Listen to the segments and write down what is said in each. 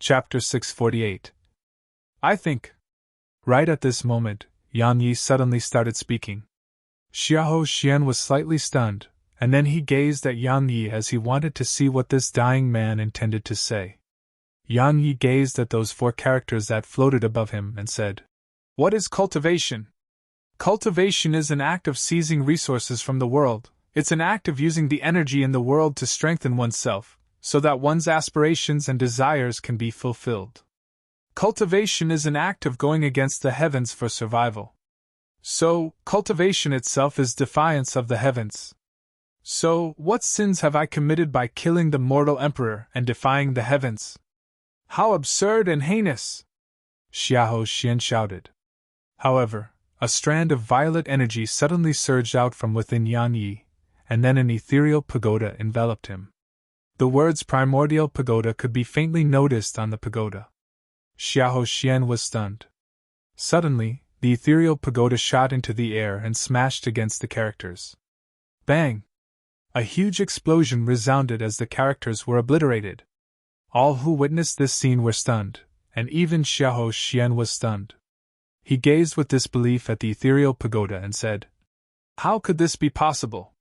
Chapter 648. I think. Right at this moment, Yang Yi suddenly started speaking. Xiahou Xian was slightly stunned, and then he gazed at Yang Yi as he wanted to see what this dying man intended to say. Yang Yi gazed at those 4 characters that floated above him and said, "What is cultivation? Cultivation is an act of seizing resources from the world. It's an act of using the energy in the world to strengthen oneself, so that one's aspirations and desires can be fulfilled. Cultivation is an act of going against the heavens for survival. So, cultivation itself is defiance of the heavens. So, what sins have I committed by killing the mortal emperor and defying the heavens? How absurd and heinous!" Xiahou Xian shouted. However, a strand of violet energy suddenly surged out from within Yang Yi, and then an ethereal pagoda enveloped him. The words primordial pagoda could be faintly noticed on the pagoda. Xiahou Xian was stunned. Suddenly, the ethereal pagoda shot into the air and smashed against the characters. Bang! A huge explosion resounded as the characters were obliterated. All who witnessed this scene were stunned, and even Xiahou Xian was stunned. He gazed with disbelief at the ethereal pagoda and said, "How could this be possible?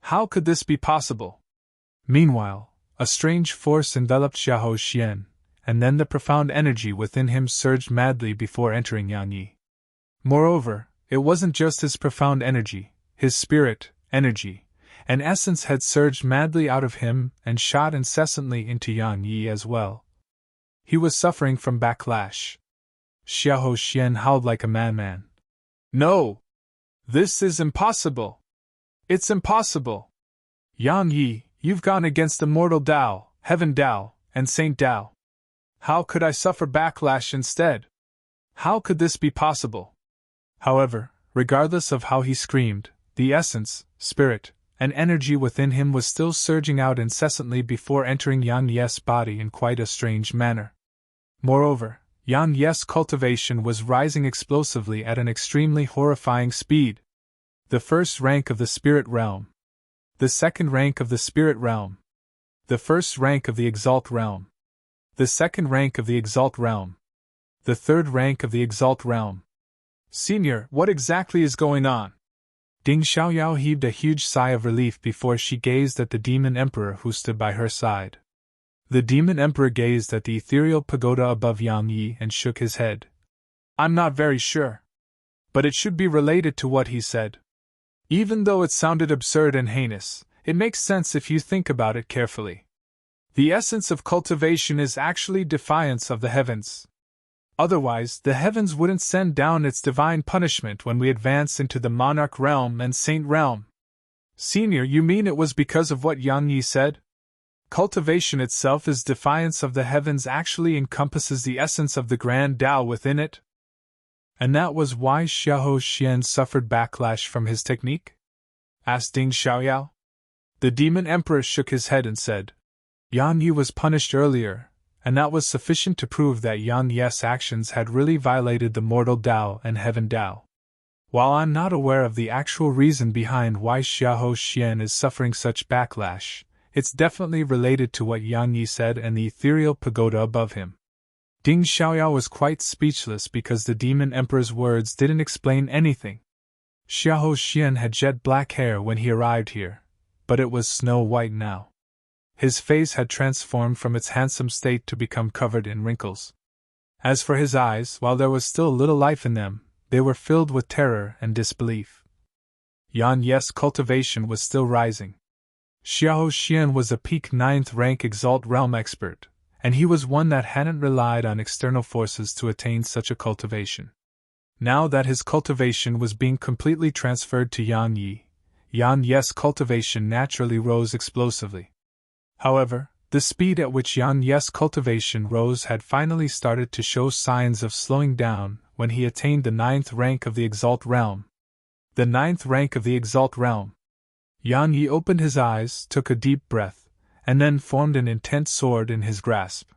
How could this be possible?" Meanwhile, a strange force enveloped Xiahou Xian, and then the profound energy within him surged madly before entering Yang Yi. Moreover, it wasn't just his profound energy, his spirit, energy, and essence had surged madly out of him and shot incessantly into Yang Yi as well. He was suffering from backlash. Xiahou Xian howled like a madman. "No! This is impossible! It's impossible! Yang Yi, you've gone against the mortal Tao, Heaven Tao, and Saint Tao. How could I suffer backlash instead? How could this be possible?" However, regardless of how he screamed, the essence, spirit, and energy within him was still surging out incessantly before entering Yang Yi's body in quite a strange manner. Moreover, Yang Yi's cultivation was rising explosively at an extremely horrifying speed. The first rank of the spirit realm. The second rank of the spirit realm. The first rank of the exalt realm. The second rank of the exalt realm. The third rank of the exalt realm. "Senior, what exactly is going on?" Ding Xiaoyao heaved a huge sigh of relief before she gazed at the demon emperor who stood by her side. The demon emperor gazed at the ethereal pagoda above Yang Yi and shook his head. "I'm not very sure. But it should be related to what he said. Even though it sounded absurd and heinous, it makes sense if you think about it carefully. The essence of cultivation is actually defiance of the heavens. Otherwise, the heavens wouldn't send down its divine punishment when we advance into the monarch realm and saint realm." "Senior, you mean it was because of what Yang Yi said? Cultivation itself is defiance of the heavens actually encompasses the essence of the grand Tao within it? And that was why Xiahou Xian suffered backlash from his technique?" asked Ding Xiaoyao. The demon emperor shook his head and said, "Yang Yi was punished earlier, and that was sufficient to prove that Yang Yi's actions had really violated the mortal Tao and heaven Tao. While I'm not aware of the actual reason behind why Xiahou Xian is suffering such backlash, it's definitely related to what Yang Yi said and the ethereal pagoda above him." Ding Xiaoyao was quite speechless because the demon emperor's words didn't explain anything. Xiahou Xian had jet black hair when he arrived here, but it was snow white now. His face had transformed from its handsome state to become covered in wrinkles. As for his eyes, while there was still little life in them, they were filled with terror and disbelief. Yang Yi's cultivation was still rising. Xiahou Xian was a peak 9th rank exalt realm expert, and he was one that hadn't relied on external forces to attain such a cultivation. Now that his cultivation was being completely transferred to Yang Yi, Yang Yi's cultivation naturally rose explosively. However, the speed at which Yang Yi's cultivation rose had finally started to show signs of slowing down when he attained the 9th rank of the exalt realm. The 9th rank of the exalt realm. Yang Yi opened his eyes, took a deep breath, and then formed an intense sword in his grasp.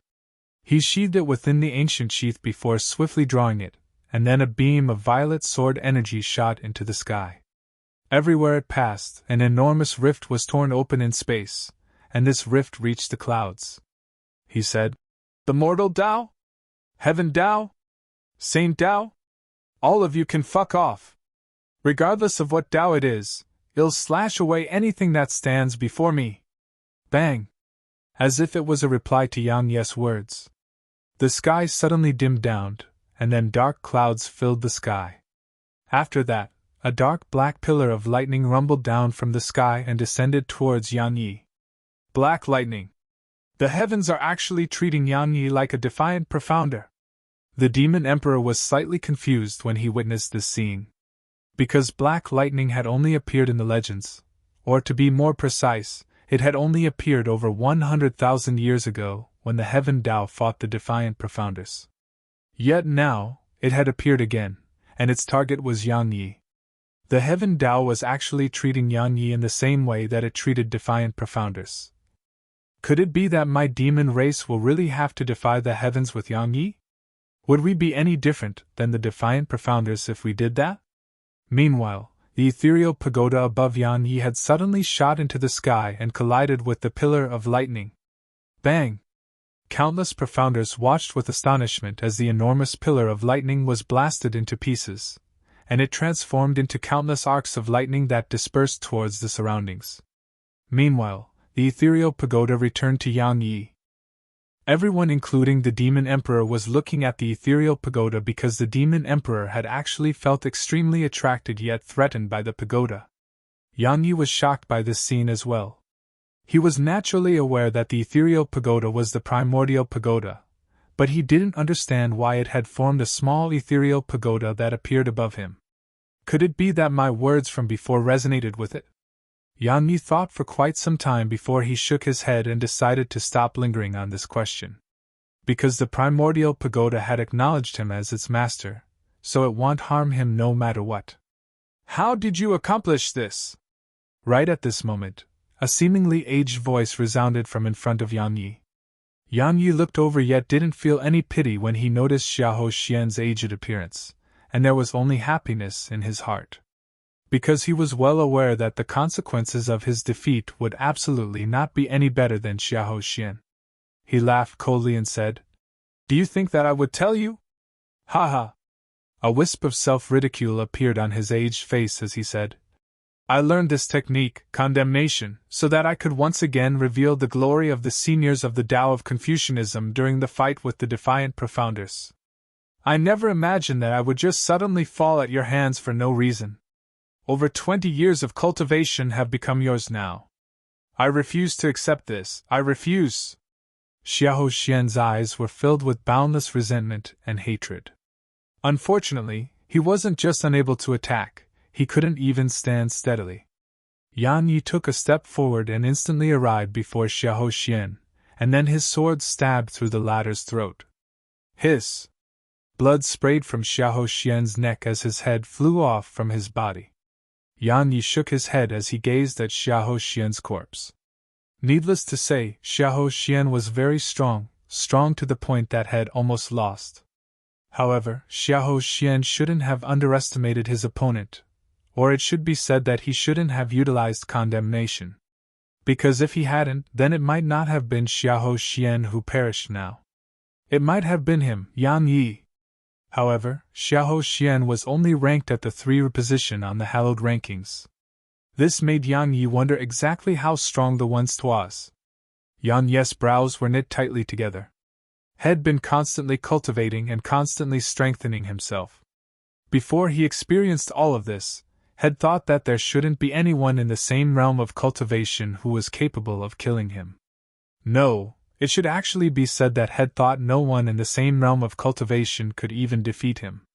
He sheathed it within the ancient sheath before swiftly drawing it, and then a beam of violet sword energy shot into the sky. Everywhere it passed, an enormous rift was torn open in space, and this rift reached the clouds. He said, The mortal Tao? Heaven Tao? Saint Tao? All of you can fuck off. Regardless of what Tao it is, I'll slash away anything that stands before me. Bang! As if it was a reply to Yang Ye's words. The sky suddenly dimmed down, and then dark clouds filled the sky. After that, a dark black pillar of lightning rumbled down from the sky and descended towards Yang Yi. Black lightning. The heavens are actually treating Yang Yi like a defiant profounder. The demon emperor was slightly confused when he witnessed this scene. Because black lightning had only appeared in the legends, or to be more precise, it had only appeared over 100,000 years ago when the Heaven Tao fought the defiant profounders. Yet now, it had appeared again, and its target was Yang Yi. The Heaven Tao was actually treating Yang Yi in the same way that it treated defiant profounders. Could it be that my demon race will really have to defy the heavens with Yang Yi? Would we be any different than the defiant profounders if we did that? Meanwhile, the ethereal pagoda above Yang Yi had suddenly shot into the sky and collided with the pillar of lightning. Bang! Countless profounders watched with astonishment as the enormous pillar of lightning was blasted into pieces, and it transformed into countless arcs of lightning that dispersed towards the surroundings. Meanwhile, the ethereal pagoda returned to Yang Yi. Everyone, including the Demon Emperor, was looking at the ethereal pagoda because the Demon Emperor had actually felt extremely attracted yet threatened by the pagoda. Yang Yi was shocked by this scene as well. He was naturally aware that the ethereal pagoda was the primordial pagoda, but he didn't understand why it had formed a small ethereal pagoda that appeared above him. Could it be that my words from before resonated with it? Yang Yi thought for quite some time before he shook his head and decided to stop lingering on this question. Because the primordial pagoda had acknowledged him as its master, so it won't harm him no matter what. How did you accomplish this? Right at this moment, a seemingly aged voice resounded from in front of Yang Yi. Yang Yi looked over yet didn't feel any pity when he noticed Xiahou Xian's aged appearance, and there was only happiness in his heart. Because he was well aware that the consequences of his defeat would absolutely not be any better than Xiahou Xian. He laughed coldly and said, "Do you think that I would tell you? Ha ha!" A wisp of self-ridicule appeared on his aged face as he said, "I learned this technique, condemnation, so that I could once again reveal the glory of the seniors of the Tao of Confucianism during the fight with the defiant profounders. I never imagined that I would just suddenly fall at your hands for no reason. Over 20 years of cultivation have become yours now. I refuse to accept this, I refuse." Xiahou Xian's eyes were filled with boundless resentment and hatred. Unfortunately, he wasn't just unable to attack, he couldn't even stand steadily. Yang Yi took a step forward and instantly arrived before Xiahou Xian, and then his sword stabbed through the latter's throat. Hiss! Blood sprayed from Xiahou Xian's neck as his head flew off from his body. Yang Yi shook his head as he gazed at Xiahou Xian's corpse. Needless to say, Xiahou Xian was very strong to the point that had almost lost. However, Xiahou Xian shouldn't have underestimated his opponent, or it should be said that he shouldn't have utilized condemnation. Because if he hadn't, then it might not have been Xiahou Xian who perished now. It might have been him, Yang Yi. However, Xiahou Xian was only ranked at the 3rd position on the hallowed rankings. This made Yang Yi wonder exactly how strong the once was. Yang Yi's brows were knit tightly together. Had been constantly cultivating and constantly strengthening himself. Before he experienced all of this, had thought that there shouldn't be anyone in the same realm of cultivation who was capable of killing him. No, it should actually be said that had thought no one in the same realm of cultivation could even defeat him.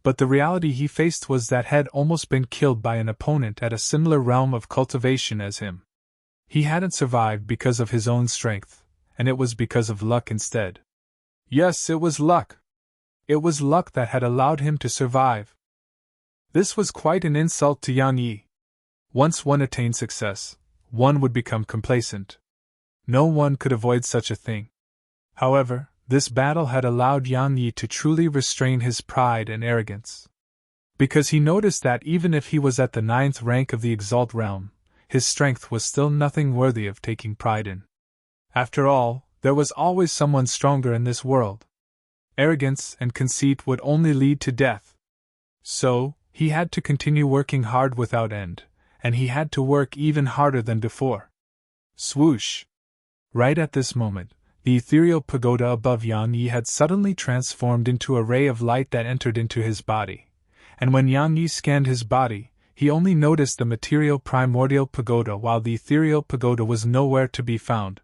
But the reality he faced was that had almost been killed by an opponent at a similar realm of cultivation as him. He hadn't survived because of his own strength, and it was because of luck instead. Yes, it was luck. It was luck that had allowed him to survive. This was quite an insult to Yang Yi. Once one attained success, one would become complacent. No one could avoid such a thing. However, this battle had allowed Yang Yi to truly restrain his pride and arrogance. Because he noticed that even if he was at the 9th rank of the Exalt realm, his strength was still nothing worthy of taking pride in. After all, There was always someone stronger in this world. Arrogance and conceit would only lead to death. So, he had to continue working hard without end, and he had to work even harder than before. Swoosh! Right at this moment, the ethereal pagoda above Yang Yi had suddenly transformed into a ray of light that entered into his body, and when Yang Yi scanned his body, he only noticed the material primordial pagoda while the ethereal pagoda was nowhere to be found.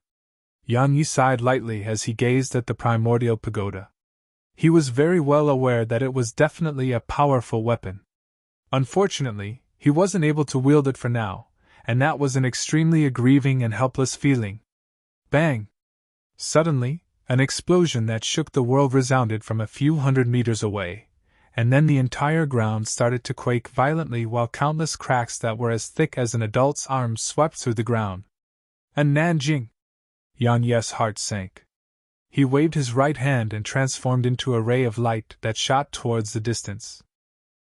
Yang Yi sighed lightly as he gazed at the primordial pagoda. He was very well aware that it was definitely a powerful weapon. Unfortunately, he wasn't able to wield it for now, and that was an extremely aggrieving and helpless feeling. Bang! Suddenly, an explosion that shook the world resounded from a few hundred meters away, and then the entire ground started to quake violently while countless cracks that were as thick as an adult's arm swept through the ground. And Nanjing! Yang Yi's heart sank. He waved his right hand and transformed into a ray of light that shot towards the distance.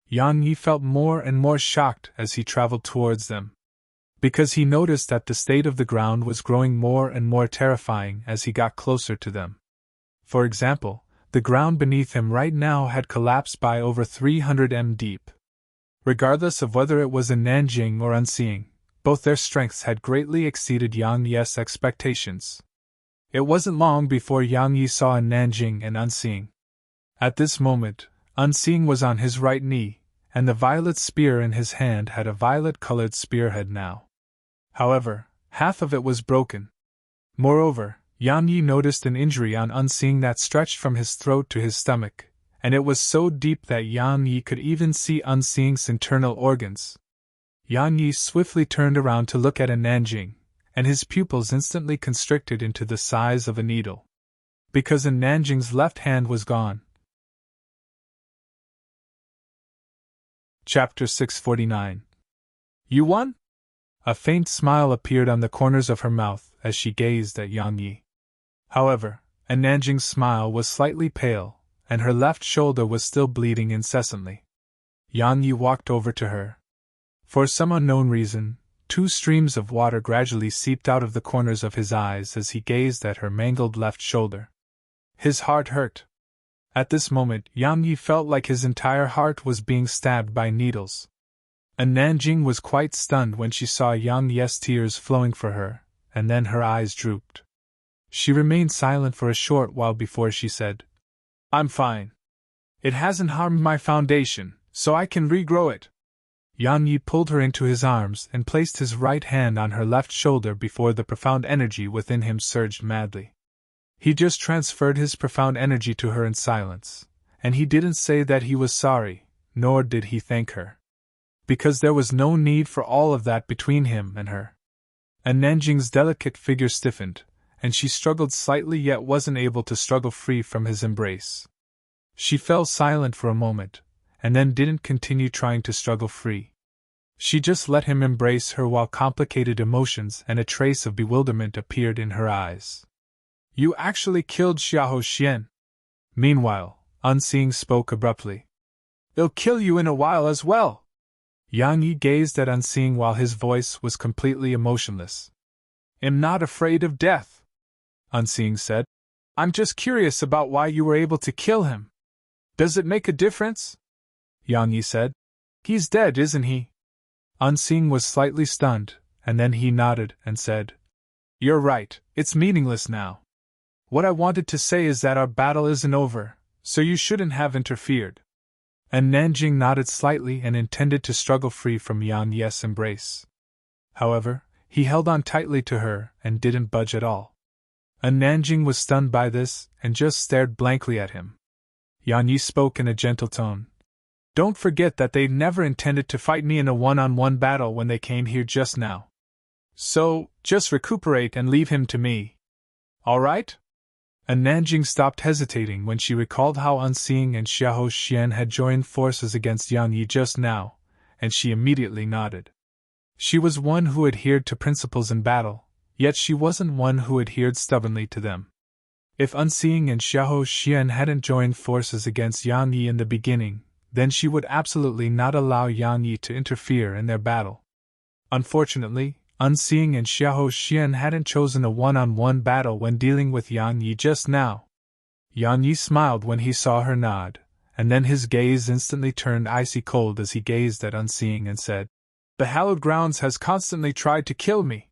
Yang Yi felt more and more shocked as he traveled towards them, because he noticed that the state of the ground was growing more and more terrifying as he got closer to them. For example, the ground beneath him right now had collapsed by over 300 m deep. Regardless of whether it was in Nanjing or Unseeing, both their strengths had greatly exceeded Yang Yi's expectations. It wasn't long before Yang Yi saw in Nanjing and Unseeing. At this moment, Unseeing was on his right knee, and the violet spear in his hand had a violet-colored spearhead now. However, half of it was broken. Moreover, Yang Yi noticed an injury on Unseeing that stretched from his throat to his stomach, and it was so deep that Yang Yi could even see Unseeing's internal organs. Yang Yi swiftly turned around to look at Nanjing, and his pupils instantly constricted into the size of a needle. Because Nanjing's left hand was gone. Chapter 649. You won? A faint smile appeared on the corners of her mouth as she gazed at Yang Yi. However, Nanjing's smile was slightly pale, and her left shoulder was still bleeding incessantly. Yang Yi walked over to her. For some unknown reason, 2 streams of water gradually seeped out of the corners of his eyes as he gazed at her mangled left shoulder. His heart hurt. At this moment, Yang Yi felt like his entire heart was being stabbed by needles. And Nanjing was quite stunned when she saw Yang Yi's tears flowing for her, and then her eyes drooped. She remained silent for a short while before she said, "I'm fine. It hasn't harmed my foundation, so I can regrow it." Yang Yi pulled her into his arms and placed his right hand on her left shoulder before the profound energy within him surged madly. He just transferred his profound energy to her in silence, and he didn't say that he was sorry, nor did he thank her. Because there was no need for all of that between him and her. And Nanjing's delicate figure stiffened, and she struggled slightly yet wasn't able to struggle free from his embrace. She fell silent for a moment, and then didn't continue trying to struggle free. She just let him embrace her while complicated emotions and a trace of bewilderment appeared in her eyes. "You actually killed Xiahou Xian." Meanwhile, Unseeing spoke abruptly. "They'll kill you in a while as well." Yang Yi gazed at Unseeing while his voice was completely emotionless. "I'm not afraid of death," Unseeing said. "I'm just curious about why you were able to kill him. Does it make a difference?" Yang Yi said. "He's dead, isn't he?" Unseeing was slightly stunned, and then he nodded and said, "You're right, it's meaningless now. What I wanted to say is that our battle isn't over, so you shouldn't have interfered." And Nanjing nodded slightly and intended to struggle free from Yang Yi's embrace. However, he held on tightly to her and didn't budge at all. And Nanjing was stunned by this and just stared blankly at him. Yang Yi spoke in a gentle tone. "Don't forget that they never intended to fight me in a one-on-one battle when they came here just now. So, just recuperate and leave him to me. All right?" And Nanjing stopped hesitating when she recalled how Unseeing and Xiahou Xian had joined forces against Yang Yi just now, and she immediately nodded. She was one who adhered to principles in battle, yet she wasn't one who adhered stubbornly to them. If Unseeing and Xiahou Xian hadn't joined forces against Yang Yi in the beginning, then she would absolutely not allow Yang Yi to interfere in their battle. Unfortunately, Unseeing and Xiahou Xian hadn't chosen a one-on-one battle when dealing with Yan Yi just now. Yan Yi smiled when he saw her nod, and then his gaze instantly turned icy cold as he gazed at Unseeing and said, "The hallowed grounds has constantly tried to kill me.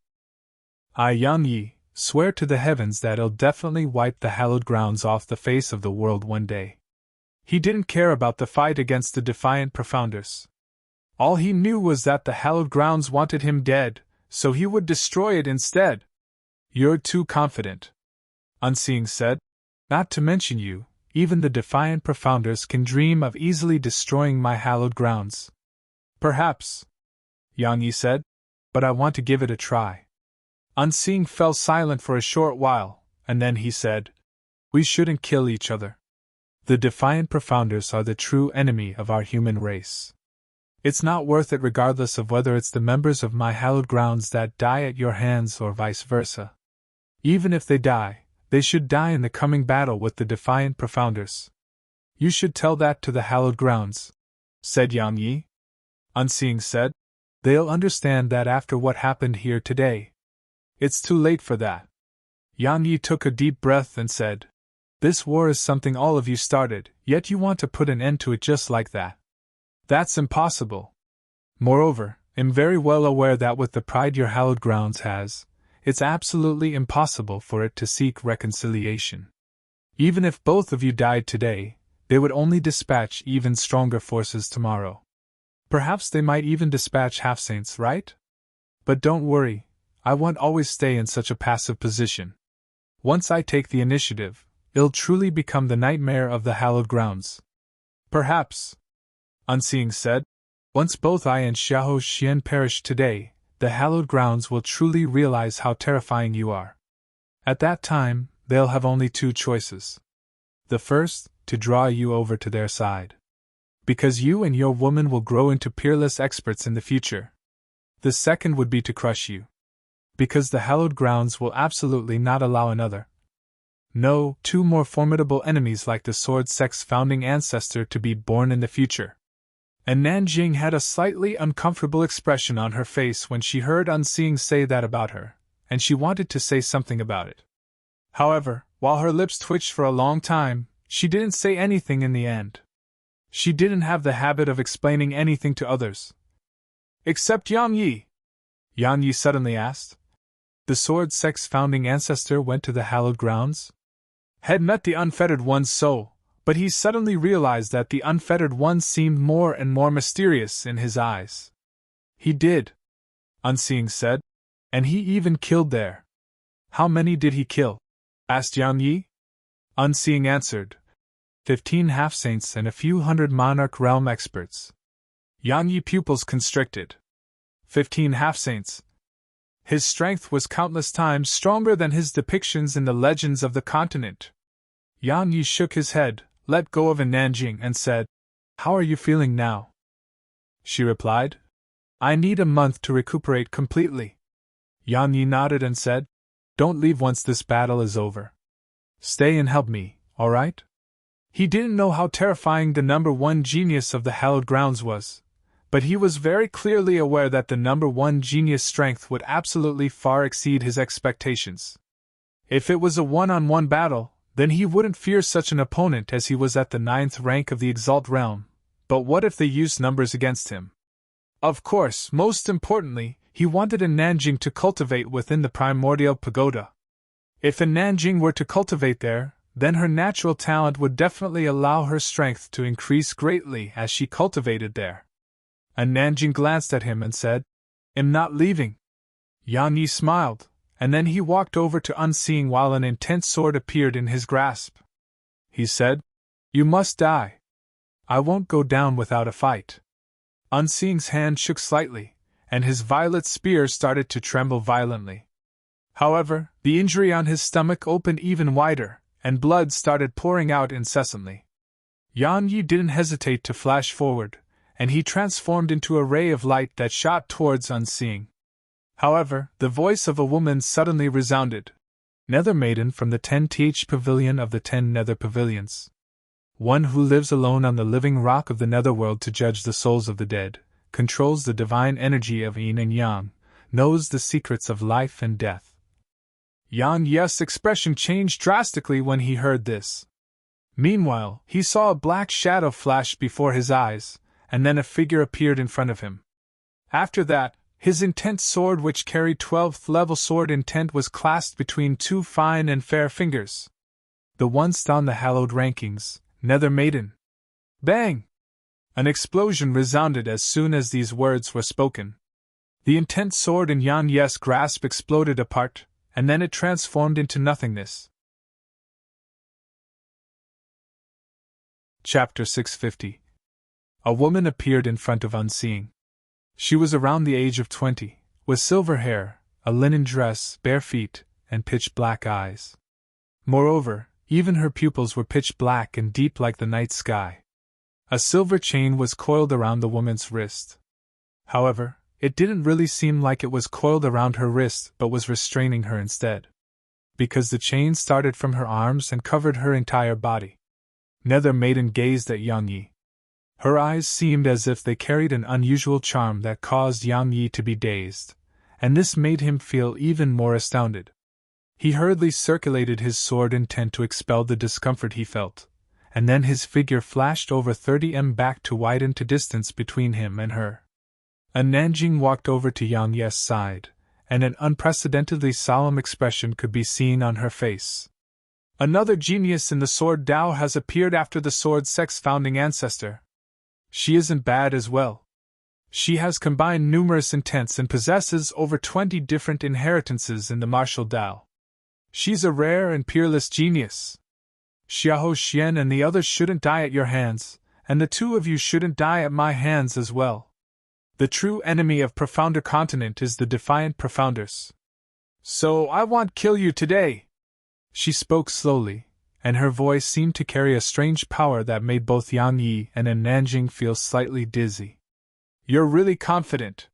I, Yan Yi, swear to the heavens that I'll definitely wipe the hallowed grounds off the face of the world one day." He didn't care about the fight against the defiant Profounders. All he knew was that the hallowed grounds wanted him dead, so he would destroy it instead. "You're too confident," Unseeing said. "Not to mention you, even the defiant Profounders can dream of easily destroying my hallowed grounds." "Perhaps," Yang Yi said, "but I want to give it a try." Unseeing fell silent for a short while, and then he said, "We shouldn't kill each other. The defiant Profounders are the true enemy of our human race. It's not worth it regardless of whether it's the members of my hallowed grounds that die at your hands or vice versa. Even if they die, they should die in the coming battle with the defiant Profounders. You should tell that to the hallowed grounds," said Yang Yi. Unseeing said, "They'll understand that after what happened here today. It's too late for that." Yang Yi took a deep breath and said, "This war is something all of you started, yet you want to put an end to it just like that. That's impossible. Moreover, I'm very well aware that with the pride your hallowed grounds has, it's absolutely impossible for it to seek reconciliation. Even if both of you died today, they would only dispatch even stronger forces tomorrow. Perhaps they might even dispatch half-saints, right? But don't worry, I won't always stay in such a passive position. Once I take the initiative, it'll truly become the nightmare of the hallowed grounds." "Perhaps," Unseeing said, "once both I and Xiahou Xian perish today, the hallowed grounds will truly realize how terrifying you are. At that time, they'll have only two choices. The first, to draw you over to their side. Because you and your woman will grow into peerless experts in the future. The second would be to crush you. Because the hallowed grounds will absolutely not allow another. No, two more formidable enemies like the Sword Sect's founding ancestor to be born in the future." And Nanjing had a slightly uncomfortable expression on her face when she heard Unseeing say that about her, and she wanted to say something about it. However, while her lips twitched for a long time, she didn't say anything in the end. She didn't have the habit of explaining anything to others. "Except Yang Yi?" Yang Yi suddenly asked. "The Sword Sect's founding ancestor went to the hallowed grounds?" Had met the unfettered one's soul, but he suddenly realized that the unfettered one seemed more and more mysterious in his eyes. "He did," Unseeing said, "and he even killed there." "How many did he kill?" asked Yang Yi. Unseeing answered, 15 half-saints and a few hundred monarch realm experts. Yang Yi pupils constricted. 15 half-saints. His strength was countless times stronger than his depictions in the legends of the continent. Yang Yi shook his head, let go of Nanjing and said, "How are you feeling now?" She replied, "I need a month to recuperate completely." Yang Yi nodded and said, "Don't leave once this battle is over. Stay and help me, all right?" He didn't know how terrifying the number one genius of the hallowed grounds was, but he was very clearly aware that the number one genius' strength would absolutely far exceed his expectations. If it was a one-on-one battle, then he wouldn't fear such an opponent as he was at the 9th rank of the Exalt realm, but what if they used numbers against him? Of course, most importantly, he wanted a Nanjing to cultivate within the primordial pagoda. If a Nanjing were to cultivate there, then her natural talent would definitely allow her strength to increase greatly as she cultivated there. And Nanjing glanced at him and said, "I'm not leaving." Yang Yi smiled, and then he walked over to Unseeing while an intense sword appeared in his grasp. He said, "You must die. I won't go down without a fight." Unseeing's hand shook slightly, and his violet spear started to tremble violently. However, the injury on his stomach opened even wider, and blood started pouring out incessantly. Yang Yi didn't hesitate to flash forward, and he transformed into a ray of light that shot towards Unseeing. However, the voice of a woman suddenly resounded. "Nether Maiden from the 10th Pavilion of the 10 Nether Pavilions. One who lives alone on the living rock of the Netherworld to judge the souls of the dead, controls the divine energy of Yin and Yang, knows the secrets of life and death. Yan Ye's expression changed drastically when he heard this. Meanwhile, he saw a black shadow flash before his eyes, and then a figure appeared in front of him. After that, his intent sword, which carried 12th level sword intent, was clasped between two fine and fair fingers. The ones down the hallowed rankings, Nether Maiden. Bang! An explosion resounded as soon as these words were spoken. The intent sword in Yan Ye's grasp exploded apart, and then it transformed into nothingness. Chapter 650. A woman appeared in front of Unseeing. She was around the age of 20, with silver hair, a linen dress, bare feet, and pitch-black eyes. Moreover, even her pupils were pitch-black and deep like the night sky. A silver chain was coiled around the woman's wrist. However, it didn't really seem like it was coiled around her wrist but was restraining her instead. Because the chain started from her arms and covered her entire body. Nether Maiden gazed at Yang Yi. Her eyes seemed as if they carried an unusual charm that caused Yang Yi to be dazed, and this made him feel even more astounded. He hurriedly circulated his sword intent to expel the discomfort he felt, and then his figure flashed over 30 m back to widen to distance between him and her. A Nanjing walked over to Yang Ye's side, and an unprecedentedly solemn expression could be seen on her face. Another genius in the sword Dao has appeared after the sword sex founding ancestor. She isn't bad as well. She has combined numerous intents and possesses over 20 different inheritances in the martial Dao. She's a rare and peerless genius. Xiahou Xian and the others shouldn't die at your hands, and the two of you shouldn't die at my hands as well. The true enemy of Profounder Continent is the defiant Profounders. So I want kill you today. She spoke slowly, and her voice seemed to carry a strange power that made both Yang Yi and Nanjing feel slightly dizzy. You're really confident.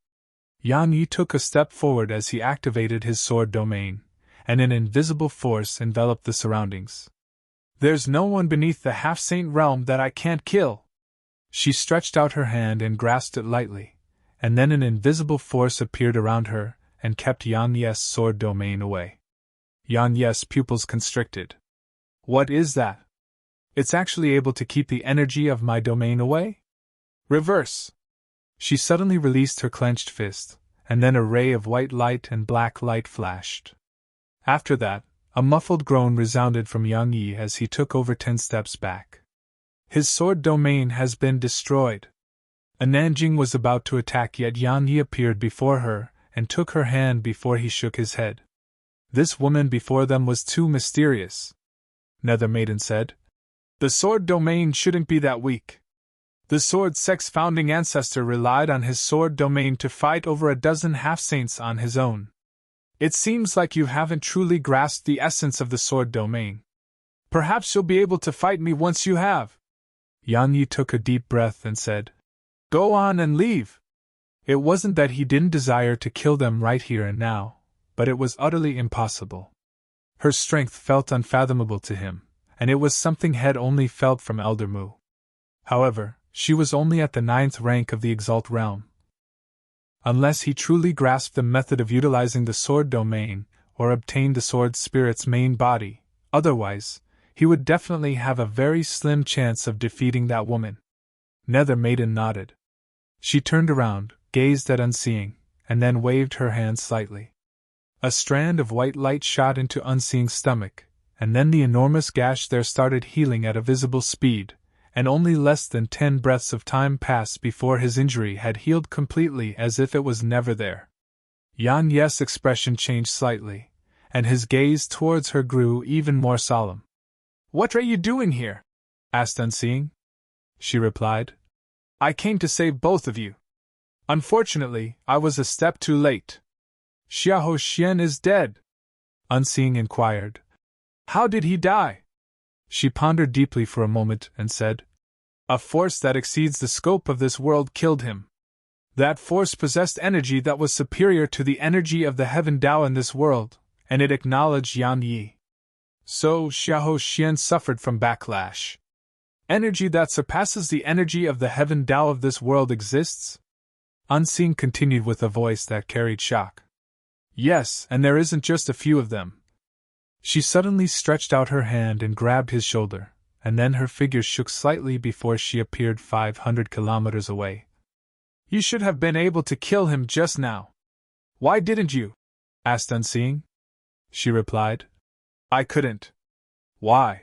Yang Yi took a step forward as he activated his sword domain, and an invisible force enveloped the surroundings. There's no one beneath the half-saint realm that I can't kill. She stretched out her hand and grasped it lightly, and then an invisible force appeared around her and kept Yang Ye's sword domain away. Yang Ye's pupils constricted. What is that? It's actually able to keep the energy of my domain away? Reverse! She suddenly released her clenched fist, and then a ray of white light and black light flashed. After that, a muffled groan resounded from Yang Yi as he took over 10 steps back. His sword domain has been destroyed. A Nanjing was about to attack, yet Yang Yi appeared before her and took her hand before he shook his head. This woman before them was too mysterious. Nether Maiden said. The sword domain shouldn't be that weak. The sword sex founding ancestor relied on his sword domain to fight over a dozen half-saints on his own. It seems like you haven't truly grasped the essence of the sword domain. Perhaps you'll be able to fight me once you have. Yang Yi took a deep breath and said, Go on and leave. It wasn't that he didn't desire to kill them right here and now, but it was utterly impossible. Her strength felt unfathomable to him, and it was something had only felt from Elder Mu. However, she was only at the 9th rank of the Exalt realm. Unless he truly grasped the method of utilizing the sword domain, or obtained the sword spirit's main body, otherwise, he would definitely have a very slim chance of defeating that woman. Nether Maiden nodded. She turned around, gazed at Unseeing, and then waved her hand slightly. A strand of white light shot into Unseeing's stomach, and then the enormous gash there started healing at a visible speed, and only less than 10 breaths of time passed before his injury had healed completely as if it was never there. Yang Ye's expression changed slightly, and his gaze towards her grew even more solemn. What are you doing here? Asked Unseeing. She replied. I came to save both of you. Unfortunately, I was a step too late. Xiahou Xian is dead. Unseeing inquired. How did he die? She pondered deeply for a moment and said, A force that exceeds the scope of this world killed him. That force possessed energy that was superior to the energy of the heaven Dao in this world, and it acknowledged Yang Yi. So Xiahou Xian suffered from backlash. Energy that surpasses the energy of the heaven Dao of this world exists? Unseeing continued with a voice that carried shock. Yes, and there isn't just a few of them. She suddenly stretched out her hand and grabbed his shoulder, and then her figure shook slightly before she appeared 500 kilometers away. You should have been able to kill him just now. Why didn't you? Asked Unseeing. She replied. I couldn't. Why?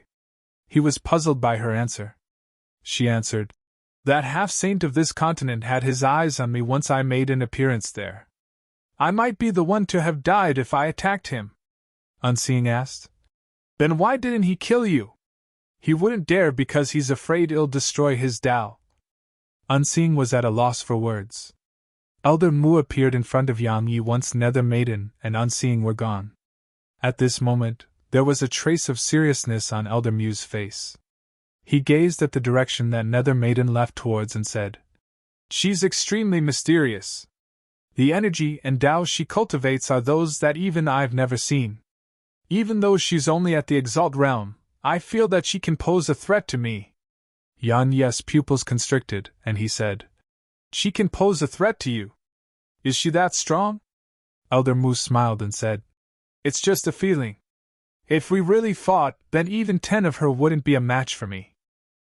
He was puzzled by her answer. She answered. That half-saint of this continent had his eyes on me once I made an appearance there. I might be the one to have died if I attacked him. Unseeing asked. Then why didn't he kill you? He wouldn't dare because he's afraid it'll destroy his Tao. Unseeing was at a loss for words. Elder Mu appeared in front of Yang Yi once Nether Maiden and Unseeing were gone. At this moment, there was a trace of seriousness on Elder Mu's face. He gazed at the direction that Nether Maiden left towards and said, She's extremely mysterious. The energy and Tao she cultivates are those that even I've never seen. Even though she's only at the Exalt realm, I feel that she can pose a threat to me. Yan Yi's pupils constricted, and he said, She can pose a threat to you. Is she that strong? Elder Mu smiled and said, It's just a feeling. If we really fought, then even 10 of her wouldn't be a match for me.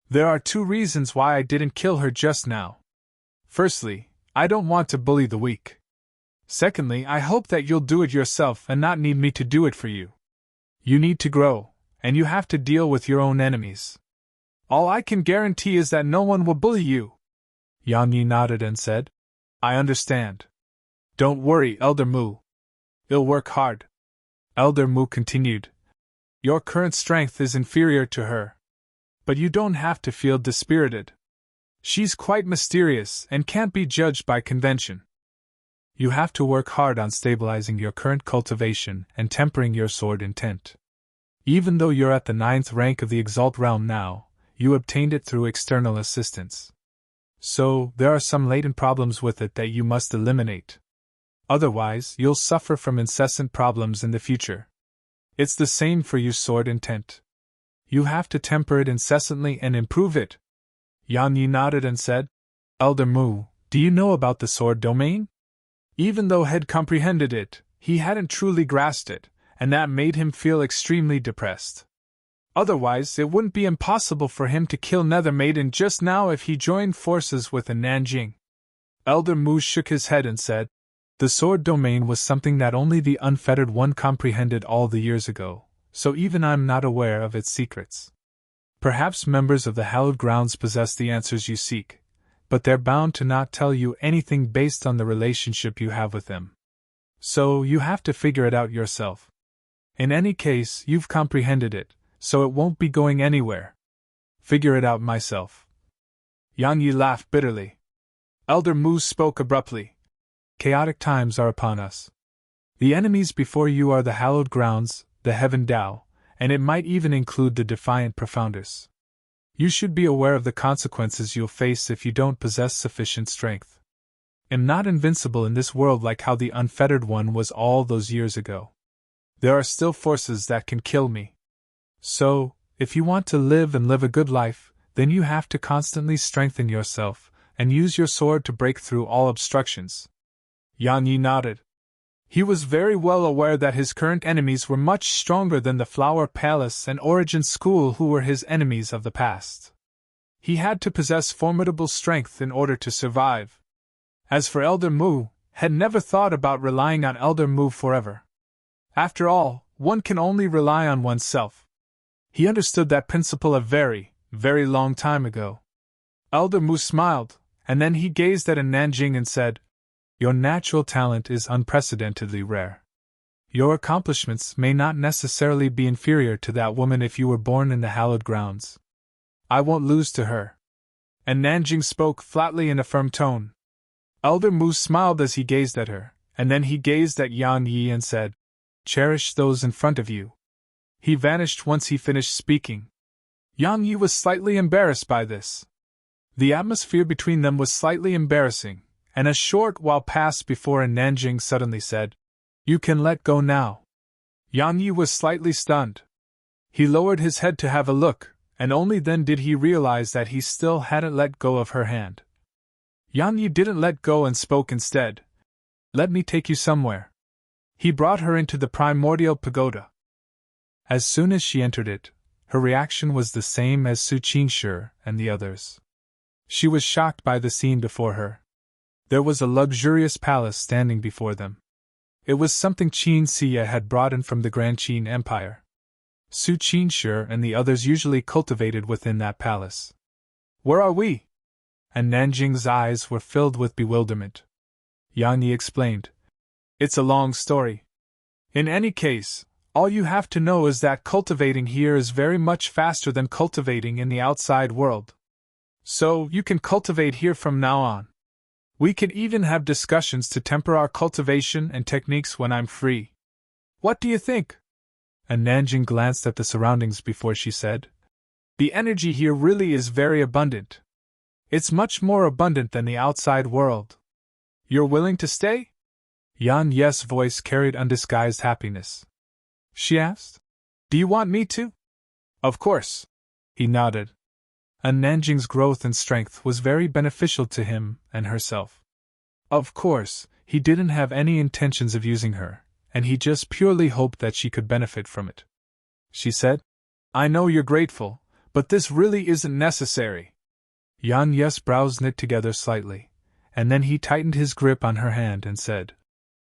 There are 2 reasons why I didn't kill her just now. Firstly, I don't want to bully the weak. Secondly, I hope that you'll do it yourself and not need me to do it for you. You need to grow, and you have to deal with your own enemies. All I can guarantee is that no one will bully you. Yang Yi nodded and said, I understand. Don't worry, Elder Mu. You'll work hard. Elder Mu continued, Your current strength is inferior to her. But you don't have to feel dispirited. She's quite mysterious and can't be judged by convention. You have to work hard on stabilizing your current cultivation and tempering your sword intent. Even though you're at the 9th rank of the Exalt realm now, you obtained it through external assistance. So, there are some latent problems with it that you must eliminate. Otherwise, you'll suffer from incessant problems in the future. It's the same for your sword intent. You have to temper it incessantly and improve it. Yang Yi nodded and said, Elder Mu, do you know about the sword domain? Even though Head comprehended it, he hadn't truly grasped it, and that made him feel extremely depressed. Otherwise, it wouldn't be impossible for him to kill Nether Maiden just now if he joined forces with a Nanjing. Elder Mu shook his head and said, The sword domain was something that only the Unfettered One comprehended all the years ago, so even I'm not aware of its secrets. Perhaps members of the Hallowed Grounds possess the answers you seek, but they're bound to not tell you anything based on the relationship you have with them. So you have to figure it out yourself. In any case, you've comprehended it, so it won't be going anywhere. Figure it out myself. Yang Yi laughed bitterly. Elder Mu spoke abruptly. Chaotic times are upon us. The enemies before you are the Hallowed Grounds, the Heaven Tao, and it might even include the Defiant Profounders. You should be aware of the consequences you'll face if you don't possess sufficient strength. I'm not invincible in this world like how the Unfettered One was all those years ago. There are still forces that can kill me. So, if you want to live and live a good life, then you have to constantly strengthen yourself, and use your sword to break through all obstructions. Yang Yi nodded. He was very well aware that his current enemies were much stronger than the Flower Palace and Origin School who were his enemies of the past. He had to possess formidable strength in order to survive. As for Elder Mu, had never thought about relying on Elder Mu forever. After all, one can only rely on oneself. He understood that principle a very, very long time ago. Elder Mu smiled, and then he gazed at a Nanjing and said, Your natural talent is unprecedentedly rare. Your accomplishments may not necessarily be inferior to that woman if you were born in the Hallowed Grounds. I won't lose to her. And Nanjing spoke flatly in a firm tone. Elder Mu smiled as he gazed at her, and then he gazed at Yang Yi and said, Cherish those in front of you. He vanished once he finished speaking. Yang Yi was slightly embarrassed by this. The atmosphere between them was slightly embarrassing, and a short while passed before a Nanjing suddenly said, You can let go now. Yang Yi was slightly stunned. He lowered his head to have a look, and only then did he realize that he still hadn't let go of her hand. Yang Yi didn't let go and spoke instead. Let me take you somewhere. He brought her into the primordial pagoda. As soon as she entered it, her reaction was the same as Su Qingshi and the others. She was shocked by the scene before her. There was a luxurious palace standing before them. It was something Qin Xia had brought in from the Grand Qin Empire. Su Qingshi and the others usually cultivated within that palace. Where are we? And Nanjing's eyes were filled with bewilderment. Yang Yi explained. It's a long story. In any case, all you have to know is that cultivating here is very much faster than cultivating in the outside world. So, you can cultivate here from now on. We could even have discussions to temper our cultivation and techniques when I'm free. What do you think? And Nanjing glanced at the surroundings before she said. The energy here really is very abundant. It's much more abundant than the outside world. You're willing to stay? Yan Ye's voice carried undisguised happiness. She asked. Do you want me to? Of course. He nodded. And Nanjing's growth and strength was very beneficial to him and herself. Of course, he didn't have any intentions of using her, and he just purely hoped that she could benefit from it. She said, I know you're grateful, but this really isn't necessary. Yan Ye's brows knit together slightly, and then he tightened his grip on her hand and said,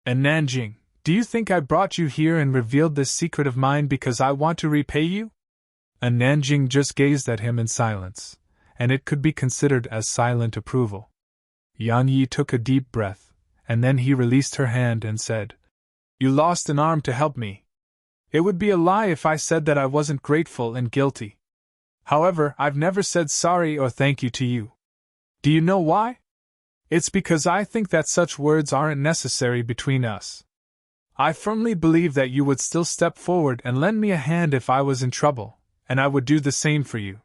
And Nanjing, do you think I brought you here and revealed this secret of mine because I want to repay you? And Nanjing just gazed at him in silence, and it could be considered as silent approval. Yan Yi took a deep breath, and then he released her hand and said, You lost an arm to help me. It would be a lie if I said that I wasn't grateful and guilty. However, I've never said sorry or thank you to you. Do you know why? It's because I think that such words aren't necessary between us. I firmly believe that you would still step forward and lend me a hand if I was in trouble, and I would do the same for you.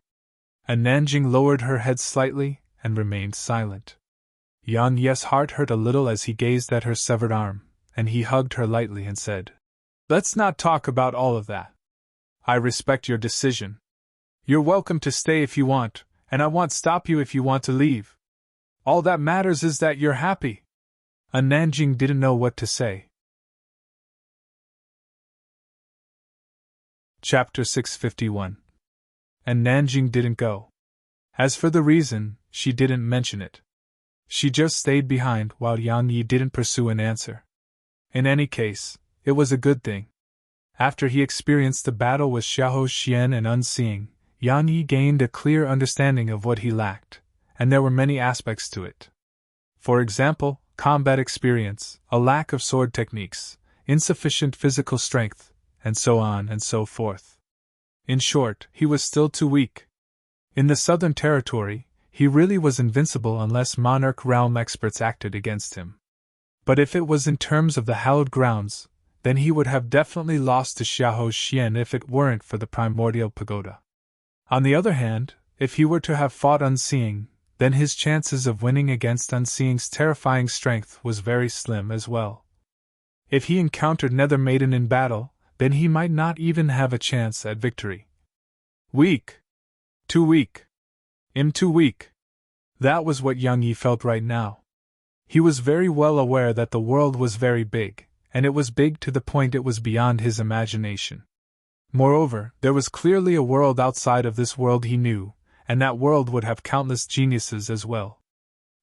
And Nanjing lowered her head slightly and remained silent. Yan Ye's heart hurt a little as he gazed at her severed arm, and he hugged her lightly and said, Let's not talk about all of that. I respect your decision. You're welcome to stay if you want, and I won't stop you if you want to leave. All that matters is that you're happy. And Nanjing didn't know what to say. Chapter 651. And Nanjing didn't go. As for the reason, she didn't mention it. She just stayed behind while Yang Yi didn't pursue an answer. In any case, it was a good thing. After he experienced the battle with Xiahou Xian and Unseeing, Yang Yi gained a clear understanding of what he lacked, and there were many aspects to it. For example, combat experience, a lack of sword techniques, insufficient physical strength, and so on and so forth. In short, he was still too weak. In the Southern Territory, he really was invincible unless Monarch Realm experts acted against him. But if it was in terms of the hallowed grounds, then he would have definitely lost to Xiahou Xian if it weren't for the primordial pagoda. On the other hand, if he were to have fought Unseeing, then his chances of winning against Unseeing's terrifying strength was very slim as well. If he encountered Nether Maiden in battle, then he might not even have a chance at victory. Weak. Too weak. Too weak. That was what Yang Yi felt right now. He was very well aware that the world was very big, and it was big to the point it was beyond his imagination. Moreover, there was clearly a world outside of this world he knew, and that world would have countless geniuses as well.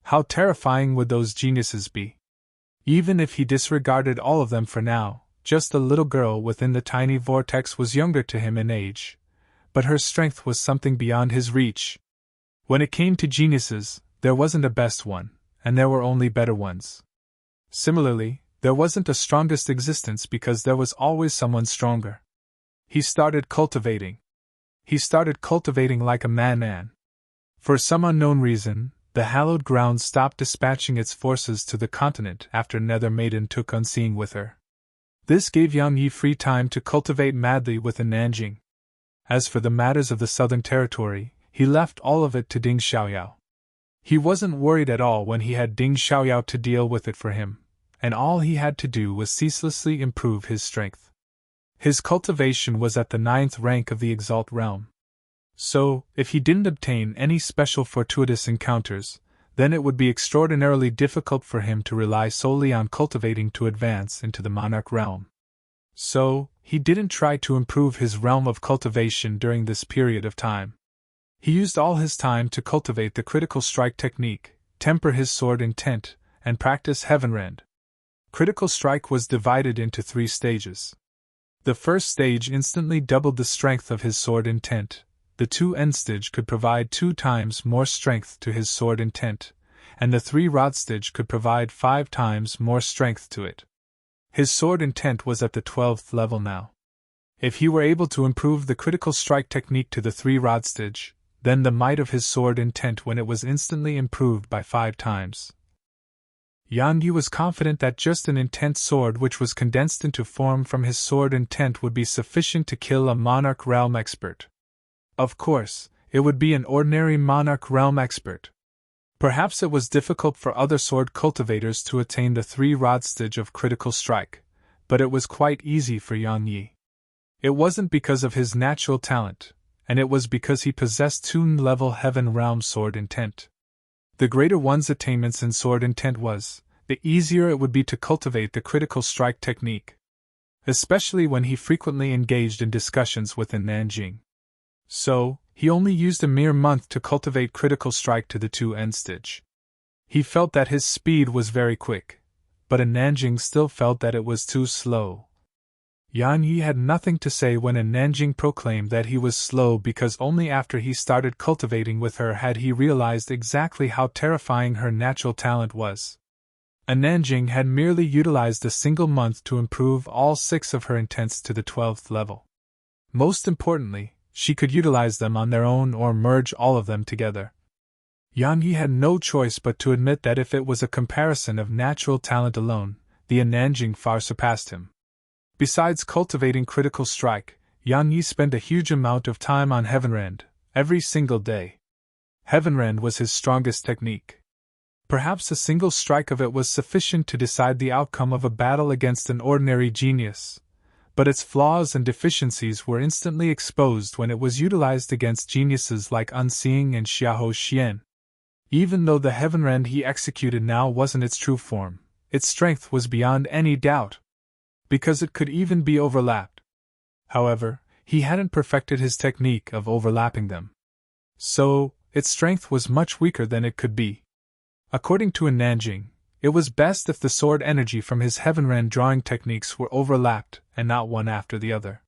How terrifying would those geniuses be? Even if he disregarded all of them for now, just the little girl within the tiny vortex was younger to him in age, but her strength was something beyond his reach. When it came to geniuses, there wasn't a best one, and there were only better ones. Similarly, there wasn't a strongest existence because there was always someone stronger. He started cultivating. He started cultivating like a madman. For some unknown reason, the hallowed ground stopped dispatching its forces to the continent after Nether Maiden took Unseeing with her. This gave Yang Yi free time to cultivate madly within Nanjing. As for the matters of the Southern Territory, he left all of it to Ding Xiaoyao. He wasn't worried at all when he had Ding Xiaoyao to deal with it for him, and all he had to do was ceaselessly improve his strength. His cultivation was at the 9th rank of the Exalt realm. So, if he didn't obtain any special fortuitous encounters, then it would be extraordinarily difficult for him to rely solely on cultivating to advance into the monarch realm. So, he didn't try to improve his realm of cultivation during this period of time. He used all his time to cultivate the critical strike technique, temper his sword intent, and practice Heavenrend. Critical strike was divided into 3 stages. The first stage instantly doubled the strength of his sword intent. The 2 end stage could provide 2 times more strength to his sword intent, and the 3 rod stage could provide 5 times more strength to it. His sword intent was at the 12th level now. If he were able to improve the critical strike technique to the 3 rod stage, then the might of his sword intent when it was instantly improved by 5 times. Yan Yi was confident that just an intent sword which was condensed into form from his sword intent would be sufficient to kill a monarch realm expert. Of course, it would be an ordinary monarch realm expert. Perhaps it was difficult for other sword cultivators to attain the 3 rod stage of critical strike, but it was quite easy for Yan Yi. It wasn't because of his natural talent, and it was because he possessed Toon-level Heaven Realm sword intent. The greater one's attainments in sword intent was, the easier it would be to cultivate the critical strike technique, especially when he frequently engaged in discussions within Nanjing. So, he only used a mere month to cultivate critical strike to the 2 end stage. He felt that his speed was very quick, but in Nanjing still felt that it was too slow. Yan Yi had nothing to say when in Nanjing proclaimed that he was slow because only after he started cultivating with her had he realized exactly how terrifying her natural talent was. Nanjing had merely utilized a single month to improve all 6 of her intents to the 12th level. Most importantly, she could utilize them on their own or merge all of them together. Yan Yi had no choice but to admit that if it was a comparison of natural talent alone, the Nanjing far surpassed him. Besides cultivating critical strike, Yan Yi spent a huge amount of time on Heavenrend, every single day. Heavenrend was his strongest technique. Perhaps a single strike of it was sufficient to decide the outcome of a battle against an ordinary genius, but its flaws and deficiencies were instantly exposed when it was utilized against geniuses like Unseeing and Xiahou Xian. Even though the Heavenrend he executed now wasn't its true form, its strength was beyond any doubt, because it could even be overlapped. However, he hadn't perfected his technique of overlapping them. So, its strength was much weaker than it could be. According to Nanjing, it was best if the sword energy from his Heavenrend drawing techniques were overlapped and not one after the other.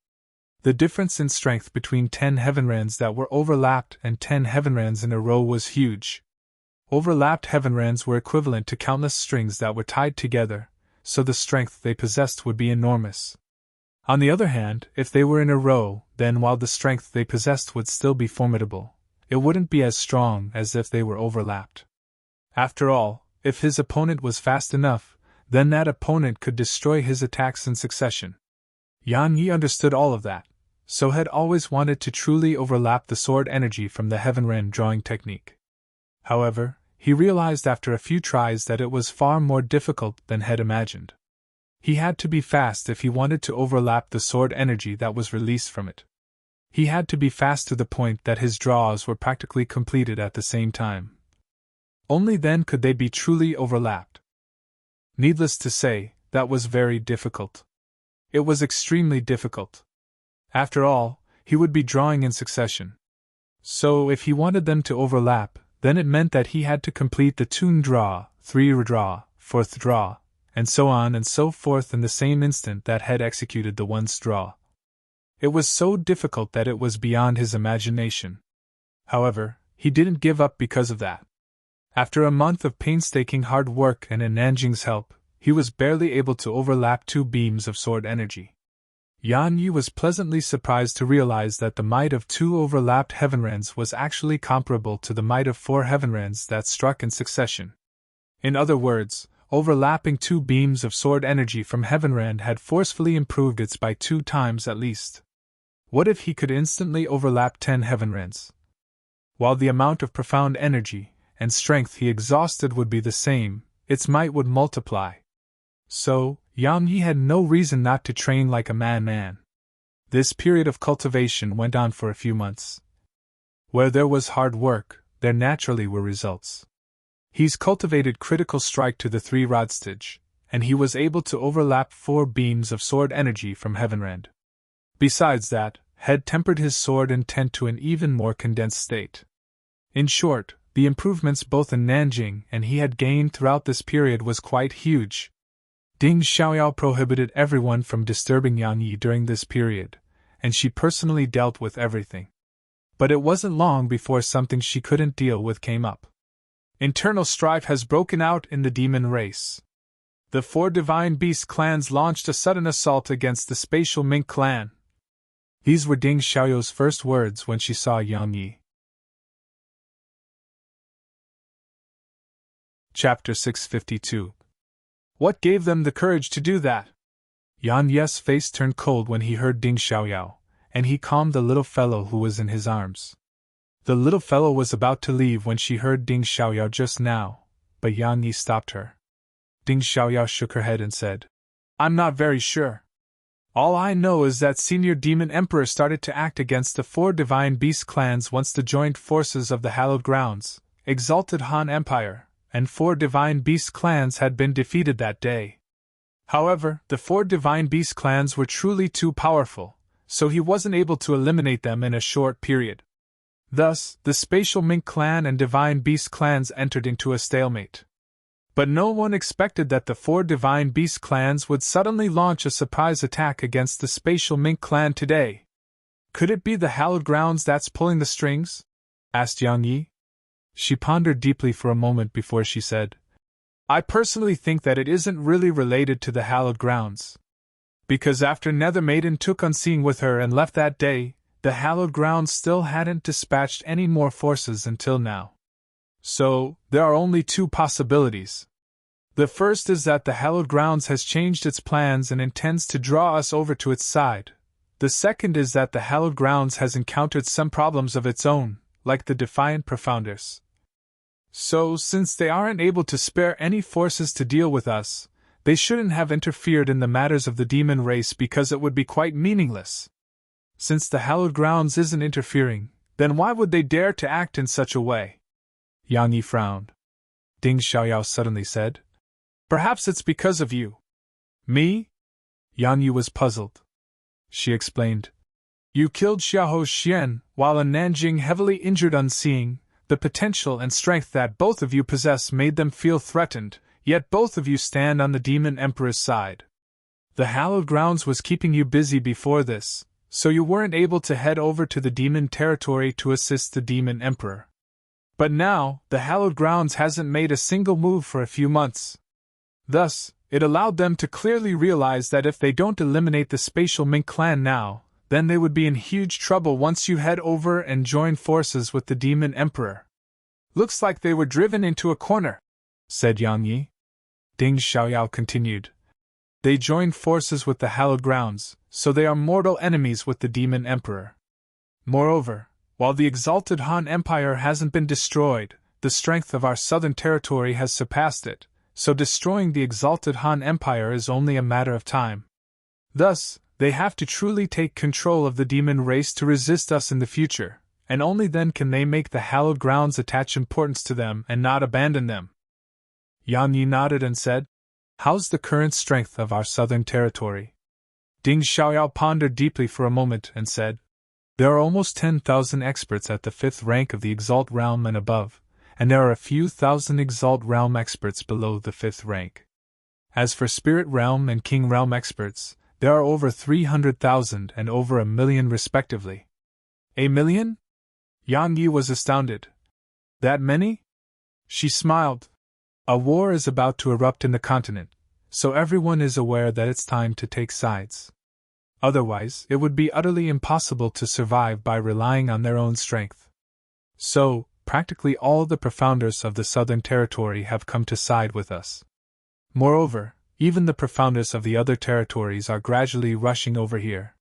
The difference in strength between 10 Heavenrends that were overlapped and 10 Heavenrends in a row was huge. Overlapped Heavenrends were equivalent to countless strings that were tied together, so the strength they possessed would be enormous. On the other hand, if they were in a row, then while the strength they possessed would still be formidable, it wouldn't be as strong as if they were overlapped. After all, if his opponent was fast enough, then that opponent could destroy his attacks in succession. Yan Yi understood all of that, so had always wanted to truly overlap the sword energy from the Heavenrend drawing technique. However, he realized after a few tries that it was far more difficult than had imagined. He had to be fast if he wanted to overlap the sword energy that was released from it. He had to be fast to the point that his draws were practically completed at the same time. Only then could they be truly overlapped. Needless to say, that was very difficult. It was extremely difficult. After all, he would be drawing in succession. So if he wanted them to overlap, then it meant that he had to complete the Toon draw, 3 draw, 4th draw, and so on and so forth in the same instant that had executed the 1's draw. It was so difficult that it was beyond his imagination. However, he didn't give up because of that. After a month of painstaking hard work and Nanjing's help, he was barely able to overlap 2 beams of sword energy. Yan Yi was pleasantly surprised to realize that the might of 2 overlapped Heavenrends was actually comparable to the might of 4 Heavenrends that struck in succession. In other words, overlapping 2 beams of sword energy from Heavenrend had forcefully improved its by 2 times at least. What if he could instantly overlap 10 Heavenrends? While the amount of profound energy and strength he exhausted would be the same, its might would multiply. So, Yan Yi had no reason not to train like a man. This period of cultivation went on for a few months. Where there was hard work, there naturally were results. He's cultivated critical strike to the 3-rod stage, and he was able to overlap 4 beams of sword energy from Heavenrend. Besides that, had tempered his sword intent to an even more condensed state. In short, the improvements both in Nanjing and he had gained throughout this period was quite huge. Ding Xiaoyao prohibited everyone from disturbing Yang Yi during this period, and she personally dealt with everything. But it wasn't long before something she couldn't deal with came up. Internal strife has broken out in the demon race. The 4 divine beast clans launched a sudden assault against the spatial mink clan. These were Ding Xiaoyao's first words when she saw Yang Yi. Chapter 652. What gave them the courage to do that? Yan Ye's face turned cold when he heard Ding Xiaoyao, and he calmed the little fellow who was in his arms. The little fellow was about to leave when she heard Ding Xiaoyao just now, but Yang Yi stopped her. Ding Xiaoyao shook her head and said, I'm not very sure. All I know is that Senior Demon Emperor started to act against the 4 divine beast clans once the joint forces of the Hallowed Grounds, Exalted Han Empire, and 4 divine beast clans had been defeated that day. However, the 4 divine beast clans were truly too powerful, so he wasn't able to eliminate them in a short period. Thus, the Spatial Mink clan and divine beast clans entered into a stalemate. But no one expected that the 4 divine beast clans would suddenly launch a surprise attack against the Spatial Mink clan today. Could it be the Hallowed Grounds that's pulling the strings? Asked Yang Yi. She pondered deeply for a moment before she said, I personally think that it isn't really related to the Hallowed Grounds. Because after Nether Maiden took Unseeing with her and left that day, the Hallowed Grounds still hadn't dispatched any more forces until now. So, there are only 2 possibilities. The first is that the Hallowed Grounds has changed its plans and intends to draw us over to its side. The second is that the Hallowed Grounds has encountered some problems of its own, like the Defiant Profounders. So, since they aren't able to spare any forces to deal with us, they shouldn't have interfered in the matters of the demon race because it would be quite meaningless. Since the Hallowed Grounds isn't interfering, then why would they dare to act in such a way? Yang Yi frowned. Ding Xiaoyao suddenly said, Perhaps it's because of you. Me? Yang Yi was puzzled. She explained, You killed Xiahou Xian, while in Nanjing heavily injured Unseeing. The potential and strength that both of you possess made them feel threatened, yet both of you stand on the Demon Emperor's side. The Hallowed Grounds was keeping you busy before this, so you weren't able to head over to the Demon Territory to assist the Demon Emperor. But now, the Hallowed Grounds hasn't made a single move for a few months. Thus, it allowed them to clearly realize that if they don't eliminate the Spatial Mink clan now, then they would be in huge trouble once you head over and join forces with the Demon Emperor. Looks like they were driven into a corner, said Yang Yi. Ding Xiaoyao continued. They joined forces with the Hallowed Grounds, so they are mortal enemies with the Demon Emperor. Moreover, while the Exalted Han Empire hasn't been destroyed, the strength of our southern territory has surpassed it, so destroying the Exalted Han Empire is only a matter of time. Thus, they have to truly take control of the demon race to resist us in the future, and only then can they make the Hallowed Grounds attach importance to them and not abandon them. Yang Yi nodded and said, How's the current strength of our southern territory? Ding Xiaoyao pondered deeply for a moment and said, There are almost 10,000 experts at the 5th rank of the Exalt Realm and above, and there are a few thousand Exalt Realm experts below the 5th rank. As for Spirit Realm and King Realm experts, there are over 300,000 and over 1 million respectively. 1 million? Yang Yi was astounded. That many? She smiled. A war is about to erupt in the continent, so everyone is aware that it's time to take sides. Otherwise, it would be utterly impossible to survive by relying on their own strength. So, practically all the profounders of the Southern Territory have come to side with us. Moreover, even the profounders of the other territories are gradually rushing over here.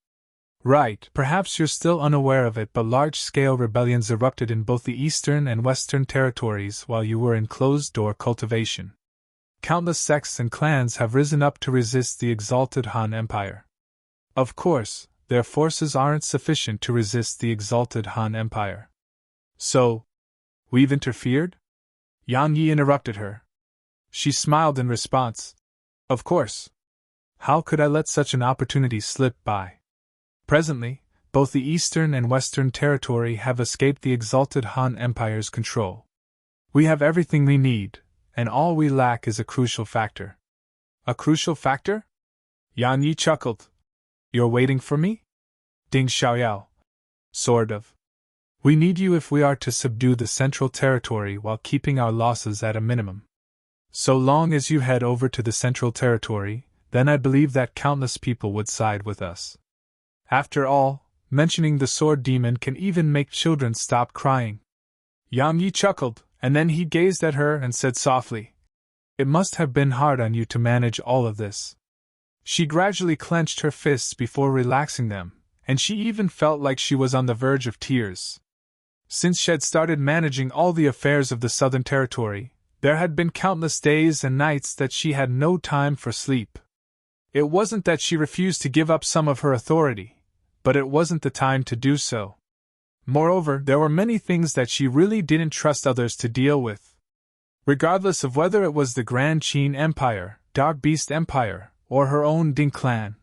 Right, perhaps you're still unaware of it, but large-scale rebellions erupted in both the eastern and western territories while you were in closed-door cultivation. Countless sects and clans have risen up to resist the Exalted Han Empire. Of course, their forces aren't sufficient to resist the Exalted Han Empire. So, we've interfered? Yang Yi interrupted her. She smiled in response. Of course. How could I let such an opportunity slip by? Presently, both the Eastern and Western territory have escaped the exalted Han Empire's control. We have everything we need, and all we lack is a crucial factor. A crucial factor? Yang Yi chuckled. You're waiting for me? Ding Xiaoyao. Sort of. We need you if we are to subdue the central territory while keeping our losses at a minimum. So long as you head over to the central territory, then I believe that countless people would side with us. After all, mentioning the sword demon can even make children stop crying. Yang Yi chuckled, and then he gazed at her and said softly, It must have been hard on you to manage all of this. She gradually clenched her fists before relaxing them, and she even felt like she was on the verge of tears. Since she had started managing all the affairs of the Southern Territory, there had been countless days and nights that she had no time for sleep. It wasn't that she refused to give up some of her authority, but it wasn't the time to do so. Moreover, there were many things that she really didn't trust others to deal with. Regardless of whether it was the Grand Qin Empire, Dark Beast Empire, or her own Ding clan.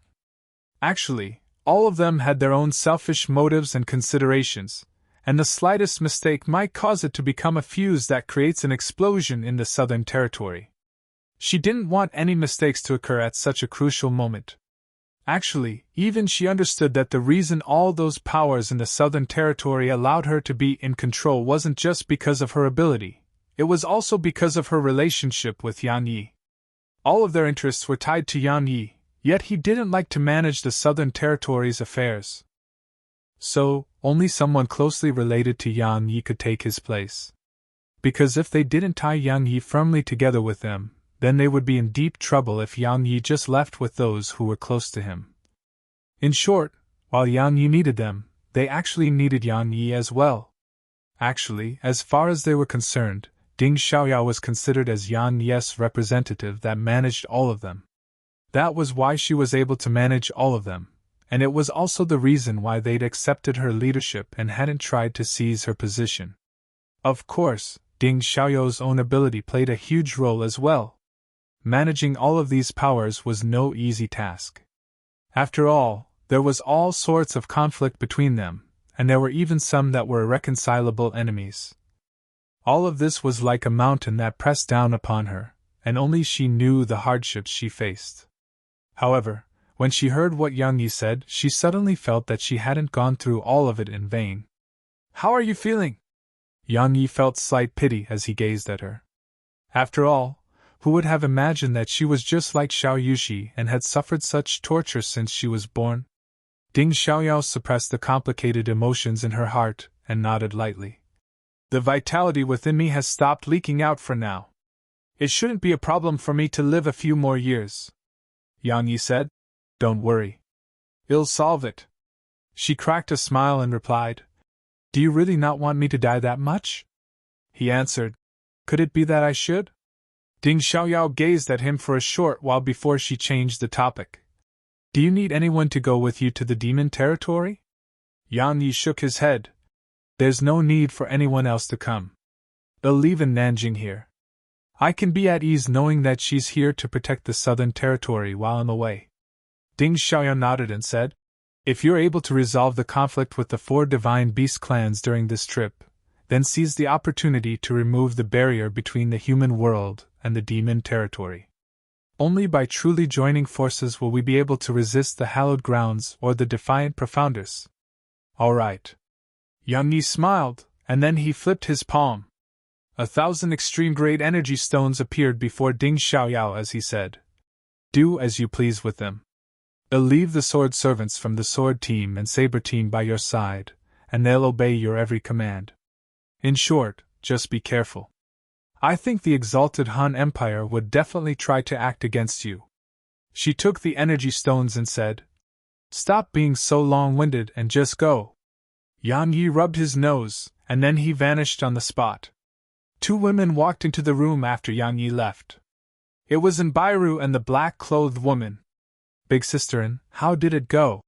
Actually, all of them had their own selfish motives and considerations, and the slightest mistake might cause it to become a fuse that creates an explosion in the Southern Territory. She didn't want any mistakes to occur at such a crucial moment. Actually, even she understood that the reason all those powers in the Southern Territory allowed her to be in control wasn't just because of her ability, it was also because of her relationship with Yang Yi. All of their interests were tied to Yang Yi, yet he didn't like to manage the Southern Territory's affairs. So, only someone closely related to Yang Yi could take his place. Because if they didn't tie Yang Yi firmly together with them, then they would be in deep trouble if Yang Yi just left with those who were close to him. In short, while Yang Yi needed them, they actually needed Yang Yi as well. Actually, as far as they were concerned, Ding Xiaoyao was considered as Yang Yi's representative that managed all of them. That was why she was able to manage all of them, and it was also the reason why they'd accepted her leadership and hadn't tried to seize her position. Of course, Ding Xiaoyao's own ability played a huge role as well. Managing all of these powers was no easy task. After all, there was all sorts of conflict between them, and there were even some that were irreconcilable enemies. All of this was like a mountain that pressed down upon her, and only she knew the hardships she faced. However, when she heard what Yang Yi said, she suddenly felt that she hadn't gone through all of it in vain. How are you feeling? Yang Yi felt slight pity as he gazed at her. After all, who would have imagined that she was just like Xiao Yuxi and had suffered such torture since she was born? Ding Xiaoyao suppressed the complicated emotions in her heart and nodded lightly. The vitality within me has stopped leaking out for now. It shouldn't be a problem for me to live a few more years. Yang Yi said. Don't worry. I'll solve it. She cracked a smile and replied. Do you really not want me to die that much? He answered. Could it be that I should? Ding Xiaoyao gazed at him for a short while before she changed the topic. Do you need anyone to go with you to the demon territory? Yang Yi shook his head. There's no need for anyone else to come. They'll leave in Nanjing here. I can be at ease knowing that she's here to protect the Southern Territory while I'm away. Ding Xiaoyao nodded and said, If you're able to resolve the conflict with the 4 Divine Beast clans during this trip, then seize the opportunity to remove the barrier between the human world and the demon territory. Only by truly joining forces will we be able to resist the hallowed grounds or the defiant profounders. All right. Yang Yi smiled, and then he flipped his palm. 1,000 extreme-grade energy stones appeared before Ding Xiaoyao as he said, Do as you please with them. They'll leave the sword servants from the sword team and saber team by your side, and they'll obey your every command. In short, just be careful. I think the exalted Han Empire would definitely try to act against you. She took the energy stones and said, Stop being so long-winded and just go. Yang Yi rubbed his nose, and then he vanished on the spot. 2 women walked into the room after Yang Yi left. It was Embark and the black-clothed woman. Big sisterin, how did it go?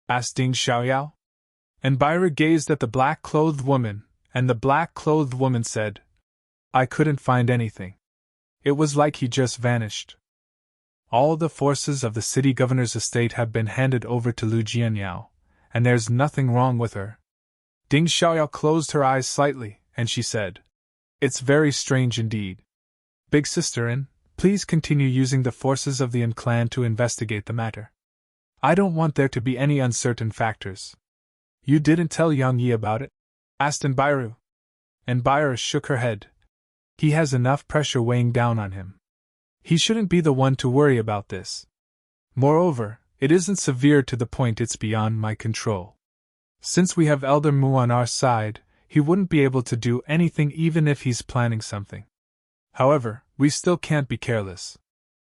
Asked Ding Xiaoyao. Embark gazed at the black-clothed woman, and the black-clothed woman said, I couldn't find anything. It was like he just vanished. All the forces of the city governor's estate have been handed over to Lu Jianyao, and there's nothing wrong with her. Ding Xiaoyao closed her eyes slightly, and she said, "It's very strange indeed. Big sister In, please continue using the forces of the In clan to investigate the matter. I don't want there to be any uncertain factors." "You didn't tell Yang Yi about it?" asked Enbiru. Enbiru shook her head. "He has enough pressure weighing down on him. He shouldn't be the one to worry about this. Moreover, it isn't severe to the point it's beyond my control. Since we have Elder Mu on our side, he wouldn't be able to do anything even if he's planning something. However, we still can't be careless.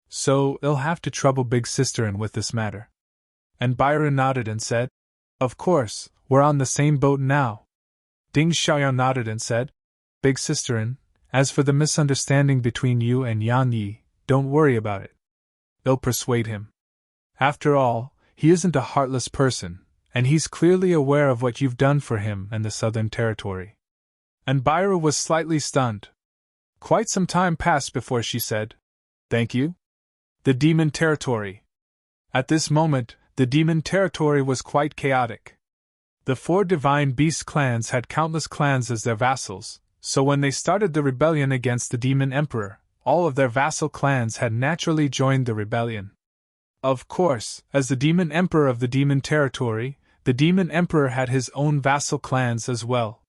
So, he'll have to trouble Big Sister In with this matter." And Byron nodded and said, "Of course, we're on the same boat now." Ding Xiaoyao nodded and said, "Big Sister In, as for the misunderstanding between you and Yang Yi, don't worry about it. They'll persuade him. After all, he isn't a heartless person, and he's clearly aware of what you've done for him and the Southern Territory." And Byra was slightly stunned. Quite some time passed before she said, "Thank you?" The Demon Territory. At this moment, the Demon Territory was quite chaotic. The 4 Divine Beast clans had countless clans as their vassals, so when they started the rebellion against the Demon Emperor, all of their vassal clans had naturally joined the rebellion. Of course, as the Demon Emperor of the Demon Territory, the Demon Emperor had his own vassal clans as well.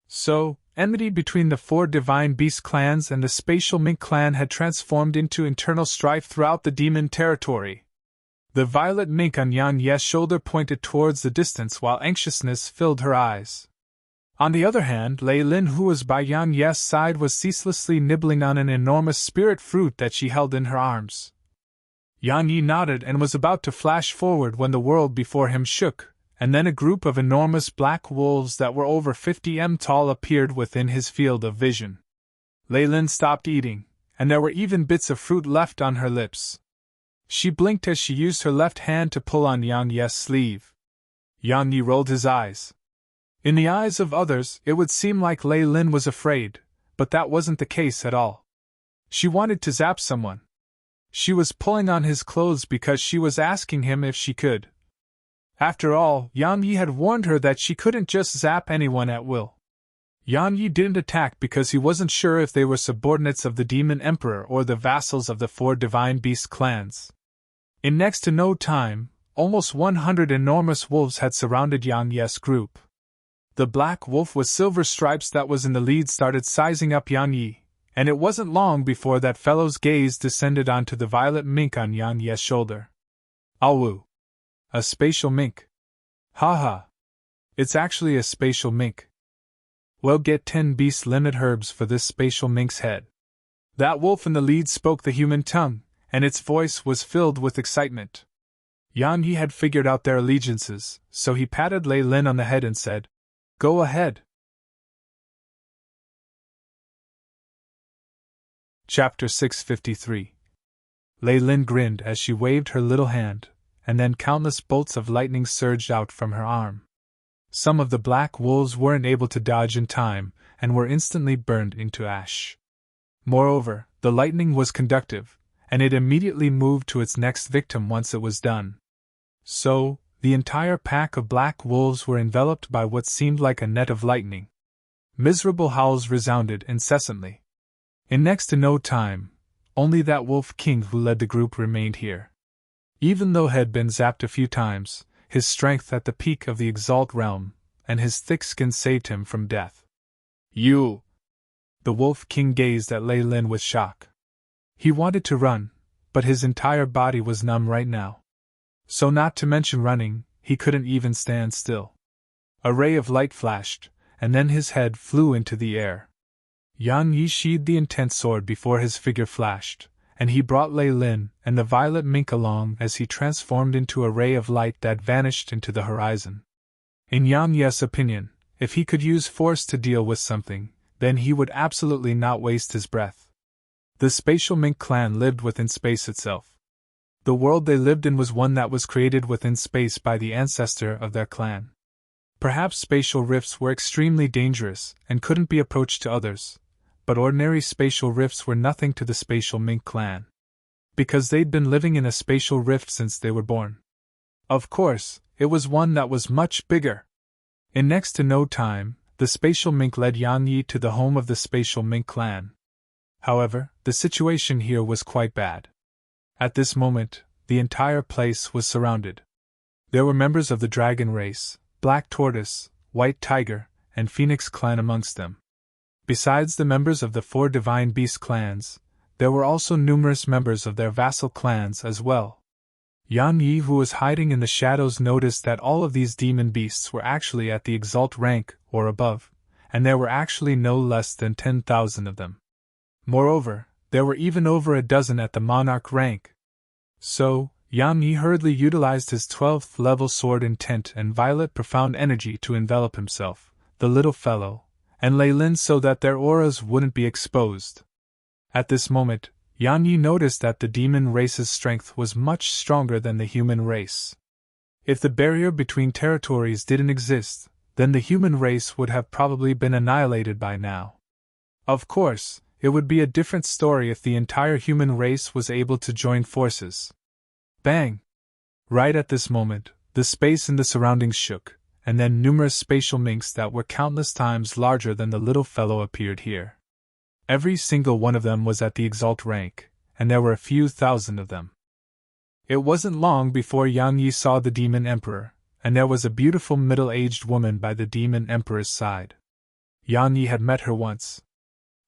So, enmity between the 4 Divine Beast clans and the Spatial Mink clan had transformed into internal strife throughout the Demon Territory. The violet mink on Yan Ye's shoulder pointed towards the distance while anxiousness filled her eyes. On the other hand, Lei Lin, who was by Yan Ye's side, was ceaselessly nibbling on an enormous spirit fruit that she held in her arms. Yan Yi nodded and was about to flash forward when the world before him shook, and then a group of enormous black wolves that were over 50 m tall appeared within his field of vision. Lei Lin stopped eating, and there were even bits of fruit left on her lips. She blinked as she used her left hand to pull on Yang Ye's sleeve. Yang Yi rolled his eyes. In the eyes of others, it would seem like Lei Lin was afraid, but that wasn't the case at all. She wanted to zap someone. She was pulling on his clothes because she was asking him if she could. After all, Yang Yi had warned her that she couldn't just zap anyone at will. Yang Yi didn't attack because he wasn't sure if they were subordinates of the Demon Emperor or the vassals of the 4 Divine Beast clans. In next to no time, almost 100 enormous wolves had surrounded Yang Ye's group. The black wolf with silver stripes that was in the lead started sizing up Yang Yi, and it wasn't long before that fellow's gaze descended onto the violet mink on Yang Ye's shoulder. Awu. A spatial mink. Haha. It's actually a spatial mink. Well, get 10 beast limit herbs for this spatial mink's head. That wolf in the lead spoke the human tongue, and its voice was filled with excitement. Yang Yi had figured out their allegiances, so he patted Lei Lin on the head and said, "Go ahead." Chapter 653. Lei Lin grinned as she waved her little hand, and then countless bolts of lightning surged out from her arm. Some of the black wolves weren't able to dodge in time, and were instantly burned into ash. Moreover, the lightning was conductive, and it immediately moved to its next victim once it was done. So, the entire pack of black wolves were enveloped by what seemed like a net of lightning. Miserable howls resounded incessantly. In next to no time, only that wolf king who led the group remained here. Even though he had been zapped a few times, his strength at the peak of the Exalt realm, and his thick skin saved him from death. "You!" The wolf king gazed at Lei Lin with shock. He wanted to run, but his entire body was numb right now. So not to mention running, he couldn't even stand still. A ray of light flashed, and then his head flew into the air. Yang Yi sheathed the intense sword before his figure flashed, and he brought Lei Lin and the violet mink along as he transformed into a ray of light that vanished into the horizon. In Yang Yi's opinion, if he could use force to deal with something, then he would absolutely not waste his breath. The Spatial Mink clan lived within space itself. The world they lived in was one that was created within space by the ancestor of their clan. Perhaps spatial rifts were extremely dangerous and couldn't be approached to others, but ordinary spatial rifts were nothing to the spatial mink clan. Because they'd been living in a spatial rift since they were born. Of course, it was one that was much bigger. In next to no time, the spatial mink led Yan Yi to the home of the spatial mink clan. However, the situation here was quite bad. At this moment, the entire place was surrounded. There were members of the dragon race, black tortoise, white tiger, and phoenix clan amongst them. Besides the members of the 4 divine beast clans, there were also numerous members of their vassal clans as well. Yan Yi, who was hiding in the shadows, noticed that all of these demon beasts were actually at the exalt rank or above, and there were actually no less than 10,000 of them. Moreover, there were even over a dozen at the monarch rank. So, Yan Yi hurriedly utilized his 12th level sword intent and violet profound energy to envelop himself, the little fellow, and Lei Lin so that their auras wouldn't be exposed. At this moment, Yan Yi noticed that the demon race's strength was much stronger than the human race. If the barrier between territories didn't exist, then the human race would have probably been annihilated by now. Of course, it would be a different story if the entire human race was able to join forces. Bang! Right at this moment, the space in the surroundings shook, and then numerous spatial minks that were countless times larger than the little fellow appeared here. Every single one of them was at the exalt rank, and there were a few thousand of them. It wasn't long before Yang Yi saw the Demon Emperor, and there was a beautiful middle-aged woman by the Demon Emperor's side. Yang Yi had met her once.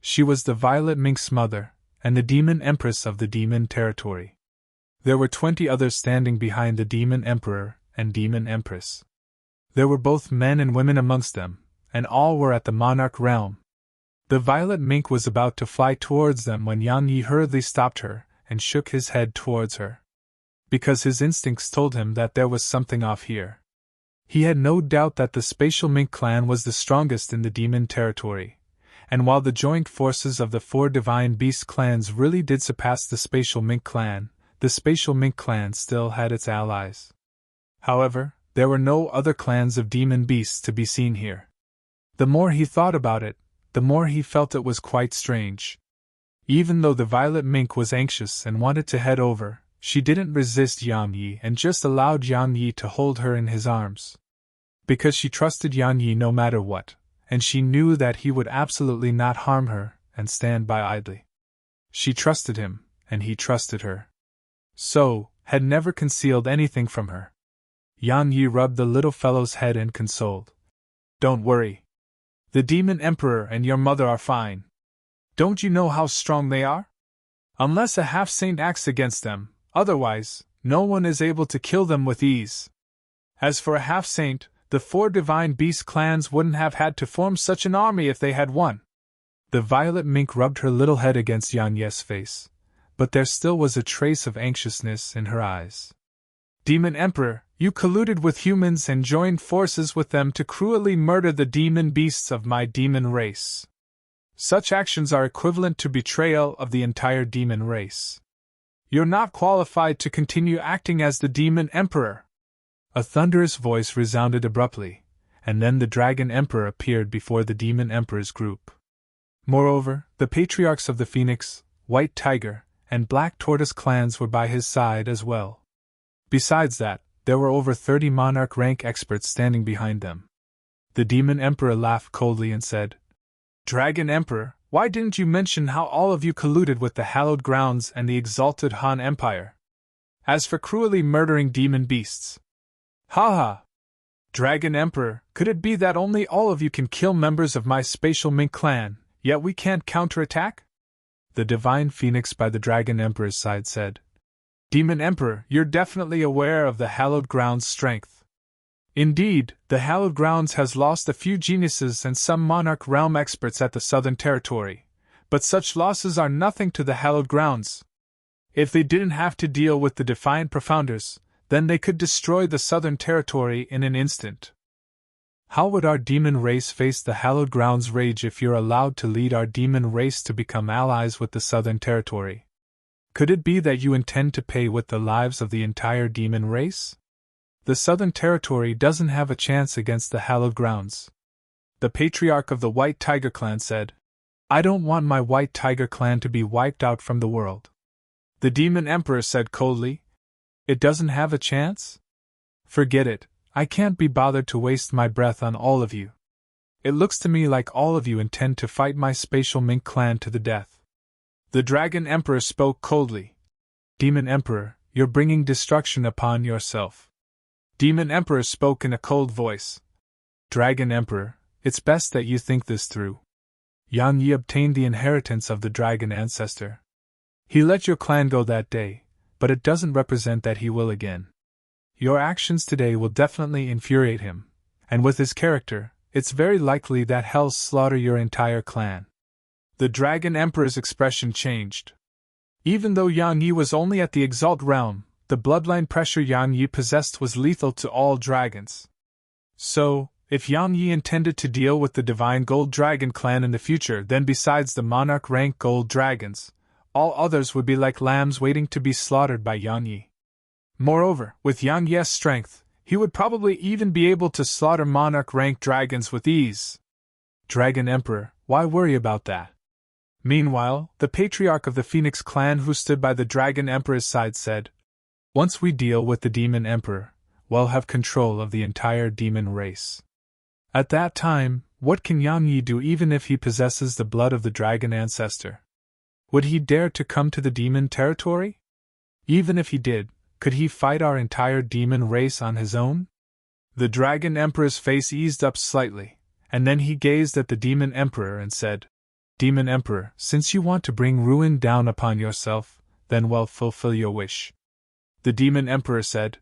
She was the Violet Mink's mother, and the Demon Empress of the Demon Territory. There were 20 others standing behind the Demon Emperor and Demon Empress. There were both men and women amongst them, and all were at the Monarch realm. The Violet Mink was about to fly towards them when Yan Yi hurriedly stopped her and shook his head towards her. Because his instincts told him that there was something off here. He had no doubt that the Spatial Mink clan was the strongest in the Demon Territory, and while the joint forces of the 4 Divine Beast clans really did surpass the Spatial Mink clan, the Spatial Mink clan still had its allies. However, there were no other clans of demon beasts to be seen here. The more he thought about it, the more he felt it was quite strange. Even though the Violet Mink was anxious and wanted to head over, she didn't resist Yan Yi and just allowed Yan Yi to hold her in his arms. Because she trusted Yan Yi no matter what, and she knew that he would absolutely not harm her and stand by idly. She trusted him, and he trusted her. So, had never concealed anything from her. Yan Yi rubbed the little fellow's head and consoled. "Don't worry. The Demon Emperor and your mother are fine. Don't you know how strong they are? Unless a half-saint acts against them, otherwise, no one is able to kill them with ease. As for a half-saint, the 4 Divine Beast clans wouldn't have had to form such an army if they had won." The Violet Mink rubbed her little head against Yan Yi's face, but there still was a trace of anxiousness in her eyes. "Demon Emperor, you colluded with humans and joined forces with them to cruelly murder the demon beasts of my demon race. Such actions are equivalent to betrayal of the entire demon race. You're not qualified to continue acting as the Demon Emperor." A thunderous voice resounded abruptly, and then the Dragon Emperor appeared before the Demon Emperor's group. Moreover, the patriarchs of the Phoenix, White Tiger, and Black Tortoise clans were by his side as well. Besides that, there were over 30 monarch rank experts standing behind them. The Demon Emperor laughed coldly and said, "Dragon Emperor, why didn't you mention how all of you colluded with the hallowed grounds and the exalted Han Empire? As for cruelly murdering demon beasts. Ha ha! Dragon Emperor, could it be that only all of you can kill members of my Spatial Mink clan, yet we can't counterattack?" The Divine Phoenix by the Dragon Emperor's side said, "Demon Emperor, you're definitely aware of the hallowed grounds' strength. Indeed, the hallowed grounds has lost a few geniuses and some monarch realm experts at the Southern Territory, but such losses are nothing to the hallowed grounds. If they didn't have to deal with the Defiant Profounders, then they could destroy the Southern Territory in an instant. How would our demon race face the hallowed grounds' rage if you're allowed to lead our demon race to become allies with the Southern Territory? Could it be that you intend to pay with the lives of the entire demon race? The Southern Territory doesn't have a chance against the hallowed grounds." The patriarch of the White Tiger clan said, I don't want my White Tiger clan to be wiped out from the world. The Demon Emperor said coldly. It doesn't have a chance? Forget it, I can't be bothered to waste my breath on all of you. It looks to me like all of you intend to fight my Spatial Mink clan to the death. The Dragon Emperor spoke coldly. Demon Emperor, you're bringing destruction upon yourself. Demon Emperor spoke in a cold voice. Dragon Emperor, it's best that you think this through. Yang Yi obtained the inheritance of the dragon ancestor. He let your clan go that day, but it doesn't represent that he will again. Your actions today will definitely infuriate him, and with his character, it's very likely that he'll slaughter your entire clan. The Dragon Emperor's expression changed. Even though Yang Yi was only at the Exalt realm, the bloodline pressure Yang Yi possessed was lethal to all dragons. So, if Yang Yi intended to deal with the Divine Gold Dragon clan in the future, then besides the Monarch rank Gold Dragons, all others would be like lambs waiting to be slaughtered by Yang Yi. Moreover, with Yang Yi's strength, he would probably even be able to slaughter Monarch rank dragons with ease. Dragon Emperor, why worry about that? Meanwhile, the Patriarch of the Phoenix clan who stood by the Dragon Emperor's side said, Once we deal with the Demon Emperor, we'll have control of the entire demon race. At that time, what can Yang Yi do even if he possesses the blood of the dragon ancestor? Would he dare to come to the demon territory? Even if he did, could he fight our entire demon race on his own? The Dragon Emperor's face eased up slightly, and then he gazed at the Demon Emperor and said, Demon Emperor, since you want to bring ruin down upon yourself, then well fulfill your wish. The Demon Emperor said,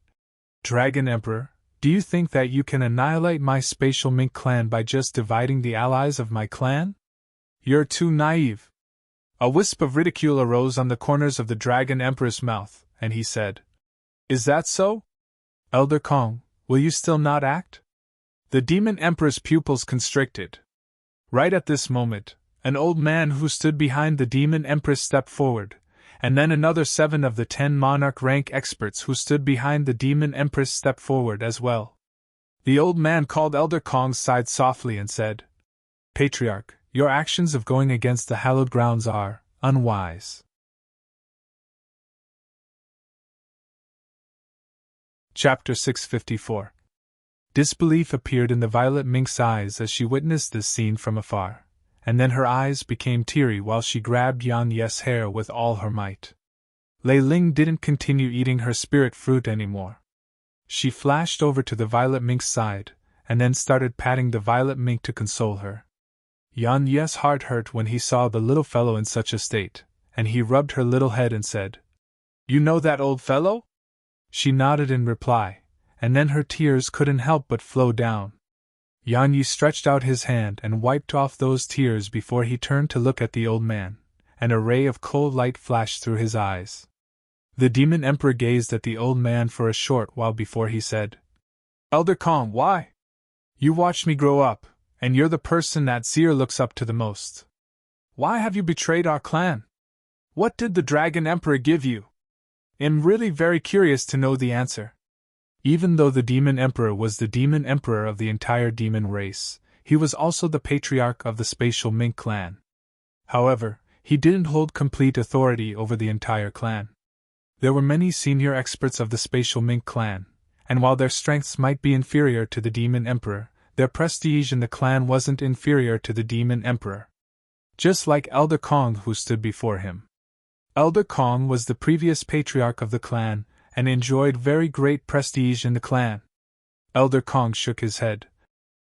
Dragon Emperor, do you think that you can annihilate my Spatial Mink clan by just dividing the allies of my clan? You're too naive. A wisp of ridicule arose on the corners of the Dragon Emperor's mouth, and he said, Is that so? Elder Kong, will you still not act? The Demon Emperor's pupils constricted. Right at this moment, an old man who stood behind the Demon Empress stepped forward, and then another 7 of the 10 Monarch rank experts who stood behind the Demon Empress stepped forward as well. The old man called Elder Kong's side softly and said, Patriarch, your actions of going against the hallowed grounds are unwise. Chapter 654. Disbelief appeared in the Violet Mink's eyes as she witnessed this scene from afar, and then her eyes became teary while she grabbed Yang Yi's hair with all her might. Lei Ling didn't continue eating her spirit fruit anymore. She flashed over to the Violet Mink's side, and then started patting the Violet Mink to console her. Yang Yi's heart hurt when he saw the little fellow in such a state, and he rubbed her little head and said, You know that old fellow? She nodded in reply, and then her tears couldn't help but flow down. Yang Yi stretched out his hand and wiped off those tears before he turned to look at the old man, and a ray of cold light flashed through his eyes. The Demon Emperor gazed at the old man for a short while before he said, Elder Kong, why? You watched me grow up, and you're the person that Seer looks up to the most. Why have you betrayed our clan? What did the Dragon Emperor give you? I'm really very curious to know the answer. Even though the Demon Emperor was the Demon Emperor of the entire demon race, he was also the Patriarch of the Spatial Mink clan. However, he didn't hold complete authority over the entire clan. There were many senior experts of the Spatial Mink clan, and while their strengths might be inferior to the Demon Emperor, their prestige in the clan wasn't inferior to the Demon Emperor. Just like Elder Kong who stood before him. Elder Kong was the previous Patriarch of the clan, and enjoyed very great prestige in the clan. Elder Kong shook his head.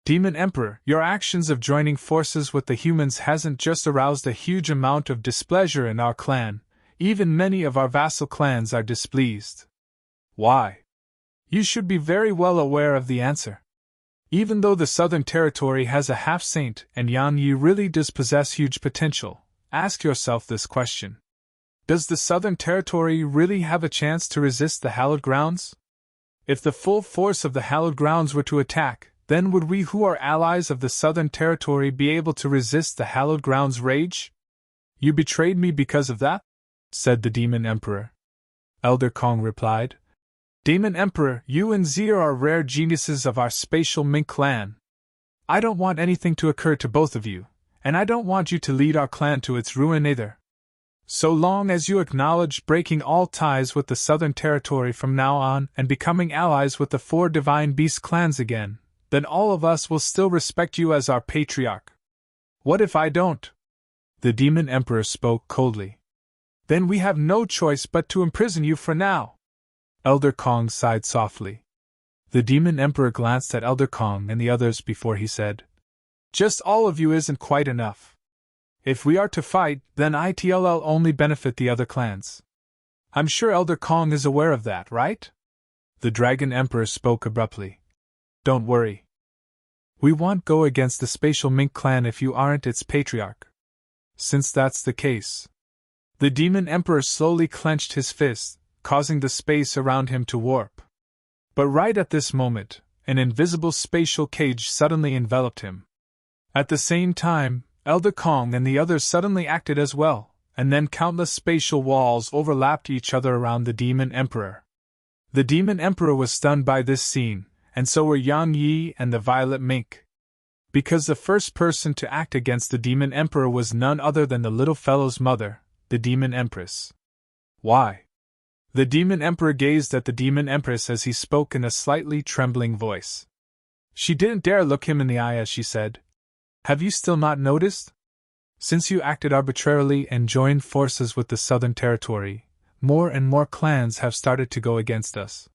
Demon Emperor, your actions of joining forces with the humans hasn't just aroused a huge amount of displeasure in our clan, even many of our vassal clans are displeased. Why? You should be very well aware of the answer. Even though the Southern Territory has a half-saint and Yang Yi really does possess huge potential, ask yourself this question. Does the Southern Territory really have a chance to resist the Hallowed Grounds? If the full force of the Hallowed Grounds were to attack, then would we who are allies of the Southern Territory be able to resist the Hallowed Grounds' rage? You betrayed me because of that? Said the Demon Emperor. Elder Kong replied. Demon Emperor, you and Zier are rare geniuses of our Spatial Mink clan. I don't want anything to occur to both of you, And I don't want you to lead our clan to its ruin either. So long as you acknowledge breaking all ties with the Southern Territory from now on and becoming allies with the 4 Divine Beast clans again, then all of us will still respect you as our patriarch. What if I don't? The Demon Emperor spoke coldly. Then we have no choice but to imprison you for now. Elder Kong sighed softly. The Demon Emperor glanced at Elder Kong and the others before he said, Just all of you isn't quite enough. If we are to fight, then it'll only benefit the other clans. I'm sure Elder Kong is aware of that, right? The Dragon Emperor spoke abruptly. Don't worry. We won't go against the Spatial Mink clan if you aren't its patriarch. Since that's the case. The Demon Emperor slowly clenched his fist, causing the space around him to warp. But right at this moment, an invisible spatial cage suddenly enveloped him. At the same time, Elder Kong and the others suddenly acted as well, and then countless spatial walls overlapped each other around the Demon Emperor. The Demon Emperor was stunned by this scene, and so were Yang Yi and the Violet Mink. Because the first person to act against the Demon Emperor was none other than the little fellow's mother, the Demon Empress. Why? The Demon Emperor gazed at the Demon Empress as he spoke in a slightly trembling voice. She didn't dare look him in the eye as she said, Have you still not noticed? Since you acted arbitrarily and joined forces with the Southern Territory, more and more clans have started to go against us.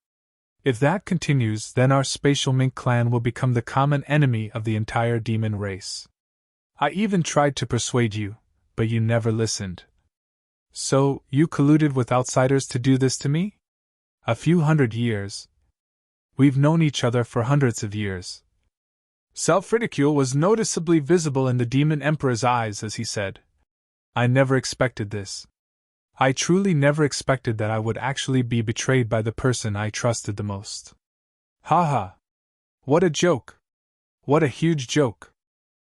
If that continues, then our Spatial Mink clan will become the common enemy of the entire demon race. I even tried to persuade you, but you never listened. So, you colluded with outsiders to do this to me? A few hundred years. We've known each other for hundreds of years. Self-ridicule was noticeably visible in the Demon Emperor's eyes as he said, I never expected this. I truly never expected that I would actually be betrayed by the person I trusted the most. Ha. What a joke. What a huge joke.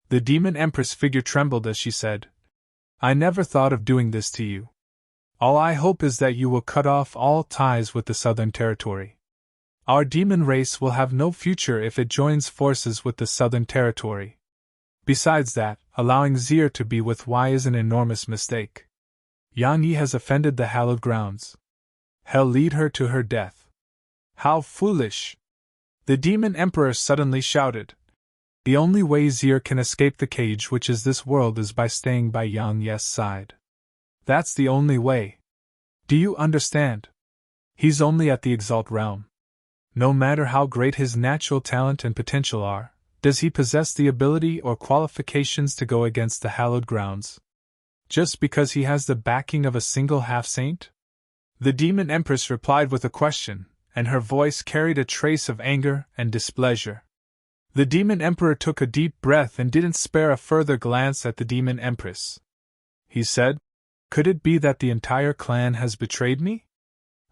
The Demon Empress figure trembled as she said, I never thought of doing this to you. All I hope is that you will cut off all ties with the Southern Territory. Our demon race will have no future if it joins forces with the Southern Territory. Besides that, allowing Zir to be with Y is an enormous mistake. Yang Yi has offended the hallowed grounds. Hell lead her to her death. How foolish! The Demon Emperor suddenly shouted. The only way Zir can escape the cage which is this world is by staying by Yang Yi's side. That's the only way. Do you understand? He's only at the Exalt realm. No matter how great his natural talent and potential are, does he possess the ability or qualifications to go against the hallowed grounds? Just because he has the backing of a single half-saint? The Demon Empress replied with a question, and her voice carried a trace of anger and displeasure. The Demon Emperor took a deep breath and didn't spare a further glance at the Demon Empress. He said, Could it be that the entire clan has betrayed me?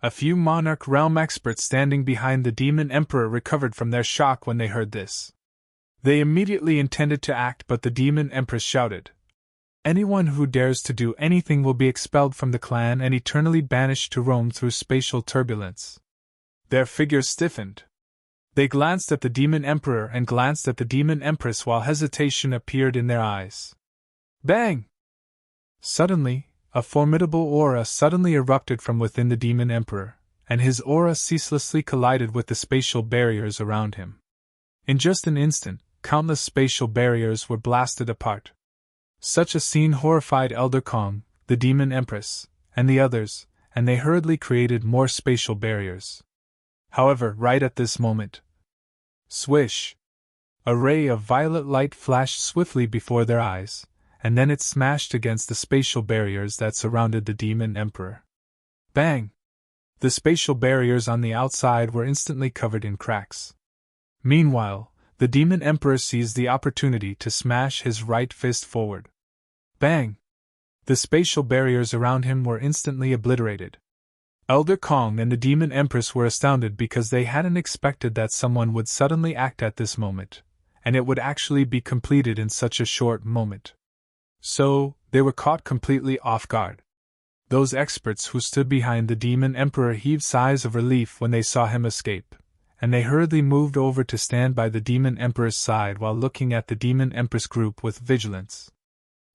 A few Monarch Realm experts standing behind the Demon Emperor recovered from their shock when they heard this. They immediately intended to act, but the Demon Empress shouted, Anyone who dares to do anything will be expelled from the clan and eternally banished to roam through spatial turbulence. Their figures stiffened. They glanced at the Demon Emperor and glanced at the Demon Empress while hesitation appeared in their eyes. Bang! Suddenly, a formidable aura suddenly erupted from within the Demon Emperor, and his aura ceaselessly collided with the spatial barriers around him. In just an instant, countless spatial barriers were blasted apart. Such a scene horrified Elder Kong, the Demon Empress, and the others, and they hurriedly created more spatial barriers. However, right at this moment, swish! A ray of violet light flashed swiftly before their eyes, and then it smashed against the spatial barriers that surrounded the Demon Emperor. Bang! The spatial barriers on the outside were instantly covered in cracks. Meanwhile, the Demon Emperor seized the opportunity to smash his right fist forward. Bang! The spatial barriers around him were instantly obliterated. Elder Kong and the Demon Empress were astounded because they hadn't expected that someone would suddenly act at this moment, and it would actually be completed in such a short moment. So, they were caught completely off guard. Those experts who stood behind the Demon Emperor heaved sighs of relief when they saw him escape, and they hurriedly moved over to stand by the Demon Emperor's side while looking at the Demon Empress group with vigilance.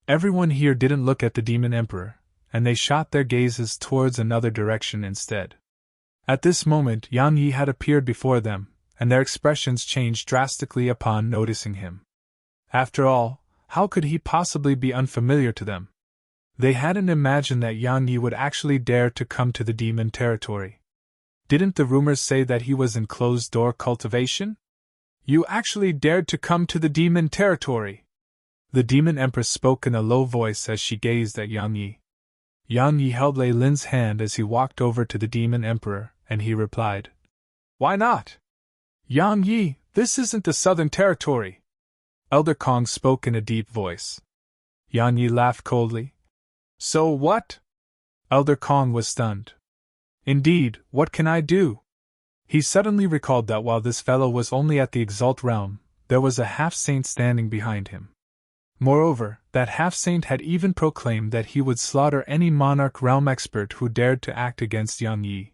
Everyone here didn't look at the Demon Emperor, and they shot their gazes towards another direction instead. At this moment Yang Yi had appeared before them, and their expressions changed drastically upon noticing him. After all, how could he possibly be unfamiliar to them? They hadn't imagined that Yang Yi would actually dare to come to the demon territory. Didn't the rumors say that he was in closed-door cultivation? You actually dared to come to the demon territory! The Demon Empress spoke in a low voice as she gazed at Yang Yi. Yang Yi held Lei Lin's hand as he walked over to the Demon Emperor, and he replied, "Why not? Yang Yi, this isn't the Southern Territory." Elder Kong spoke in a deep voice. Yang Yi laughed coldly. "So what?" Elder Kong was stunned. "Indeed, what can I do?" He suddenly recalled that while this fellow was only at the Exalt realm, there was a half-saint standing behind him. Moreover, that half-saint had even proclaimed that he would slaughter any monarch realm expert who dared to act against Yang Yi.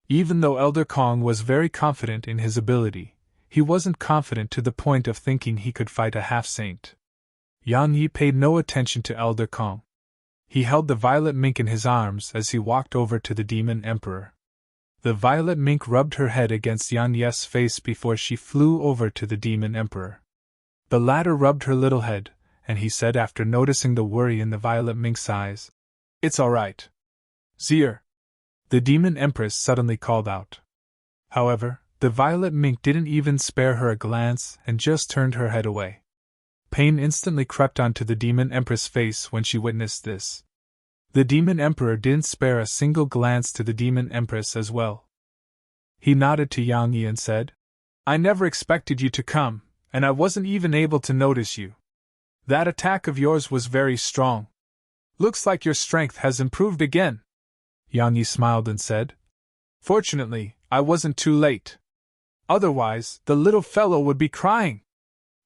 Even though Elder Kong was very confident in his ability, he wasn't confident to the point of thinking he could fight a half-saint. Yang Yi paid no attention to Elder Kong. He held the violet mink in his arms as he walked over to the Demon Emperor. The violet mink rubbed her head against Yang Yi's face before she flew over to the Demon Emperor. The latter rubbed her little head, and he said after noticing the worry in the violet mink's eyes, "It's all right. Seer." The Demon Empress suddenly called out. However, the violet mink didn't even spare her a glance and just turned her head away. Pain instantly crept onto the Demon Empress' face when she witnessed this. The Demon Emperor didn't spare a single glance to the Demon Empress as well. He nodded to Yang Yi and said, "I never expected you to come, and I wasn't even able to notice you. That attack of yours was very strong. Looks like your strength has improved again." Yang Yi smiled and said, "Fortunately, I wasn't too late. Otherwise, the little fellow would be crying."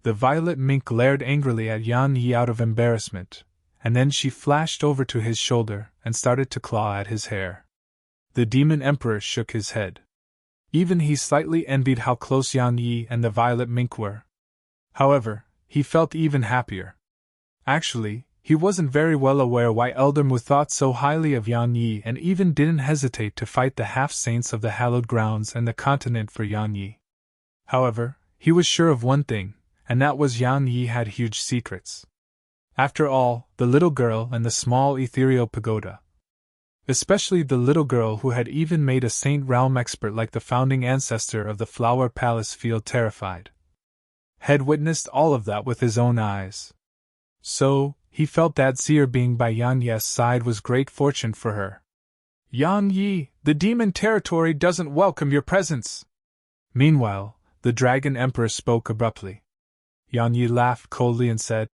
The violet mink glared angrily at Yang Yi out of embarrassment, and then she flashed over to his shoulder and started to claw at his hair. The Demon Emperor shook his head. Even he slightly envied how close Yang Yi and the violet mink were. However, he felt even happier. Actually, he wasn't very well aware why Elder Mu thought so highly of Yang Yi and even didn't hesitate to fight the half-saints of the hallowed grounds and the continent for Yang Yi. However, he was sure of one thing, and that was Yang Yi had huge secrets. After all, the little girl and the small ethereal pagoda. Especially the little girl who had even made a saint realm expert like the founding ancestor of the Flower Palace feel terrified. Had witnessed all of that with his own eyes. So, he felt that Seer being by Yang Yi's side was great fortune for her. "Yang Yi, the demon territory doesn't welcome your presence." Meanwhile, the Dragon Emperor spoke abruptly. Yang Yi laughed coldly and said,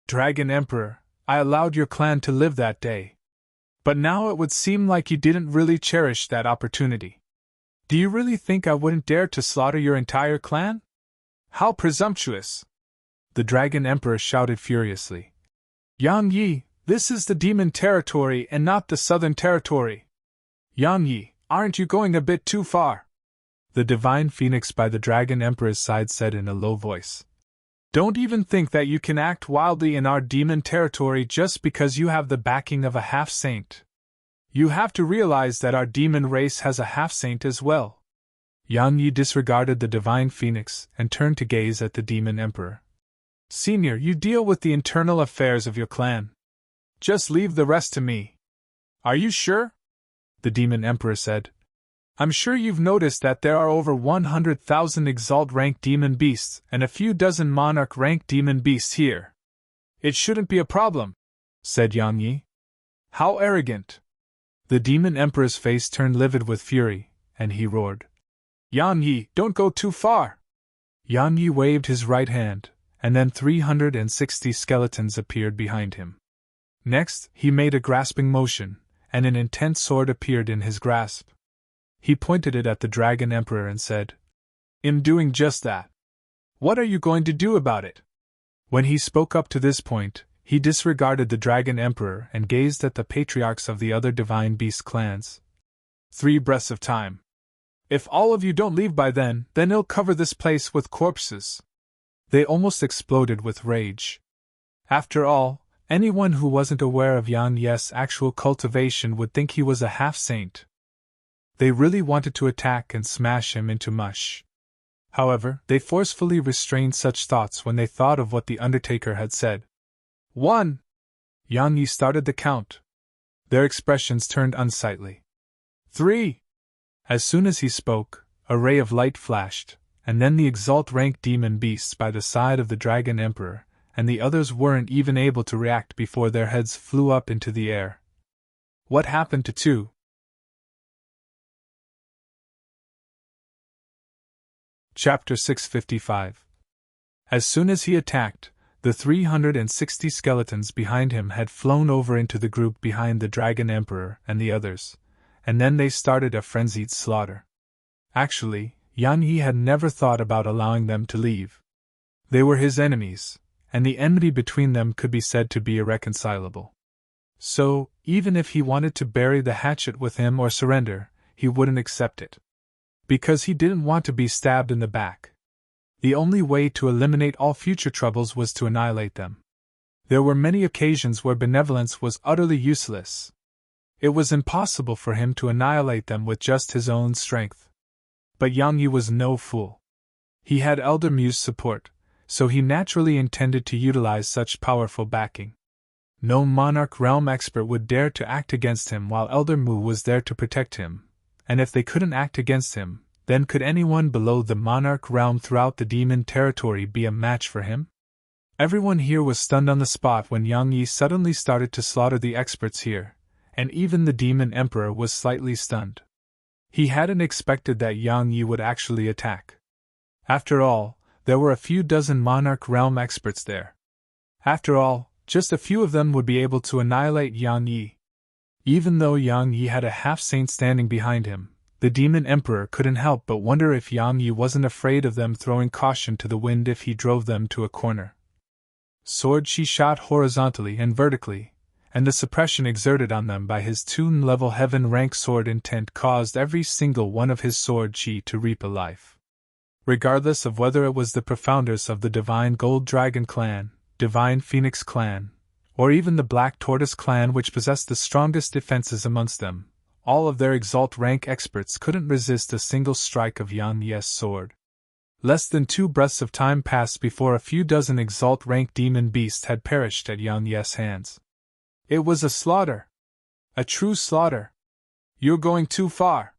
"Dragon Emperor, I allowed your clan to live that day. But now it would seem like you didn't really cherish that opportunity. Do you really think I wouldn't dare to slaughter your entire clan? How presumptuous!" The Dragon Emperor shouted furiously. "Yang Yi, this is the demon territory and not the Southern Territory. Yang Yi, aren't you going a bit too far?" The Divine Phoenix by the Dragon Emperor's side said in a low voice. "Don't even think that you can act wildly in our demon territory just because you have the backing of a half-saint. You have to realize that our demon race has a half-saint as well." Yang Yi disregarded the Divine Phoenix and turned to gaze at the Demon Emperor. "Senior, you deal with the internal affairs of your clan. Just leave the rest to me." "Are you sure?" the Demon Emperor said. "I'm sure you've noticed that there are over 100,000 Exalt-ranked demon beasts and a few dozen Monarch-ranked demon beasts here. It shouldn't be a problem," said Yang Yi. "How arrogant!" The Demon Emperor's face turned livid with fury, and he roared. "Yang Yi, don't go too far!" Yang Yi waved his right hand, and then 360 skeletons appeared behind him. Next, he made a grasping motion, and an intense sword appeared in his grasp. He pointed it at the Dragon Emperor and said, "I'm doing just that. What are you going to do about it?" When he spoke up to this point, he disregarded the Dragon Emperor and gazed at the patriarchs of the other Divine Beast clans. 3 breaths of time. If all of you don't leave by then he'll cover this place with corpses." They almost exploded with rage. After all, Anyone who wasn't aware of Yang Ye's actual cultivation would think he was a half-saint. They really wanted to attack and smash him into mush. However, they forcefully restrained such thoughts when they thought of what the Undertaker had said. 1. Yang Yi started the count. Their expressions turned unsightly. 3. As soon as he spoke, a ray of light flashed, and then the exalt rank demon beasts by the side of the Dragon Emperor, and the others weren't even able to react before their heads flew up into the air. What happened to 2? Chapter 655. As soon as he attacked, the 360 skeletons behind him had flown over into the group behind the Dragon Emperor and the others, and then they started a frenzied slaughter. Actually, Yan Yi had never thought about allowing them to leave. They were his enemies, and the enmity between them could be said to be irreconcilable. So, even if he wanted to bury the hatchet with him or surrender, he wouldn't accept it. Because he didn't want to be stabbed in the back. The only way to eliminate all future troubles was to annihilate them. There were many occasions where benevolence was utterly useless. It was impossible for him to annihilate them with just his own strength. But Yang Yi was no fool. He had Elder Mu's support, so he naturally intended to utilize such powerful backing. No Monarch Realm expert would dare to act against him while Elder Mu was there to protect him, and if they couldn't act against him, then could anyone below the Monarch Realm throughout the demon territory be a match for him? Everyone here was stunned on the spot when Yang Yi suddenly started to slaughter the experts here, and even the Demon Emperor was slightly stunned. He hadn't expected that Yang Yi would actually attack. After all, there were a few dozen Monarch Realm experts there. After all, just a few of them would be able to annihilate Yang Yi. Even though Yang Yi had a half-saint standing behind him, the Demon Emperor couldn't help but wonder if Yang Yi wasn't afraid of them throwing caution to the wind if he drove them to a corner. Sword she shot horizontally and vertically, and the suppression exerted on them by his Toon-level heaven-rank sword intent caused every single one of his sword chi to reap a life. Regardless of whether it was the profounders of the Divine Gold Dragon Clan, Divine Phoenix Clan, or even the Black Tortoise Clan which possessed the strongest defenses amongst them, all of their exalt rank experts couldn't resist a single strike of Yang Yi's sword. Less than 2 breaths of time passed before a few dozen exalt rank demon beasts had perished at Yang Yi's hands. It was a slaughter. A true slaughter. You're going too far.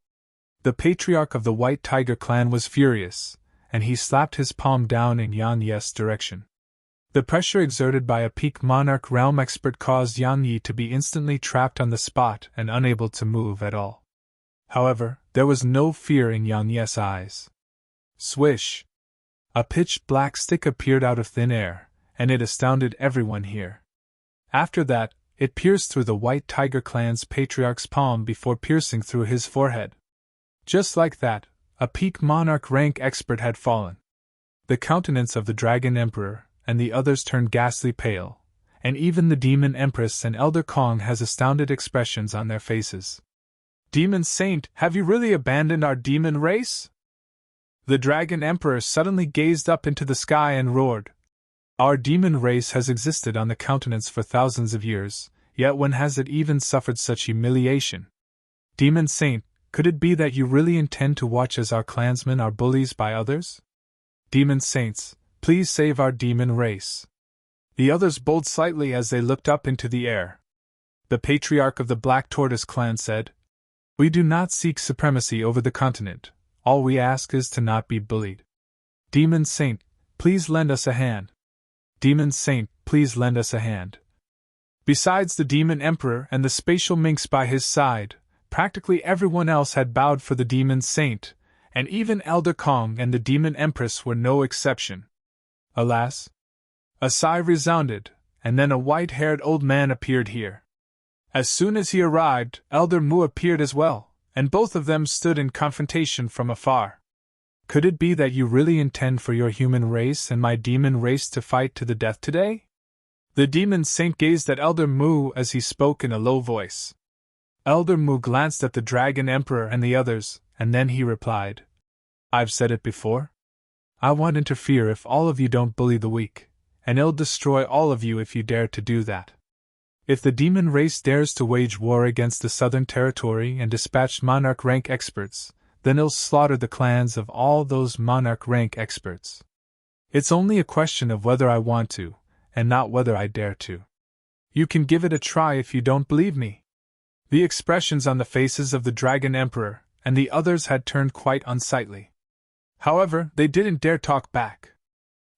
The patriarch of the White Tiger Clan was furious, and he slapped his palm down in Yang Yi's direction. The pressure exerted by a peak Monarch Realm expert caused Yang Yi to be instantly trapped on the spot and unable to move at all. However, there was no fear in Yang Yi's eyes. Swish! A pitch-black stick appeared out of thin air, and it astounded everyone here. After that, it pierced through the White Tiger Clan's patriarch's palm before piercing through his forehead. Just like that, a peak Monarch rank expert had fallen. The countenance of the Dragon Emperor and the others turned ghastly pale, and even the Demon Empress and Elder Kong has astounded expressions on their faces. Demon Saint, have you really abandoned our demon race? The Dragon Emperor suddenly gazed up into the sky and roared. Our demon race has existed on the continents for thousands of years, yet when has it even suffered such humiliation? Demon Saint, could it be that you really intend to watch as our clansmen are bullies by others? Demon Saints, please save our demon race. The others bowed slightly as they looked up into the air. The patriarch of the Black Tortoise Clan said, We do not seek supremacy over the continent, all we ask is to not be bullied. Demon Saint, please lend us a hand. Demon Saint, please lend us a hand. Besides the Demon Emperor and the spatial minx by his side, practically everyone else had bowed for the Demon Saint, and even Elder Kong and the Demon Empress were no exception. Alas! A sigh resounded, and then a white-haired old man appeared here. As soon as he arrived, Elder Mu appeared as well, and both of them stood in confrontation from afar. Could it be that you really intend for your human race and my demon race to fight to the death today? The Demon Saint gazed at Elder Mu as he spoke in a low voice. Elder Mu glanced at the Dragon Emperor and the others, and then he replied, I've said it before. I won't interfere if all of you don't bully the weak, and I'll destroy all of you if you dare to do that. If the demon race dares to wage war against the Southern Territory and dispatch monarch rank experts, then it'll slaughter the clans of all those monarch rank experts. It's only a question of whether I want to, and not whether I dare to. You can give it a try if you don't believe me. The expressions on the faces of the Dragon Emperor and the others had turned quite unsightly. However, they didn't dare talk back.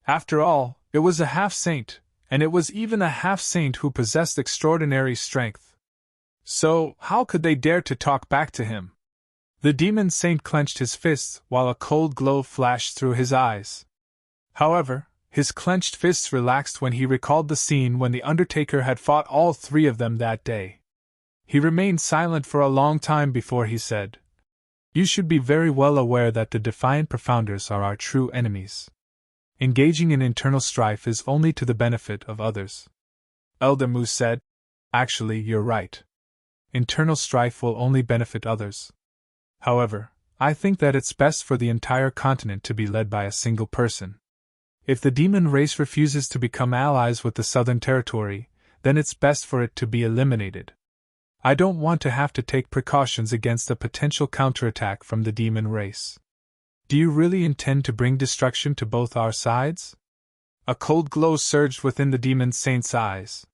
After all, it was a half-saint, and it was even a half-saint who possessed extraordinary strength. So, how could they dare to talk back to him? The demon saint clenched his fists while a cold glow flashed through his eyes. However, his clenched fists relaxed when he recalled the scene when the Undertaker had fought all three of them that day. He remained silent for a long time before he said, "You should be very well aware that the Defiant Profounders are our true enemies. Engaging in internal strife is only to the benefit of others." Elder Mu said, "Actually, you're right. Internal strife will only benefit others. However, I think that it's best for the entire continent to be led by a single person. If the demon race refuses to become allies with the Southern Territory, then it's best for it to be eliminated. I don't want to have to take precautions against a potential counterattack from the demon race. Do you really intend to bring destruction to both our sides?" A cold glow surged within the demon saint's eyes.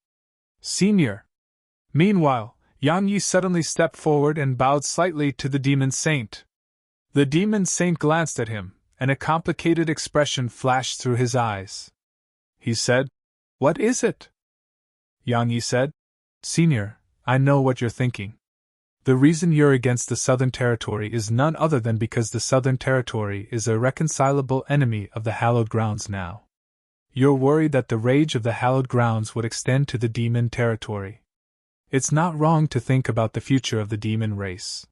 "Senior!" Meanwhile, Yang Yi suddenly stepped forward and bowed slightly to the demon saint. The demon saint glanced at him, and a complicated expression flashed through his eyes. He said, "What is it?" Yang Yi said, "Senior, I know what you're thinking. The reason you're against the Southern Territory is none other than because the Southern Territory is a irreconcilable enemy of the hallowed grounds now. You're worried that the rage of the hallowed grounds would extend to the demon territory. It's not wrong to think about the future of the demon race.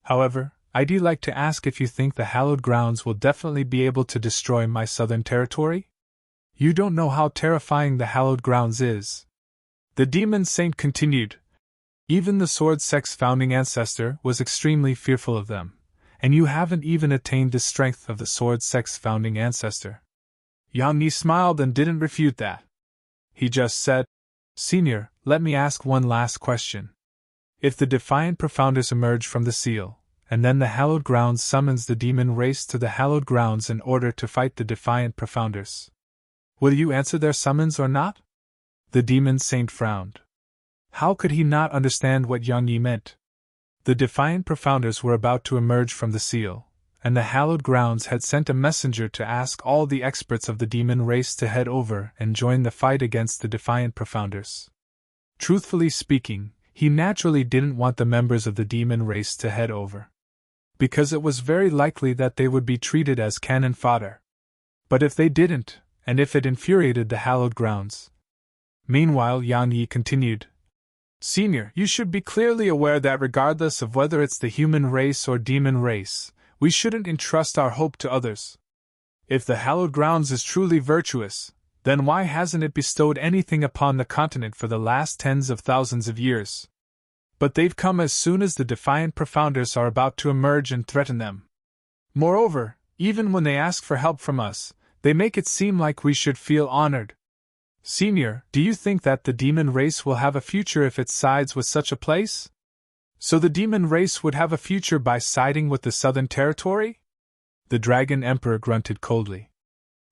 However, I'd like to ask if you think the hallowed grounds will definitely be able to destroy my Southern Territory? You don't know how terrifying the hallowed grounds is." The demon saint continued, "Even the Sword Sect's founding ancestor was extremely fearful of them, and you haven't even attained the strength of the Sword Sect's founding ancestor." Yang Yi smiled and didn't refute that. He just said, "Senior, let me ask one last question. If the Defiant Profounders emerge from the seal, and then the hallowed grounds summons the demon race to the hallowed grounds in order to fight the Defiant Profounders, will you answer their summons or not?" The demon saint frowned. How could he not understand what Yang Yi meant? The Defiant Profounders were about to emerge from the seal, and the hallowed grounds had sent a messenger to ask all the experts of the demon race to head over and join the fight against the Defiant Profounders. Truthfully speaking, he naturally didn't want the members of the demon race to head over, because it was very likely that they would be treated as cannon fodder. But if they didn't, and if it infuriated the hallowed grounds. Meanwhile, Yang Yi continued, "Senior, you should be clearly aware that regardless of whether it's the human race or demon race, we shouldn't entrust our hope to others. If the hallowed grounds is truly virtuous, then why hasn't it bestowed anything upon the continent for the last tens of thousands of years? But they've come as soon as the Defiant Profounders are about to emerge and threaten them. Moreover, even when they ask for help from us, they make it seem like we should feel honored. Senior, do you think that the demon race will have a future if it sides with such a place? So the demon race would have a future by siding with the Southern Territory?" The Dragon Emperor grunted coldly.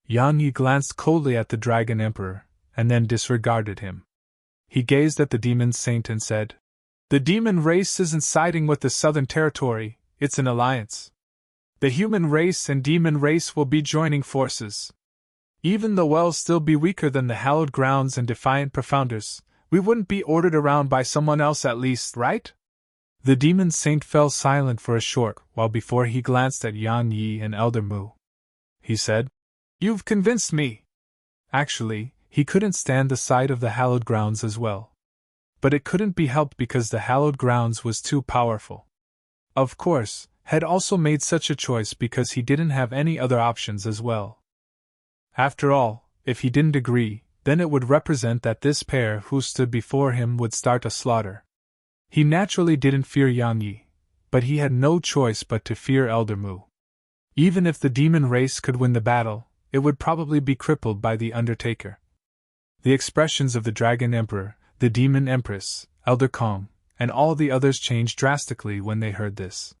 Yang Yi glanced coldly at the Dragon Emperor, and then disregarded him. He gazed at the demon saint and said, "The demon race isn't siding with the Southern Territory, it's an alliance. The human race and demon race will be joining forces. Even though we'll still be weaker than the hallowed grounds and Defiant Profounders, we wouldn't be ordered around by someone else at least, right?" The demon saint fell silent for a short while before he glanced at Yang Yi and Elder Mu. He said, "You've convinced me." Actually, he couldn't stand the sight of the hallowed grounds as well. But it couldn't be helped because the hallowed grounds was too powerful. Of course, had also made such a choice because he didn't have any other options as well. After all, if he didn't agree, then it would represent that this pair who stood before him would start a slaughter. He naturally didn't fear Yang Yi, but he had no choice but to fear Elder Mu. Even if the demon race could win the battle, it would probably be crippled by the Undertaker. The expressions of the Dragon Emperor, The Demon Empress, Elder Kong, and all the others changed drastically when they heard this.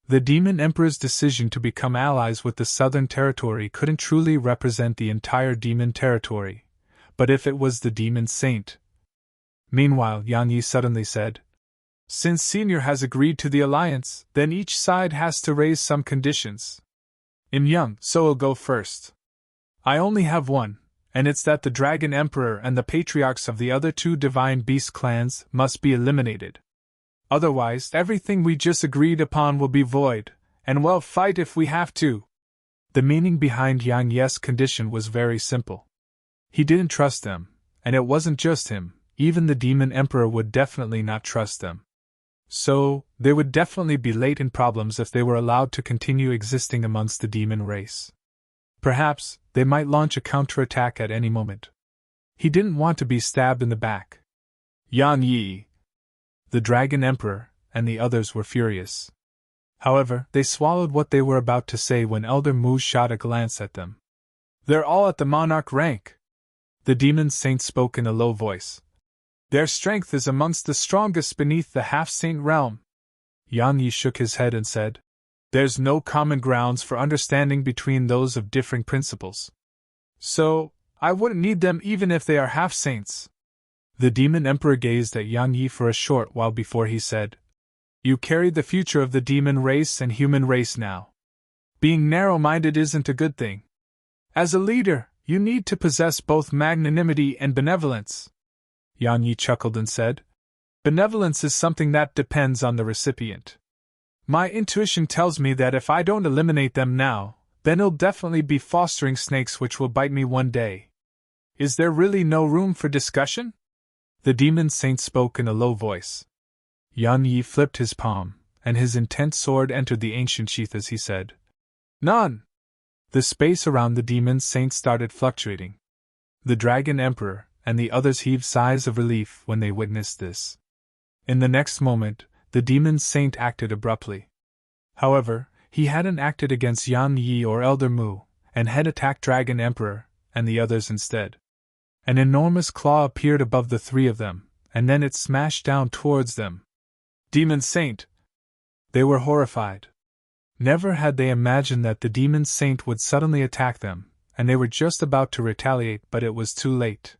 The Demon Emperor's decision to become allies with the Southern Territory couldn't truly represent the entire Demon Territory, but if it was the Demon Saint. Meanwhile, Yang Yi suddenly said, "Since Senior has agreed to the alliance, then each side has to raise some conditions. I'm young, so I'll go first. I only have one, and it's that the Dragon Emperor and the patriarchs of the other two Divine Beast clans must be eliminated. Otherwise, everything we just agreed upon will be void, and we'll fight if we have to." The meaning behind Yang Yi's condition was very simple. He didn't trust them, and it wasn't just him, even the Demon Emperor would definitely not trust them. So, they would definitely be late in problems if they were allowed to continue existing amongst the demon race. Perhaps, they might launch a counterattack at any moment. He didn't want to be stabbed in the back. Yang Yi, the Dragon Emperor, and the others were furious. However, they swallowed what they were about to say when Elder Mu shot a glance at them. "They're all at the monarch rank," the Demon Saint spoke in a low voice. "Their strength is amongst the strongest beneath the half-saint realm." Yang Yi shook his head and said, "There's no common grounds for understanding between those of differing principles. So, I wouldn't need them even if they are half-saints." The Demon Emperor gazed at Yang Yi for a short while before he said, "You carry the future of the demon race and human race now. Being narrow-minded isn't a good thing. As a leader, you need to possess both magnanimity and benevolence." Yang Yi chuckled and said, "Benevolence is something that depends on the recipient. My intuition tells me that if I don't eliminate them now, then it'll definitely be fostering snakes which will bite me one day. Is there really no room for discussion?" The Demon Saint spoke in a low voice. Yang Yi flipped his palm, and his intense sword entered the ancient sheath as he said, "None." The space around the Demon Saint started fluctuating. The Dragon Emperor and the others heaved sighs of relief when they witnessed this. In the next moment, the Demon Saint acted abruptly. However, he hadn't acted against Yang Yi or Elder Mu, and had attacked Dragon Emperor and the others instead. An enormous claw appeared above the three of them, and then it smashed down towards them. "Demon Saint!" They were horrified. Never had they imagined that the Demon Saint would suddenly attack them, and they were just about to retaliate, but it was too late.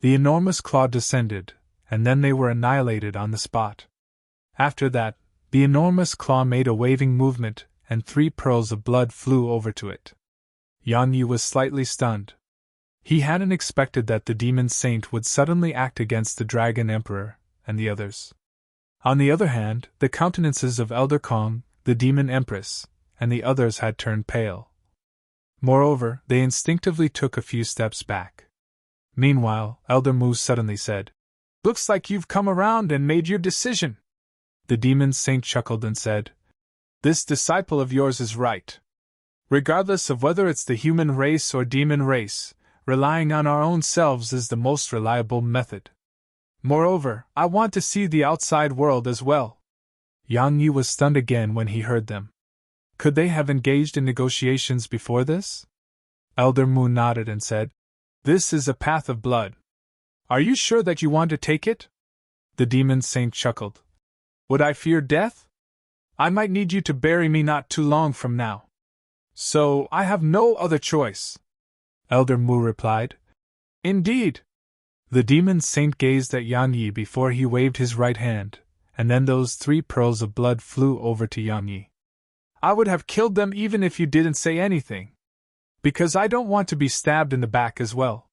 The enormous claw descended, and then they were annihilated on the spot. After that, the enormous claw made a waving movement, and 3 pearls of blood flew over to it. Yang Yi was slightly stunned. He hadn't expected that the Demon Saint would suddenly act against the Dragon Emperor and the others. On the other hand, the countenances of Elder Kong, the Demon Empress, and the others had turned pale. Moreover, they instinctively took a few steps back. Meanwhile, Elder Mu suddenly said, "Looks like you've come around and made your decision." The Demon Saint chuckled and said, "This disciple of yours is right. Regardless of whether it's the human race or demon race, relying on our own selves is the most reliable method. Moreover, I want to see the outside world as well." Yang Yi was stunned again when he heard them. Could they have engaged in negotiations before this? Elder Mu nodded and said, "This is a path of blood. Are you sure that you want to take it?" The Demon Saint chuckled. "Would I fear death? I might need you to bury me not too long from now. So, I have no other choice." Elder Mu replied. "Indeed." The Demon Saint gazed at Yang Yi before he waved his right hand, and then those 3 pearls of blood flew over to Yang Yi. "I would have killed them even if you didn't say anything. Because I don't want to be stabbed in the back as well.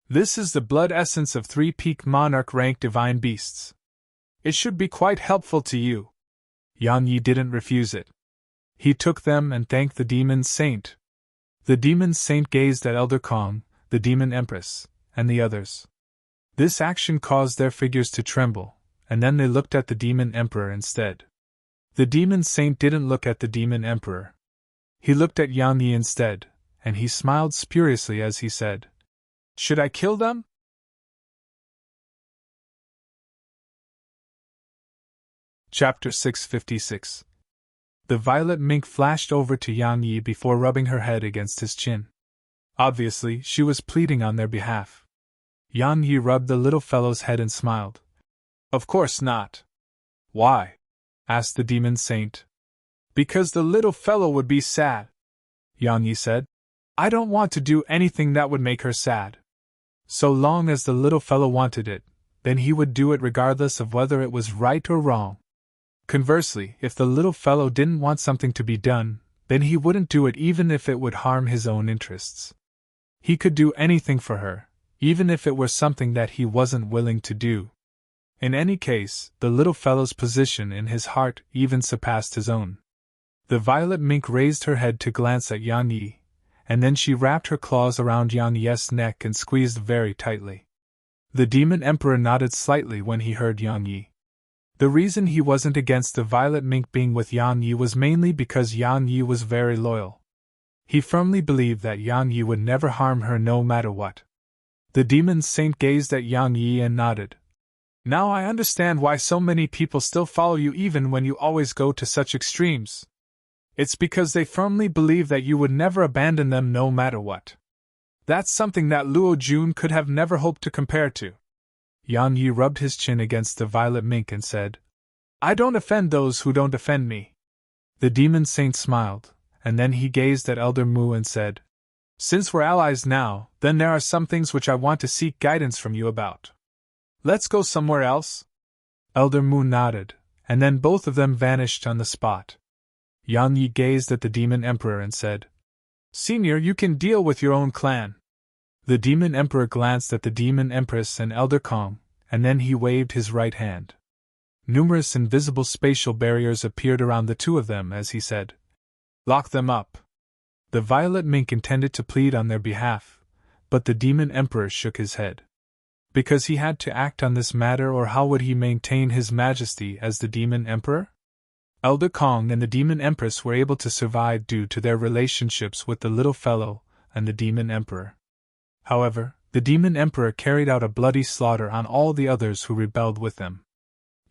This is the blood essence of 3 peak monarch rank divine beasts. It should be quite helpful to you." Yang Yi didn't refuse it. He took them and thanked the Demon Saint. The Demon Saint gazed at Elder Kong, the Demon Empress, and the others. This action caused their figures to tremble, and then they looked at the Demon Emperor instead. The Demon Saint didn't look at the Demon Emperor. He looked at Yang Yi instead, and he smiled spuriously as he said, "Should I kill them?" Chapter 656. The violet mink flashed over to Yang Yi before rubbing her head against his chin. Obviously, she was pleading on their behalf. Yan Yi rubbed the little fellow's head and smiled. Of course not. Why? Asked the demon saint. Because the little fellow would be sad, Yan Yi said. I don't want to do anything that would make her sad. So long as the little fellow wanted it, then he would do it regardless of whether it was right or wrong. Conversely, if the little fellow didn't want something to be done, then he wouldn't do it even if it would harm his own interests. He could do anything for her, even if it were something that he wasn't willing to do. In any case, the little fellow's position in his heart even surpassed his own. The violet mink raised her head to glance at Yan Yi, and then she wrapped her claws around Yan Yi's neck and squeezed very tightly. The demon emperor nodded slightly when he heard Yan Yi. The reason he wasn't against the violet mink being with Yan Yi was mainly because Yan Yi was very loyal. He firmly believed that Yan Yi would never harm her no matter what. The demon saint gazed at Yan Yi and nodded. Now I understand why so many people still follow you even when you always go to such extremes. It's because they firmly believe that you would never abandon them no matter what. That's something that Luo Jun could have never hoped to compare to. Yan Yi rubbed his chin against the violet mink and said, I don't offend those who don't offend me. The demon saint smiled, and then he gazed at Elder Mu and said, Since we're allies now, then there are some things which I want to seek guidance from you about. Let's go somewhere else? Elder Mu nodded, and then both of them vanished on the spot. Yan Yi gazed at the demon emperor and said, Senior, you can deal with your own clan. The demon emperor glanced at the demon empress and Elder Kong, and then he waved his right hand. Numerous invisible spatial barriers appeared around the two of them as he said, Lock them up. The violet mink intended to plead on their behalf, but the demon emperor shook his head. Because he had to act on this matter, or how would he maintain his majesty as the demon emperor? Elder Kong and the demon empress were able to survive due to their relationships with the little fellow and the demon emperor. However, the demon emperor carried out a bloody slaughter on all the others who rebelled with them.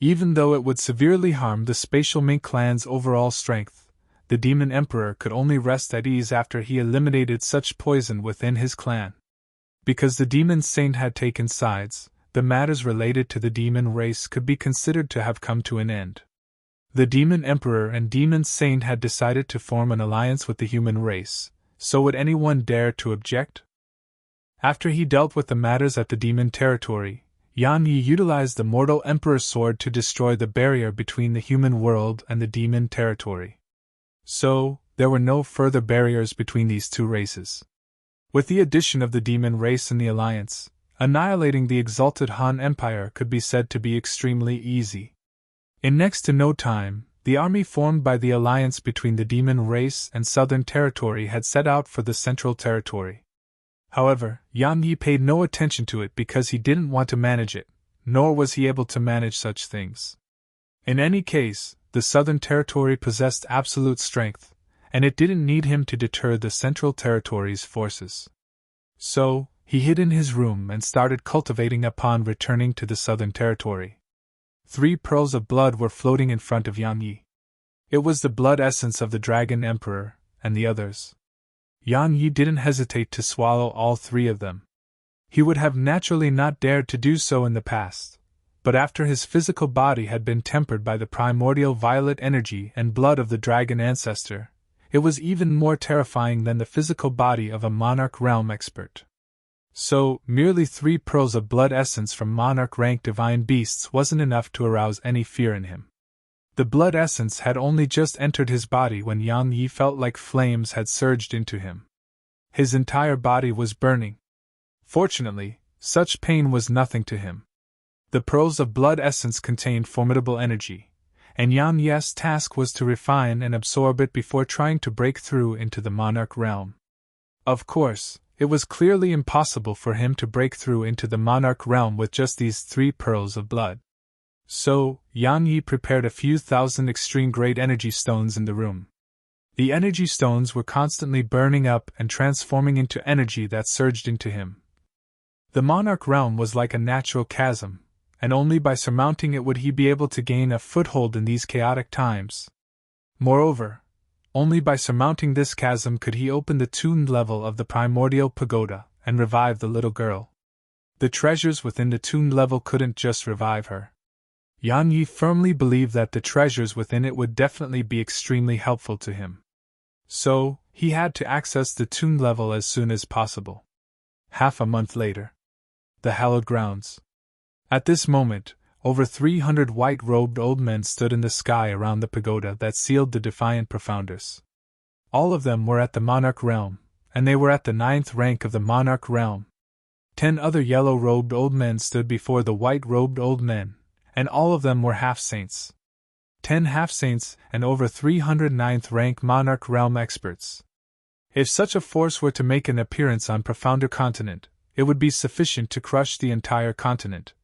Even though it would severely harm the spatial mink clan's overall strength, the demon emperor could only rest at ease after he eliminated such poison within his clan. Because the demon saint had taken sides, the matters related to the demon race could be considered to have come to an end. The demon emperor and demon saint had decided to form an alliance with the human race, so would anyone dare to object? After he dealt with the matters at the demon territory, Yan Yi utilized the mortal emperor's sword to destroy the barrier between the human world and the demon territory. So, there were no further barriers between these two races. With the addition of the demon race in the alliance, annihilating the exalted Han Empire could be said to be extremely easy. In next to no time, the army formed by the alliance between the demon race and Southern Territory had set out for the Central Territory. However, Yan Yi paid no attention to it because he didn't want to manage it, nor was he able to manage such things. In any case, the Southern Territory possessed absolute strength, and it didn't need him to deter the Central Territory's forces. So, he hid in his room and started cultivating upon returning to the Southern Territory. 3 pearls of blood were floating in front of Yan Yi. It was the blood essence of the Dragon Emperor, and the others. Yan Yi didn't hesitate to swallow all 3 of them. He would have naturally not dared to do so in the past, but after his physical body had been tempered by the primordial violet energy and blood of the dragon ancestor, it was even more terrifying than the physical body of a monarch realm expert. So, merely 3 pearls of blood essence from monarch-rank divine beasts wasn't enough to arouse any fear in him. The blood essence had only just entered his body when Yan Yi felt like flames had surged into him. His entire body was burning. Fortunately, such pain was nothing to him. The pearls of blood essence contained formidable energy, and Yan Yi's task was to refine and absorb it before trying to break through into the monarch realm. Of course, it was clearly impossible for him to break through into the monarch realm with just these 3 pearls of blood. So, Yan Yi prepared a few thousand extreme-grade energy stones in the room. The energy stones were constantly burning up and transforming into energy that surged into him. The monarch realm was like a natural chasm, and only by surmounting it would he be able to gain a foothold in these chaotic times. Moreover, only by surmounting this chasm could he open the tuned level of the primordial pagoda and revive the little girl. The treasures within the tomb level couldn't just revive her. Yan Yi firmly believed that the treasures within it would definitely be extremely helpful to him. So, he had to access the tomb level as soon as possible. Half a month later. The hallowed grounds. At this moment, over 300 white-robed old men stood in the sky around the pagoda that sealed the defiant Profounders. All of them were at the monarch realm, and they were at the 9th rank of the monarch realm. 10 other yellow-robed old men stood before the white-robed old men, and all of them were half-saints. 10 half-saints and over 309th rank monarch realm experts. If such a force were to make an appearance on Profounder continent, it would be sufficient to crush the entire continent.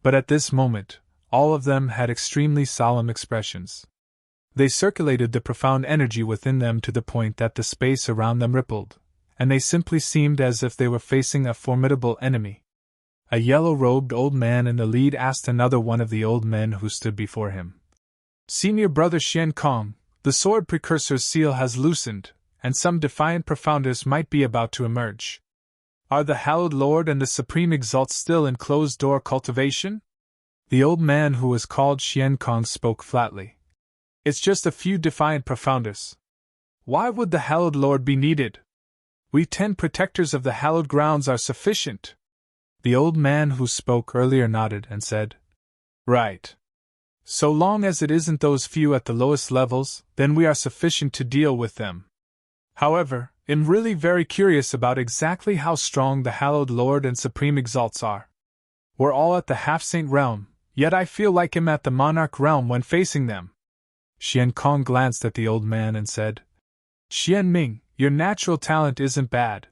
But at this moment, all of them had extremely solemn expressions. They circulated the profound energy within them to the point that the space around them rippled, and they simply seemed as if they were facing a formidable enemy. A yellow-robed old man in the lead asked another one of the old men who stood before him. "Senior brother Xian Kong, the sword precursor's seal has loosened, and some defiant Profounders might be about to emerge. Are the Hallowed Lord and the Supreme Exalt still in closed-door cultivation?" The old man who was called Xian Kong spoke flatly. "It's just a few defiant Profounders. Why would the Hallowed Lord be needed? We 10 protectors of the hallowed grounds are sufficient." The old man who spoke earlier nodded and said, "Right. So long as it isn't those few at the lowest levels, then we are sufficient to deal with them. However, I'm really very curious about exactly how strong the Hallowed Lord and Supreme Exalts are. We're all at the half-saint realm, yet I feel like I'm at the monarch realm when facing them." Xian Kong glanced at the old man and said, "Xian Ming, your natural talent isn't bad.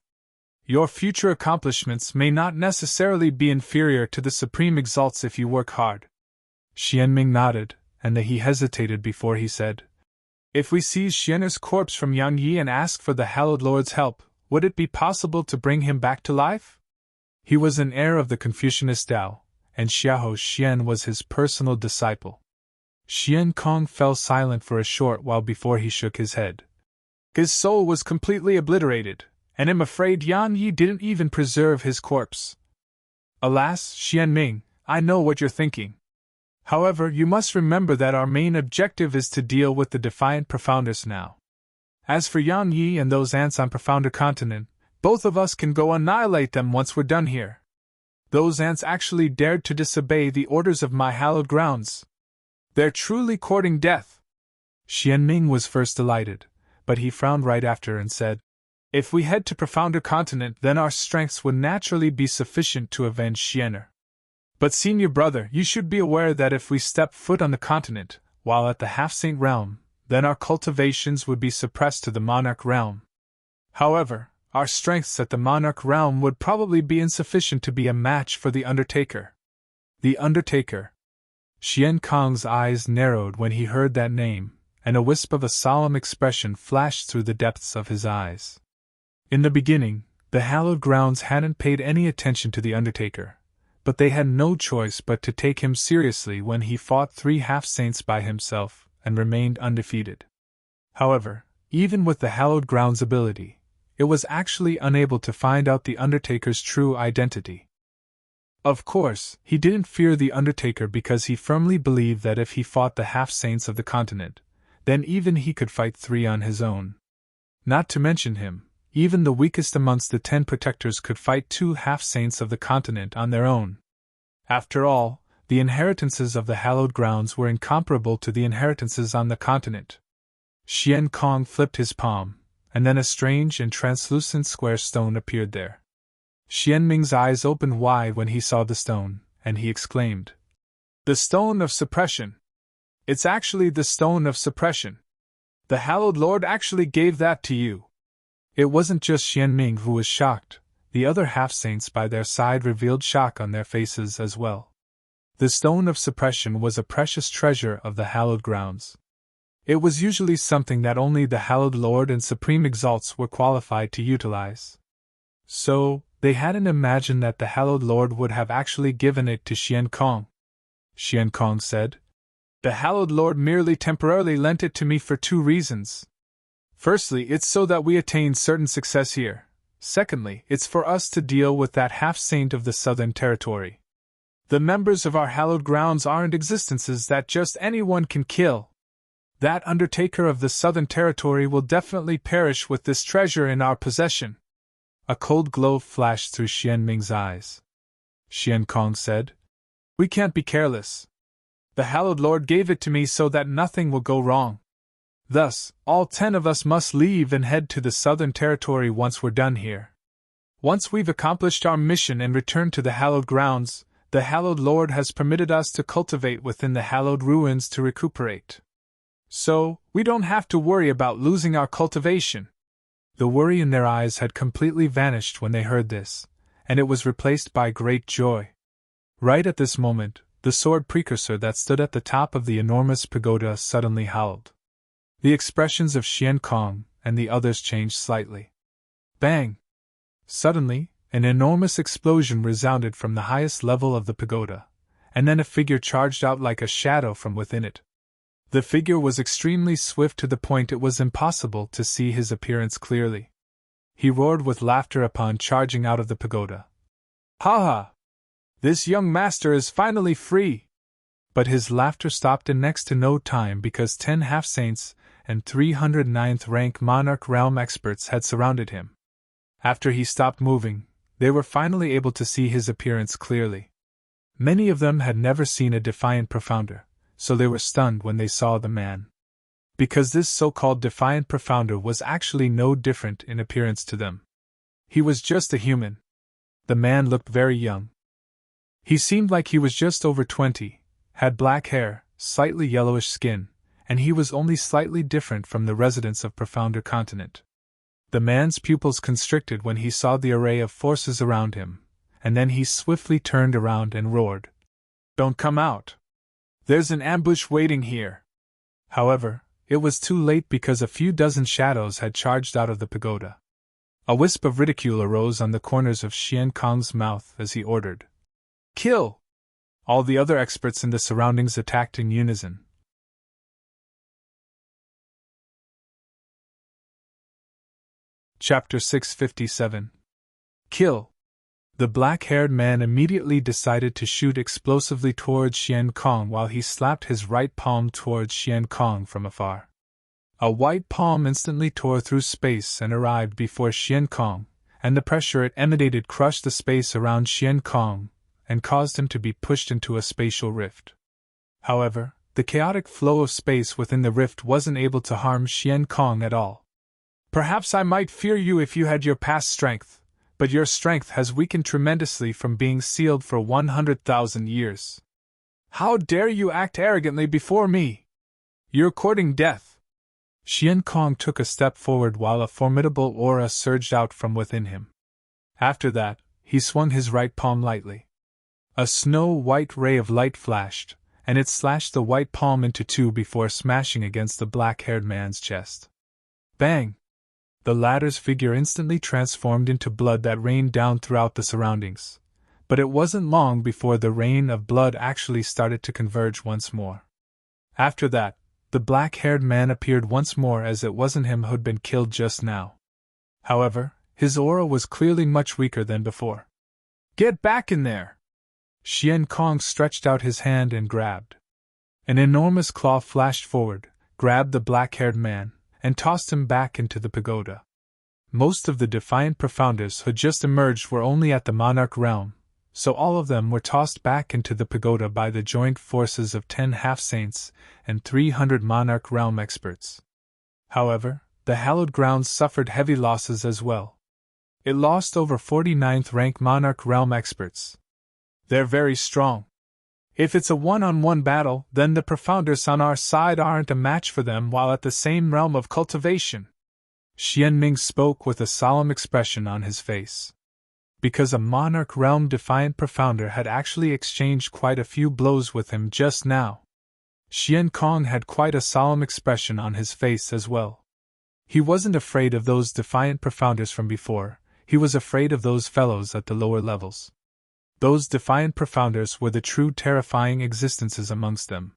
Your future accomplishments may not necessarily be inferior to the Supreme Exalts if you work hard." Xian Ming nodded, and he hesitated before he said, "If we seize Xianer's corpse from Yang Yi and ask for the Hallowed Lord's help, would it be possible to bring him back to life?" He was an heir of the Confucianist Tao, and Xiahou Xian was his personal disciple. Xian Kong fell silent for a short while before he shook his head. "His soul was completely obliterated, and I'm afraid Yan Yi didn't even preserve his corpse." "Alas, Xian Ming, I know what you're thinking. However, you must remember that our main objective is to deal with the defiant Profounders now. As for Yan Yi and those ants on Profounder continent, both of us can go annihilate them once we're done here. Those ants actually dared to disobey the orders of my hallowed grounds. They're truly courting death." Xian Ming was first delighted, but he frowned right after and said, "If we head to Profounder continent, then our strengths would naturally be sufficient to avenge Xiener. But senior brother, you should be aware that if we step foot on the continent, while at the half-saint realm, then our cultivations would be suppressed to the monarch realm. However, our strengths at the monarch realm would probably be insufficient to be a match for the Undertaker." The Undertaker. Xian Kong's eyes narrowed when he heard that name, and a wisp of a solemn expression flashed through the depths of his eyes. In the beginning, the hallowed grounds hadn't paid any attention to the Undertaker, but they had no choice but to take him seriously when he fought 3 half-saints by himself and remained undefeated. However, even with the hallowed grounds ability, it was actually unable to find out the Undertaker's true identity. Of course, he didn't fear the Undertaker because he firmly believed that if he fought the half-saints of the continent, then even he could fight 3 on his own. Not to mention him, even the weakest amongst the 10 protectors could fight 2 half-saints of the continent on their own. After all, the inheritances of the hallowed grounds were incomparable to the inheritances on the continent. Xian Kong flipped his palm, and then a strange and translucent square stone appeared there. Xian Ming's eyes opened wide when he saw the stone, and he exclaimed, "The Stone of Suppression! It's actually the Stone of Suppression! The Hallowed Lord actually gave that to you!" It wasn't just Xian Ming who was shocked, the other half-saints by their side revealed shock on their faces as well. The Stone of Suppression was a precious treasure of the hallowed grounds. It was usually something that only the Hallowed Lord and Supreme Exalts were qualified to utilize. So, they hadn't imagined that the Hallowed Lord would have actually given it to Xian Kong. Xian Kong said, "The Hallowed Lord merely temporarily lent it to me for 2 reasons. Firstly, it's so that we attain certain success here. Secondly, it's for us to deal with that half-saint of the Southern Territory. The members of our hallowed grounds aren't existences that just anyone can kill. That undertaker of the Southern Territory will definitely perish with this treasure in our possession. A cold glow flashed through Xian Ming's eyes. Xian Kong said, "We can't be careless. The hallowed lord gave it to me so that nothing will go wrong. Thus, all 10 of us must leave and head to the Southern Territory once we're done here. Once we've accomplished our mission and returned to the hallowed grounds, the hallowed lord has permitted us to cultivate within the hallowed ruins to recuperate. So, we don't have to worry about losing our cultivation." The worry in their eyes had completely vanished when they heard this, and it was replaced by great joy. Right at this moment, the sword precursor that stood at the top of the enormous pagoda suddenly howled. The expressions of Xian Kong and the others changed slightly. Bang! Suddenly, an enormous explosion resounded from the highest level of the pagoda, and then a figure charged out like a shadow from within it. The figure was extremely swift to the point it was impossible to see his appearance clearly. He roared with laughter upon charging out of the pagoda. "Ha ha! This young master is finally free!" But his laughter stopped in next to no time because 10 half-saints and 309th rank monarch realm experts had surrounded him. After he stopped moving, they were finally able to see his appearance clearly. Many of them had never seen a defiant profounder, so they were stunned when they saw the man. Because this so-called defiant profounder was actually no different in appearance to them. He was just a human. The man looked very young. He seemed like he was just over 20, had black hair, slightly yellowish skin, and he was only slightly different from the residents of Profounder Continent. The man's pupils constricted when he saw the array of forces around him, and then he swiftly turned around and roared, "Don't come out! There's an ambush waiting here!" However, it was too late because a few dozen shadows had charged out of the pagoda. A wisp of ridicule arose on the corners of Xian Kong's mouth as he ordered, "Kill!" All the other experts in the surroundings attacked in unison. Chapter 657. Kill! The black-haired man immediately decided to shoot explosively towards Xian Kong while he slapped his right palm towards Xian Kong from afar. A white palm instantly tore through space and arrived before Xian Kong, and the pressure it emanated crushed the space around Xian Kong and caused him to be pushed into a spatial rift. However, the chaotic flow of space within the rift wasn't able to harm Xian Kong at all. "Perhaps I might fear you if you had your past strength, but your strength has weakened tremendously from being sealed for 100,000 years. How dare you act arrogantly before me? You're courting death." Xian Kong took a step forward while a formidable aura surged out from within him. After that, he swung his right palm lightly. A snow-white ray of light flashed, and it slashed the white palm into two before smashing against the black-haired man's chest. Bang! The latter's figure instantly transformed into blood that rained down throughout the surroundings, but it wasn't long before the rain of blood actually started to converge once more. After that, the black-haired man appeared once more as it wasn't him who'd been killed just now. However, his aura was clearly much weaker than before. "Get back in there!" Xian Kong stretched out his hand and grabbed. An enormous claw flashed forward, grabbed the black-haired man, and tossed him back into the pagoda. Most of the defiant profounders who just emerged were only at the monarch realm, so all of them were tossed back into the pagoda by the joint forces of 10 half-saints and 300 monarch realm experts. However, the hallowed grounds suffered heavy losses as well. It lost over 49th rank monarch realm experts. They're very strong. If it's a one-on-one battle, then the profounders on our side aren't a match for them while at the same realm of cultivation. Xian Ming spoke with a solemn expression on his face. Because a monarch realm defiant profounder had actually exchanged quite a few blows with him just now. Xian Kong had quite a solemn expression on his face as well. He wasn't afraid of those defiant profounders from before, he was afraid of those fellows at the lower levels. Those defiant profounders were the true terrifying existences amongst them.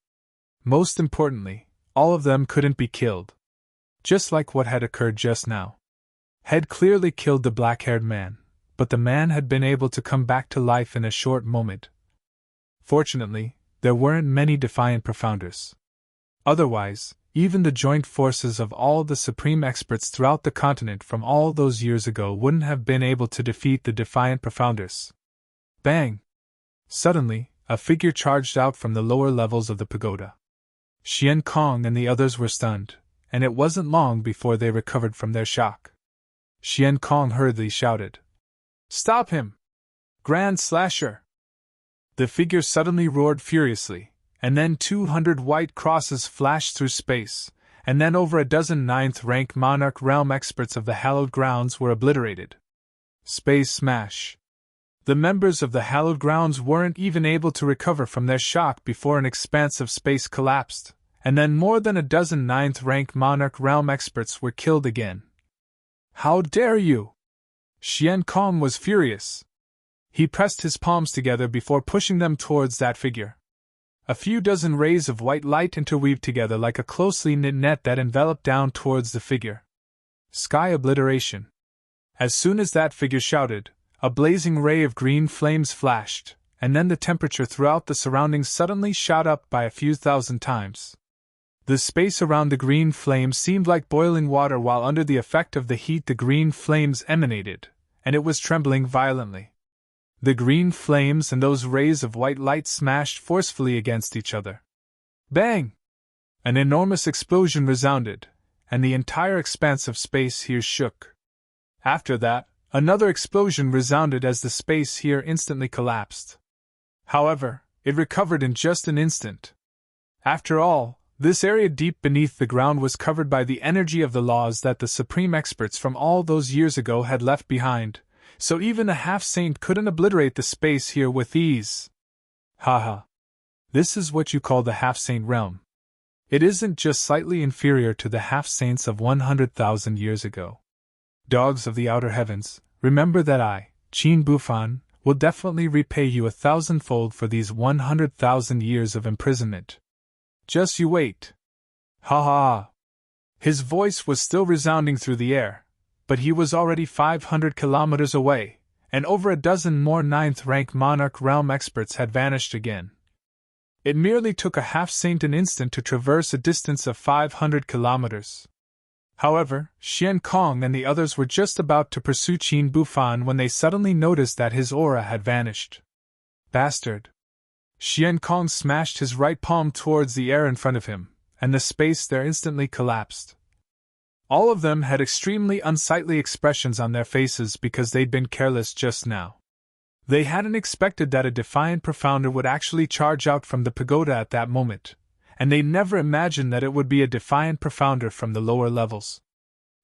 Most importantly, all of them couldn't be killed. Just like what had occurred just now. had clearly killed the black-haired man, but the man had been able to come back to life in a short moment. Fortunately, there weren't many defiant profounders. Otherwise, even the joint forces of all the supreme experts throughout the continent from all those years ago wouldn't have been able to defeat the defiant profounders. Bang! Suddenly, a figure charged out from the lower levels of the pagoda. Xian Kong and the others were stunned, and it wasn't long before they recovered from their shock. Xian Kong hurriedly shouted, "Stop him! Grand Slasher!" The figure suddenly roared furiously, and then 200 white crosses flashed through space, and then over a dozen ninth-rank Monarch Realm experts of the hallowed grounds were obliterated. Space smash. The members of the hallowed grounds weren't even able to recover from their shock before an expanse of space collapsed, and then more than a dozen ninth-rank Monarch Realm experts were killed again. "How dare you!" Xian Kong was furious. He pressed his palms together before pushing them towards that figure. A few dozen rays of white light interweaved together like a closely knit net that enveloped down towards the figure. Sky obliteration. As soon as that figure shouted, a blazing ray of green flames flashed, and then the temperature throughout the surroundings suddenly shot up by a few thousand times. The space around the green flames seemed like boiling water, while under the effect of the heat the green flames emanated, and it was trembling violently. The green flames and those rays of white light smashed forcefully against each other. Bang! An enormous explosion resounded, and the entire expanse of space here shook. After that, another explosion resounded as the space here instantly collapsed. However, it recovered in just an instant. After all, this area deep beneath the ground was covered by the energy of the laws that the supreme experts from all those years ago had left behind, so even a half-saint couldn't obliterate the space here with ease. Haha. This is what you call the half-saint realm. It isn't just slightly inferior to the half-saints of 100,000 years ago. Dogs of the outer heavens, remember that I, Qin Bufan, will definitely repay you 1,000-fold for these 100,000 years of imprisonment. Just you wait. Ha ha. His voice was still resounding through the air, but he was already 500 kilometers away, and over a dozen more ninth-rank Monarch Realm experts had vanished again. It merely took a half-saint an instant to traverse a distance of 500 kilometers. However, Xian Kong and the others were just about to pursue Qin Bufan when they suddenly noticed that his aura had vanished. Bastard! Xian Kong smashed his right palm towards the air in front of him, and the space there instantly collapsed. All of them had extremely unsightly expressions on their faces because they'd been careless just now. They hadn't expected that a defiant profounder would actually charge out from the pagoda at that moment, and they never imagined that it would be a defiant profounder from the lower levels.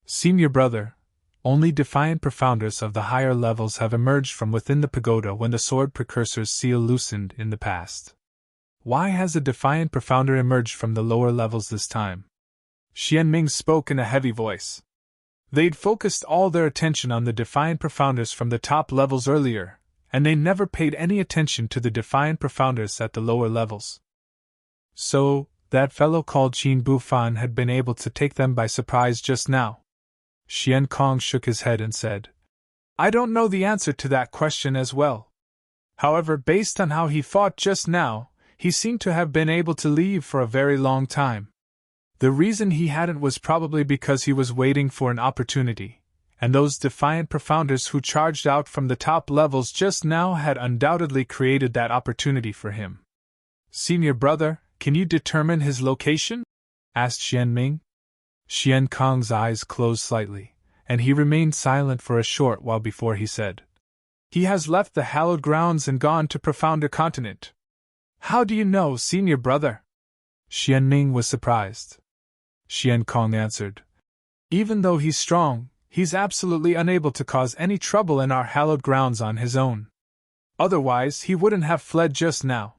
Senior brother, only defiant profounders of the higher levels have emerged from within the pagoda when the sword precursor's seal loosened in the past. Why has a defiant profounder emerged from the lower levels this time? Xian Ming spoke in a heavy voice. They'd focused all their attention on the defiant profounders from the top levels earlier, and they never paid any attention to the defiant profounders at the lower levels. So, that fellow called Qin Bufan had been able to take them by surprise just now. Xian Kong shook his head and said, "I don't know the answer to that question as well. However, based on how he fought just now, he seemed to have been able to leave for a very long time. The reason he hadn't was probably because he was waiting for an opportunity, and those defiant profounders who charged out from the top levels just now had undoubtedly created that opportunity for him." "Senior brother, can you determine his location?" asked Xian Ming. Xian Kong's eyes closed slightly, and he remained silent for a short while before he said, "He has left the hallowed grounds and gone to Profounder Continent." "How do you know, senior brother?" Xian Ming was surprised. Xian Kong answered, "Even though he's strong, he's absolutely unable to cause any trouble in our hallowed grounds on his own. Otherwise, he wouldn't have fled just now.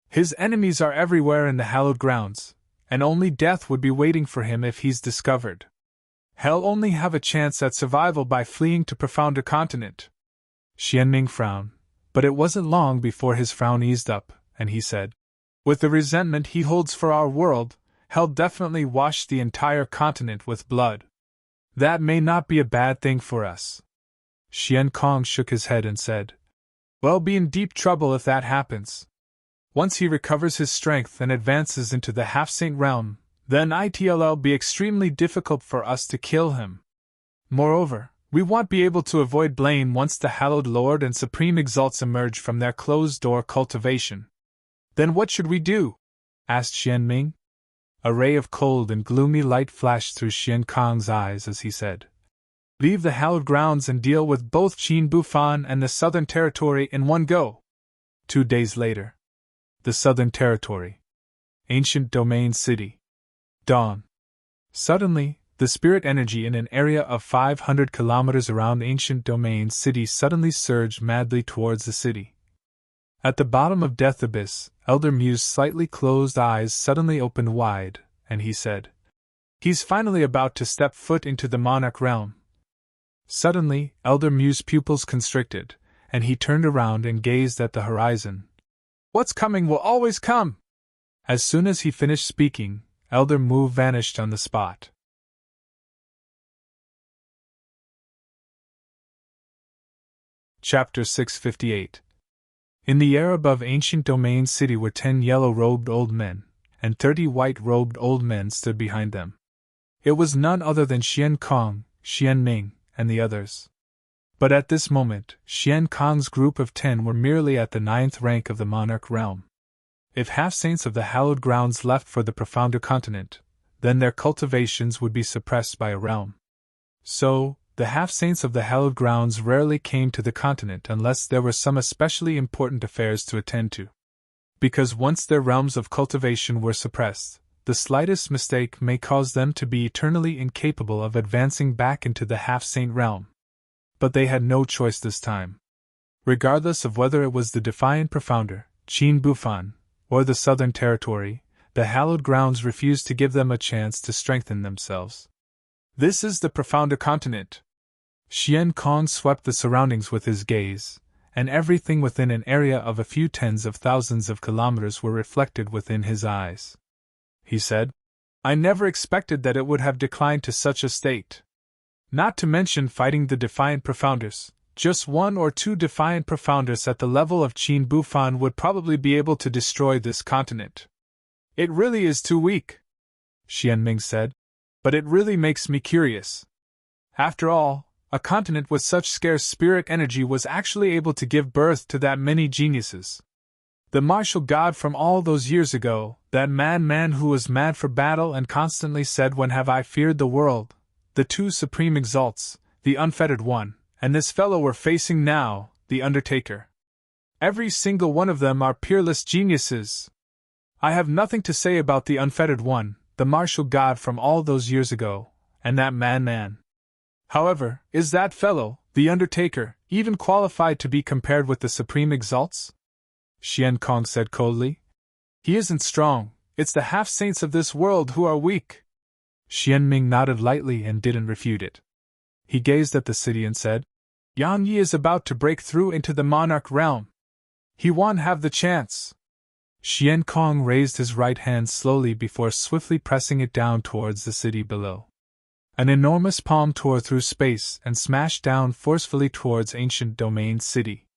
His enemies are everywhere in the hallowed grounds, and only death would be waiting for him if he's discovered. He'll only have a chance at survival by fleeing to Profounder Continent." Xian Ming frowned, but it wasn't long before his frown eased up, and he said, "With the resentment he holds for our world, he'll definitely wash the entire continent with blood." That may not be a bad thing for us. Xian Kong shook his head and said, We'll be in deep trouble if that happens. Once he recovers his strength and advances into the half-saint realm, then it'll be extremely difficult for us to kill him. Moreover, we won't be able to avoid blame once the Hallowed Lord and Supreme Exalts emerge from their closed-door cultivation. Then what should we do? Asked Xian Ming. A ray of cold and gloomy light flashed through Xian Kong's eyes as he said, Leave the hallowed grounds and deal with both Qin Bufan and the Southern Territory in one go. 2 days later. The Southern Territory. Ancient Domain City. Dawn. Suddenly, the spirit energy in an area of 500 kilometers around Ancient Domain City suddenly surged madly towards the city. At the bottom of Death Abyss, Elder Mu's slightly closed eyes suddenly opened wide, and he said, He's finally about to step foot into the Monarch realm. Suddenly, Elder Mu's pupils constricted, and he turned around and gazed at the horizon. What's coming will always come! As soon as he finished speaking, Elder Mu vanished on the spot. Chapter 658. In the air above Ancient Domain City were 10 yellow-robed old men, and 30 white-robed old men stood behind them. It was none other than Xian Kong, Xian Ming, and the others. But at this moment, Xian Kong's group of 10 were merely at the 9th rank of the Monarch realm. If half-saints of the hallowed grounds left for the profounder continent, then their cultivations would be suppressed by a realm. So, the half-saints of the hallowed grounds rarely came to the continent unless there were some especially important affairs to attend to. Because once their realms of cultivation were suppressed, the slightest mistake may cause them to be eternally incapable of advancing back into the half-saint realm. But they had no choice this time. Regardless of whether it was the defiant profounder, Qin Bufan, or the Southern Territory, the hallowed grounds refused to give them a chance to strengthen themselves. This is the profounder continent. Xian Kong swept the surroundings with his gaze, and everything within an area of a few tens of thousands of kilometers were reflected within his eyes. He said, I never expected that it would have declined to such a state. Not to mention fighting the defiant profounders, just 1 or 2 defiant profounders at the level of Qin Bufan would probably be able to destroy this continent. It really is too weak, Xian Ming said, but it really makes me curious. After all, a continent with such scarce spirit energy was actually able to give birth to that many geniuses. The martial god from all those years ago, that madman who was mad for battle and constantly said, When have I feared the world? The 2 supreme exalts, the unfettered one, and this fellow we're facing now, the Undertaker. Every single one of them are peerless geniuses. I have nothing to say about the unfettered one, the martial god from all those years ago, and that madman. However, is that fellow, the Undertaker, even qualified to be compared with the Supreme Exalts? Xian Kong said coldly. He isn't strong, it's the half-saints of this world who are weak. Xian Ming nodded lightly and didn't refute it. He gazed at the city and said, Yang Yi is about to break through into the Monarch realm. He won't have the chance. Xian Kong raised his right hand slowly before swiftly pressing it down towards the city below. An enormous palm tore through space and smashed down forcefully towards Ancient Domain City.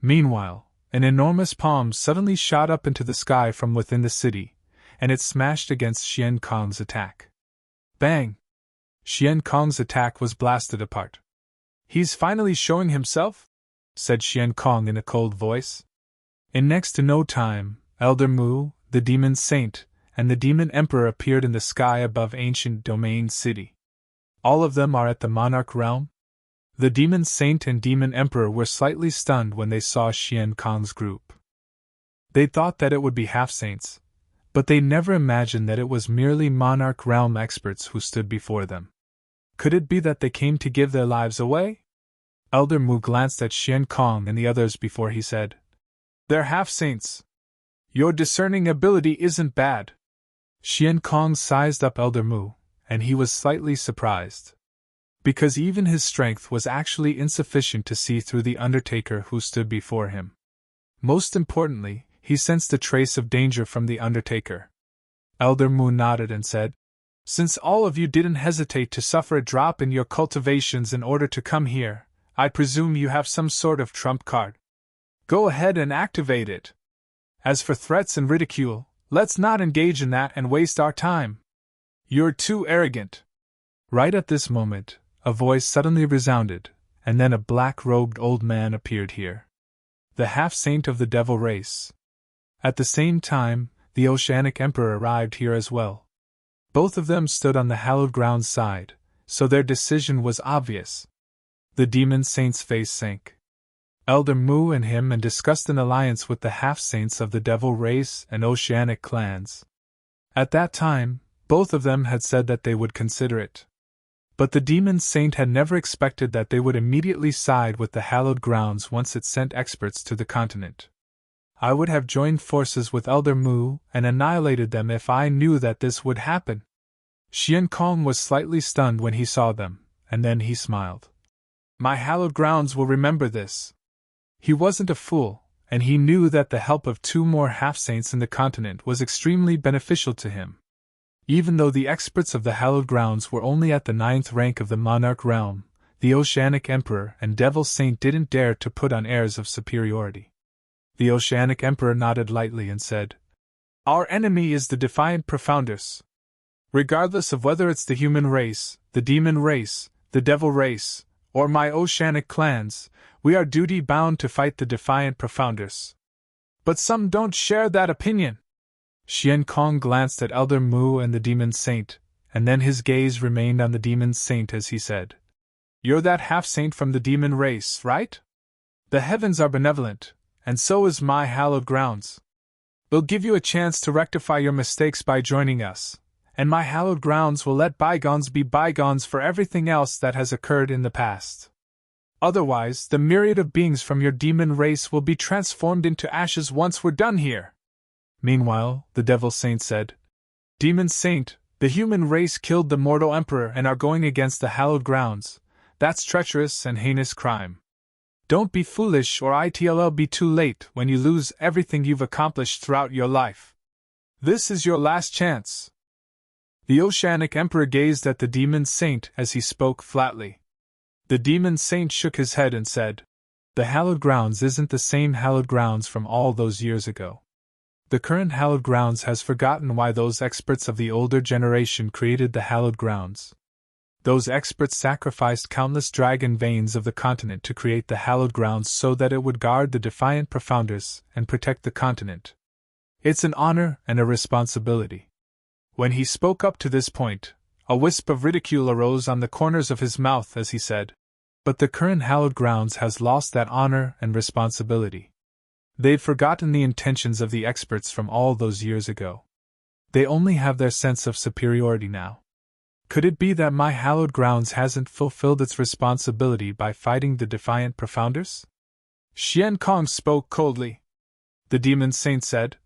Meanwhile, an enormous palm suddenly shot up into the sky from within the city, and it smashed against Xian Kong's attack. Bang! Xian Kong's attack was blasted apart. He's finally showing himself? Said Xian Kong in a cold voice. In next to no time, Elder Mu, the Demon Saint, and the Demon Emperor appeared in the sky above Ancient Domain City. All of them are at the Monarch realm? The Demon Saint and Demon Emperor were slightly stunned when they saw Xian Kong's group. They thought that it would be half-saints, but they never imagined that it was merely Monarch realm experts who stood before them. Could it be that they came to give their lives away? Elder Mu glanced at Xian Kong and the others before he said, They're half-saints. Your discerning ability isn't bad. Xian Kong sized up Elder Mu, and he was slightly surprised. Because even his strength was actually insufficient to see through the Undertaker who stood before him. Most importantly, he sensed a trace of danger from the Undertaker. Elder Mu nodded and said, Since all of you didn't hesitate to suffer a drop in your cultivations in order to come here, I presume you have some sort of trump card. Go ahead and activate it. As for threats and ridicule, let's not engage in that and waste our time. You're too arrogant. Right at this moment, a voice suddenly resounded, and then a black-robed old man appeared here. The half-saint of the devil race. At the same time, the Oceanic Emperor arrived here as well. Both of them stood on the hallowed ground side, so their decision was obvious. The demon saint's face sank. Elder Mu and him and discussed an alliance with the half-saints of the devil race and Oceanic clans. At that time, both of them had said that they would consider it. But the demon saint had never expected that they would immediately side with the hallowed grounds once it sent experts to the continent. I would have joined forces with Elder Mu and annihilated them if I knew that this would happen. Xian Kong was slightly stunned when he saw them, and then he smiled. My hallowed grounds will remember this. He wasn't a fool, and he knew that the help of 2 more half-saints in the continent was extremely beneficial to him. Even though the experts of the hallowed grounds were only at the 9th rank of the monarch realm, the Oceanic Emperor and Devil Saint didn't dare to put on airs of superiority. The Oceanic Emperor nodded lightly and said, Our enemy is the Defiant Profounders. Regardless of whether it's the human race, the demon race, the devil race, or my Oceanic clans, we are duty-bound to fight the Defiant Profounders. But some don't share that opinion. Xian Kong glanced at Elder Mu and the Demon Saint, and then his gaze remained on the Demon Saint as he said, You're that half-saint from the demon race, right? The heavens are benevolent, and so is my hallowed grounds. We'll give you a chance to rectify your mistakes by joining us, and my hallowed grounds will let bygones be bygones for everything else that has occurred in the past. Otherwise, the myriad of beings from your demon race will be transformed into ashes once we're done here. Meanwhile, the Devil Saint said, Demon Saint, the human race killed the mortal emperor and are going against the hallowed grounds. That's treacherous and heinous crime. Don't be foolish or it'll be too late when you lose everything you've accomplished throughout your life. This is your last chance. The Oceanic Emperor gazed at the Demon Saint as he spoke flatly. The Demon Saint shook his head and said, The hallowed grounds isn't the same hallowed grounds from all those years ago. The current hallowed grounds has forgotten why those experts of the older generation created the hallowed grounds. Those experts sacrificed countless dragon veins of the continent to create the hallowed grounds so that it would guard the Defiant Profounders and protect the continent. It's an honor and a responsibility. When he spoke up to this point, a wisp of ridicule arose on the corners of his mouth as he said, But the current hallowed grounds has lost that honor and responsibility. They've forgotten the intentions of the experts from all those years ago. They only have their sense of superiority now. Could it be that my hallowed grounds hasn't fulfilled its responsibility by fighting the Defiant Profounders? Xian Kong spoke coldly. The Demon Saint said,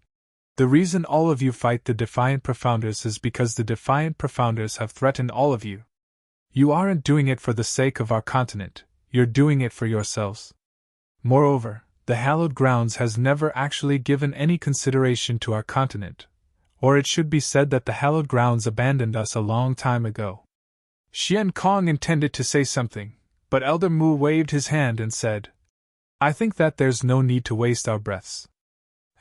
The reason all of you fight the Defiant Profounders is because the Defiant Profounders have threatened all of you. You aren't doing it for the sake of our continent, you're doing it for yourselves. Moreover, the hallowed grounds has never actually given any consideration to our continent, or it should be said that the hallowed grounds abandoned us a long time ago. Xian Kong intended to say something, but Elder Mu waved his hand and said, I think that there's no need to waste our breaths.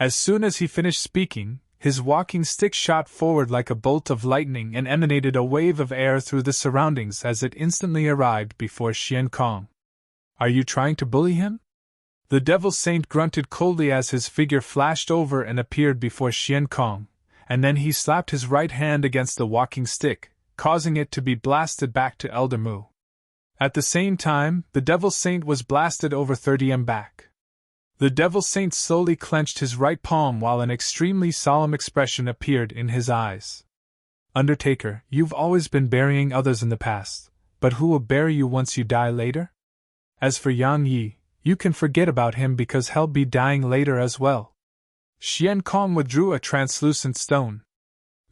As soon as he finished speaking, his walking stick shot forward like a bolt of lightning and emanated a wave of air through the surroundings as it instantly arrived before Xian Kong. Are you trying to bully him? The Devil Saint grunted coldly as his figure flashed over and appeared before Xian Kong, and then he slapped his right hand against the walking stick, causing it to be blasted back to Elder Mu. At the same time, the Devil Saint was blasted over 30 m back. The Devil Saint slowly clenched his right palm while an extremely solemn expression appeared in his eyes. Undertaker, you've always been burying others in the past, but who will bury you once you die later? As for Yang Yi, you can forget about him because he'll be dying later as well. Xian Kong withdrew a translucent stone.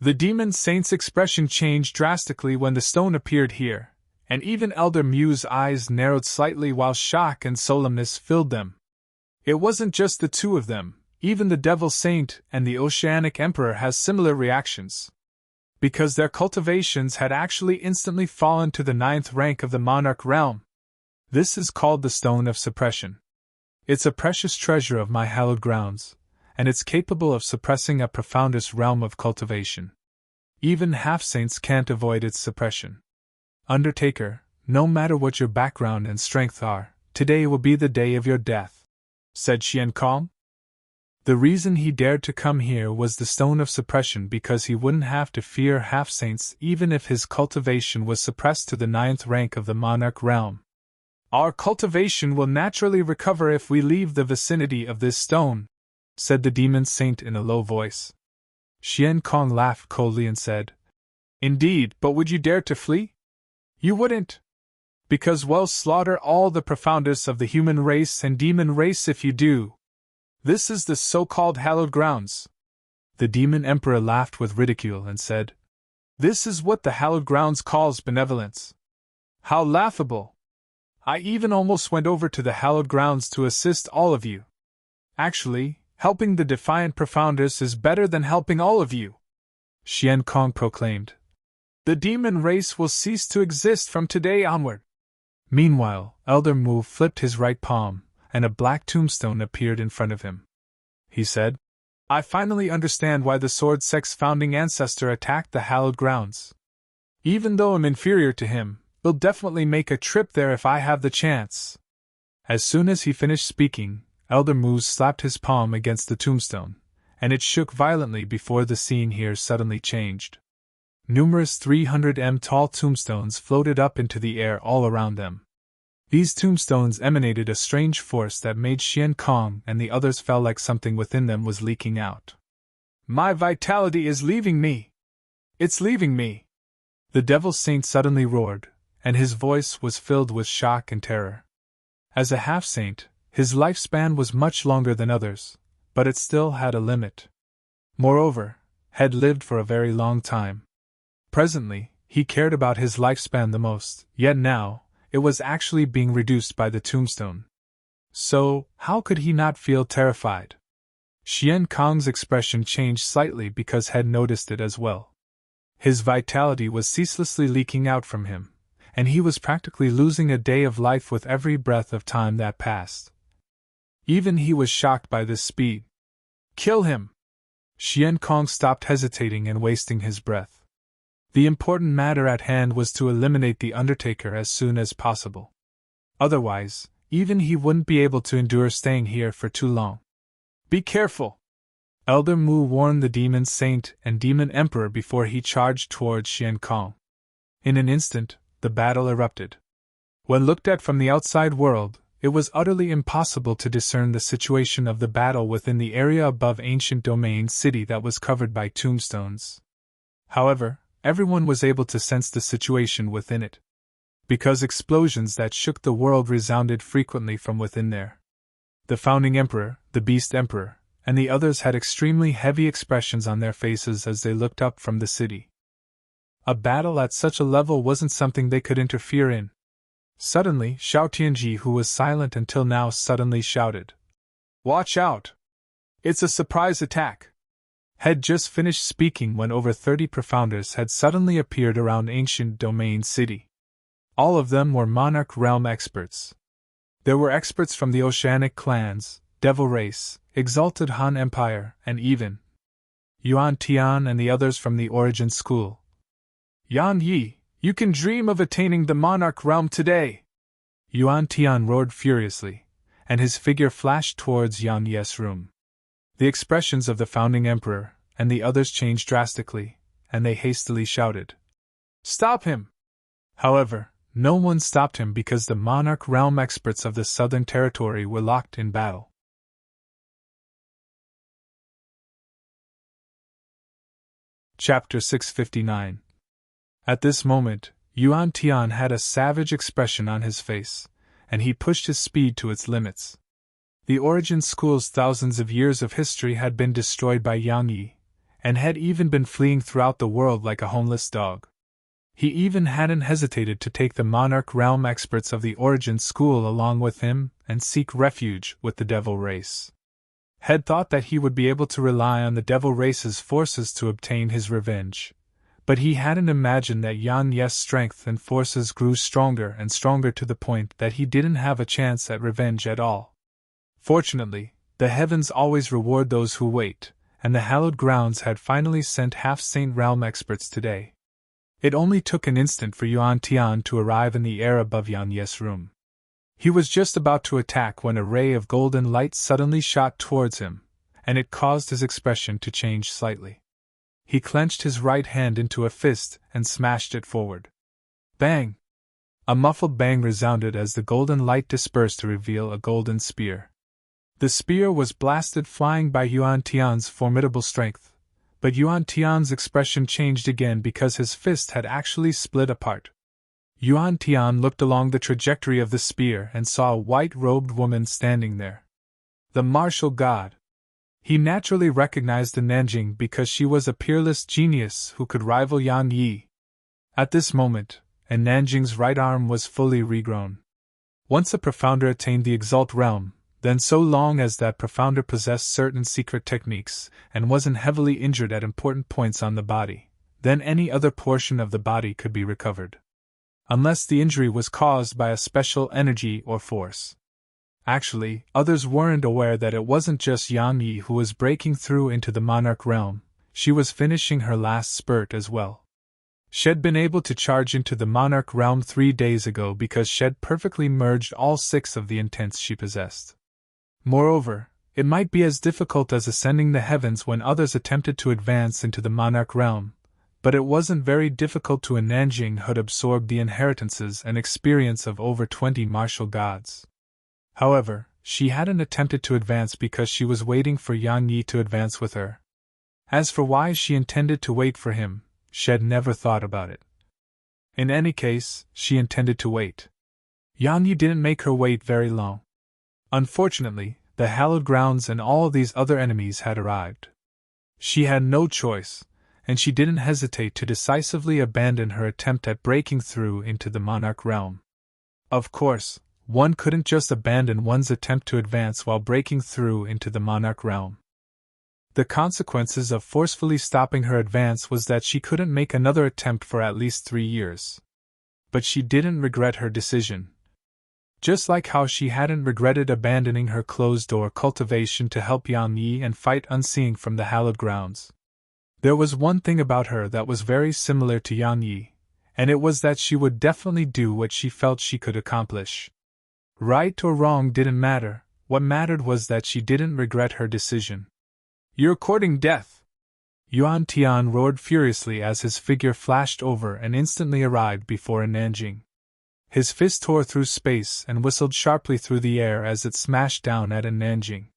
The Demon Saint's expression changed drastically when the stone appeared here, and even Elder Mu's eyes narrowed slightly while shock and solemnness filled them. It wasn't just the two of them, even the Devil Saint and the Oceanic Emperor has similar reactions. because their cultivations had actually instantly fallen to the 9th rank of the monarch realm. This is called the Stone of Suppression. It's a precious treasure of my hallowed grounds, and it's capable of suppressing a profoundest realm of cultivation. Even half-saints can't avoid its suppression. Undertaker, no matter what your background and strength are, today will be the day of your death, said Xian Kong. The reason he dared to come here was the Stone of Suppression, because he wouldn't have to fear half-saints even if his cultivation was suppressed to the 9th rank of the monarch realm. Our cultivation will naturally recover if we leave the vicinity of this stone, said the demon saint in a low voice. Xian Kong laughed coldly and said, Indeed, but would you dare to flee? You wouldn't. Because we'll slaughter all the profoundest of the human race and demon race if you do. This is the so-called hallowed grounds. The demon emperor laughed with ridicule and said, This is what the hallowed grounds calls benevolence. How laughable! I even almost went over to the hallowed grounds to assist all of you. Actually, helping the defiant profounders is better than helping all of you, Xian Kong proclaimed. The demon race will cease to exist from today onward. Meanwhile, Elder Mu flipped his right palm, and a black tombstone appeared in front of him. He said, I finally understand why the Sword Sect's founding ancestor attacked the hallowed grounds. Even though I'm inferior to him, we'll definitely make a trip there if I have the chance. As soon as he finished speaking, Elder Mu slapped his palm against the tombstone, and it shook violently before the scene here suddenly changed. Numerous 300 m tall tombstones floated up into the air all around them. These tombstones emanated a strange force that made Xian Kong and the others felt like something within them was leaking out. My vitality is leaving me! It's leaving me! The Devil Saint suddenly roared, and his voice was filled with shock and terror. As a half-saint, his lifespan was much longer than others, but it still had a limit. Moreover, had lived for a very long time. Presently, he cared about his lifespan the most, yet now, it was actually being reduced by the tombstone. So, how could he not feel terrified? Xian Kong's expression changed slightly because Head noticed it as well. His vitality was ceaselessly leaking out from him, and he was practically losing a day of life with every breath of time that passed. Even he was shocked by this speed. Kill him! Xian Kong stopped hesitating and wasting his breath. The important matter at hand was to eliminate the Undertaker as soon as possible. Otherwise, even he wouldn't be able to endure staying here for too long. Be careful! Elder Mu warned the Demon Saint and Demon Emperor before he charged towards Xian Kong. In an instant, the battle erupted. When looked at from the outside world, it was utterly impossible to discern the situation of the battle within the area above Ancient Domain City that was covered by tombstones. However, everyone was able to sense the situation within it, because explosions that shook the world resounded frequently from within there. The founding emperor, the beast emperor, and the others had extremely heavy expressions on their faces as they looked up from the city. A battle at such a level wasn't something they could interfere in. Suddenly, Xiao Tianji, who was silent until now, suddenly shouted, Watch out! It's a surprise attack! Had just finished speaking when over 30 profounders had suddenly appeared around Ancient Domain City. All of them were Monarch Realm experts. There were experts from the Oceanic clans, Devil Race, Exalted Han Empire, and even Yuan Tian and the others from the Origin School. Yan Yi, you can dream of attaining the Monarch Realm today! Yuan Tian roared furiously, and his figure flashed towards Yan Yi's room. The expressions of the founding emperor and the others changed drastically, and they hastily shouted, Stop him! However, no one stopped him because the Monarch Realm experts of the Southern Territory were locked in battle. Chapter 659. At this moment, Yuan Tian had a savage expression on his face, and he pushed his speed to its limits. The Origin School's thousands of years of history had been destroyed by Yang Yi, and had even been fleeing throughout the world like a homeless dog. He even hadn't hesitated to take the Monarch Realm experts of the Origin School along with him and seek refuge with the Devil Race. Had thought that he would be able to rely on the Devil Race's forces to obtain his revenge, But he hadn't imagined that Yan Ye's strength and forces grew stronger and stronger to the point that he didn't have a chance at revenge at all. Fortunately, the heavens always reward those who wait, and the hallowed grounds had finally sent half-saint realm experts today. It only took an instant for Yuan Tian to arrive in the air above Yan Ye's room. He was just about to attack when a ray of golden light suddenly shot towards him, and it caused his expression to change slightly. He clenched his right hand into a fist and smashed it forward. Bang! A muffled bang resounded as the golden light dispersed to reveal a golden spear. The spear was blasted flying by Yuan Tian's formidable strength, but Yuan Tian's expression changed again because his fist had actually split apart. Yuan Tian looked along the trajectory of the spear and saw a white-robed woman standing there. The martial god. He naturally recognized the Nanjing because she was a peerless genius who could rival Yan Yi. At this moment, and Nanjing's right arm was fully regrown. Once a profounder attained the Exalt realm, then so long as that profounder possessed certain secret techniques and wasn't heavily injured at important points on the body, then any other portion of the body could be recovered. Unless the injury was caused by a special energy or force. Actually, others weren't aware that it wasn't just Yan Yi who was breaking through into the monarch realm, she was finishing her last spurt as well. She'd been able to charge into the monarch realm 3 days ago because she'd perfectly merged all 6 of the intents she possessed. Moreover, it might be as difficult as ascending the heavens when others attempted to advance into the monarch realm, but it wasn't very difficult to a Nanjing who'd absorbed the inheritances and experience of over 20 martial gods. However, she hadn't attempted to advance because she was waiting for Yan Yi to advance with her. As for why she intended to wait for him, she'd never thought about it. In any case, she intended to wait. Yan Yi didn't make her wait very long. Unfortunately, the hallowed grounds and all these other enemies had arrived. She had no choice, and she didn't hesitate to decisively abandon her attempt at breaking through into the monarch realm. Of course, one couldn't just abandon one's attempt to advance while breaking through into the monarch realm. The consequences of forcefully stopping her advance was that she couldn't make another attempt for at least 3 years. But she didn't regret her decision. Just like how she hadn't regretted abandoning her closed-door cultivation to help Yan Yi and fight unseeing from the hallowed grounds. There was one thing about her that was very similar to Yan Yi, and it was that she would definitely do what she felt she could accomplish. Right or wrong didn't matter, what mattered was that she didn't regret her decision. "You're courting death!" Yuan Tian roared furiously as his figure flashed over and instantly arrived before a Nanjing. His fist tore through space and whistled sharply through the air as it smashed down at a Nanjing.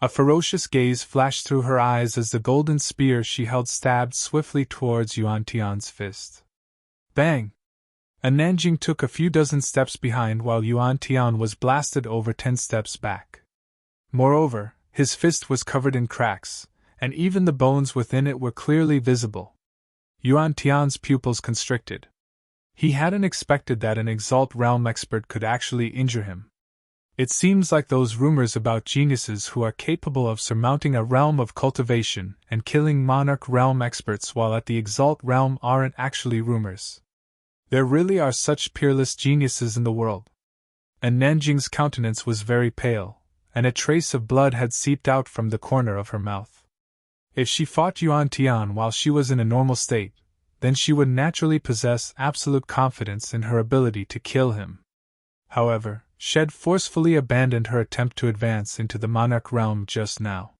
A ferocious gaze flashed through her eyes as the golden spear she held stabbed swiftly towards Yuan Tian's fist. Bang! A Nanjing took a few dozen steps behind while Yuan Tian was blasted over 10 steps back. Moreover, his fist was covered in cracks, and even the bones within it were clearly visible. Yuan Tian's pupils constricted. He hadn't expected that an Exalt realm expert could actually injure him. It seems like those rumors about geniuses who are capable of surmounting a realm of cultivation and killing monarch realm experts while at the Exalt realm aren't actually rumors. There really are such peerless geniuses in the world. And Nanjing's countenance was very pale, and a trace of blood had seeped out from the corner of her mouth. If she fought Yuan Tian while she was in a normal state, then she would naturally possess absolute confidence in her ability to kill him. However, she'd forcefully abandoned her attempt to advance into the monarch realm just now.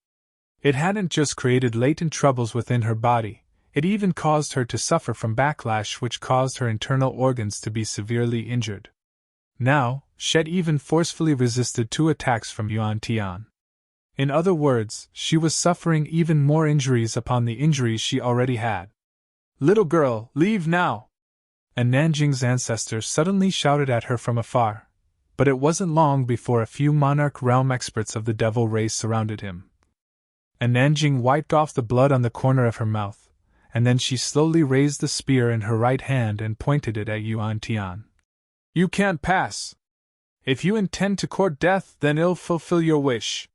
It hadn't just created latent troubles within her body, it even caused her to suffer from backlash which caused her internal organs to be severely injured. Now, she'd even forcefully resisted 2 attacks from Yuan Tian. In other words, she was suffering even more injuries upon the injuries she already had. "Little girl, leave now!" And Nanjing's ancestor suddenly shouted at her from afar. But it wasn't long before a few monarch realm experts of the devil race surrounded him. And Nanjing wiped off the blood on the corner of her mouth, and then she slowly raised the spear in her right hand and pointed it at Yuan Tian. "You can't pass! If you intend to court death, then I'll fulfill your wish."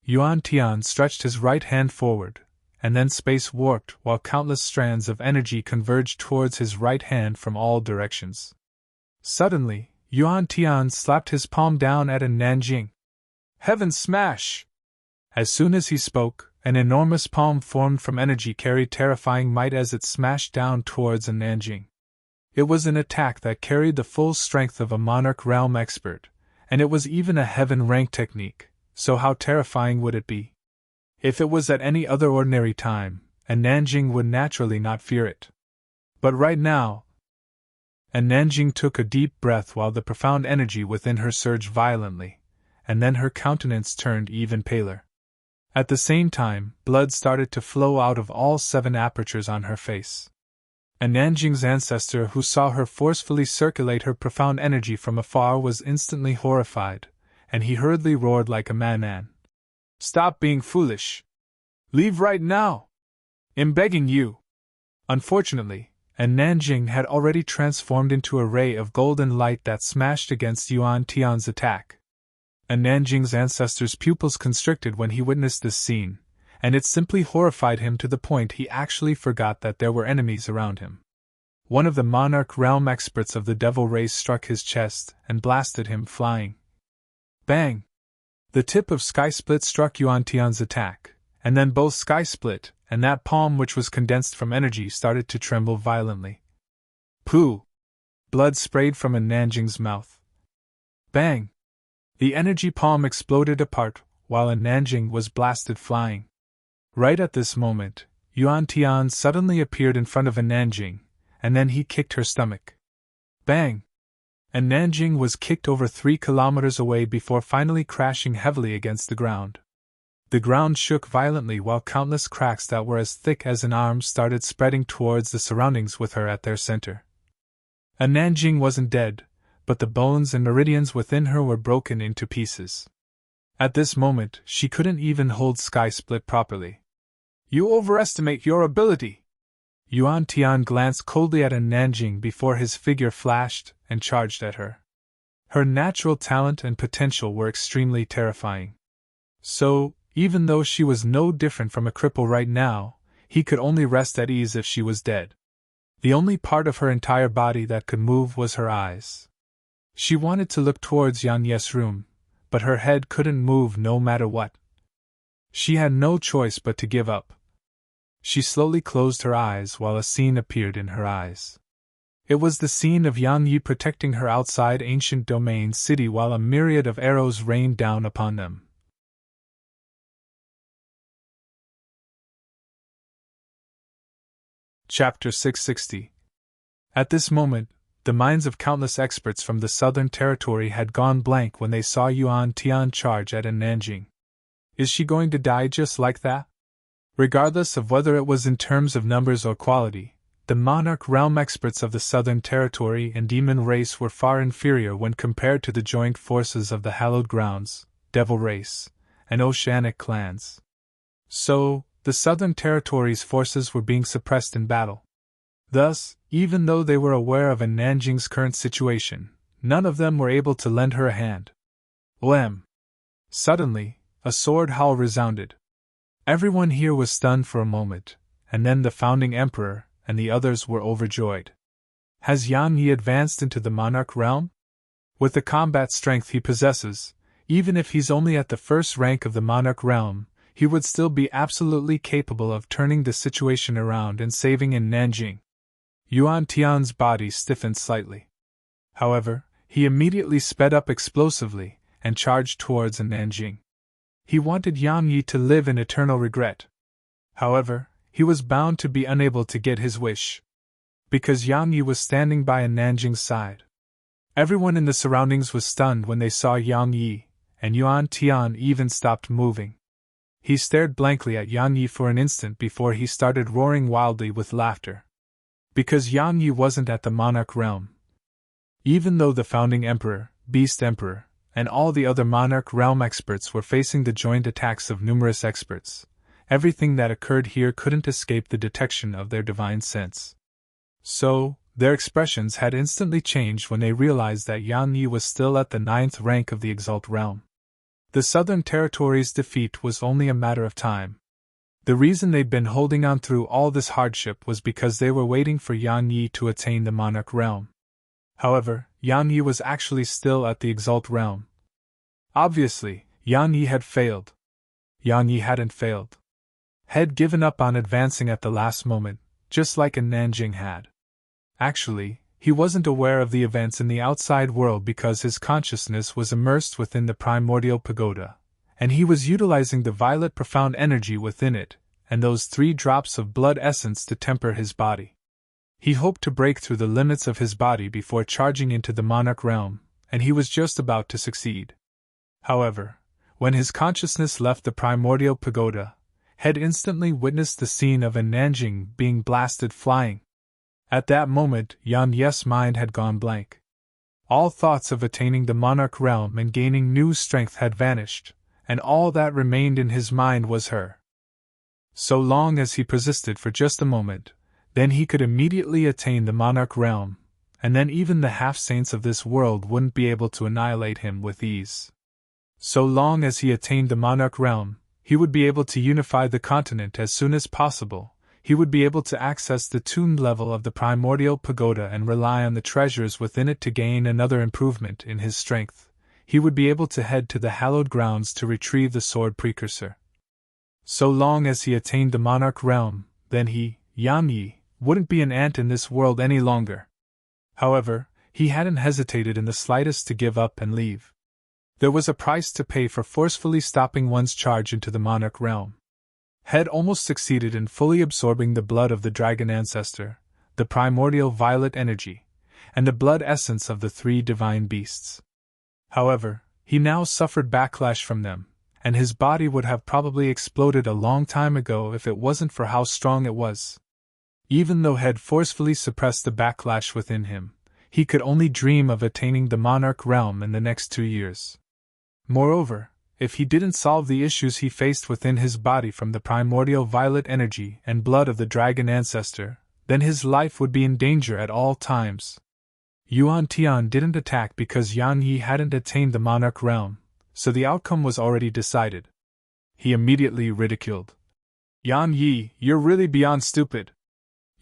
Yuan Tian stretched his right hand forward, and then space warped while countless strands of energy converged towards his right hand from all directions. Suddenly, Yuan Tian slapped his palm down at Nanjing. Heaven smash! As soon as he spoke, an enormous palm formed from energy carried terrifying might as it smashed down towards Nanjing. It was an attack that carried the full strength of a monarch realm expert, and it was even a heaven rank technique, so how terrifying would it be? If it was at any other ordinary time, Nanjing would naturally not fear it. But right now, Nanjing took a deep breath while the profound energy within her surged violently, and then her countenance turned even paler. At the same time, blood started to flow out of all 7 apertures on her face. Nanjing's ancestor, who saw her forcefully circulate her profound energy from afar, was instantly horrified, and he hurriedly roared like a madman. Stop being foolish! Leave right now! I'm begging you! Unfortunately, Nanjing had already transformed into a ray of golden light that smashed against Yuan Tian's attack. Nanjing's ancestor's pupils constricted when he witnessed this scene, and it simply horrified him to the point he actually forgot that there were enemies around him. One of the monarch realm experts of the devil race struck his chest and blasted him flying. Bang! The tip of Sky Split struck Yuan Tian's attack, and then both Sky Split and that palm which was condensed from energy started to tremble violently. Pooh! Blood sprayed from Nanjing's mouth. Bang! The energy palm exploded apart, while Nanjing was blasted flying. Right at this moment, Yuan Tian suddenly appeared in front of Nanjing, and then he kicked her stomach. Bang! Nanjing was kicked over 3 kilometers away before finally crashing heavily against the ground. The ground shook violently while countless cracks that were as thick as an arm started spreading towards the surroundings with her at their center. Nanjing wasn't dead, but the bones and meridians within her were broken into pieces. At this moment, she couldn't even hold Sky Split properly. You overestimate your ability! Yuan Tian glanced coldly at Nanjing before his figure flashed and charged at her. Her natural talent and potential were extremely terrifying. So, even though she was no different from a cripple right now, he could only rest at ease if she was dead. The only part of her entire body that could move was her eyes. She wanted to look towards Yan Ye's room, but her head couldn't move no matter what. She had no choice but to give up. She slowly closed her eyes while a scene appeared in her eyes. It was the scene of Yang Yi protecting her outside ancient domain city while a myriad of arrows rained down upon them. Chapter 660. At this moment, the minds of countless experts from the southern territory had gone blank when they saw Yuan Tian charge at Nanjing. Is she going to die just like that? Regardless of whether it was in terms of numbers or quality, the monarch realm experts of the southern territory and demon race were far inferior when compared to the joint forces of the hallowed grounds, devil race, and oceanic clans. So, the southern territory's forces were being suppressed in battle. Thus, even though they were aware of Nanjing's current situation, none of them were able to lend her a hand. Wham! Suddenly, a sword howl resounded. Everyone here was stunned for a moment, and then the founding emperor and the others were overjoyed. Has Yang Yi advanced into the monarch realm? With the combat strength he possesses, even if he's only at the first rank of the monarch realm, he would still be absolutely capable of turning the situation around and saving in Nanjing. Yuan Tian's body stiffened slightly. However, he immediately sped up explosively and charged towards Nanjing. He wanted Yang Yi to live in eternal regret. However, he was bound to be unable to get his wish, because Yang Yi was standing by Nanjing's side. Everyone in the surroundings was stunned when they saw Yang Yi, and Yuan Tian even stopped moving. He stared blankly at Yang Yi for an instant before he started roaring wildly with laughter. Because Yang Yi wasn't at the monarch realm. Even though the founding emperor, beast emperor, and all the other monarch realm experts were facing the joint attacks of numerous experts, everything that occurred here couldn't escape the detection of their divine sense. So, their expressions had instantly changed when they realized that Yang Yi was still at the 9th rank of the Exalt realm. The Southern Territory's defeat was only a matter of time. The reason they'd been holding on through all this hardship was because they were waiting for Yan Yi to attain the monarch realm. However, Yan Yi was actually still at the exalt realm. Obviously, Yan Yi had failed. Yan Yi hadn't failed. Had given up on advancing at the last moment, just like Nanjing had. Actually, he wasn't aware of the events in the outside world because his consciousness was immersed within the primordial pagoda, and he was utilizing the violet profound energy within it, and those 3 drops of blood essence to temper his body. He hoped to break through the limits of his body before charging into the monarch realm, and he was just about to succeed. However, when his consciousness left the primordial pagoda, had instantly witnessed the scene of Nanjing being blasted flying. At that moment, Yan Yi's mind had gone blank. All thoughts of attaining the monarch realm and gaining new strength had vanished, and all that remained in his mind was her. So long as he persisted for just a moment, then he could immediately attain the monarch realm, and then even the half-saints of this world wouldn't be able to annihilate him with ease. So long as he attained the monarch realm, he would be able to unify the continent as soon as possible. He would be able to access the tuned level of the primordial pagoda and rely on the treasures within it to gain another improvement in his strength. He would be able to head to the hallowed grounds to retrieve the sword precursor. So long as he attained the monarch realm, then he, Yan Yi, wouldn't be an ant in this world any longer. However, he hadn't hesitated in the slightest to give up and leave. There was a price to pay for forcefully stopping one's charge into the monarch realm. Had almost succeeded in fully absorbing the blood of the dragon ancestor, the primordial violet energy, and the blood essence of the 3 divine beasts. However, he now suffered backlash from them, and his body would have probably exploded a long time ago if it wasn't for how strong it was. Even though Had forcefully suppressed the backlash within him, he could only dream of attaining the monarch realm in the next 2 years. Moreover, if he didn't solve the issues he faced within his body from the primordial violet energy and blood of the dragon ancestor, then his life would be in danger at all times. Yuan Tian didn't attack because Yan Yi hadn't attained the monarch realm, so the outcome was already decided. He immediately ridiculed. Yan Yi, you're really beyond stupid.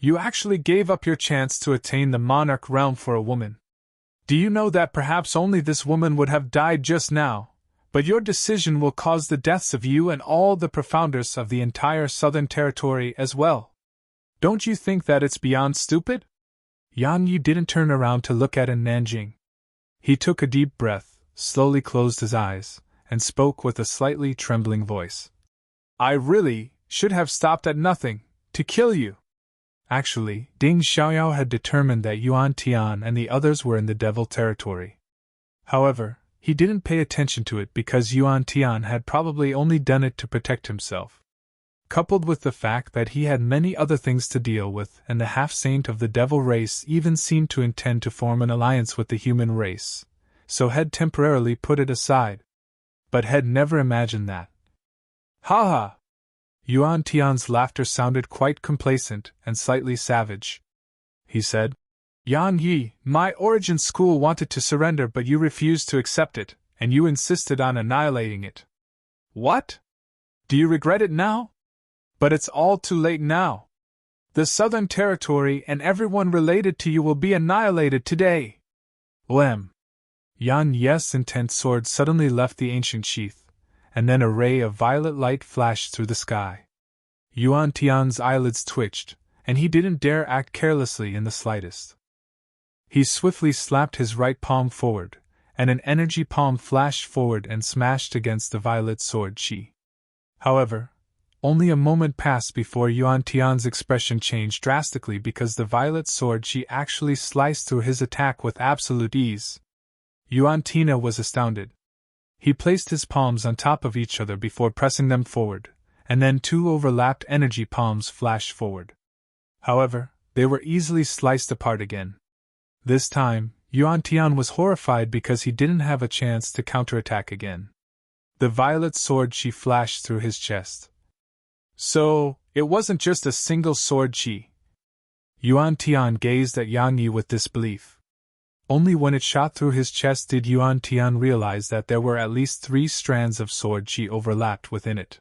You actually gave up your chance to attain the monarch realm for a woman. Do you know that perhaps only this woman would have died just now? But your decision will cause the deaths of you and all the profounders of the entire southern territory as well. Don't you think that it's beyond stupid? Yan Yi didn't turn around to look at Nanjing. He took a deep breath, slowly closed his eyes, and spoke with a slightly trembling voice. I really should have stopped at nothing to kill you. Actually, Ding Xiaoyao had determined that Yuan Tian and the others were in the devil territory. However, he didn't pay attention to it because Yuan Tian had probably only done it to protect himself. Coupled with the fact that he had many other things to deal with, and the half-saint of the devil race even seemed to intend to form an alliance with the human race, so had temporarily put it aside. But had never imagined that. Ha ha! Yuan Tian's laughter sounded quite complacent and slightly savage. He said, Yan Yi, my origin school wanted to surrender but you refused to accept it, and you insisted on annihilating it. What? Do you regret it now? But it's all too late now. The Southern Territory and everyone related to you will be annihilated today. Lem. Yan Yi's intense sword suddenly left the ancient sheath, and then a ray of violet light flashed through the sky. Yuan Tian's eyelids twitched, and he didn't dare act carelessly in the slightest. He swiftly slapped his right palm forward, and an energy palm flashed forward and smashed against the violet sword chi. However, only a moment passed before Yuan Tian's expression changed drastically because the violet sword chi actually sliced through his attack with absolute ease. Yuan Tina was astounded. He placed his palms on top of each other before pressing them forward, and then 2 overlapped energy palms flashed forward. However, they were easily sliced apart again. This time, Yuan Tian was horrified because he didn't have a chance to counterattack again. The violet sword chi flashed through his chest. So, it wasn't just a single sword chi. Yuan Tian gazed at Yan Yi with disbelief. Only when it shot through his chest did Yuan Tian realize that there were at least 3 strands of sword chi overlapped within it.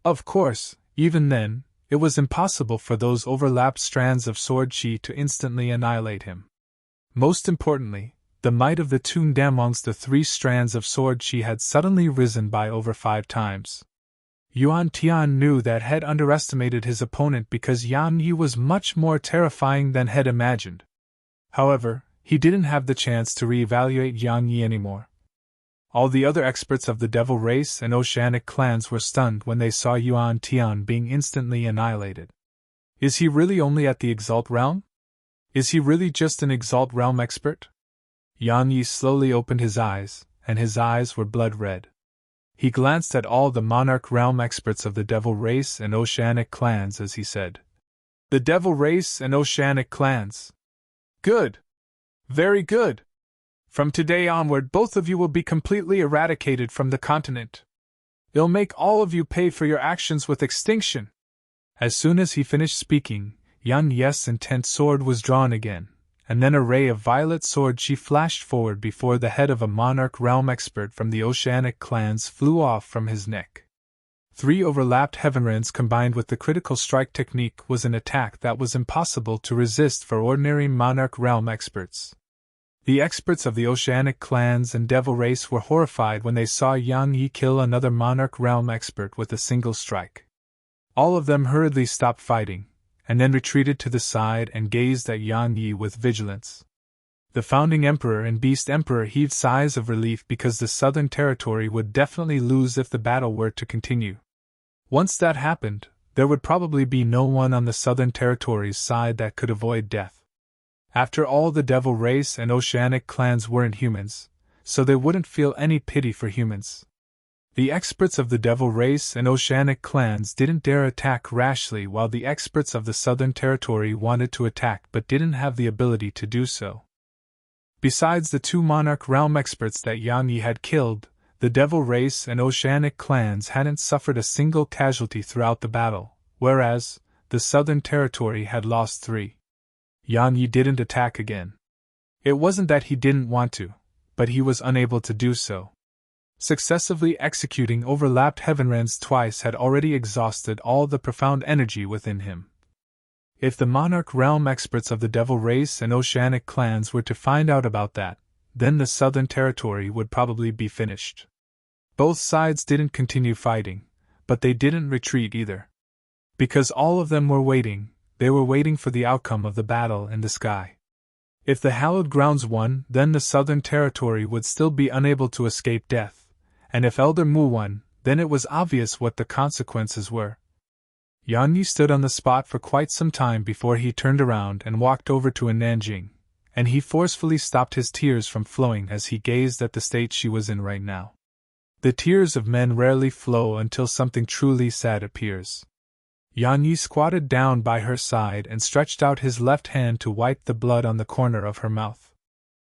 Of course, Even then, it was impossible for those overlapped strands of sword chi to instantly annihilate him. Most importantly, the might of the tuned amongst the 3 strands of sword chi had suddenly risen by over 5 times. Yuan Tian knew that Head underestimated his opponent because Yan Yi was much more terrifying than Head imagined. However, he didn't have the chance to re-evaluate Yan Yi anymore. All the other experts of the Devil Race and Oceanic clans were stunned when they saw Yuan Tian being instantly annihilated. Is he really only at the Exalt Realm? Is he really just an Exalt Realm expert? Yan Yi slowly opened his eyes, and his eyes were blood red. He glanced at all the Monarch Realm experts of the Devil Race and Oceanic clans as he said, "The Devil Race and Oceanic clans. Good. Very good. From today onward, both of you will be completely eradicated from the continent. It'll make all of you pay for your actions with extinction." As soon as he finished speaking, Yan Yi's intent sword was drawn again, and then a ray of violet sword chi flashed forward before the head of a Monarch Realm expert from the Oceanic clans flew off from his neck. 3 overlapped heavenrends combined with the critical strike technique was an attack that was impossible to resist for ordinary Monarch Realm experts. The experts of the Oceanic clans and Devil Race were horrified when they saw Yang Yi kill another Monarch Realm expert with a single strike. All of them hurriedly stopped fighting, and then retreated to the side and gazed at Yang Yi with vigilance. The founding emperor and beast emperor heaved sighs of relief because the Southern Territory would definitely lose if the battle were to continue. Once that happened, there would probably be no one on the Southern Territory's side that could avoid death. After all, the Devil Race and Oceanic clans weren't humans, so they wouldn't feel any pity for humans. The experts of the Devil Race and Oceanic clans didn't dare attack rashly, while the experts of the Southern Territory wanted to attack but didn't have the ability to do so. Besides the 2 Monarch Realm experts that Yang Yi had killed, the Devil Race and Oceanic clans hadn't suffered a single casualty throughout the battle, whereas the Southern Territory had lost 3. Yang Yi didn't attack again. It wasn't that he didn't want to, but he was unable to do so. Successively executing overlapped heavenrends twice had already exhausted all the profound energy within him. If the Monarch Realm experts of the Devil Race and Oceanic clans were to find out about that, then the Southern Territory would probably be finished. Both sides didn't continue fighting, but they didn't retreat either. Because all of them were waiting, they were waiting for the outcome of the battle in the sky. If the Hallowed Grounds won, then the Southern Territory would still be unable to escape death. And if Elder Mu won, then it was obvious what the consequences were. Yan Yi stood on the spot for quite some time before he turned around and walked over to Nanjing, and he forcefully stopped his tears from flowing as he gazed at the state she was in right now. The tears of men rarely flow until something truly sad appears. Yan Yi squatted down by her side and stretched out his left hand to wipe the blood on the corner of her mouth.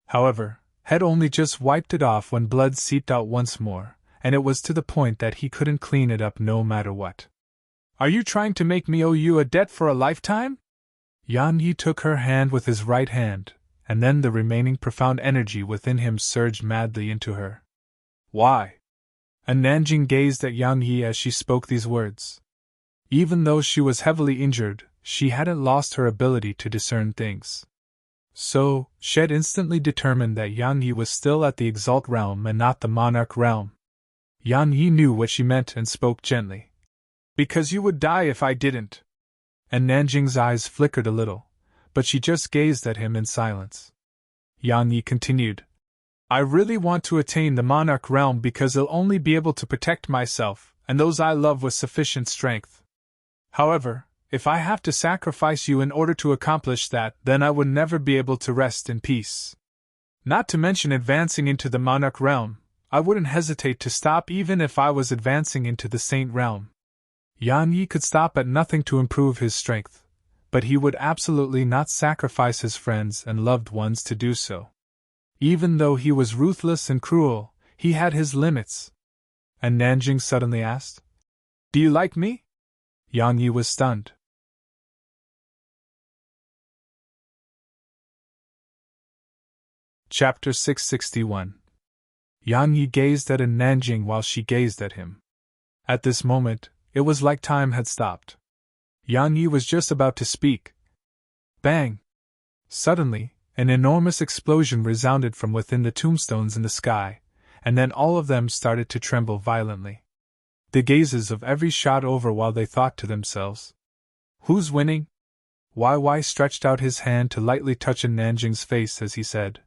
However, Head only just wiped it off when blood seeped out once more, and it was to the point that he couldn't clean it up no matter what. "Are you trying to make me owe you a debt for a lifetime?" Yan Yi took her hand with his right hand, and then the remaining profound energy within him surged madly into her. "Why?" And Nanjing gazed at Yang Yi as she spoke these words. Even though she was heavily injured, she hadn't lost her ability to discern things. So, she had instantly determined that Yang Yi was still at the Exalt Realm and not the Monarch Realm. Yang Yi knew what she meant and spoke gently. "Because you would die if I didn't." And Nanjing's eyes flickered a little, but she just gazed at him in silence. Yang Yi continued, "I really want to attain the Monarch Realm because I'll only be able to protect myself and those I love with sufficient strength. However, if I have to sacrifice you in order to accomplish that, then I would never be able to rest in peace. Not to mention advancing into the Monarch Realm, I wouldn't hesitate to stop even if I was advancing into the Saint Realm." Yan Yi could stop at nothing to improve his strength, but he would absolutely not sacrifice his friends and loved ones to do so. Even though he was ruthless and cruel, he had his limits. And Nanjing suddenly asked, "Do you like me?" Yang Yi was stunned. Chapter 661. Yang Yi gazed at Nanjing while she gazed at him. At this moment, It was like time had stopped. Yan Yi was just about to speak. Bang! Suddenly, an enormous explosion resounded from within the tombstones in the sky, and then all of them started to tremble violently. The gazes of every shot over while they thought to themselves, "Who's winning?" Wai stretched out his hand to lightly touch Nanjing's face as he said,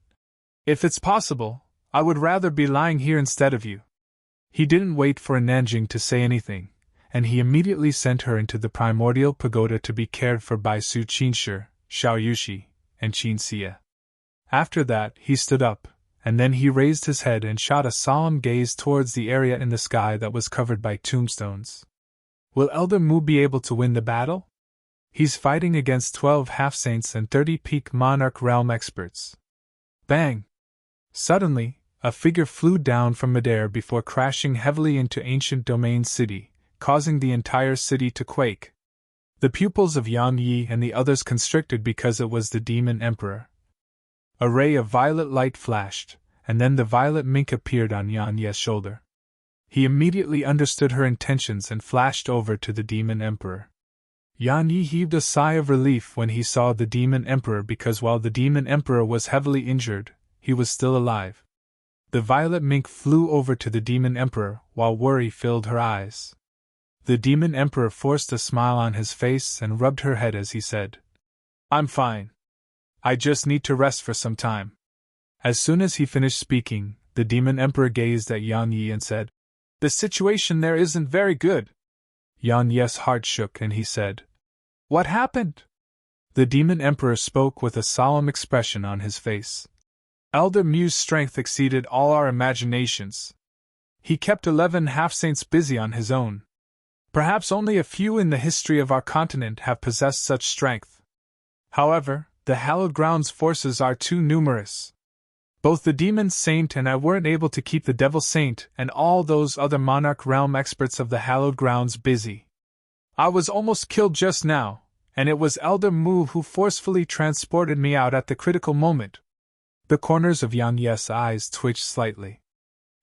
"If it's possible, I would rather be lying here instead of you." He didn't wait for Nanjing to say anything, and he immediately sent her into the primordial pagoda to be cared for by Su Qinshi, Xiao Yushi, and Qin Xie. After that, he stood up, and then he raised his head and shot a solemn gaze towards the area in the sky that was covered by tombstones. Will Elder Mu be able to win the battle? He's fighting against 12 half-saints and 30 peak monarch realm experts. Bang! Suddenly, a figure flew down from midair before crashing heavily into ancient domain city, causing the entire city to quake. The pupils of Yan Yi and the others constricted because it was the Demon Emperor. A ray of violet light flashed, and then the violet mink appeared on Yan Yi's shoulder. He immediately understood her intentions and flashed over to the Demon Emperor. Yan Yi heaved a sigh of relief when he saw the Demon Emperor because while the Demon Emperor was heavily injured, he was still alive. The violet mink flew over to the Demon Emperor while worry filled her eyes. The Demon Emperor forced a smile on his face and rubbed her head as he said, "I'm fine. I just need to rest for some time." As soon as he finished speaking, the Demon Emperor gazed at Yan Yi and said, "The situation there isn't very good." Yan Yi's heart shook and he said, "What happened?" The Demon Emperor spoke with a solemn expression on his face. "Elder Mu's strength exceeded all our imaginations. He kept 11 half-saints busy on his own. Perhaps only a few in the history of our continent have possessed such strength. However, the Hallowed Grounds forces are too numerous. Both the Demon Saint and I weren't able to keep the Devil Saint and all those other Monarch Realm experts of the Hallowed Grounds busy. I was almost killed just now, and it was Elder Mu who forcefully transported me out at the critical moment." The corners of Yan Yi's eyes twitched slightly.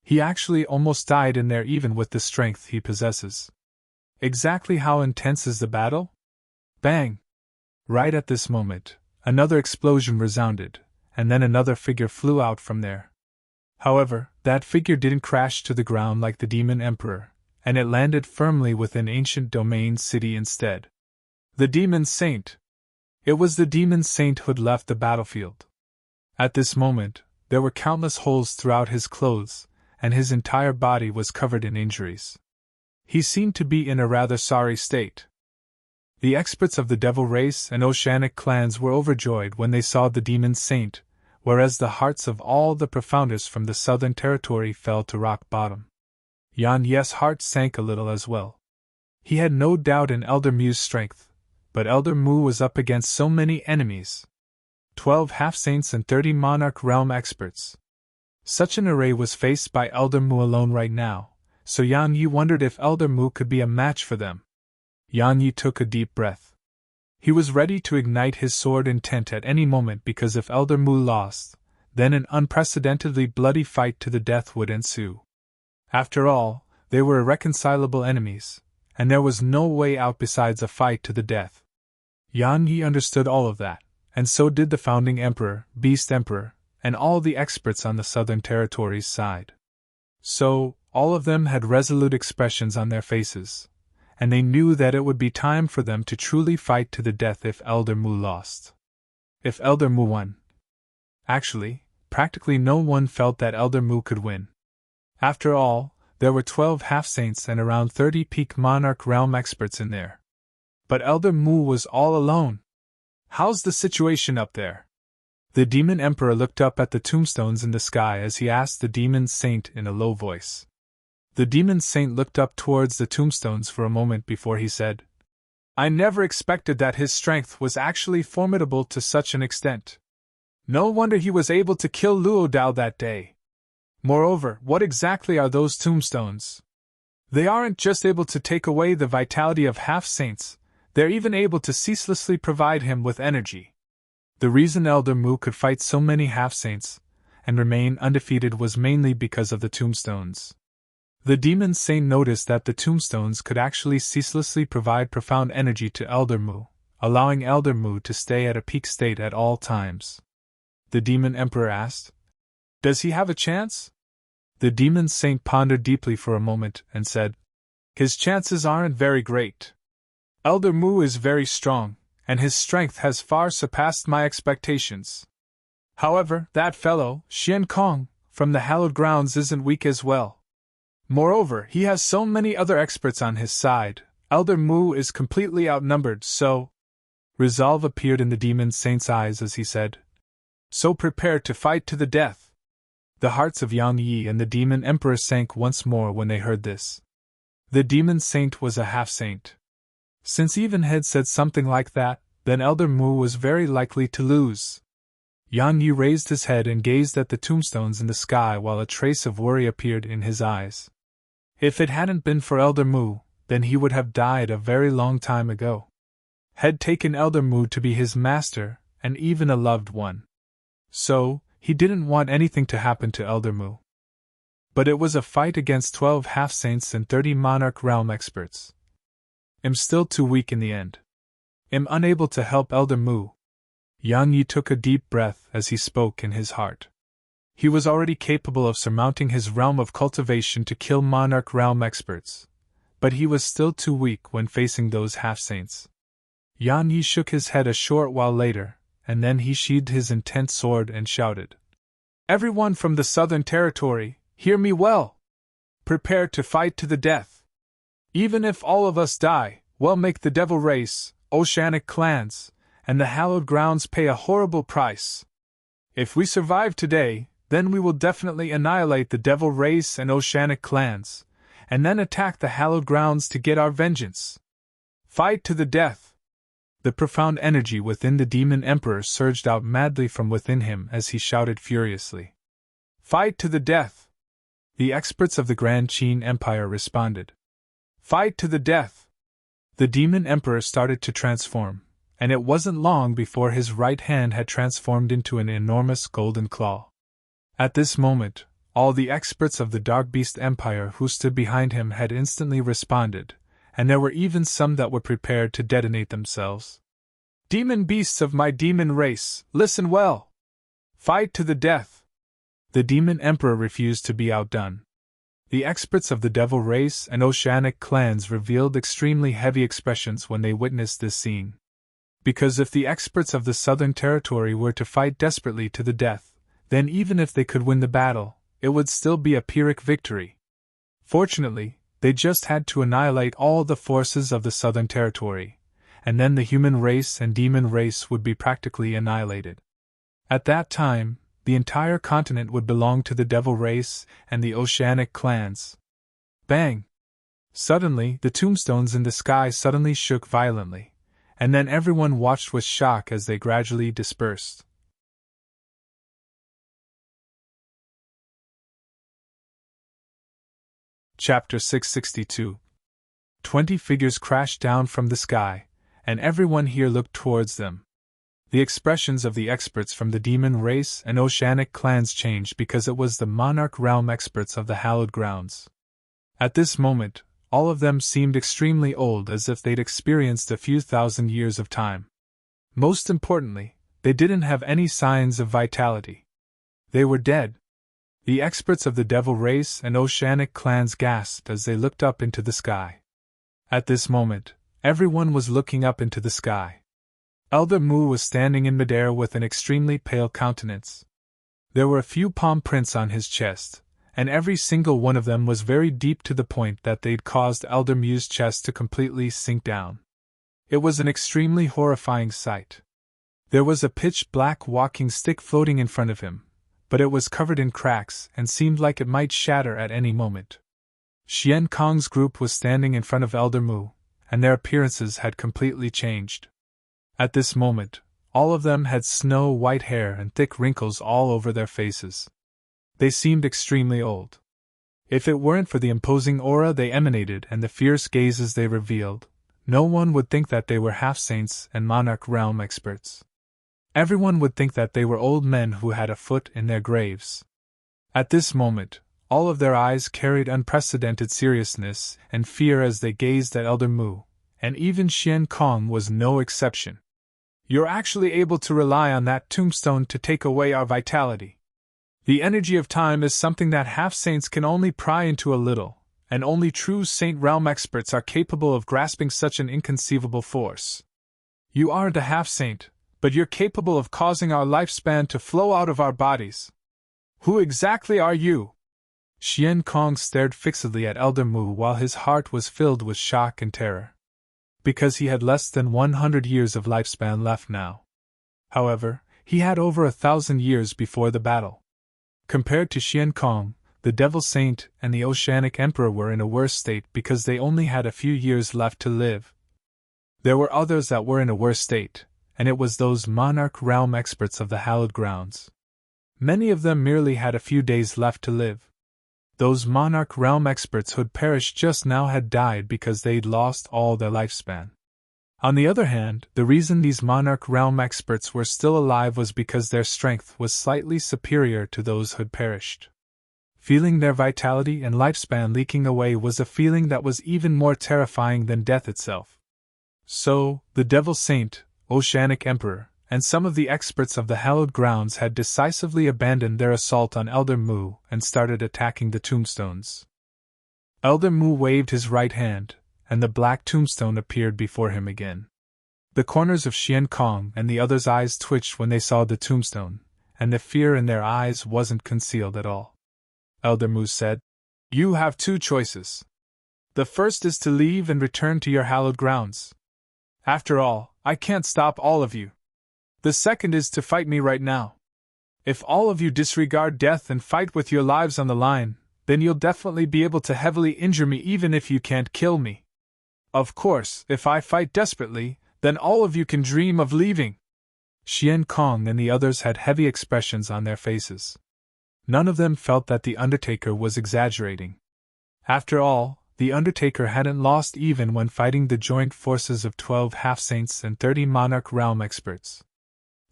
He actually almost died in there even with the strength he possesses. Exactly how intense is the battle? Bang! Right at this moment, another explosion resounded, and then another figure flew out from there. However, that figure didn't crash to the ground like the Demon Emperor, and it landed firmly within ancient domain city instead. The Demon Saint! It was the Demon Saint who'd left the battlefield. At this moment, there were countless holes throughout his clothes, and his entire body was covered in injuries. He seemed to be in a rather sorry state. The experts of the Devil Race and Oceanic clans were overjoyed when they saw the Demon Saint, whereas the hearts of all the profounders from the Southern Territory fell to rock bottom. Yan Yi's heart sank a little as well. He had no doubt in Elder Mu's strength, but Elder Mu was up against so many enemies. 12 half-saints and 30 Monarch Realm experts. Such an array was faced by Elder Mu alone right now, so Yan Yi wondered if Elder Mu could be a match for them. Yan Yi took a deep breath. He was ready to ignite his sword intent at any moment because if Elder Mu lost, then an unprecedentedly bloody fight to the death would ensue. After all, they were irreconcilable enemies, and there was no way out besides a fight to the death. Yan Yi understood all of that, and so did the founding Emperor, Beast Emperor, and all the experts on the Southern Territories' side. So, all of them had resolute expressions on their faces, and they knew that it would be time for them to truly fight to the death if Elder Mu lost. If Elder Mu won. Actually, practically no one felt that Elder Mu could win. After all, there were 12 half-saints and around 30 peak Monarch Realm experts in there. But Elder Mu was all alone. "How's the situation up there?" The Demon Emperor looked up at the tombstones in the sky as he asked the Demon Saint in a low voice. The Demon Saint looked up towards the tombstones for a moment before he said, "I never expected that his strength was actually formidable to such an extent. No wonder he was able to kill Luo Dao that day. Moreover, what exactly are those tombstones? They aren't just able to take away the vitality of half-saints, they're even able to ceaselessly provide him with energy." The reason Elder Mu could fight so many half-saints and remain undefeated was mainly because of the tombstones. The demon saint noticed that the tombstones could actually ceaselessly provide profound energy to Elder Mu, allowing Elder Mu to stay at a peak state at all times. The demon emperor asked, "Does he have a chance?" The demon saint pondered deeply for a moment and said, "His chances aren't very great. Elder Mu is very strong, and his strength has far surpassed my expectations. However, that fellow, Xian Kong, from the hallowed grounds isn't weak as well. Moreover, he has so many other experts on his side. Elder Mu is completely outnumbered, so—" Resolve appeared in the demon saint's eyes as he said, "So prepare to fight to the death." The hearts of Yang Yi and the demon emperor sank once more when they heard this. The demon saint was a half-saint. Since Even had said something like that, then Elder Mu was very likely to lose. Yang Yi raised his head and gazed at the tombstones in the sky while a trace of worry appeared in his eyes. If it hadn't been for Elder Mu, then he would have died a very long time ago. Had taken Elder Mu to be his master, and even a loved one. So, he didn't want anything to happen to Elder Mu. But it was a fight against 12 half-saints and 30 monarch realm experts. I'm still too weak in the end. I'm unable to help Elder Mu. Yang Yi took a deep breath as he spoke in his heart. He was already capable of surmounting his realm of cultivation to kill monarch realm experts, but he was still too weak when facing those half-saints. Yang Yi shook his head a short while later, and then he sheathed his intent sword and shouted, "Everyone from the Southern Territory, hear me well! Prepare to fight to the death! Even if all of us die, we'll make the Devil Race, Oceanic clans, and the hallowed grounds pay a horrible price. If we survive today, then we will definitely annihilate the Devil Race and Oceanic clans, and then attack the hallowed grounds to get our vengeance. Fight to the death!" The profound energy within the demon emperor surged out madly from within him as he shouted furiously, "Fight to the death!" The experts of the Grand Qin Empire responded, "Fight to the death!" The demon emperor started to transform, and it wasn't long before his right hand had transformed into an enormous golden claw. At this moment, all the experts of the Dark Beast Empire who stood behind him had instantly responded, and there were even some that were prepared to detonate themselves. "Demon beasts of my demon race, listen well! Fight to the death!" The demon emperor refused to be outdone. The experts of the Devil Race and Oceanic clans revealed extremely heavy expressions when they witnessed this scene. Because if the experts of the Southern Territory were to fight desperately to the death, then even if they could win the battle, it would still be a Pyrrhic victory. Fortunately, they just had to annihilate all the forces of the Southern Territory, and then the human race and demon race would be practically annihilated. At that time, the entire continent would belong to the Devil Race and the Oceanic clans. Bang! Suddenly, the tombstones in the sky suddenly shook violently, and then everyone watched with shock as they gradually dispersed. Chapter 662. 20 figures crashed down from the sky, and everyone here looked towards them. The expressions of the experts from the Demon Race and Oceanic clans changed because it was the Monarch Realm experts of the hallowed grounds. At this moment, all of them seemed extremely old, as if they'd experienced a few thousand years of time. Most importantly, they didn't have any signs of vitality. They were dead. The experts of the Devil Race and Oceanic clans gasped as they looked up into the sky. At this moment, everyone was looking up into the sky. Elder Mu was standing in midair with an extremely pale countenance. There were a few palm prints on his chest, and every single one of them was very deep to the point that they'd caused Elder Mu's chest to completely sink down. It was an extremely horrifying sight. There was a pitch-black walking stick floating in front of him, but it was covered in cracks and seemed like it might shatter at any moment. Xian Kong's group was standing in front of Elder Mu, and their appearances had completely changed. At this moment, all of them had snow-white hair and thick wrinkles all over their faces. They seemed extremely old. If it weren't for the imposing aura they emanated and the fierce gazes they revealed, no one would think that they were half-saints and Monarch Realm experts. Everyone would think that they were old men who had a foot in their graves. At this moment, All of their eyes carried unprecedented seriousness and fear as they gazed at Elder Mu, and even Xian Kong was no exception. You're actually able to rely on that tombstone to take away our vitality. The energy of time is something that half-saints can only pry into a little, and only true Saint Realm experts are capable of grasping such an inconceivable force. You aren't a half-saint, but you're capable of causing our lifespan to flow out of our bodies. Who exactly are you? Xian Kong stared fixedly at Elder Mu while his heart was filled with shock and terror. Because he had less than 100 years of lifespan left now. However, he had over 1,000 years before the battle. Compared to Xian Kong, the Devil Saint and the Oceanic Emperor were in a worse state because they only had a few years left to live. There were others that were in a worse state, and it was those Monarch Realm experts of the Hallowed Grounds. Many of them merely had a few days left to live. Those Monarch Realm experts who'd perished just now had died because they'd lost all their lifespan. On the other hand, the reason these Monarch Realm experts were still alive was because their strength was slightly superior to those who'd perished. Feeling their vitality and lifespan leaking away was a feeling that was even more terrifying than death itself. So, the Devil Saint, Oceanic Emperor, and some of the experts of the Hallowed Grounds had decisively abandoned their assault on Elder Mu and started attacking the tombstones. Elder Mu waved his right hand, and the black tombstone appeared before him again. The corners of Xian Kong and the others' eyes twitched when they saw the tombstone, and the fear in their eyes wasn't concealed at all. Elder Mu said, "You have two choices. The first is to leave and return to your Hallowed Grounds. After all, I can't stop all of you. The second is to fight me right now. If all of you disregard death and fight with your lives on the line, then you'll definitely be able to heavily injure me even if you can't kill me. Of course, if I fight desperately, then all of you can dream of leaving." Xian Kong and the others had heavy expressions on their faces. None of them felt that the Undertaker was exaggerating. After all, the Undertaker hadn't lost even when fighting the joint forces of 12 half-saints and 30 Monarch Realm experts.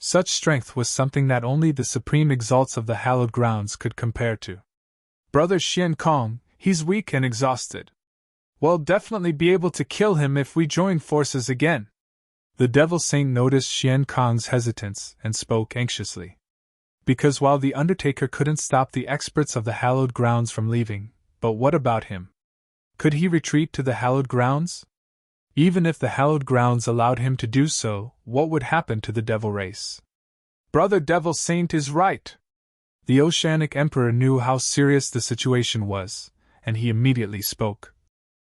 Such strength was something that only the supreme exalts of the Hallowed Grounds could compare to. "Brother Xian Kong, he's weak and exhausted. We'll definitely be able to kill him if we join forces again." The Devil Saint noticed Xian Kong's hesitance and spoke anxiously. Because while the Undertaker couldn't stop the experts of the Hallowed Grounds from leaving, but what about him? Could he retreat to the Hallowed Grounds? Even if the Hallowed Grounds allowed him to do so, what would happen to the Devil race? "Brother Devil Saint is right." The Oceanic Emperor knew how serious the situation was, and he immediately spoke.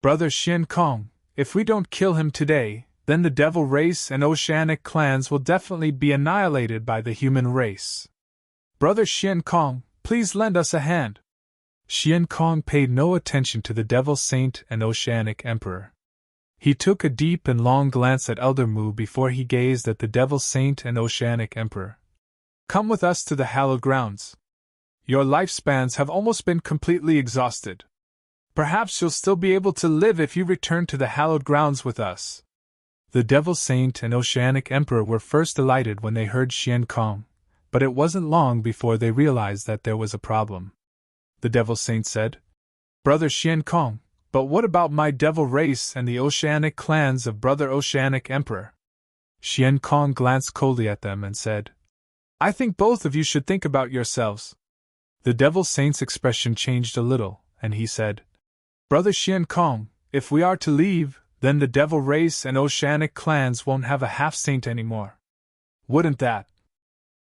"Brother Xian Kong, if we don't kill him today, then the Devil race and Oceanic clans will definitely be annihilated by the human race. Brother Xian Kong, please lend us a hand." Xian Kong paid no attention to the Devil Saint and Oceanic Emperor. He took a deep and long glance at Elder Mu before he gazed at the Devil Saint and Oceanic Emperor. "Come with us to the Hallowed Grounds. Your lifespans have almost been completely exhausted. Perhaps you'll still be able to live if you return to the Hallowed Grounds with us." The Devil Saint and Oceanic Emperor were first delighted when they heard Xian Kong, but it wasn't long before they realized that there was a problem. The Devil Saint said, "Brother Xian Kong, but what about my Devil race and the Oceanic clans of Brother Oceanic Emperor?" Xian Kong glanced coldly at them and said, "I think both of you should think about yourselves." The Devil Saint's expression changed a little, and he said, "Brother Xian Kong, if we are to leave, then the Devil race and Oceanic clans won't have a half-saint anymore. Wouldn't that?"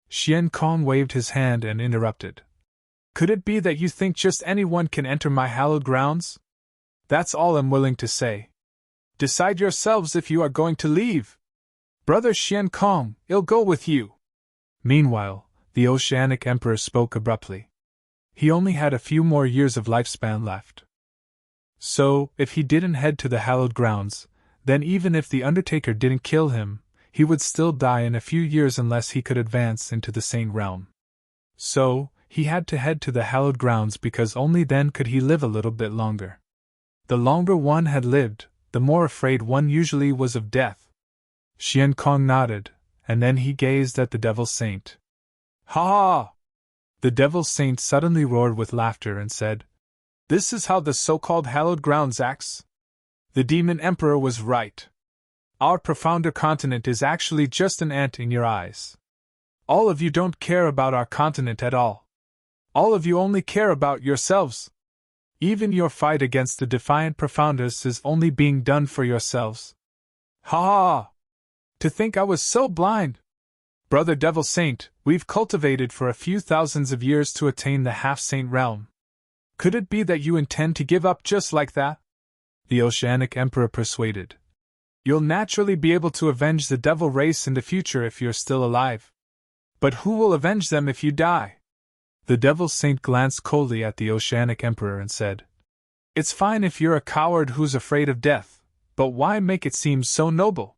Xian Kong waved his hand and interrupted. "Could it be that you think just anyone can enter my Hallowed Grounds? That's all I'm willing to say. Decide yourselves if you are going to leave. Brother Xian Kong, I'll go with you." Meanwhile, the Oceanic Emperor spoke abruptly. He only had a few more years of lifespan left. So, if he didn't head to the Hallowed Grounds, then even if the Undertaker didn't kill him, he would still die in a few years unless he could advance into the Saint Realm. So, he had to head to the Hallowed Grounds because only then could he live a little bit longer. The longer one had lived, the more afraid one usually was of death. Xian Kong nodded, and then he gazed at the Devil Saint. "Ha ha!" The Devil Saint suddenly roared with laughter and said, This is how the so-called hallowed grounds acts? The demon emperor was right. Our profounder continent is actually just an ant in your eyes. All of you don't care about our continent at all. All of you only care about yourselves. Even your fight against the defiant profounders is only being done for yourselves. Ha ha! To think I was so blind! Brother Devil Saint, we've cultivated for a few thousands of years to attain the half-saint realm. Could it be that you intend to give up just like that? The Oceanic Emperor persuaded. You'll naturally be able to avenge the devil race in the future if you're still alive. But who will avenge them if you die? The Devil Saint glanced coldly at the Oceanic Emperor and said, It's fine if you're a coward who's afraid of death, but why make it seem so noble?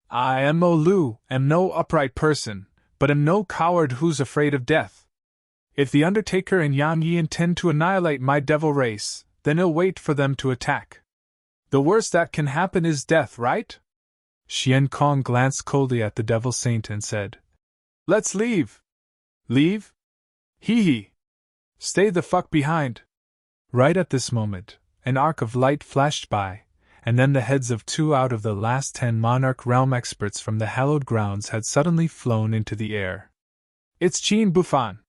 I, Olu, am no upright person, but am no coward who's afraid of death. If the Undertaker and Yan Yi intend to annihilate my devil race, then I'll wait for them to attack. The worst that can happen is death, right? Xian Kong glanced coldly at the Devil Saint and said, Let's leave. Leave? Hee hee. Stay the fuck behind. Right at this moment, an arc of light flashed by, and then the heads of 2 out of the last 10 Monarch Realm experts from the hallowed grounds had suddenly flown into the air. It's Qin Bufan.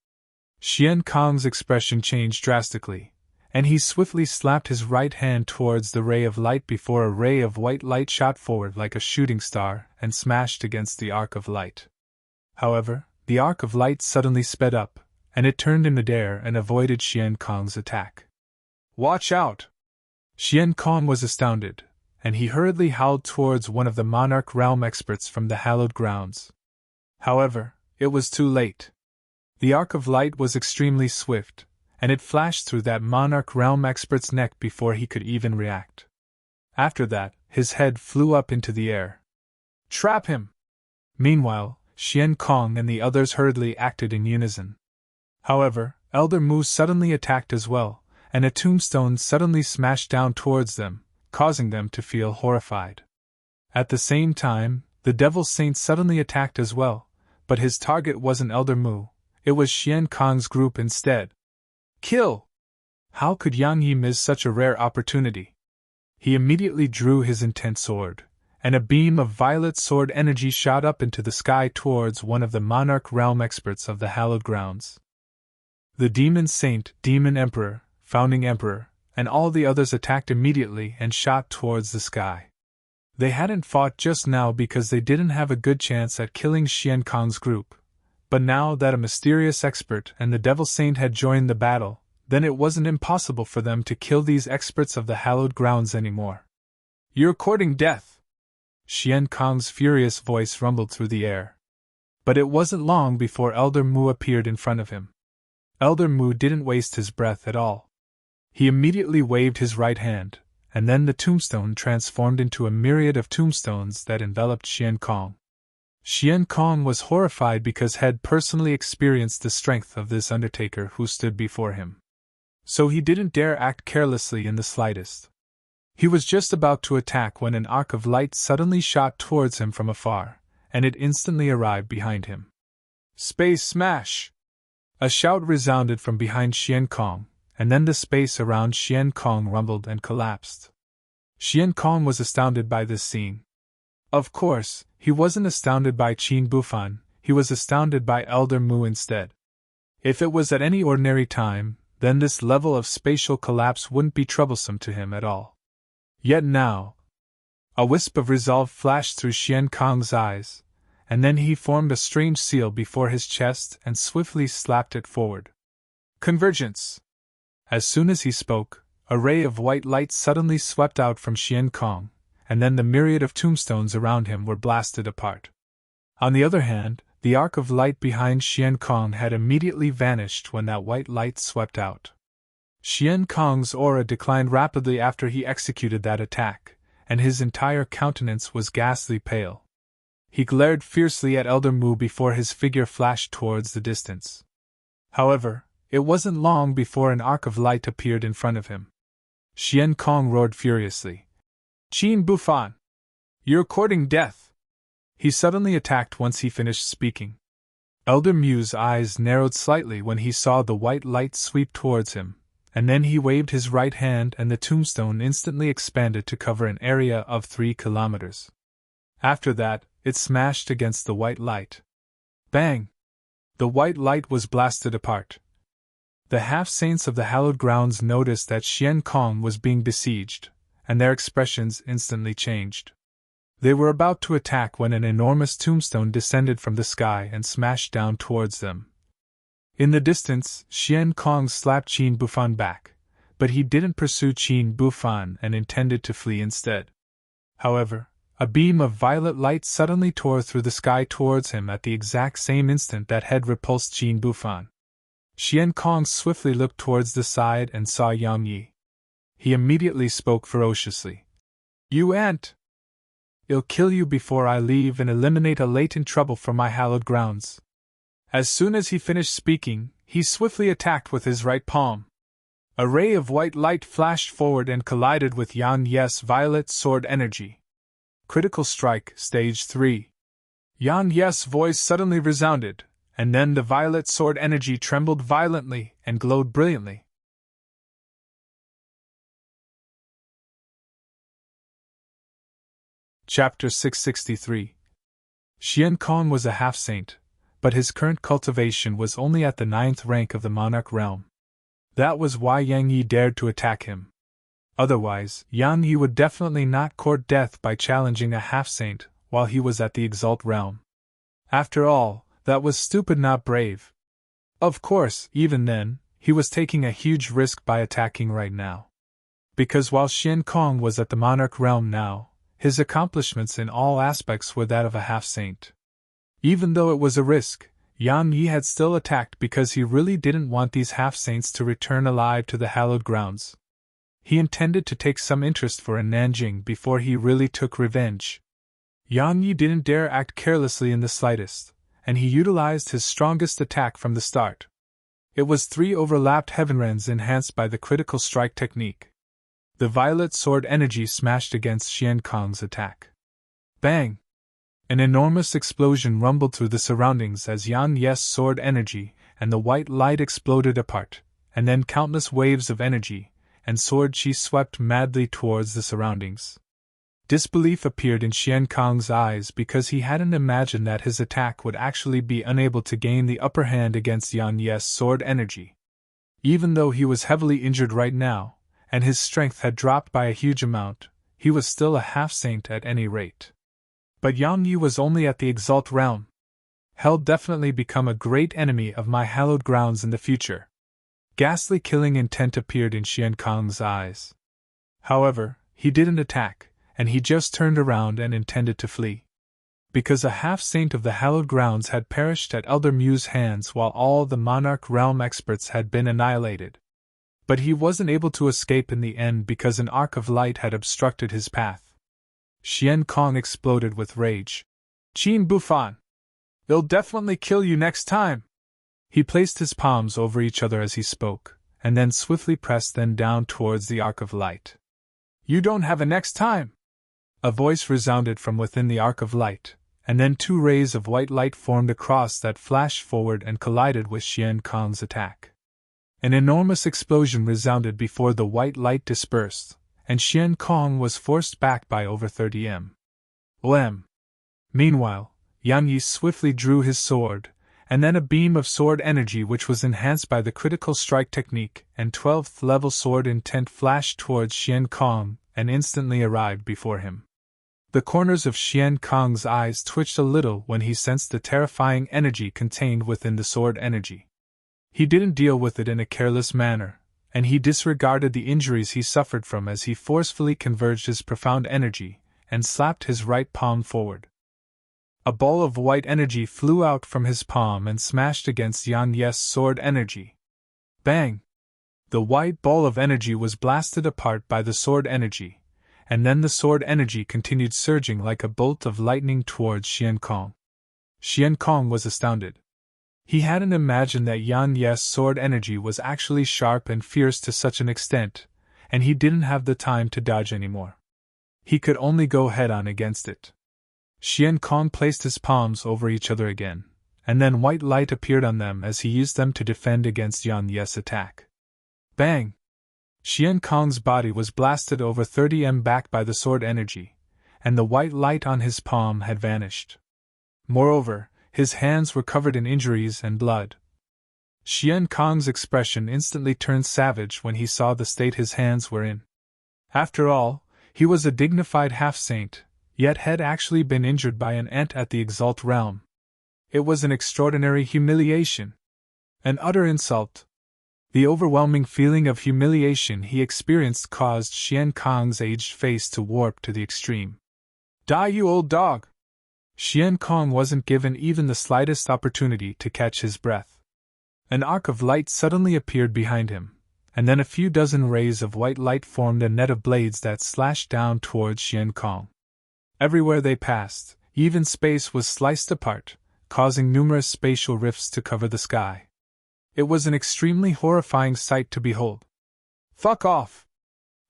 Xian Kong's expression changed drastically, and he swiftly slapped his right hand towards the ray of light before a ray of white light shot forward like a shooting star and smashed against the arc of light. However, the arc of light suddenly sped up, and it turned in midair and avoided Xian Kong's attack. Watch out! Xian Kong was astounded, and he hurriedly howled towards one of the Monarch Realm experts from the hallowed grounds. However, it was too late. The arc of light was extremely swift, and it flashed through that Monarch Realm expert's neck before he could even react. After that, his head flew up into the air. Trap him! Meanwhile, Xian Kong and the others hurriedly acted in unison. However, Elder Mu suddenly attacked as well, and a tombstone suddenly smashed down towards them, causing them to feel horrified. At the same time, the Devil Saint suddenly attacked as well, but his target wasn't Elder Mu, it was Xian Kong's group instead. Kill! How could Yang Yi miss such a rare opportunity? He immediately drew his intent sword, and a beam of violet sword energy shot up into the sky towards one of the Monarch Realm experts of the hallowed grounds. The Demon Saint, Demon Emperor, Founding Emperor, and all the others attacked immediately and shot towards the sky. They hadn't fought just now because they didn't have a good chance at killing Xian Kong's group, but now that a mysterious expert and the Devil Saint had joined the battle, then it wasn't impossible for them to kill these experts of the hallowed grounds anymore. You're courting death! Xian Kong's furious voice rumbled through the air. But it wasn't long before Elder Mu appeared in front of him. Elder Mu didn't waste his breath at all. He immediately waved his right hand, and then the tombstone transformed into a myriad of tombstones that enveloped Xian Kong. Xian Kong was horrified because he had personally experienced the strength of this Undertaker who stood before him. So he didn't dare act carelessly in the slightest. He was just about to attack when an arc of light suddenly shot towards him from afar, and it instantly arrived behind him. Space Smash! A shout resounded from behind Xian Kong, and then the space around Xian Kong rumbled and collapsed. Xian Kong was astounded by this scene. Of course, he wasn't astounded by Qin Bufan, he was astounded by Elder Mu instead. If it was at any ordinary time, then this level of spatial collapse wouldn't be troublesome to him at all. Yet now, a wisp of resolve flashed through Xian Kong's eyes, and then he formed a strange seal before his chest and swiftly slapped it forward. Convergence! As soon as he spoke, a ray of white light suddenly swept out from Xian Kong, and then the myriad of tombstones around him were blasted apart. On the other hand, the arc of light behind Xian Kong had immediately vanished when that white light swept out. Xian Kong's aura declined rapidly after he executed that attack, and his entire countenance was ghastly pale. He glared fiercely at Elder Mu before his figure flashed towards the distance. However, it wasn't long before an arc of light appeared in front of him. Xian Kong roared furiously. Qin Bufan! You're courting death! He suddenly attacked once he finished speaking. Elder Mu's eyes narrowed slightly when he saw the white light sweep towards him, and then he waved his right hand and the tombstone instantly expanded to cover an area of 3 kilometers. After that, it smashed against the white light. Bang! The white light was blasted apart. The half-saints of the hallowed grounds noticed that Xian Kong was being besieged, and their expressions instantly changed. They were about to attack when an enormous tombstone descended from the sky and smashed down towards them. In the distance, Xian Kong slapped Qin Bufan back, but he didn't pursue Qin Bufan and intended to flee instead. However, a beam of violet light suddenly tore through the sky towards him at the exact same instant that had repulsed Qin Bufan. Xian Kong swiftly looked towards the side and saw Yang Yi. He immediately spoke ferociously. "You ant! I'll kill you before I leave and eliminate a latent trouble from my hallowed grounds." As soon as he finished speaking, he swiftly attacked with his right palm. A ray of white light flashed forward and collided with Yan Ye's violet sword energy. Critical strike, stage 3. Yan Ye's voice suddenly resounded, and then the violet sword energy trembled violently and glowed brilliantly. Chapter 663. Xian Kong was a half-saint, but his current cultivation was only at the 9th rank of the monarch realm. That was why Yang Yi dared to attack him. Otherwise, Yang Yi would definitely not court death by challenging a half-saint while he was at the Exalt realm. After all, that was stupid, not brave. Of course, even then, he was taking a huge risk by attacking right now. Because while Xian Kong was at the monarch realm now, his accomplishments in all aspects were that of a half-saint. Even though it was a risk, Yang Yi had still attacked because he really didn't want these half-saints to return alive to the hallowed grounds. He intended to take some interest for in Nanjing before he really took revenge. Yang Yi didn't dare act carelessly in the slightest, and he utilized his strongest attack from the start. It was 3 overlapped heavenrens enhanced by the critical strike technique. The violet sword energy smashed against Xian Kong's attack. Bang! An enormous explosion rumbled through the surroundings as Yan Ye's sword energy and the white light exploded apart, and then countless waves of energy and sword chi swept madly towards the surroundings. Disbelief appeared in Xian Kong's eyes because he hadn't imagined that his attack would actually be unable to gain the upper hand against Yan Ye's sword energy. Even though he was heavily injured right now, and his strength had dropped by a huge amount, he was still a half-saint at any rate. But Yang Yi was only at the Exalt realm. He'll definitely become a great enemy of my hallowed grounds in the future. Ghastly killing intent appeared in Xian Kong's eyes. However, he didn't attack, and he just turned around and intended to flee. Because a half-saint of the hallowed grounds had perished at Elder Mu's hands while all the monarch realm experts had been annihilated. But he wasn't able to escape in the end because an arc of light had obstructed his path. Xian Kong exploded with rage. "Qin Bufan! I'll definitely kill you next time!" He placed his palms over each other as he spoke, and then swiftly pressed them down towards the arc of light. "You don't have a next time!" A voice resounded from within the arc of light, and then 2 rays of white light formed a cross that flashed forward and collided with Xian Kong's attack. An enormous explosion resounded before the white light dispersed, and Xian Kong was forced back by over 30 m. Meanwhile, Yang Yi swiftly drew his sword, and then a beam of sword energy which was enhanced by the critical strike technique and 12th level sword intent flashed towards Xian Kong and instantly arrived before him. The corners of Xian Kong's eyes twitched a little when he sensed the terrifying energy contained within the sword energy. He didn't deal with it in a careless manner, and he disregarded the injuries he suffered from as he forcefully converged his profound energy and slapped his right palm forward. A ball of white energy flew out from his palm and smashed against Yan Ye's sword energy. Bang! The white ball of energy was blasted apart by the sword energy, and then the sword energy continued surging like a bolt of lightning towards Xian Kong. Xian Kong was astounded. He hadn't imagined that Yan Ye's sword energy was actually sharp and fierce to such an extent, and he didn't have the time to dodge anymore. He could only go head-on against it. Xian Kong placed his palms over each other again, and then white light appeared on them as he used them to defend against Yan Ye's attack. Bang! Xian Kong's body was blasted over 30 back by the sword energy, and the white light on his palm had vanished. Moreover, his hands were covered in injuries and blood. Xian Kong's expression instantly turned savage when he saw the state his hands were in. After all, he was a dignified half-saint, yet had actually been injured by an ant at the Exalt realm. It was an extraordinary humiliation. An utter insult. The overwhelming feeling of humiliation he experienced caused Xian Kong's aged face to warp to the extreme. Die, you old dog! Xian Kong wasn't given even the slightest opportunity to catch his breath. An arc of light suddenly appeared behind him, and then a few dozen rays of white light formed a net of blades that slashed down towards Xian Kong. Everywhere they passed, even space was sliced apart, causing numerous spatial rifts to cover the sky. It was an extremely horrifying sight to behold. Fuck off!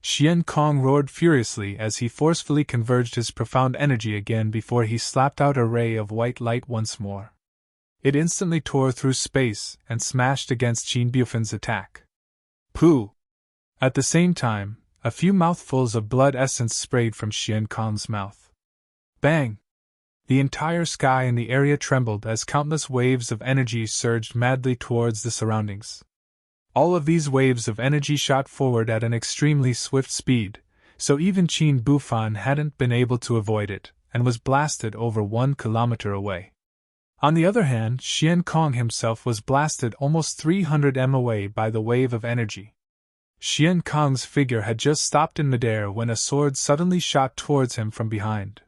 Xian Kong roared furiously as he forcefully converged his profound energy again before he slapped out a ray of white light once more. It instantly tore through space and smashed against Qin Bufan's attack. Pooh! At the same time, a few mouthfuls of blood essence sprayed from Xian Kong's mouth. Bang! The entire sky and the area trembled as countless waves of energy surged madly towards the surroundings. All of these waves of energy shot forward at an extremely swift speed, so even Qin Bufan hadn't been able to avoid it, and was blasted over 1 kilometer away. On the other hand, Xian Kong himself was blasted almost 300 m away by the wave of energy. Xian Kong's figure had just stopped in midair when a sword suddenly shot towards him from behind.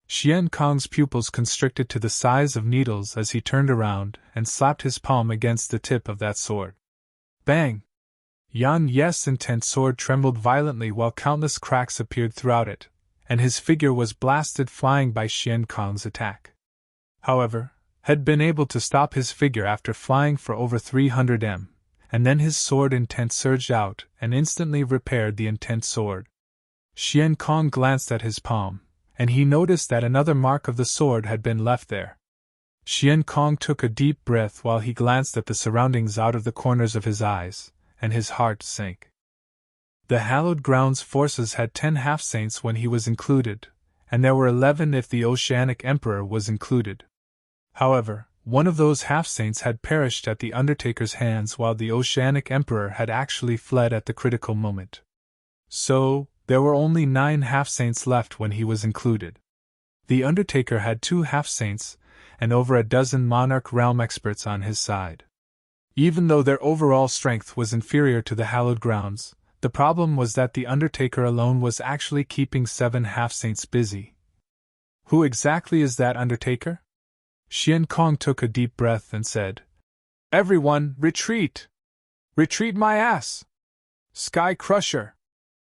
Xian Kong's pupils constricted to the size of needles as he turned around and slapped his palm against the tip of that sword. Bang! Yan Ye's intense sword trembled violently while countless cracks appeared throughout it, and his figure was blasted flying by Xian Kong's attack. However, had been able to stop his figure after flying for over 300 m, and then his sword intent surged out and instantly repaired the intent sword. Xian Kong glanced at his palm, and he noticed that another mark of the sword had been left there. Xian Kong took a deep breath while he glanced at the surroundings out of the corners of his eyes, and his heart sank. The Hallowed Grounds forces had 10 half-saints when he was included, and there were 11 if the Oceanic Emperor was included. However, one of those half-saints had perished at the Undertaker's hands while the Oceanic Emperor had actually fled at the critical moment. So, there were only 9 half-saints left when he was included. The Undertaker had 2 half-saints, and over a dozen Monarch Realm experts on his side. Even though their overall strength was inferior to the Hallowed Grounds, the problem was that the Undertaker alone was actually keeping 7 half-saints busy. Who exactly is that Undertaker? Xian Kong took a deep breath and said, "Everyone, retreat! Retreat my ass! Sky Crusher!"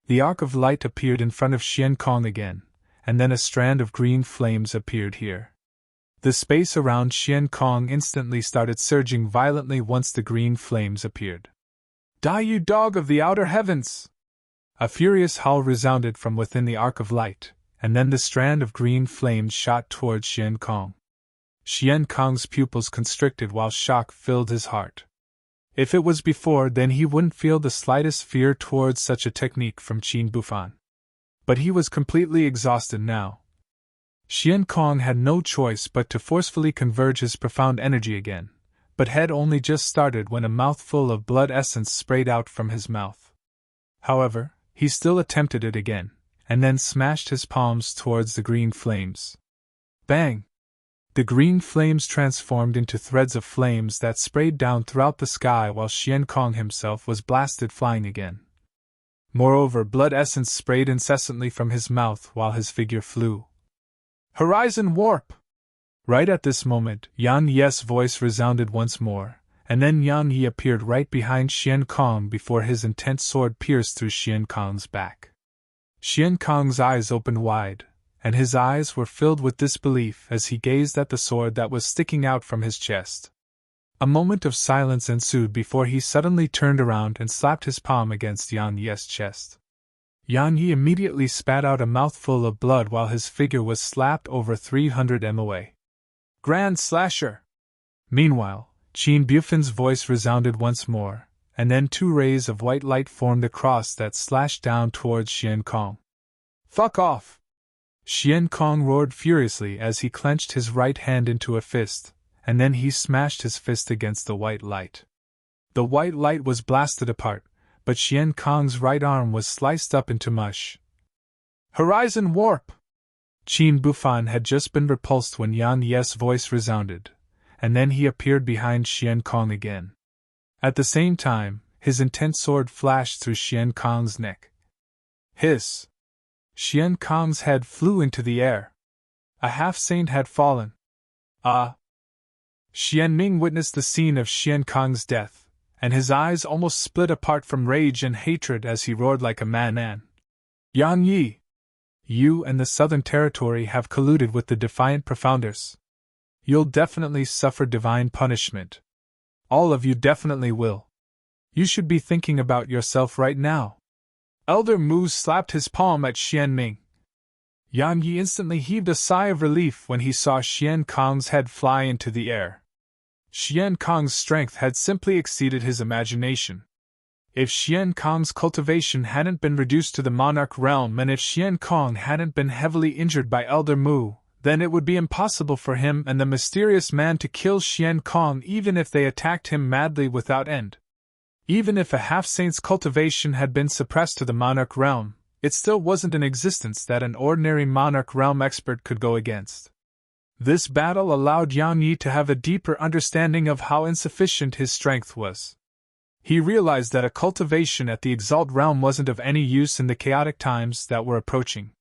The arc of light appeared in front of Xian Kong again, and then a strand of green flames appeared here. The space around Xian Kong instantly started surging violently once the green flames appeared. "Die, you dog of the outer heavens!" A furious howl resounded from within the arc of light, and then the strand of green flames shot towards Xian Kong. Xian Kong's pupils constricted while shock filled his heart. If it was before, then he wouldn't feel the slightest fear towards such a technique from Qin Bufan. But he was completely exhausted now. Xian Kong had no choice but to forcefully converge his profound energy again, but had only just started when a mouthful of blood essence sprayed out from his mouth. However, he still attempted it again, and then smashed his palms towards the green flames. Bang! The green flames transformed into threads of flames that sprayed down throughout the sky while Xian Kong himself was blasted flying again. Moreover, blood essence sprayed incessantly from his mouth while his figure flew. Horizon warp! Right at this moment, Yan Ye's voice resounded once more, and then Yan Ye appeared right behind Xian Kong before his intense sword pierced through Xian Kong's back. Xian Kong's eyes opened wide, and his eyes were filled with disbelief as he gazed at the sword that was sticking out from his chest. A moment of silence ensued before he suddenly turned around and slapped his palm against Yan Ye's chest. Yan Ye immediately spat out a mouthful of blood while his figure was slapped over 300 m away. Grand Slasher! Meanwhile, Qin Bufan's voice resounded once more, and then 2 rays of white light formed a cross that slashed down towards Xian Kong. "Fuck off!" Xian Kong roared furiously as he clenched his right hand into a fist, and then he smashed his fist against the white light. The white light was blasted apart, but Xian Kong's right arm was sliced up into mush. "Horizon warp!" Qin Bufan had just been repulsed when Yan Ye's voice resounded, and then he appeared behind Xian Kong again. At the same time, his intent sword flashed through Xian Kong's neck. Hiss! Xian Kong's head flew into the air. A half-saint had fallen. Xian Ming witnessed the scene of Xian Kong's death, and his eyes almost split apart from rage and hatred as he roared like a madman. "Yan Yi! You and the Southern Territory have colluded with the Defiant Profounders. You'll definitely suffer divine punishment. All of you definitely will. You should be thinking about yourself right now." Elder Mu slapped his palm at Xian Ming. Yan Yi instantly heaved a sigh of relief when he saw Xian Kong's head fly into the air. Xian Kong's strength had simply exceeded his imagination. If Xian Kong's cultivation hadn't been reduced to the monarch realm and if Xian Kong hadn't been heavily injured by Elder Mu, then it would be impossible for him and the mysterious man to kill Xian Kong even if they attacked him madly without end. Even if a half-saint's cultivation had been suppressed to the monarch realm, it still wasn't an existence that an ordinary monarch realm expert could go against. This battle allowed Yang Yi to have a deeper understanding of how insufficient his strength was. He realized that a cultivation at the Exalt realm wasn't of any use in the chaotic times that were approaching.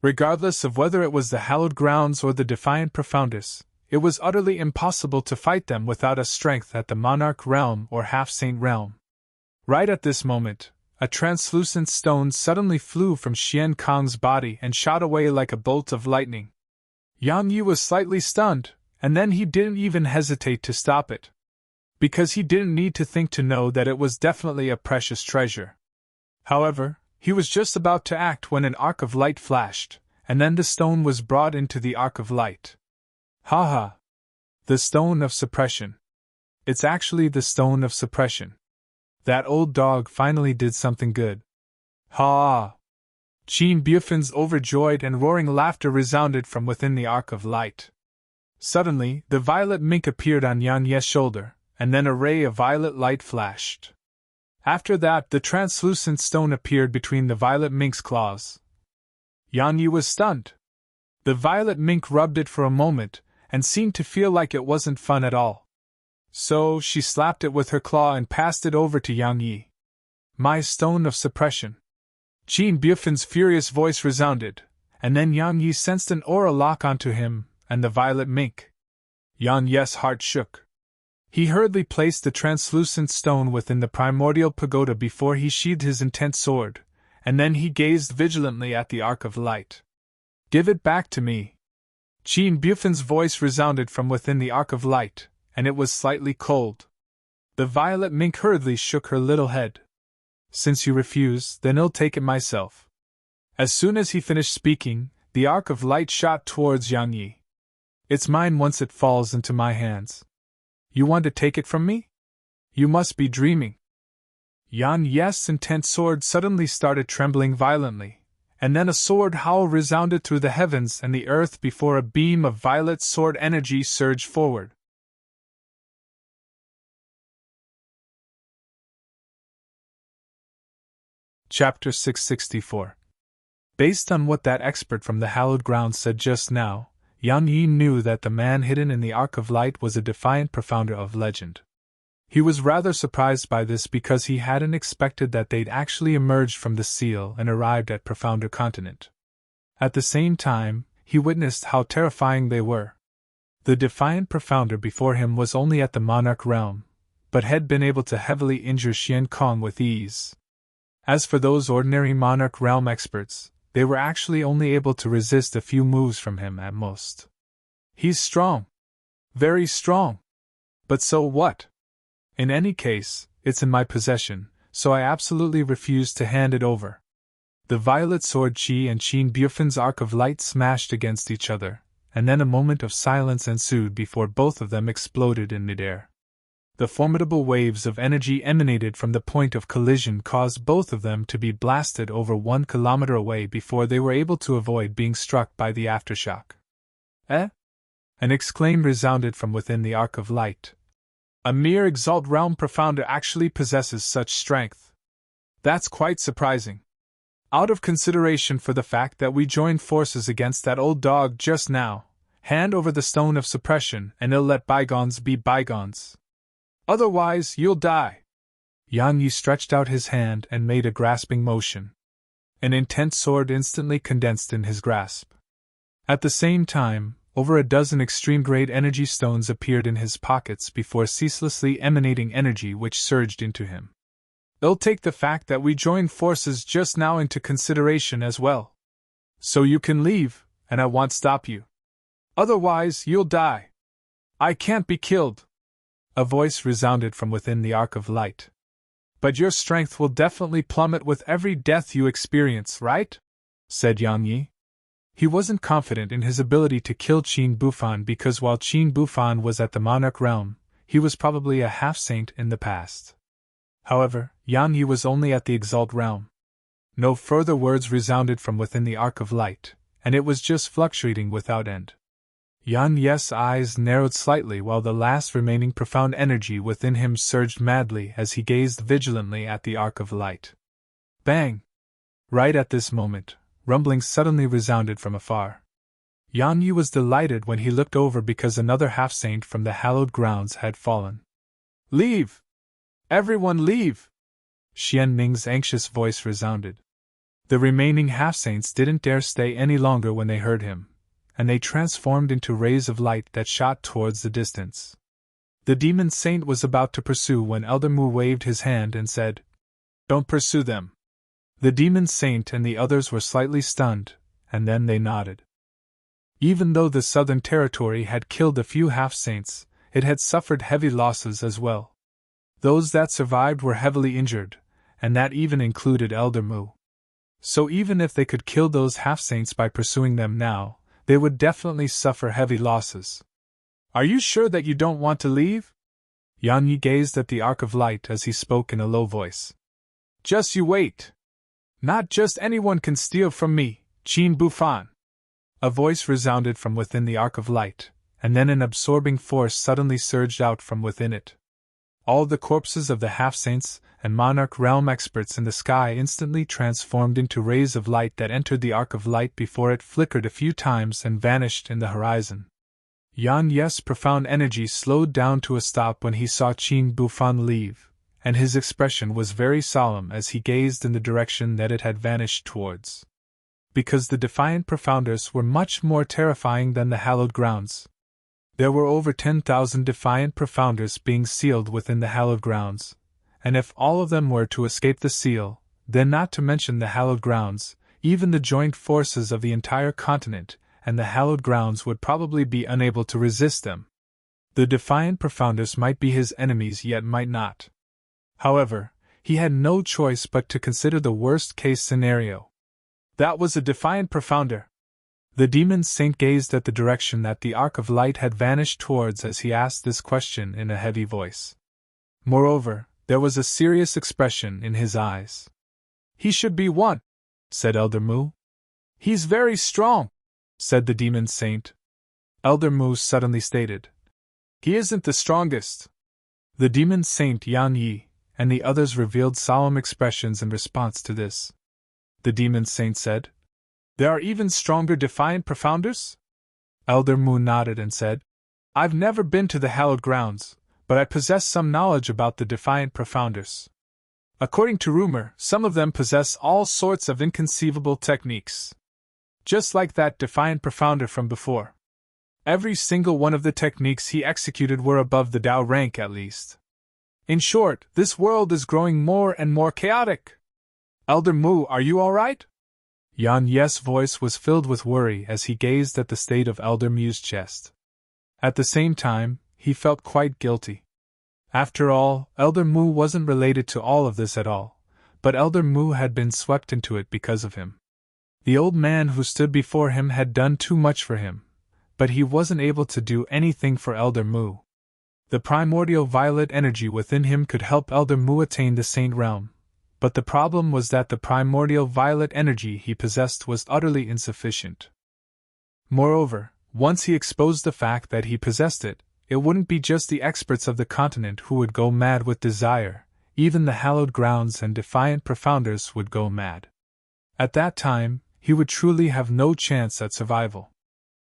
Regardless of whether it was the Hallowed Grounds or the Defiant Profoundus, it was utterly impossible to fight them without a strength at the Monarch realm or Half-Saint realm. Right at this moment, a translucent stone suddenly flew from Xian Kong's body and shot away like a bolt of lightning. Yang Yi was slightly stunned, and then he didn't even hesitate to stop it. Because he didn't need to think to know that it was definitely a precious treasure. However, he was just about to act when an arc of light flashed, and then the stone was brought into the arc of light. Haha! The stone of suppression. It's actually the stone of suppression. That old dog finally did something good. Ha! Qin Bufan's overjoyed and roaring laughter resounded from within the arc of light. Suddenly, the violet mink appeared on Yan Ye's shoulder, and then a ray of violet light flashed. After that, the translucent stone appeared between the violet mink's claws. Yan Yi was stunned. The violet mink rubbed it for a moment, and seemed to feel like it wasn't fun at all. So, she slapped it with her claw and passed it over to Yang Yi. "My stone of suppression." Qin Bufan's furious voice resounded, and then Yang Yi sensed an aura lock onto him and the violet mink. Yang Yi's heart shook. He hurriedly placed the translucent stone within the primordial pagoda before he sheathed his intent sword, and then he gazed vigilantly at the arc of light. "Give it back to me." Qin Bufan's voice resounded from within the arc of light, and it was slightly cold. The violet mink hurriedly shook her little head. "Since you refuse, then I'll take it myself." As soon as he finished speaking, the arc of light shot towards Yang Yi. "It's mine once it falls into my hands. You want to take it from me? You must be dreaming." Yan Yi's intent sword suddenly started trembling violently, and then a sword howl resounded through the heavens and the earth before a beam of violet sword energy surged forward. Chapter 664. Based on what that expert from the Hallowed Grounds said just now, Yang Yi knew that the man hidden in the Arc of Light was a defiant profounder of legend. He was rather surprised by this because he hadn't expected that they'd actually emerged from the seal and arrived at Profounder Continent. At the same time, he witnessed how terrifying they were. The defiant profounder before him was only at the Monarch realm, but had been able to heavily injure Xian Kong with ease. As for those ordinary Monarch realm experts, they were actually only able to resist a few moves from him at most. He's strong. Very strong. But so what? In any case, it's in my possession, so I absolutely refuse to hand it over. The violet sword Qi and Qin Bufan's arc of light smashed against each other, and then a moment of silence ensued before both of them exploded in midair. The formidable waves of energy emanated from the point of collision caused both of them to be blasted over 1 kilometer away before they were able to avoid being struck by the aftershock. Eh? An exclaim resounded from within the arc of light. A mere Exalt Realm Profounder actually possesses such strength. That's quite surprising. Out of consideration for the fact that we joined forces against that old dog just now, hand over the stone of suppression and it'll let bygones be bygones. Otherwise, you'll die. Yan Yi stretched out his hand and made a grasping motion. An intense sword instantly condensed in his grasp. At the same time, over a dozen extreme-grade energy stones appeared in his pockets before ceaselessly emanating energy which surged into him. It'll take the fact that we joined forces just now into consideration as well. So you can leave, and I won't stop you. Otherwise, you'll die. I can't be killed. A voice resounded from within the arc of light. But your strength will definitely plummet with every death you experience, right? Said Yang Yi. He wasn't confident in his ability to kill Qin Bufan because while Qin Bufan was at the Monarch realm, he was probably a half-saint in the past. However, Yang Yi was only at the Exalt realm. No further words resounded from within the arc of light, and it was just fluctuating without end. Yan Yi's eyes narrowed slightly while the last remaining profound energy within him surged madly as he gazed vigilantly at the arc of light. Bang! Right at this moment, rumblings suddenly resounded from afar. Yan Yi was delighted when he looked over because another half-saint from the hallowed grounds had fallen. Leave! Everyone leave! Xian Ning's anxious voice resounded. The remaining half-saints didn't dare stay any longer when they heard him, and they transformed into rays of light that shot towards the distance. The demon saint was about to pursue when Elder Mu waved his hand and said, "Don't pursue them." The demon saint and the others were slightly stunned, and then they nodded. Even though the Southern Territory had killed a few half-saints, it had suffered heavy losses as well. Those that survived were heavily injured, and that even included Elder Mu. So even if they could kill those half-saints by pursuing them now, they would definitely suffer heavy losses. Are you sure that you don't want to leave? Yan Yi gazed at the arc of light as he spoke in a low voice. Just you wait. Not just anyone can steal from me, Qin Bufan. A voice resounded from within the arc of light, and then an absorbing force suddenly surged out from within it. All the corpses of the half-saints and Monarch realm experts in the sky instantly transformed into rays of light that entered the arc of light before it flickered a few times and vanished in the horizon. Yan Yi's profound energy slowed down to a stop when he saw Qin Bufan leave, and his expression was very solemn as he gazed in the direction that it had vanished towards. Because the defiant Profounders were much more terrifying than the hallowed grounds. There were over 10,000 defiant Profounders being sealed within the hallowed grounds, and if all of them were to escape the seal, then not to mention the hallowed grounds, even the joint forces of the entire continent and the hallowed grounds would probably be unable to resist them. The defiant Profounders might be his enemies yet might not. However, he had no choice but to consider the worst-case scenario. That was a defiant Profounder. The demon saint gazed at the direction that the arc of light had vanished towards as he asked this question in a heavy voice. Moreover, there was a serious expression in his eyes. He should be one, said Elder Mu. He's very strong, said the demon saint. Elder Mu suddenly stated. He isn't the strongest. The demon saint Yan Yi and the others revealed solemn expressions in response to this. The demon saint said, There are even stronger defiant Profounders? Elder Mu nodded and said, I've never been to the hallowed grounds, but I possess some knowledge about the defiant Profounders. According to rumor, some of them possess all sorts of inconceivable techniques. Just like that defiant Profounder from before. Every single one of the techniques he executed were above the Dao rank at least. In short, this world is growing more and more chaotic. Elder Mu, are you all right? Yan Yi's voice was filled with worry as he gazed at the state of Elder Mu's chest. At the same time, he felt quite guilty. After all, Elder Mu wasn't related to all of this at all, but Elder Mu had been swept into it because of him. The old man who stood before him had done too much for him, but he wasn't able to do anything for Elder Mu. The primordial violet energy within him could help Elder Mu attain the Saint Realm, but the problem was that the primordial violet energy he possessed was utterly insufficient. Moreover, once he exposed the fact that he possessed it, it wouldn't be just the experts of the continent who would go mad with desire, even the hallowed grounds and defiant profounders would go mad. At that time, he would truly have no chance at survival.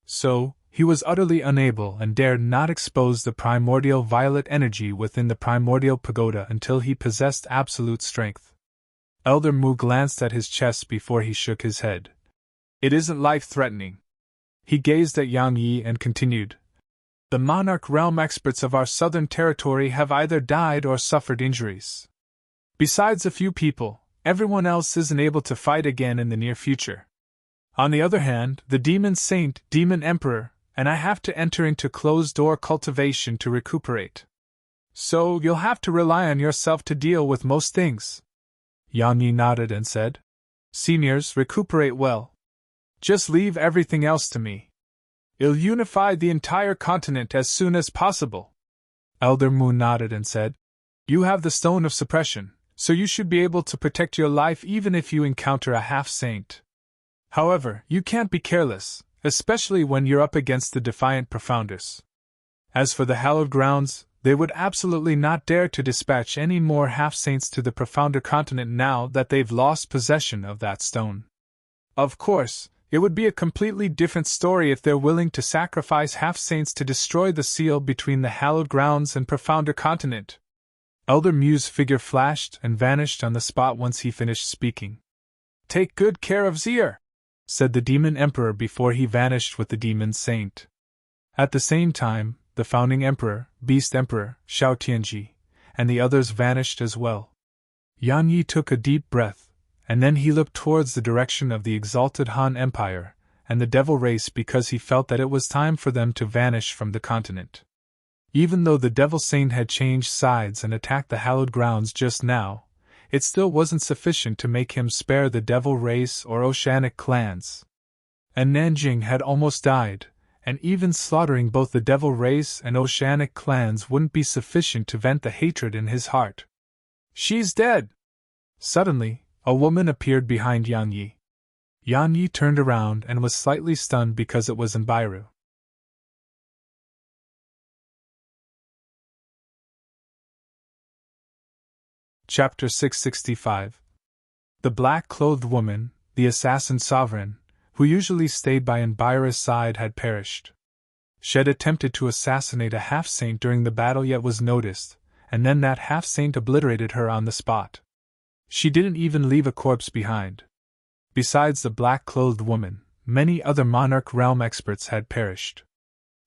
So, he was utterly unable and dared not expose the primordial violet energy within the primordial pagoda until he possessed absolute strength. Elder Mu glanced at his chest before he shook his head. It isn't life-threatening. He gazed at Yang Yi and continued. The Monarch Realm experts of our southern territory have either died or suffered injuries. Besides a few people, everyone else isn't able to fight again in the near future. On the other hand, the Demon Saint, Demon Emperor, and I have to enter into closed-door cultivation to recuperate. So you'll have to rely on yourself to deal with most things. Yang Yi nodded and said, Seniors, recuperate well. Just leave everything else to me. I'll unify the entire continent as soon as possible. Elder Mu nodded and said, You have the Stone of Suppression, so you should be able to protect your life even if you encounter a half-saint. However, you can't be careless, especially when you're up against the defiant profounders. As for the hallowed grounds, they would absolutely not dare to dispatch any more half-saints to the profounder continent now that they've lost possession of that stone. Of course, it would be a completely different story if they're willing to sacrifice half-saints to destroy the seal between the hallowed grounds and profounder continent. Elder Mu's figure flashed and vanished on the spot once he finished speaking. Take good care of Zier, said the Demon Emperor before he vanished with the Demon Saint. At the same time, the Founding Emperor, Beast Emperor, Xiao Tianji, and the others vanished as well. Yan Yi took a deep breath, and then he looked towards the direction of the exalted Han Empire and the Devil Race because he felt that it was time for them to vanish from the continent. Even though the Devil Saint had changed sides and attacked the hallowed grounds just now, it still wasn't sufficient to make him spare the Devil Race or Oceanic clans. And Nanjing had almost died, and even slaughtering both the Devil Race and Oceanic clans wouldn't be sufficient to vent the hatred in his heart. She's dead! Suddenly, a woman appeared behind Yang Yi. Yang Yi turned around and was slightly stunned because it was Embark. Chapter 665. The black-clothed woman, the assassin sovereign, who usually stayed by Embark's side had perished. She had attempted to assassinate a half-saint during the battle yet was noticed, and then that half-saint obliterated her on the spot. She didn't even leave a corpse behind. Besides the black-clothed woman, many other Monarch Realm experts had perished.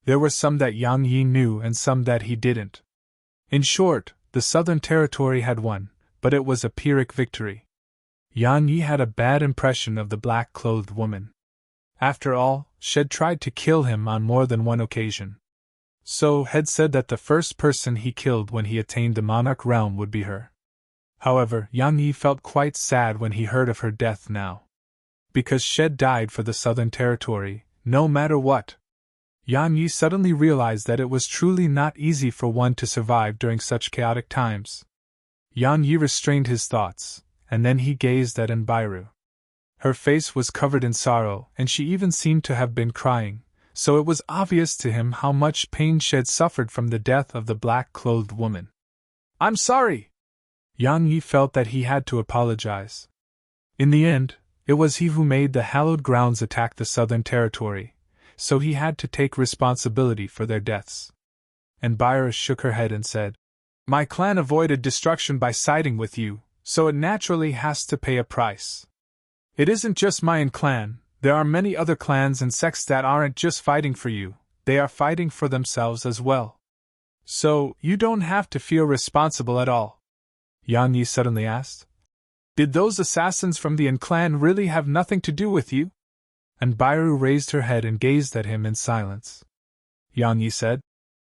There were some that Yang Yi knew and some that he didn't. In short, the Southern Territory had won, but it was a Pyrrhic victory. Yang Yi had a bad impression of the black-clothed woman. After all, Shed tried to kill him on more than one occasion. So had said that the first person he killed when he attained the Monarch Realm would be her. However, Yang Yi felt quite sad when he heard of her death now. Because Shed died for the Southern Territory, no matter what. Yang Yi suddenly realized that it was truly not easy for one to survive during such chaotic times. Yang Yi restrained his thoughts, and then he gazed at Embark. Her face was covered in sorrow, and she even seemed to have been crying, so it was obvious to him how much pain Shed suffered from the death of the black-clothed woman. I'm sorry! Yang Yi felt that he had to apologize. In the end, it was he who made the hallowed grounds attack the Southern Territory, so he had to take responsibility for their deaths. Embark shook her head and said, My clan avoided destruction by siding with you, so it naturally has to pay a price. It isn't just my clan, there are many other clans and sects that aren't just fighting for you, they are fighting for themselves as well. So, you don't have to feel responsible at all. Yang Yi suddenly asked. Did those assassins from the clan really have nothing to do with you? Embark raised her head and gazed at him in silence. Yang Yi said,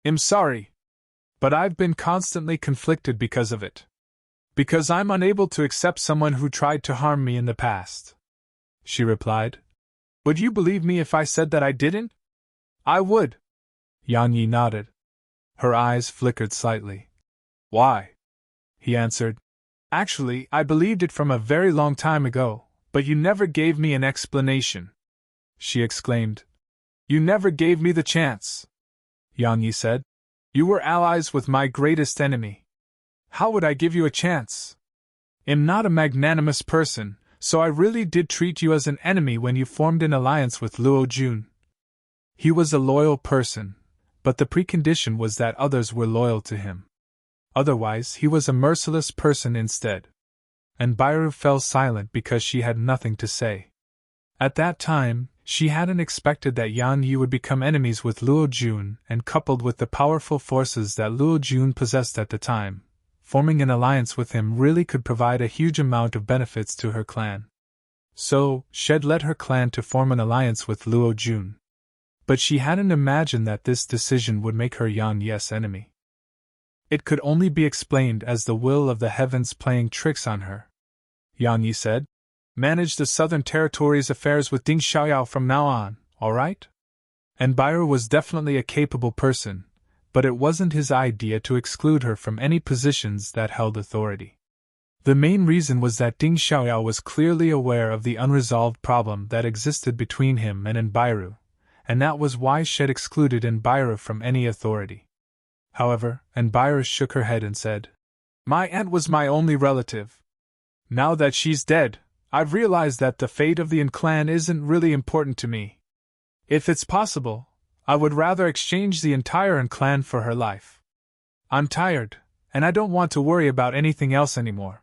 I'm sorry. But I've been constantly conflicted because of it. Because I'm unable to accept someone who tried to harm me in the past. She replied. Would you believe me if I said that I didn't? I would. Yang Yi nodded. Her eyes flickered slightly. Why? He answered. Actually, I believed it from a very long time ago, but you never gave me an explanation. She exclaimed. You never gave me the chance. Yang Yi said. You were allies with my greatest enemy. How would I give you a chance? I'm not a magnanimous person, so I really did treat you as an enemy when you formed an alliance with Luo Jun. He was a loyal person, but the precondition was that others were loyal to him. Otherwise, he was a merciless person instead. And Bairu fell silent because she had nothing to say. At that time, she hadn't expected that Yan Yi would become enemies with Luo Jun, and coupled with the powerful forces that Luo Jun possessed at the time, forming an alliance with him really could provide a huge amount of benefits to her clan. So, she'd led her clan to form an alliance with Luo Jun. But she hadn't imagined that this decision would make her Yan Yi's enemy. It could only be explained as the will of the heavens playing tricks on her. Yan Yi said, Manage the Southern Territory's affairs with Ding Xiaoyao from now on, alright? And Bairu was definitely a capable person, but it wasn't his idea to exclude her from any positions that held authority. The main reason was that Ding Xiaoyao was clearly aware of the unresolved problem that existed between him and Bairu, and that was why she'd excluded Bairu from any authority. However, Bairu shook her head and said, My aunt was my only relative. Now that she's dead, I've realized that the fate of the clan isn't really important to me. If it's possible, I would rather exchange the entire clan for her life. I'm tired, and I don't want to worry about anything else anymore.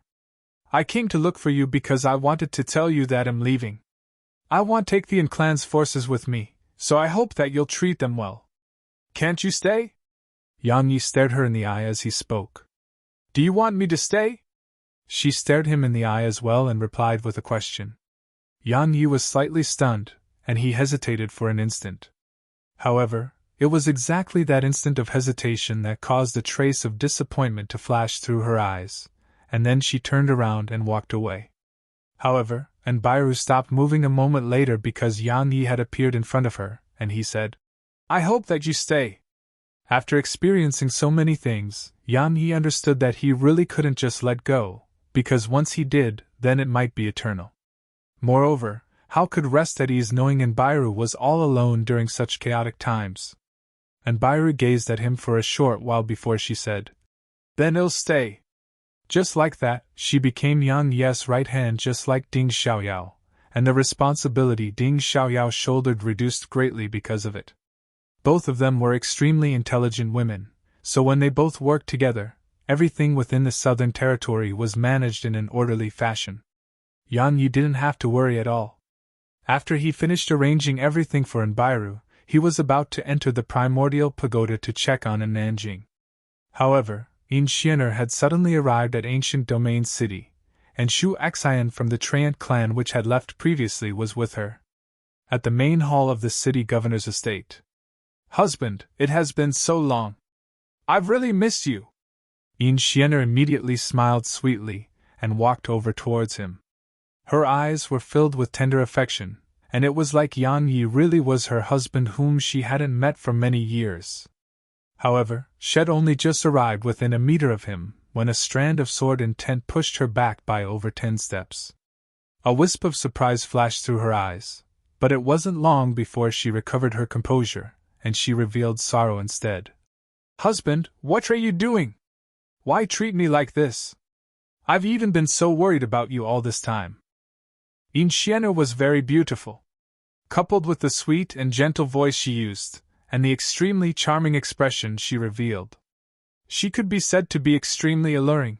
I came to look for you because I wanted to tell you that I'm leaving. I want to take the clan's forces with me, so I hope that you'll treat them well. Can't you stay? Yang Yi stared her in the eye as he spoke. Do you want me to stay? She stared him in the eye as well and replied with a question. Yang Yi was slightly stunned, and he hesitated for an instant. However, it was exactly that instant of hesitation that caused a trace of disappointment to flash through her eyes, and then she turned around and walked away. However, Bairu stopped moving a moment later because Yang Yi had appeared in front of her, and he said, I hope that you stay. After experiencing so many things, Yang Yi understood that he really couldn't just let go, because once he did, then it might be eternal. Moreover, how could rest at ease knowing Bairu was all alone during such chaotic times? Bairu gazed at him for a short while before she said, Then I'll stay. Just like that, she became Yang Yi's right hand just like Ding Xiaoyao, and the responsibility Ding Xiaoyao shouldered reduced greatly because of it. Both of them were extremely intelligent women, so when they both worked together, everything within the Southern Territory was managed in an orderly fashion. Yang Yi didn't have to worry at all. After he finished arranging everything for Bairu, he was about to enter the primordial pagoda to check on Nanjing. However, Xianer had suddenly arrived at Ancient Domain City, and Shu Xian from the Treant clan which had left previously was with her. At the main hall of the city governor's estate. Husband, it has been so long. I've really missed you. Xianer immediately smiled sweetly, and walked over towards him. Her eyes were filled with tender affection, and it was like Yang Yi really was her husband whom she hadn't met for many years. However, she'd only just arrived within a meter of him, when a strand of sword intent pushed her back by over 10 steps. A wisp of surprise flashed through her eyes, but it wasn't long before she recovered her composure, and she revealed sorrow instead. Husband, what are you doing? Why treat me like this? I've even been so worried about you all this time. Xianer was very beautiful. Coupled with the sweet and gentle voice she used, and the extremely charming expression she revealed, she could be said to be extremely alluring.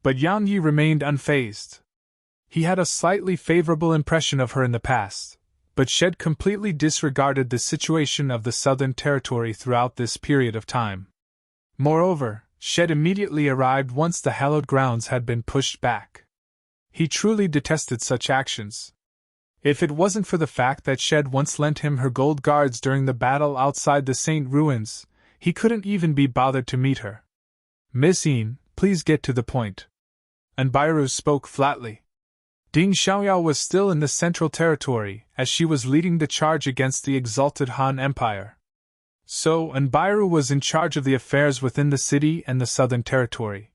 But Yang Yi remained unfazed. He had a slightly favorable impression of her in the past, but she'd completely disregarded the situation of the Southern Territory throughout this period of time. Moreover, she'd immediately arrived once the hallowed grounds had been pushed back. He truly detested such actions. If it wasn't for the fact that she'd once lent him her gold guards during the battle outside the Saint Ruins, he couldn't even be bothered to meet her. Miss Yin, please get to the point. Bairu spoke flatly. Ding Xiaoyao was still in the Central Territory, as she was leading the charge against the exalted Han Empire. So, Anbiru was in charge of the affairs within the city and the Southern Territory.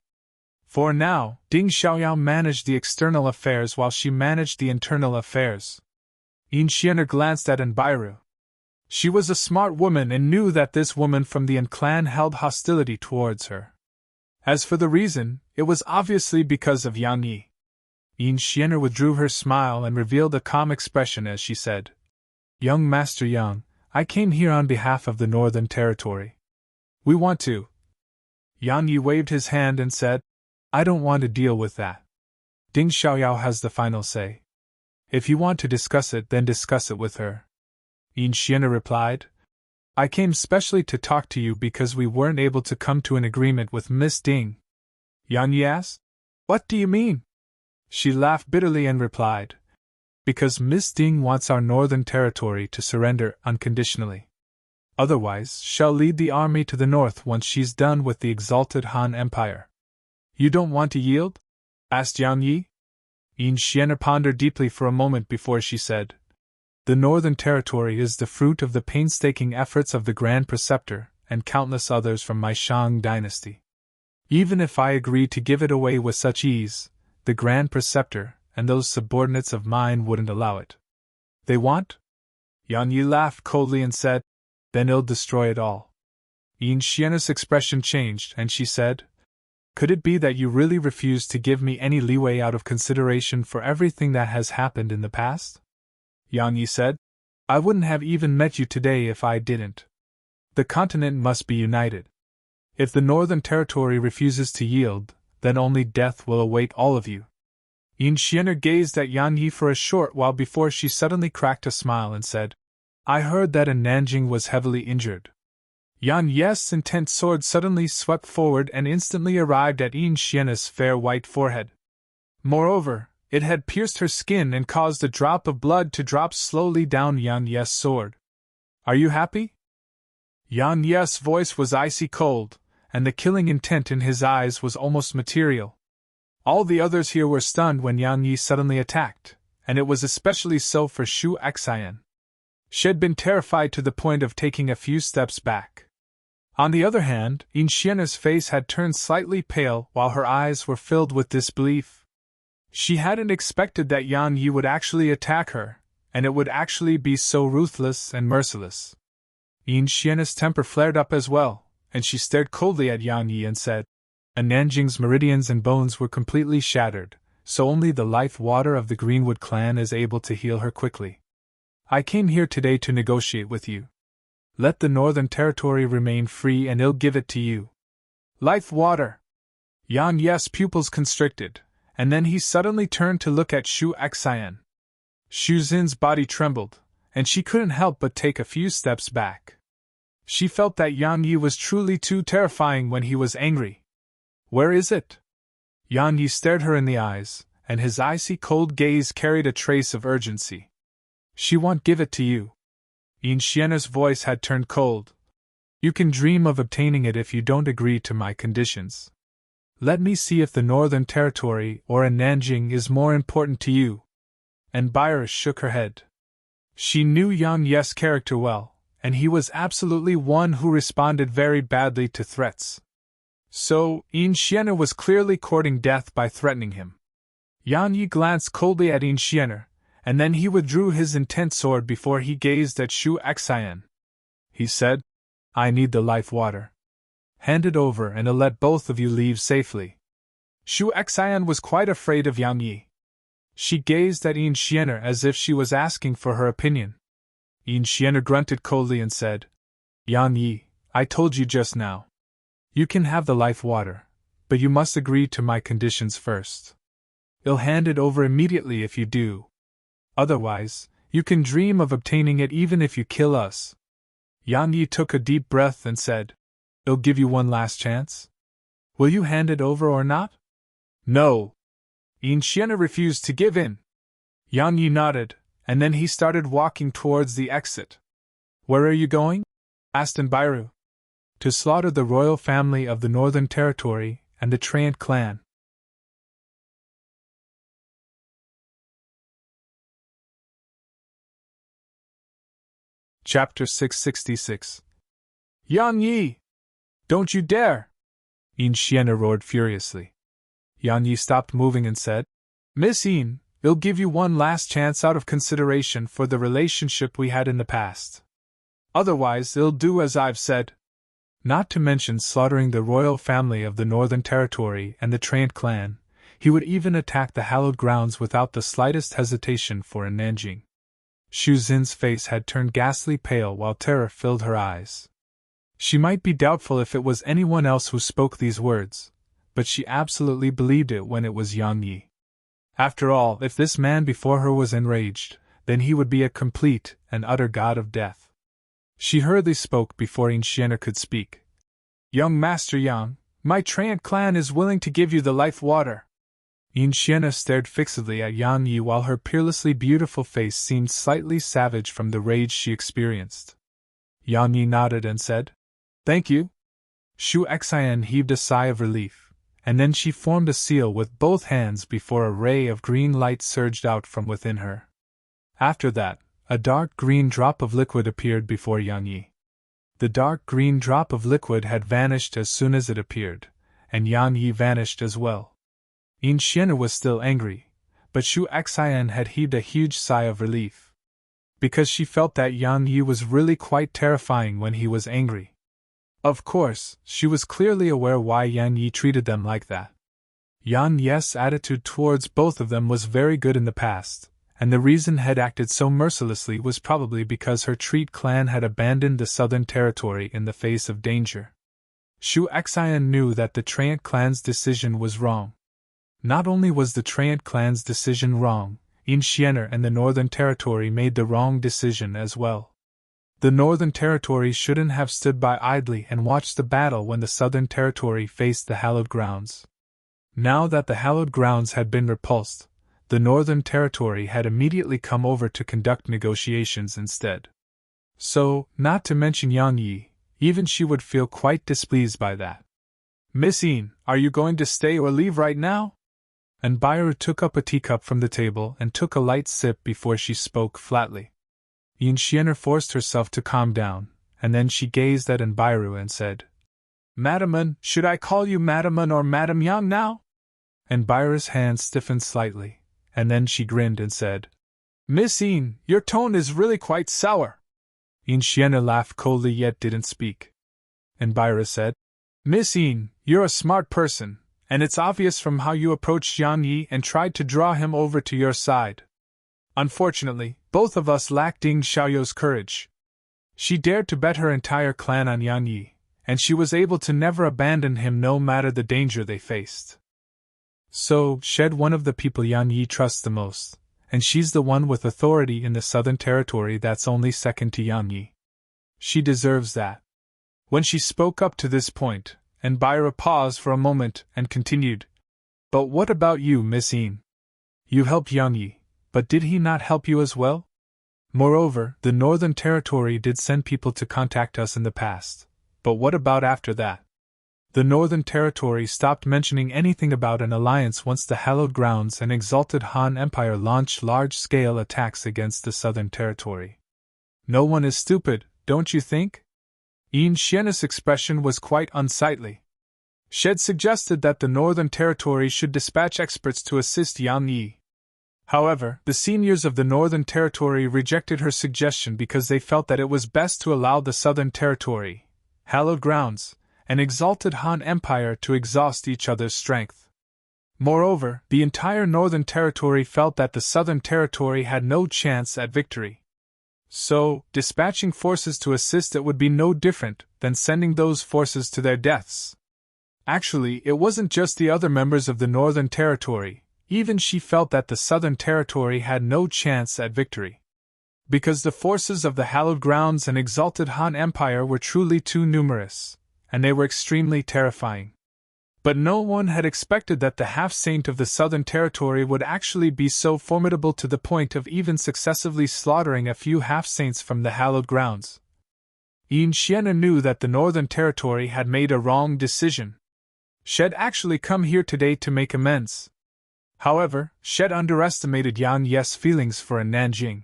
For now, Ding Xiaoyao managed the external affairs while she managed the internal affairs. Yin Xianer glanced at Anbiru. She was a smart woman and knew that this woman from the An clan held hostility towards her. As for the reason, it was obviously because of Yang Yi. Yin Xianer withdrew her smile and revealed a calm expression as she said, "Young Master Yang, I came here on behalf of the Northern Territory. We want to." Yang Yi waved his hand and said, "I don't want to deal with that. Ding Xiaoyao has the final say. If you want to discuss it, then discuss it with her." Yin Xianer replied, "I came specially to talk to you because we weren't able to come to an agreement with Miss Ding." Yang Yi asked, "What do you mean?" She laughed bitterly and replied, "Because Miss Ding wants our Northern Territory to surrender unconditionally. Otherwise, she'll lead the army to the north once she's done with the exalted Han Empire." "You don't want to yield?" asked Yang Yi. Yin Xianer pondered deeply for a moment before she said, "The Northern Territory is the fruit of the painstaking efforts of the Grand Preceptor and countless others from my Shang dynasty. Even if I agreed to give it away with such ease, the Grand Preceptor and those subordinates of mine wouldn't allow it." "They want?" Yang Yi laughed coldly and said, "Then it'll destroy it all." Yin Xianer's expression changed and she said, "Could it be that you really refuse to give me any leeway out of consideration for everything that has happened in the past?" Yang Yi said, "I wouldn't have even met you today if I didn't. The continent must be united. If the Northern Territory refuses to yield, then only death will await all of you." Yin Xianer gazed at Yang Yi for a short while before she suddenly cracked a smile and said, "I heard that in Nanjing was heavily injured." Yang Yi's intent sword suddenly swept forward and instantly arrived at Yin Xianer's fair white forehead. Moreover, it had pierced her skin and caused a drop of blood to drop slowly down Yang Yi's sword. "Are you happy?" Yang Yi's voice was icy cold, and the killing intent in his eyes was almost material. All the others here were stunned when Yang Yi suddenly attacked, and it was especially so for Shu Xian. She had been terrified to the point of taking a few steps back. On the other hand, Yin Xianer's face had turned slightly pale while her eyes were filled with disbelief. She hadn't expected that Yang Yi would actually attack her, and it would actually be so ruthless and merciless. Yin Xianer's temper flared up as well, and she stared coldly at Yang Yi and said, "Nanjing's meridians and bones were completely shattered, so only the life water of the Greenwood clan is able to heal her quickly. I came here today to negotiate with you. Let the Northern Territory remain free and I'll give it to you." "Life water!" Yang Yi's pupils constricted, and then he suddenly turned to look at Shu Xian. Shu Xin's body trembled, and she couldn't help but take a few steps back. She felt that Yang Yi was truly too terrifying when he was angry. "Where is it?" Yang Yi stared her in the eyes, and his icy cold gaze carried a trace of urgency. "She won't give it to you." Yin Xianer's voice had turned cold. "You can dream of obtaining it if you don't agree to my conditions. Let me see if the Northern Territory or Nanjing is more important to you." And Byra shook her head. She knew Yang Yi's character well, and he was absolutely one who responded very badly to threats. So, Yin Xianer was clearly courting death by threatening him. Yang Yi glanced coldly at Yin Xianer, and then he withdrew his intent sword before he gazed at Shu Xian. He said, "I need the life water. Hand it over and I'll let both of you leave safely." Shu Xian was quite afraid of Yang Yi. She gazed at Yin Xianer as if she was asking for her opinion. Yin Xianer grunted coldly and said, "Yang Yi, I told you just now. You can have the life water, but you must agree to my conditions first. I'll hand it over immediately if you do. Otherwise, you can dream of obtaining it even if you kill us." Yang Yi took a deep breath and said, "I'll give you one last chance. Will you hand it over or not?" "No." Yin Xianer refused to give in. Yang Yi nodded, and then he started walking towards the exit. "Where are you going?" asked Anbiru. "To slaughter the royal family of the Northern Territory and the Treant clan." Chapter 666. Yan Yi! Don't you dare! Yin Xian'er roared furiously. Yan Yi stopped moving and said, Miss Yin, I'll give you one last chance out of consideration for the relationship we had in the past. Otherwise, I'll do as I've said. Not to mention slaughtering the royal family of the Northern Territory and the Trant clan, he would even attack the hallowed grounds without the slightest hesitation for in Nanjing. Xu Xin's face had turned ghastly pale while terror filled her eyes. She might be doubtful if it was anyone else who spoke these words, but she absolutely believed it when it was Yang Yi. After all, if this man before her was enraged, then he would be a complete and utter god of death. She hurriedly spoke before Yin Xian'er could speak. Young Master Yang, my Trant clan is willing to give you the life water. Yin Xian'er stared fixedly at Yang Yi while her peerlessly beautiful face seemed slightly savage from the rage she experienced. Yang Yi nodded and said, Thank you. Shu Xian heaved a sigh of relief, and then she formed a seal with both hands before a ray of green light surged out from within her. After that, a dark green drop of liquid appeared before Yang Yi. The dark green drop of liquid had vanished as soon as it appeared, and Yang Yi vanished as well. Yin Xian'er was still angry, but Shu Xian had heaved a huge sigh of relief, because she felt that Yang Yi was really quite terrifying when he was angry. Of course, she was clearly aware why Yang Yi treated them like that. Yang Yi's attitude towards both of them was very good in the past, and the reason had acted so mercilessly was probably because her Treat clan had abandoned the Southern Territory in the face of danger. Shu Xian knew that the Trant clan's decision was wrong. Not only was the Trant clan's decision wrong, Yin Xian'er and the Northern Territory made the wrong decision as well. The Northern Territory shouldn't have stood by idly and watched the battle when the Southern Territory faced the hallowed grounds. Now that the hallowed grounds had been repulsed, the Northern Territory had immediately come over to conduct negotiations instead. So, not to mention Yang Yi, even she would feel quite displeased by that. Miss Yin, are you going to stay or leave right now? And Bairu took up a teacup from the table and took a light sip before she spoke flatly. Yin Xian'er forced herself to calm down, and then she gazed at Bairu and said, Madaman, should I call you Madaman or Madam Yang now? And Bairu's hand stiffened slightly, and then she grinned and said, Miss Yin, your tone is really quite sour. Yin Xian'er laughed coldly yet didn't speak. And Bairu said, Miss Yin, you're a smart person, and it's obvious from how you approached Yang Yi and tried to draw him over to your side. Unfortunately, both of us lacked Ding Xiaoyou's courage. She dared to bet her entire clan on Yang Yi, and she was able to never abandon him no matter the danger they faced. So, shed one of the people Yang Yi trusts the most, and she's the one with authority in the Southern Territory that's only second to Yang Yi. She deserves that. When she spoke up to this point, and Bairu paused for a moment and continued, But what about you, Miss Yin? You helped Yang Yi, but did he not help you as well? Moreover, the Northern Territory did send people to contact us in the past, but what about after that? The Northern Territory stopped mentioning anything about an alliance once the hallowed grounds and exalted Han Empire launched large-scale attacks against the Southern Territory. No one is stupid, don't you think? Yin Xian'er's expression was quite unsightly. She suggested that the Northern Territory should dispatch experts to assist Yang Yi. However, the seniors of the Northern Territory rejected her suggestion because they felt that it was best to allow the Southern Territory, hallowed grounds, and exalted Han Empire to exhaust each other's strength. Moreover, the entire Northern Territory felt that the Southern Territory had no chance at victory. So, dispatching forces to assist it would be no different than sending those forces to their deaths. Actually, it wasn't just the other members of the Northern Territory, even she felt that the Southern Territory had no chance at victory. Because the forces of the hallowed grounds and exalted Han Empire were truly too numerous, and they were extremely terrifying. But no one had expected that the half-saint of the Southern Territory would actually be so formidable to the point of even successively slaughtering a few half-saints from the hallowed grounds. Yin Xian'er knew that the Northern Territory had made a wrong decision. Shed actually come here today to make amends. However, Shed underestimated Yang Yi's feelings for Nanjing.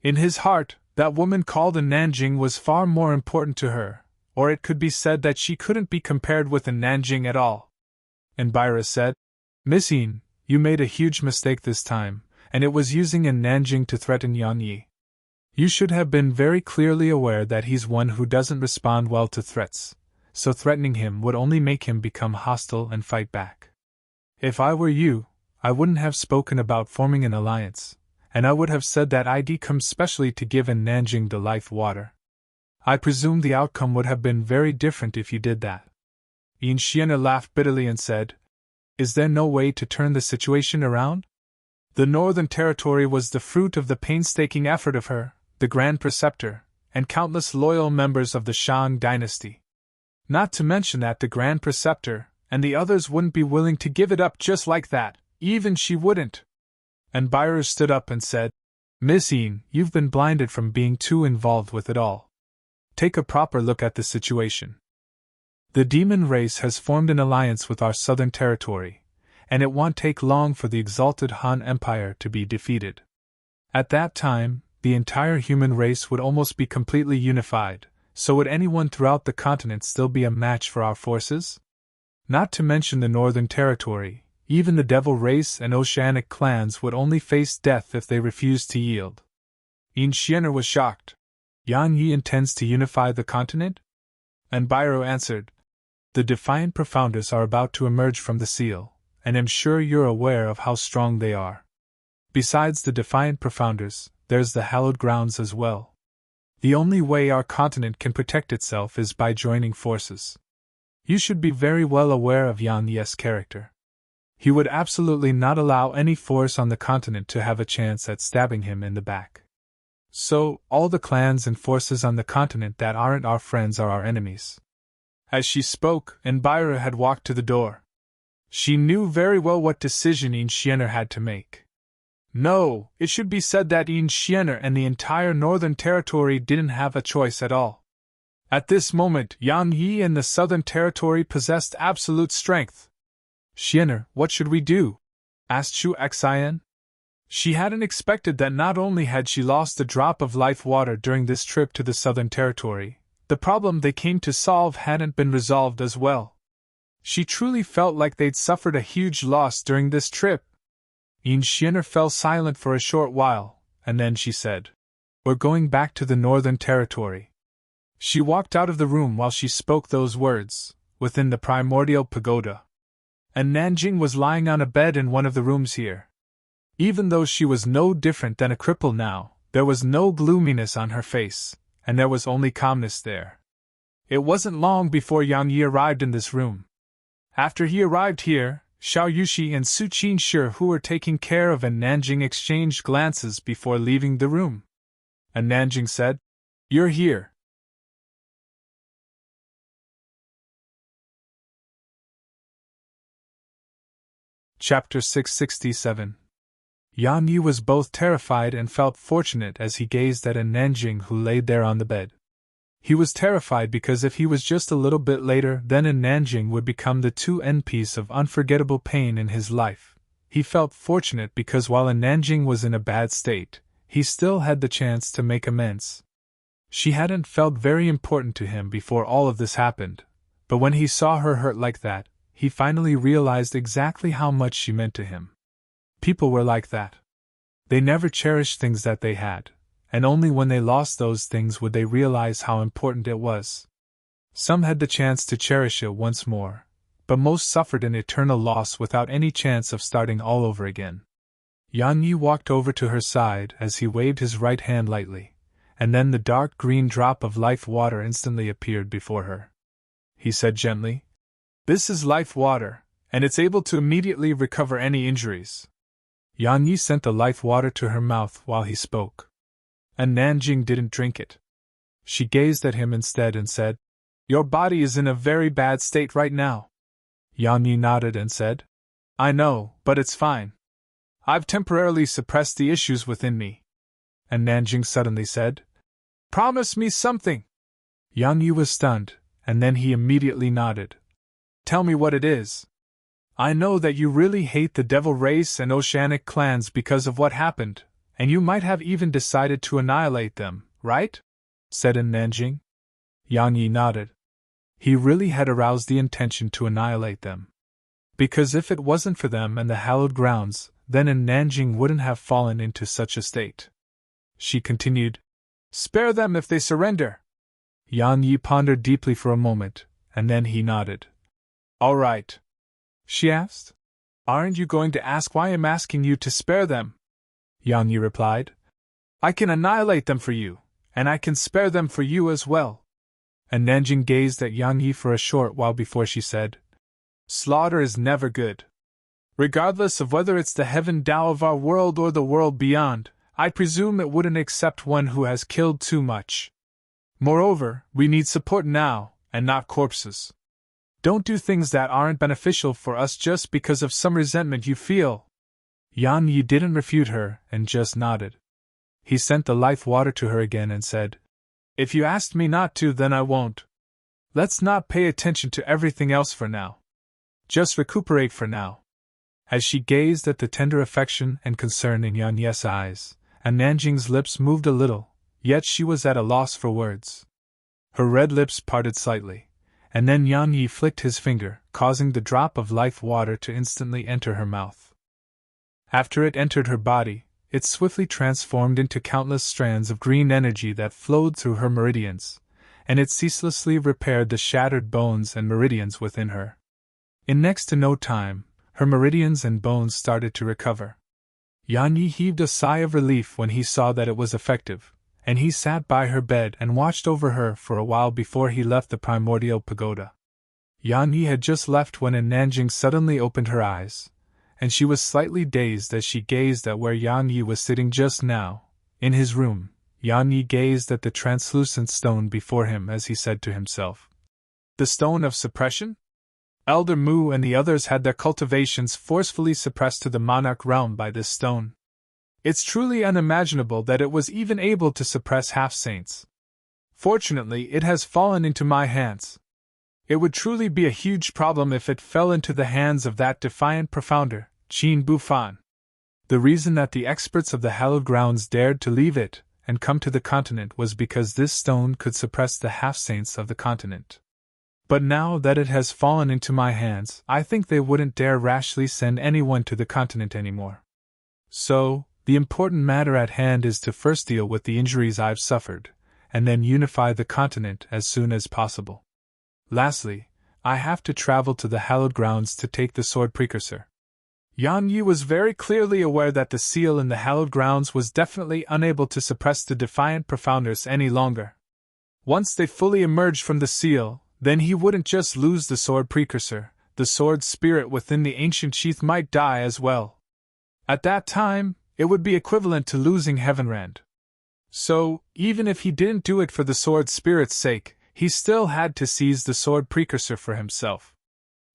In his heart, that woman called Nanjing was far more important to her, or it could be said that she couldn't be compared with a Nanjing at all. Elvira said, Miss Yin, you made a huge mistake this time, and it was using a Nanjing to threaten Yan Yi. You should have been very clearly aware that he's one who doesn't respond well to threats, so threatening him would only make him become hostile and fight back. If I were you, I wouldn't have spoken about forming an alliance, and I would have said that I'd come specially to give in Nanjing the life water. I presume the outcome would have been very different if you did that. Yin Xian'er laughed bitterly and said, Is there no way to turn the situation around? The Northern Territory was the fruit of the painstaking effort of her, the Grand Preceptor, and countless loyal members of the Shang dynasty. Not to mention that the Grand Preceptor and the others wouldn't be willing to give it up just like that, even she wouldn't. And Elvira stood up and said, Miss Yin, you've been blinded from being too involved with it all. Take a proper look at the situation. The demon race has formed an alliance with our southern territory, and it won't take long for the exalted Han Empire to be defeated. At that time, the entire human race would almost be completely unified, so would anyone throughout the continent still be a match for our forces? Not to mention the Northern Territory, even the Devil race and Oceanic clans would only face death if they refused to yield. Yin Xian'er was shocked. Yan Yi intends to unify the continent? And Elvira answered, The Defiant Profounders are about to emerge from the seal, and I'm sure you're aware of how strong they are. Besides the Defiant Profounders, there's the Hallowed Grounds as well. The only way our continent can protect itself is by joining forces. You should be very well aware of Yan Yi's character. He would absolutely not allow any force on the continent to have a chance at stabbing him in the back. So, all the clans and forces on the continent that aren't our friends are our enemies. As she spoke, Elvira had walked to the door. She knew very well what decision Yin Xian'er had to make. No, it should be said that Yin Xian'er and the entire Northern Territory didn't have a choice at all. At this moment, Yan Yi and the Southern Territory possessed absolute strength. Xian'er, what should we do? Asked Shu Xian. She hadn't expected that not only had she lost a drop of life water during this trip to the Southern Territory, the problem they came to solve hadn't been resolved as well. She truly felt like they'd suffered a huge loss during this trip. Yin Xian'er fell silent for a short while, and then she said, We're going back to the Northern Territory. She walked out of the room while she spoke those words, within the primordial pagoda. And Nanjing was lying on a bed in one of the rooms here. Even though she was no different than a cripple now, there was no gloominess on her face, and there was only calmness there. It wasn't long before Yang Yi arrived in this room. After he arrived here, Xiao Yushi and Su Qinshi, who were taking care of Nanjing, exchanged glances before leaving the room. And Nanjing said, You're here. Chapter 667. Yan Yi was both terrified and felt fortunate as he gazed at Nanjing, who laid there on the bed. He was terrified because if he was just a little bit later, then Nanjing would become the two-end piece of unforgettable pain in his life. He felt fortunate because while Nanjing was in a bad state, he still had the chance to make amends. She hadn't felt very important to him before all of this happened, but when he saw her hurt like that, he finally realized exactly how much she meant to him. People were like that. They never cherished things that they had, and only when they lost those things would they realize how important it was. Some had the chance to cherish it once more, but most suffered an eternal loss without any chance of starting all over again. Yan Yi walked over to her side as he waved his right hand lightly, and then the dark green drop of life water instantly appeared before her. He said gently, This is life water, and it's able to immediately recover any injuries. Yan Yi sent the life water to her mouth while he spoke. And Nanjing didn't drink it. She gazed at him instead and said, Your body is in a very bad state right now. Yan Yi nodded and said, I know, but it's fine. I've temporarily suppressed the issues within me. And Nanjing suddenly said, Promise me something. Yan Yi was stunned, and then he immediately nodded. Tell me what it is. I know that you really hate the Devil race and Oceanic clans because of what happened, and you might have even decided to annihilate them, right? Said Nanjing. Yang Yi nodded. he really had aroused the intention to annihilate them. Because if it wasn't for them and the hallowed grounds, then Nanjing wouldn't have fallen into such a state. She continued, "Spare them if they surrender." Yan Yi pondered deeply for a moment, and then he nodded. "All right," she asked. "Aren't you going to ask why I'm asking you to spare them?" Yan Yi replied. "I can annihilate them for you, and I can spare them for you as well." And Nanjing gazed at Yan Yi for a short while before she said, "Slaughter is never good. Regardless of whether it's the heaven Tao of our world or the world beyond, I presume it wouldn't accept one who has killed too much. Moreover, we need support now, and not corpses. Don't do things that aren't beneficial for us just because of some resentment you feel." Yan Yi didn't refute her and just nodded. He sent the life water to her again and said, "If you asked me not to, then I won't. Let's not pay attention to everything else for now. Just recuperate for now." As she gazed at the tender affection and concern in Yan Yi's eyes, and Nanjing's lips moved a little, yet she was at a loss for words. Her red lips parted slightly, and then Yan Yi flicked his finger, causing the drop of life water to instantly enter her mouth. After it entered her body, it swiftly transformed into countless strands of green energy that flowed through her meridians, and it ceaselessly repaired the shattered bones and meridians within her. In next to no time, her meridians and bones started to recover. Yan Yi heaved a sigh of relief when he saw that it was effective, and he sat by her bed and watched over her for a while before he left the primordial pagoda. Yan Yi had just left when Nanjing suddenly opened her eyes, and she was slightly dazed as she gazed at where Yan Yi was sitting just now. In his room, Yan Yi gazed at the translucent stone before him as he said to himself, "The stone of suppression?" Elder Mu and the others had their cultivations forcefully suppressed to the monarch realm by this stone. It's truly unimaginable that it was even able to suppress half-saints. Fortunately, it has fallen into my hands. It would truly be a huge problem if it fell into the hands of that defiant profounder, Qin Bufan. The reason that the experts of the hallowed grounds dared to leave it and come to the continent was because this stone could suppress the half-saints of the continent. But now that it has fallen into my hands, I think they wouldn't dare rashly send anyone to the continent anymore. So, the important matter at hand is to first deal with the injuries I've suffered, and then unify the continent as soon as possible. Lastly, I have to travel to the hallowed grounds to take the sword precursor." Yan Yi was very clearly aware that the seal in the hallowed grounds was definitely unable to suppress the defiant profounders any longer. Once they fully emerged from the seal, then he wouldn't just lose the sword precursor, the sword spirit within the ancient sheath might die as well. At that time, it would be equivalent to losing Heavenrand. So, even if he didn't do it for the sword spirit's sake, he still had to seize the sword precursor for himself.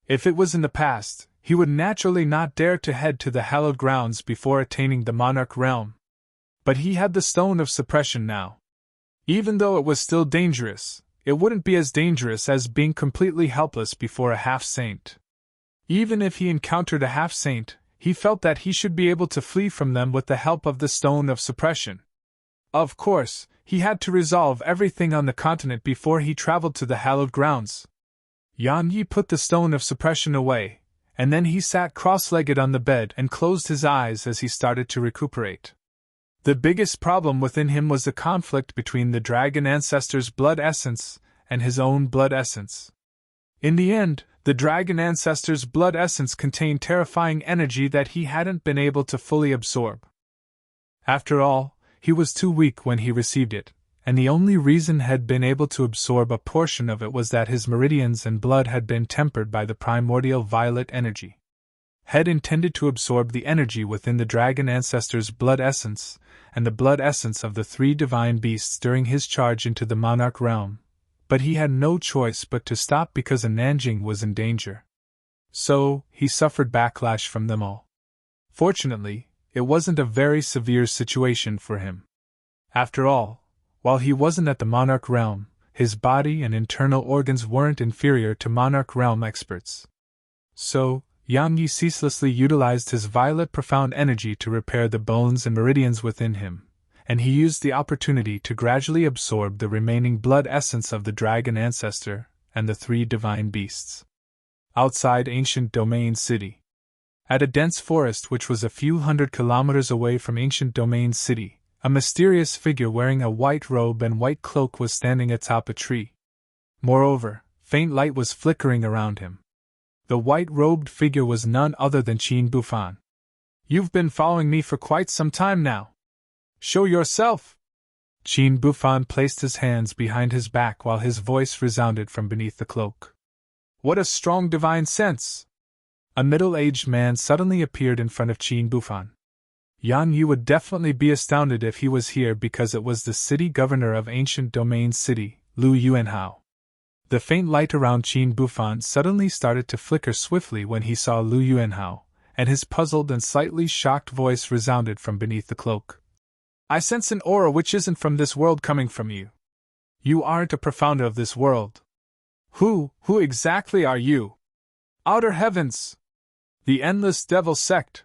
If it was in the past, he would naturally not dare to head to the hallowed grounds before attaining the monarch realm. But he had the stone of suppression now. Even though it was still dangerous, it wouldn't be as dangerous as being completely helpless before a half-saint. Even if he encountered a half-saint, he felt that he should be able to flee from them with the help of the stone of suppression. Of course, he had to resolve everything on the continent before he traveled to the hallowed grounds. Yan Yi put the stone of suppression away, and then he sat cross-legged on the bed and closed his eyes as he started to recuperate. The biggest problem within him was the conflict between the dragon ancestor's blood essence and his own blood essence. In the end, the dragon ancestor's blood essence contained terrifying energy that he hadn't been able to fully absorb. After all, he was too weak when he received it, and the only reason had been able to absorb a portion of it was that his meridians and blood had been tempered by the primordial violet energy. Had intended to absorb the energy within the dragon ancestor's blood essence, and the blood essence of the three divine beasts during his charge into the monarch realm, but he had no choice but to stop because Nanjing was in danger. So, he suffered backlash from them all. Fortunately, it wasn't a very severe situation for him. After all, while he wasn't at the monarch realm, his body and internal organs weren't inferior to monarch realm experts. So, Yang Yi ceaselessly utilized his violet profound energy to repair the bones and meridians within him, and he used the opportunity to gradually absorb the remaining blood essence of the dragon ancestor, and the three divine beasts. Outside Ancient Domain City. At a dense forest which was a few hundred kilometers away from Ancient Domain City, a mysterious figure wearing a white robe and white cloak was standing atop a tree. Moreover, faint light was flickering around him. The white-robed figure was none other than Qin Bufan. "You've been following me for quite some time now. Show yourself!" Qin Bufan placed his hands behind his back while his voice resounded from beneath the cloak. "What a strong divine sense!" A middle-aged man suddenly appeared in front of Qin Bufan. Yan Yi would definitely be astounded if he was here because it was the city governor of Ancient Domain City, Lu Yuanhao. The faint light around Qin Bufan suddenly started to flicker swiftly when he saw Lu Yuanhao, and his puzzled and slightly shocked voice resounded from beneath the cloak. "I sense an aura which isn't from this world coming from you. You aren't a profounder of this world. Who exactly are you? Outer heavens! The endless devil sect!"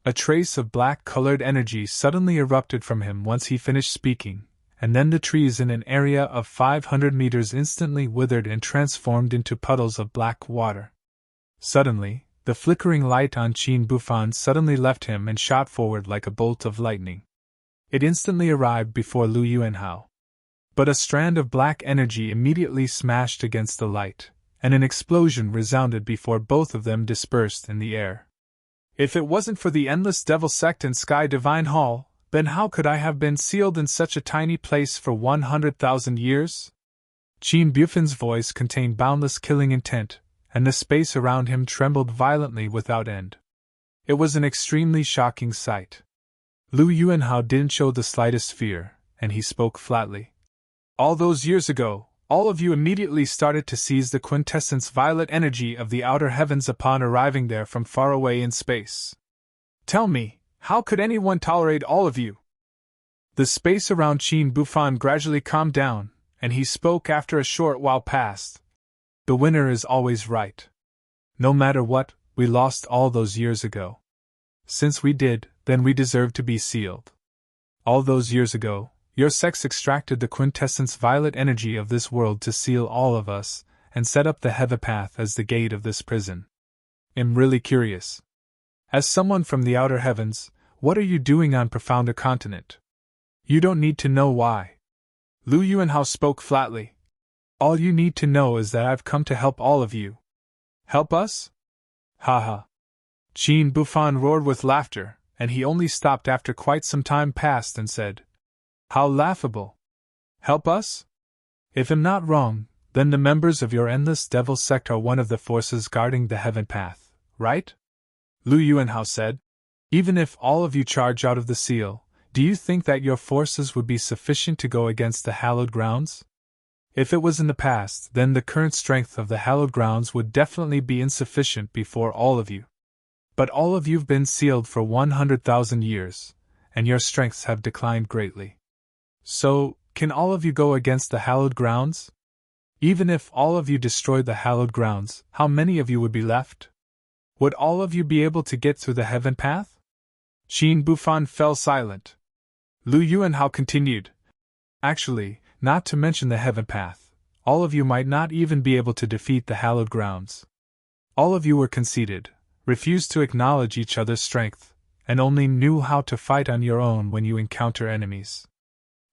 A trace of black-colored energy suddenly erupted from him once he finished speaking, and then the trees in an area of 500 meters instantly withered and transformed into puddles of black water. Suddenly, the flickering light on Qin Bufan suddenly left him and shot forward like a bolt of lightning. It instantly arrived before Lu Yuanhao. But a strand of black energy immediately smashed against the light, and an explosion resounded before both of them dispersed in the air. "If it wasn't for the Endless Devil Sect and Sky Divine Hall, then how could I have been sealed in such a tiny place for 100,000 years? Qin Bufan's voice contained boundless killing intent, and the space around him trembled violently without end. It was an extremely shocking sight. Lu Yuanhao didn't show the slightest fear, and he spoke flatly. "All those years ago, all of you immediately started to seize the quintessence violet energy of the outer heavens upon arriving there from far away in space. Tell me, how could anyone tolerate all of you?" The space around Qin Bufan gradually calmed down, and he spoke after a short while passed. "The winner is always right. No matter what, we lost all those years ago. Since we did, then we deserve to be sealed. All those years ago, your sex extracted the quintessence violet energy of this world to seal all of us, and set up the heaven path as the gate of this prison. I'm really curious. As someone from the outer heavens, what are you doing on Profounder Continent? You don't need to know why." Lu Yuanhao spoke flatly. "All you need to know is that I've come to help all of you." "Help us?" "Haha." Qin Bufan roared with laughter, and he only stopped after quite some time passed and said, "How laughable! Help us? If I'm not wrong, then the members of your Endless Devil Sect are one of the forces guarding the heaven path, right?" Lu Yuanhao said. "Even if all of you charge out of the seal, do you think that your forces would be sufficient to go against the hallowed grounds? If it was in the past, then the current strength of the hallowed grounds would definitely be insufficient before all of you. But all of you've been sealed for 100,000 years, and your strengths have declined greatly. So, can all of you go against the hallowed grounds? Even if all of you destroyed the hallowed grounds, how many of you would be left? Would all of you be able to get through the heaven path?" Qin Bufan fell silent. Lu Yuanhao continued. "Actually, not to mention the heaven path, all of you might not even be able to defeat the hallowed grounds. All of you were conceited, refused to acknowledge each other's strength, and only knew how to fight on your own when you encounter enemies.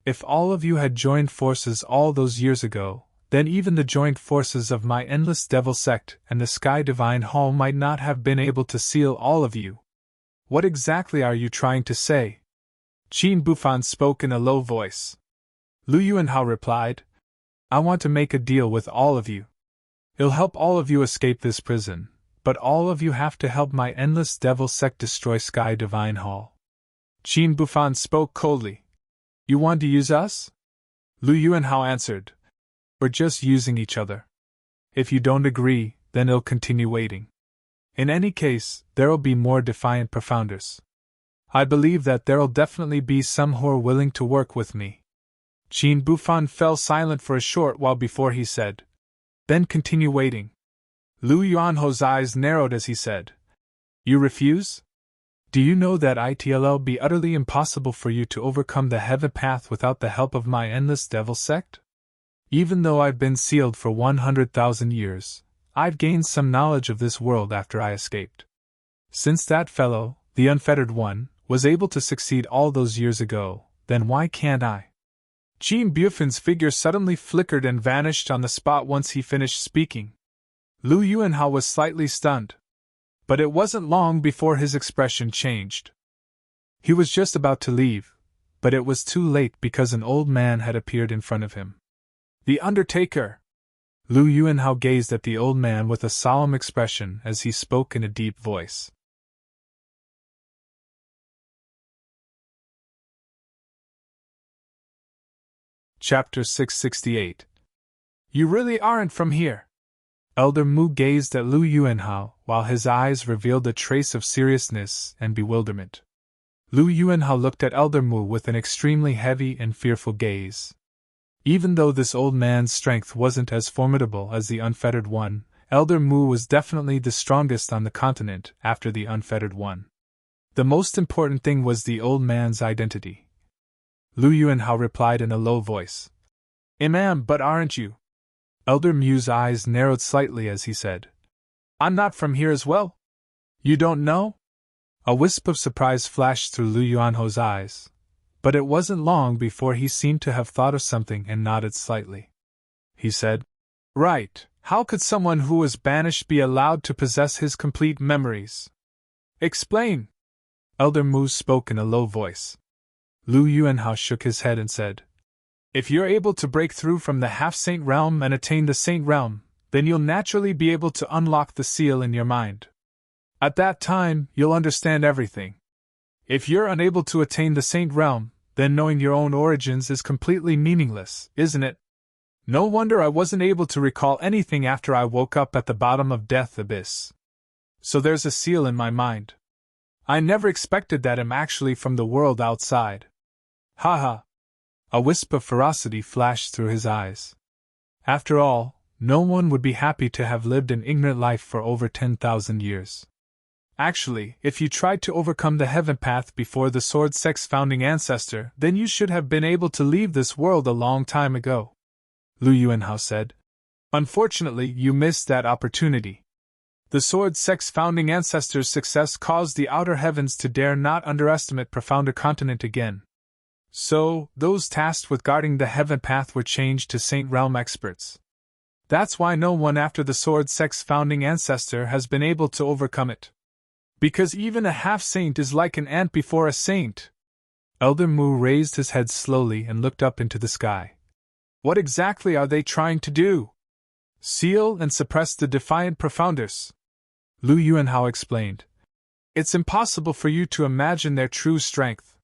If all of you had joined forces all those years ago, then even the joint forces of my Endless Devil Sect and the Sky Divine Hall might not have been able to seal all of you. What exactly are you trying to say?" Qin Bufan spoke in a low voice. Lu Yuanhao replied, "I want to make a deal with all of you. It'll help all of you escape this prison, but all of you have to help my Endless Devil Sect destroy Sky Divine Hall." Qin Bufan spoke coldly. "You want to use us?" Lu Yuanhao answered. "We're just using each other. If you don't agree, then it'll continue waiting. In any case, there'll be more defiant profounders. I believe that there'll definitely be some who are willing to work with me." Qin Bufan fell silent for a short while before he said, "Then continue waiting." Lu Yuanhao's eyes narrowed as he said, "You refuse? Do you know that it'll be utterly impossible for you to overcome the heaven path without the help of my Endless Devil Sect? Even though I've been sealed for 100,000 years, I've gained some knowledge of this world after I escaped. Since that fellow, the unfettered one, was able to succeed all those years ago, then why can't I? Jean Buffin's figure suddenly flickered and vanished on the spot once he finished speaking. Lu Yuanhao was slightly stunned. But it wasn't long before his expression changed. He was just about to leave, but it was too late because an old man had appeared in front of him. The Undertaker! Lu Yuanhao gazed at the old man with a solemn expression as he spoke in a deep voice. Chapter 668. You really aren't from here. Elder Mu gazed at Lu Yuanhao while his eyes revealed a trace of seriousness and bewilderment. Lu Yuanhao looked at Elder Mu with an extremely heavy and fearful gaze. Even though this old man's strength wasn't as formidable as the unfettered one, Elder Mu was definitely the strongest on the continent after the unfettered one. The most important thing was the old man's identity. Lu Yuanhao replied in a low voice. Imam, but aren't you? Elder Mu's eyes narrowed slightly as he said. I'm not from here as well. You don't know? A wisp of surprise flashed through Lu Yuanhao's eyes, but it wasn't long before he seemed to have thought of something and nodded slightly. He said, Right, how could someone who was banished be allowed to possess his complete memories? Explain! Elder Mu spoke in a low voice. Lu Yuanhao shook his head and said, If you're able to break through from the half-saint realm and attain the saint realm, then you'll naturally be able to unlock the seal in your mind. At that time, you'll understand everything. If you're unable to attain the saint realm, then knowing your own origins is completely meaningless, isn't it? No wonder I wasn't able to recall anything after I woke up at the bottom of Death Abyss. So there's a seal in my mind. I never expected that I'm actually from the world outside. Ha! A wisp of ferocity flashed through his eyes. After all, no one would be happy to have lived an ignorant life for over 10,000 years. Actually, if you tried to overcome the heaven path before the sword sex founding ancestor, then you should have been able to leave this world a long time ago. Lu Yuanhao said. Unfortunately, you missed that opportunity. The sword sex founding ancestor's success caused the outer heavens to dare not underestimate profounder continent again. So, those tasked with guarding the heaven path were changed to Saint Realm experts. That's why no one after the sword sex founding ancestor has been able to overcome it. Because even a half-saint is like an ant before a saint. Elder Mu raised his head slowly and looked up into the sky. What exactly are they trying to do? Seal and suppress the defiant profounders. Lu Yuanhao explained. It's impossible for you to imagine their true strength.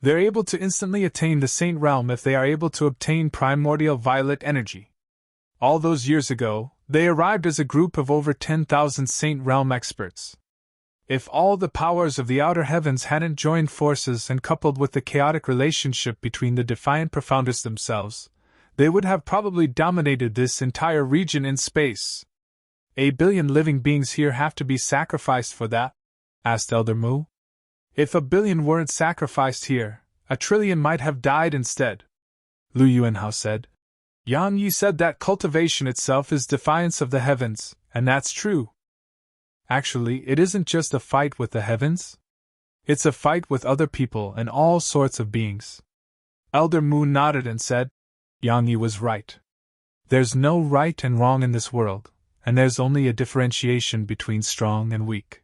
They're able to instantly attain the saint realm if they are able to obtain primordial violet energy. All those years ago, they arrived as a group of over 10,000 saint realm experts. If all the powers of the outer heavens hadn't joined forces and coupled with the chaotic relationship between the defiant profounders themselves, they would have probably dominated this entire region in space. 1 billion living beings here have to be sacrificed for that? Asked Elder Mu. If 1 billion weren't sacrificed here, 1 trillion might have died instead. Lu Yuanhao said. Yang Yi said that cultivation itself is defiance of the heavens, and that's true. Actually, it isn't just a fight with the heavens. It's a fight with other people and all sorts of beings. Elder Mu nodded and said, Yang Yi was right. There's no right and wrong in this world, and there's only a differentiation between strong and weak.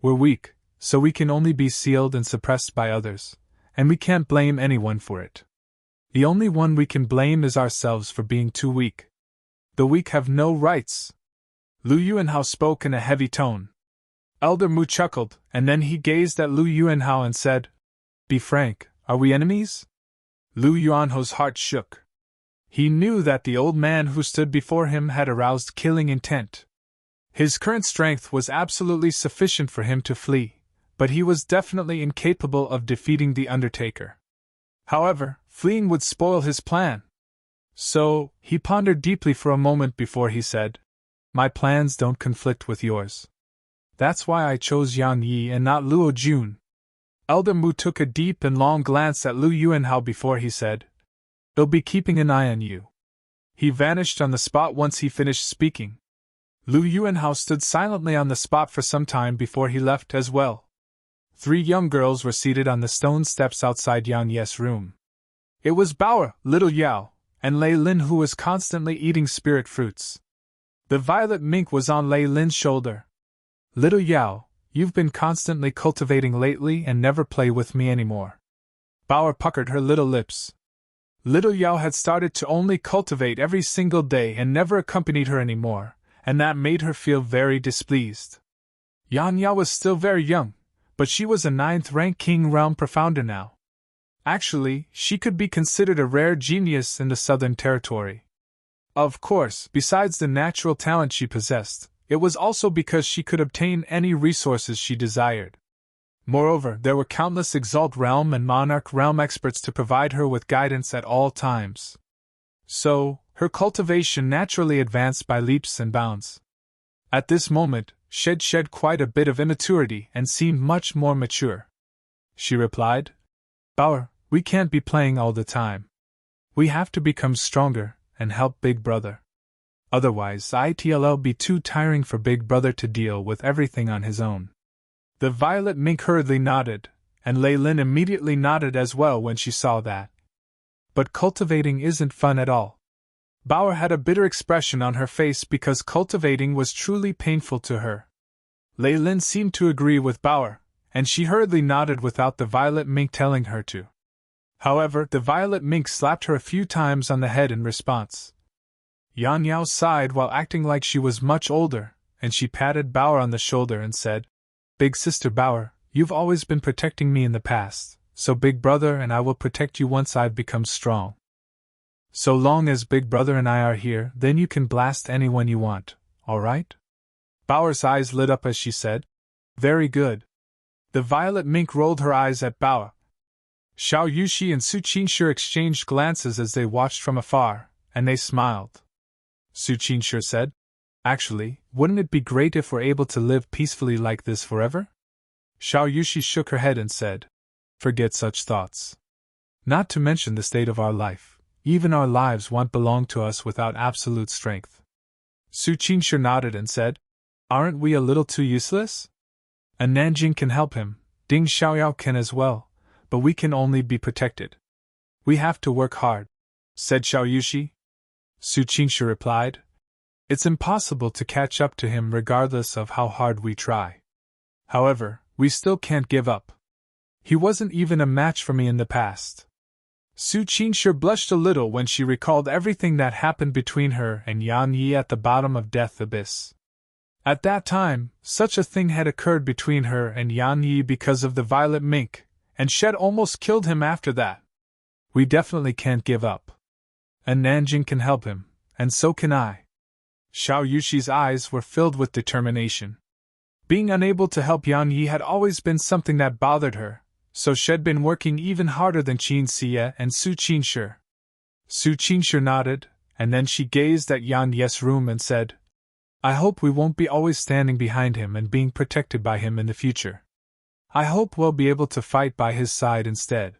We're weak, so we can only be sealed and suppressed by others, and we can't blame anyone for it. The only one we can blame is ourselves for being too weak. The weak have no rights. Lu Yuanhao spoke in a heavy tone. Elder Mu chuckled, and then he gazed at Lu Yuanhao and said, Be frank, are we enemies? Lu Yuanhao's heart shook. He knew that the old man who stood before him had aroused killing intent. His current strength was absolutely sufficient for him to flee, but he was definitely incapable of defeating the Undertaker. However, fleeing would spoil his plan. So, he pondered deeply for a moment before he said, My plans don't conflict with yours. That's why I chose Yang Yi and not Luo Jun. Elder Mu took a deep and long glance at Lu Yuanhao before he said, I'll be keeping an eye on you. He vanished on the spot once he finished speaking. Lu Yuanhao stood silently on the spot for some time before he left as well. 3 young girls were seated on the stone steps outside Yang Ye's room. It was Bao, little Yao, and Lei Lin who was constantly eating spirit fruits. The violet mink was on Lei Lin's shoulder. Little Yao, you've been constantly cultivating lately and never play with me anymore. Bao puckered her little lips. Little Yao had started to only cultivate every single day and never accompanied her anymore, and that made her feel very displeased. Yan Yao was still very young, but she was a 9th-rank King Realm Profounder now. Actually, she could be considered a rare genius in the Southern Territory. Of course, besides the natural talent she possessed, it was also because she could obtain any resources she desired. Moreover, there were countless Exalt Realm and Monarch Realm experts to provide her with guidance at all times. So, her cultivation naturally advanced by leaps and bounds. At this moment, shed quite a bit of immaturity and seemed much more mature. She replied, Bao, we can't be playing all the time. We have to become stronger and help Big Brother. Otherwise, it'll be too tiring for Big Brother to deal with everything on his own. The violet mink hurriedly nodded, and Lei Lin immediately nodded as well when she saw that. But cultivating isn't fun at all. Bao had a bitter expression on her face because cultivating was truly painful to her. Lei Lin seemed to agree with Bao, and she hurriedly nodded without the violet mink telling her to. However, the violet mink slapped her a few times on the head in response. Yan Yao sighed while acting like she was much older, and she patted Bao on the shoulder and said, Big Sister Bao, you've always been protecting me in the past, so Big Brother and I will protect you once I've become strong. So long as Big Brother and I are here, then you can blast anyone you want, alright? Bao's eyes lit up as she said, Very good. The violet mink rolled her eyes at Bao. Xiao Yushi and Su Qinshu exchanged glances as they watched from afar, and they smiled. Su Qinshu said, Actually, wouldn't it be great if we're able to live peacefully like this forever? Xiao Yushi shook her head and said, Forget such thoughts. Not to mention the state of our life, even our lives won't belong to us without absolute strength. Su Qinshu nodded and said, Aren't we a little too useless? A Nanjing can help him, Ding Xiaoyao can as well, but we can only be protected. We have to work hard, said Xiao Yushi. Su Qinshu replied, It's impossible to catch up to him regardless of how hard we try. However, we still can't give up. He wasn't even a match for me in the past. Su Qinshu blushed a little when she recalled everything that happened between her and Yan Yi at the bottom of Death Abyss. At that time, such a thing had occurred between her and Yan Yi because of the violet mink, and Shed almost killed him after that. We definitely can't give up. And Nanjing can help him, and so can I. Xiao Yushi's eyes were filled with determination. Being unable to help Yan Yi had always been something that bothered her, so she'd been working even harder than Qin Xie and Su Qinshu. Su Qinshu nodded, and then she gazed at Yan Yi's room and said, I hope we won't be always standing behind him and being protected by him in the future. I hope we'll be able to fight by his side instead.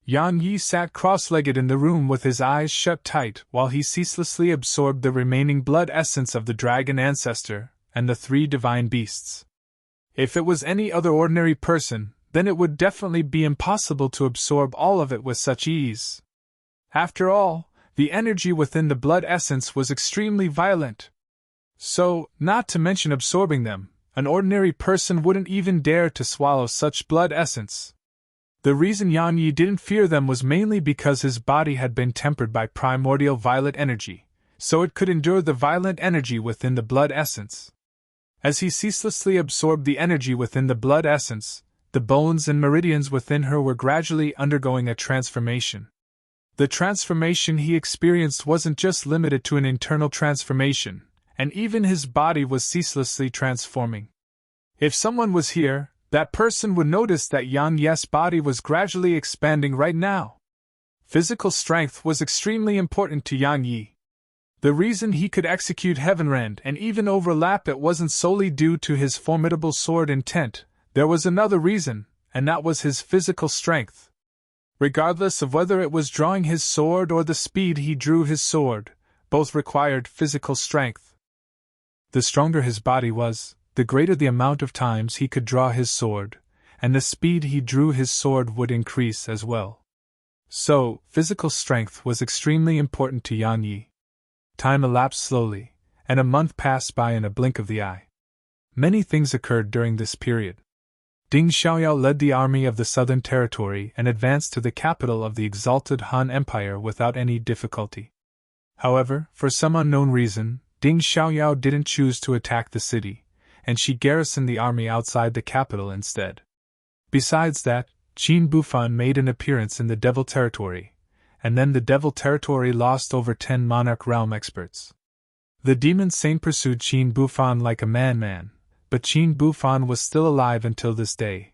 Yan Yi sat cross-legged in the room with his eyes shut tight while he ceaselessly absorbed the remaining blood essence of the dragon ancestor and the 3 divine beasts. If it was any other ordinary person, then it would definitely be impossible to absorb all of it with such ease. After all, the energy within the blood essence was extremely violent. So, not to mention absorbing them, an ordinary person wouldn't even dare to swallow such blood essence. The reason Yan Yi didn't fear them was mainly because his body had been tempered by primordial violet energy, so it could endure the violent energy within the blood essence. As he ceaselessly absorbed the energy within the blood essence, the bones and meridians within her were gradually undergoing a transformation. The transformation he experienced wasn't just limited to an internal transformation, and even his body was ceaselessly transforming. If someone was here, that person would notice that Yan Yi's body was gradually expanding right now. Physical strength was extremely important to Yan Yi. The reason he could execute Heavenrend and even overlap it wasn't solely due to his formidable sword intent, there was another reason, and that was his physical strength. Regardless of whether it was drawing his sword or the speed he drew his sword, Both required physical strength. The stronger his body was, the greater the amount of times he could draw his sword, and the speed he drew his sword would increase as well. So, physical strength was extremely important to Yan Yi. Time elapsed slowly, and a month passed by in a blink of the eye. Many things occurred during this period. Ding Xiaoyao led the army of the Southern Territory and advanced to the capital of the exalted Han Empire without any difficulty. However, for some unknown reason, Ding Xiaoyao didn't choose to attack the city, and she garrisoned the army outside the capital instead. Besides that, Qin Bufan made an appearance in the Devil Territory, and then the Devil Territory lost over 10 Monarch Realm experts. The Demon Saint pursued Qin Bufan like a madman, but Qin Bufan was still alive until this day.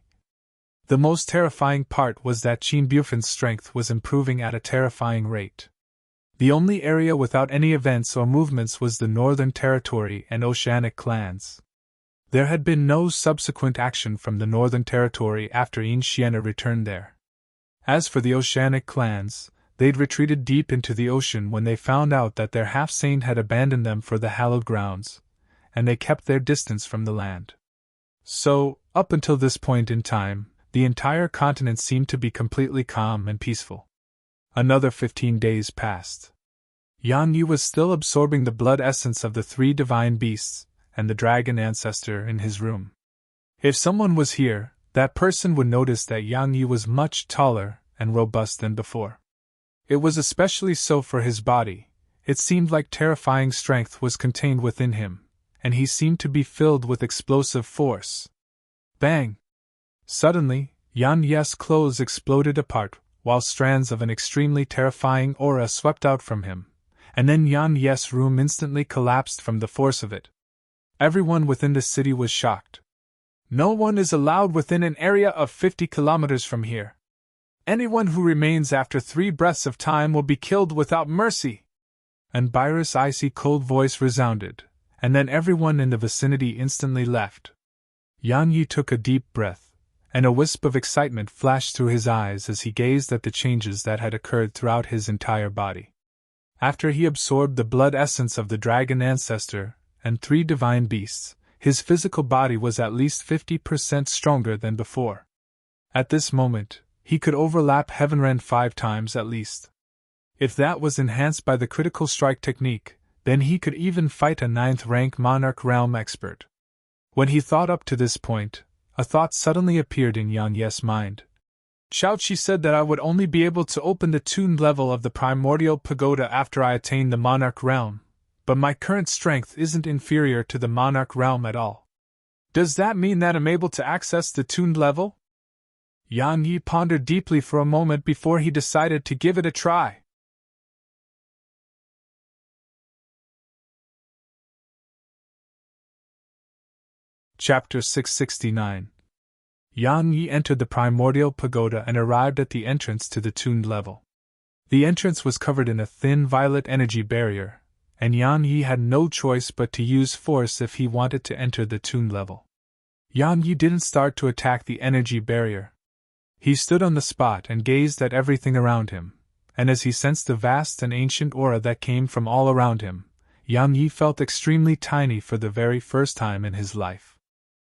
The most terrifying part was that Qin Bufan's strength was improving at a terrifying rate. The only area without any events or movements was the Northern Territory and Oceanic clans. There had been no subsequent action from the Northern Territory after Yin Xian'er returned there. As for the Oceanic clans, they'd retreated deep into the ocean when they found out that their half-saint had abandoned them for the hallowed grounds, and they kept their distance from the land. So, up until this point in time, the entire continent seemed to be completely calm and peaceful. Another 15 days passed. Yan Yi was still absorbing the blood essence of the 3 divine beasts and the dragon ancestor in his room. If someone was here, that person would notice that Yang Yi was much taller and robust than before. It was especially so for his body. It seemed like terrifying strength was contained within him, and he seemed to be filled with explosive force. Bang! Suddenly, Yan Yi's clothes exploded apart, while strands of an extremely terrifying aura swept out from him, and then Yan Yi's room instantly collapsed from the force of it. Everyone within the city was shocked. No one is allowed within an area of 50 kilometers from here. Anyone who remains after 3 breaths of time will be killed without mercy. And Byra's icy cold voice resounded, and then everyone in the vicinity instantly left. Yan Yi took a deep breath, and a wisp of excitement flashed through his eyes as he gazed at the changes that had occurred throughout his entire body. After he absorbed the blood essence of the dragon ancestor and 3 divine beasts, his physical body was at least 50% stronger than before. At this moment, he could overlap Heavenrend 5 times at least. If that was enhanced by the critical strike technique, then he could even fight a 9th rank Monarch Realm expert. When he thought up to this point, a thought suddenly appeared in Yan Yi's mind. Xiaoqi said that I would only be able to open the tuned level of the primordial pagoda after I attain the Monarch Realm, but my current strength isn't inferior to the Monarch Realm at all. Does that mean that I'm able to access the tuned level? Yan Yi pondered deeply for a moment before he decided to give it a try. Chapter 669. Yan Yi entered the primordial pagoda and arrived at the entrance to the tuned level. The entrance was covered in a thin violet energy barrier, and Yan Yi had no choice but to use force if he wanted to enter the tuned level. Yan Yi didn't start to attack the energy barrier. He stood on the spot and gazed at everything around him, and as he sensed the vast and ancient aura that came from all around him, Yan Yi felt extremely tiny for the very first time in his life.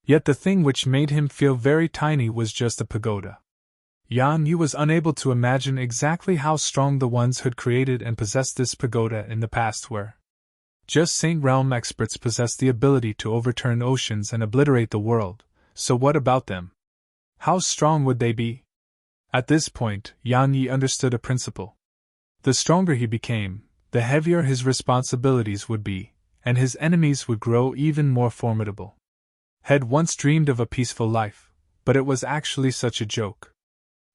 Yet the thing which made him feel very tiny was just a pagoda. Yan Yi was unable to imagine exactly how strong the ones who'd created and possessed this pagoda in the past were. Just Saint Realm experts possess the ability to overturn oceans and obliterate the world, so what about them? How strong would they be? At this point, Yan Yi understood a principle. The stronger he became, the heavier his responsibilities would be, and his enemies would grow even more formidable. Had once dreamed of a peaceful life, but it was actually such a joke.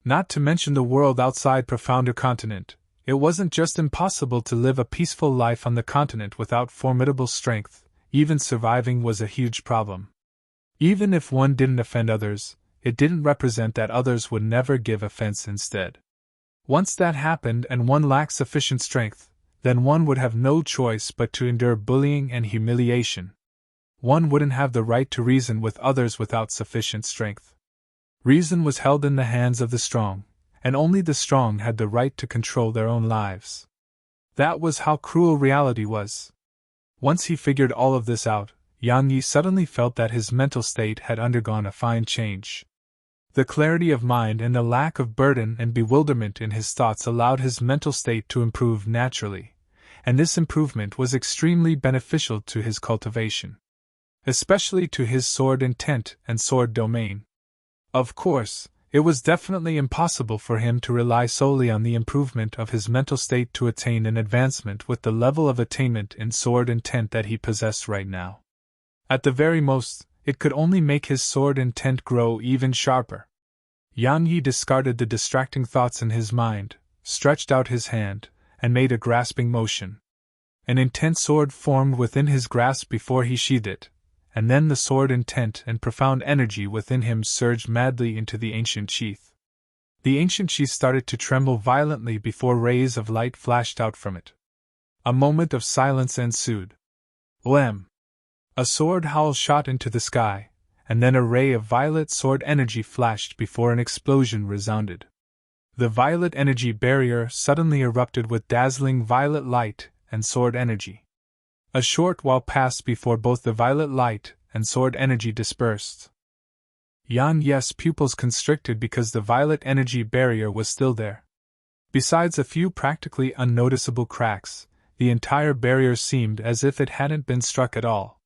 Not to mention the world outside Profounder Continent, it wasn't just impossible to live a peaceful life on the continent without formidable strength, even surviving was a huge problem. Even if one didn't offend others, it didn't represent that others would never give offense instead. Once that happened and one lacked sufficient strength, then one would have no choice but to endure bullying and humiliation. One wouldn't have the right to reason with others without sufficient strength. Reason was held in the hands of the strong, and only the strong had the right to control their own lives. That was how cruel reality was. Once he figured all of this out, Yang Yi suddenly felt that his mental state had undergone a fine change. The clarity of mind and the lack of burden and bewilderment in his thoughts allowed his mental state to improve naturally, and this improvement was extremely beneficial to his cultivation, especially to his sword intent and sword domain. Of course, it was definitely impossible for him to rely solely on the improvement of his mental state to attain an advancement with the level of attainment in sword intent that he possessed right now. At the very most, it could only make his sword intent grow even sharper. Yang Yi discarded the distracting thoughts in his mind, stretched out his hand, and made a grasping motion. An intense sword formed within his grasp before he sheathed it, and then the sword intent and profound energy within him surged madly into the ancient sheath. The ancient sheath started to tremble violently before rays of light flashed out from it. A moment of silence ensued. Wham! A sword howl shot into the sky, and then a ray of violet sword energy flashed before an explosion resounded. The violet energy barrier suddenly erupted with dazzling violet light and sword energy. A short while passed before both the violet light and sword energy dispersed. Yang Yi's pupils constricted because the violet energy barrier was still there. Besides a few practically unnoticeable cracks, the entire barrier seemed as if it hadn't been struck at all.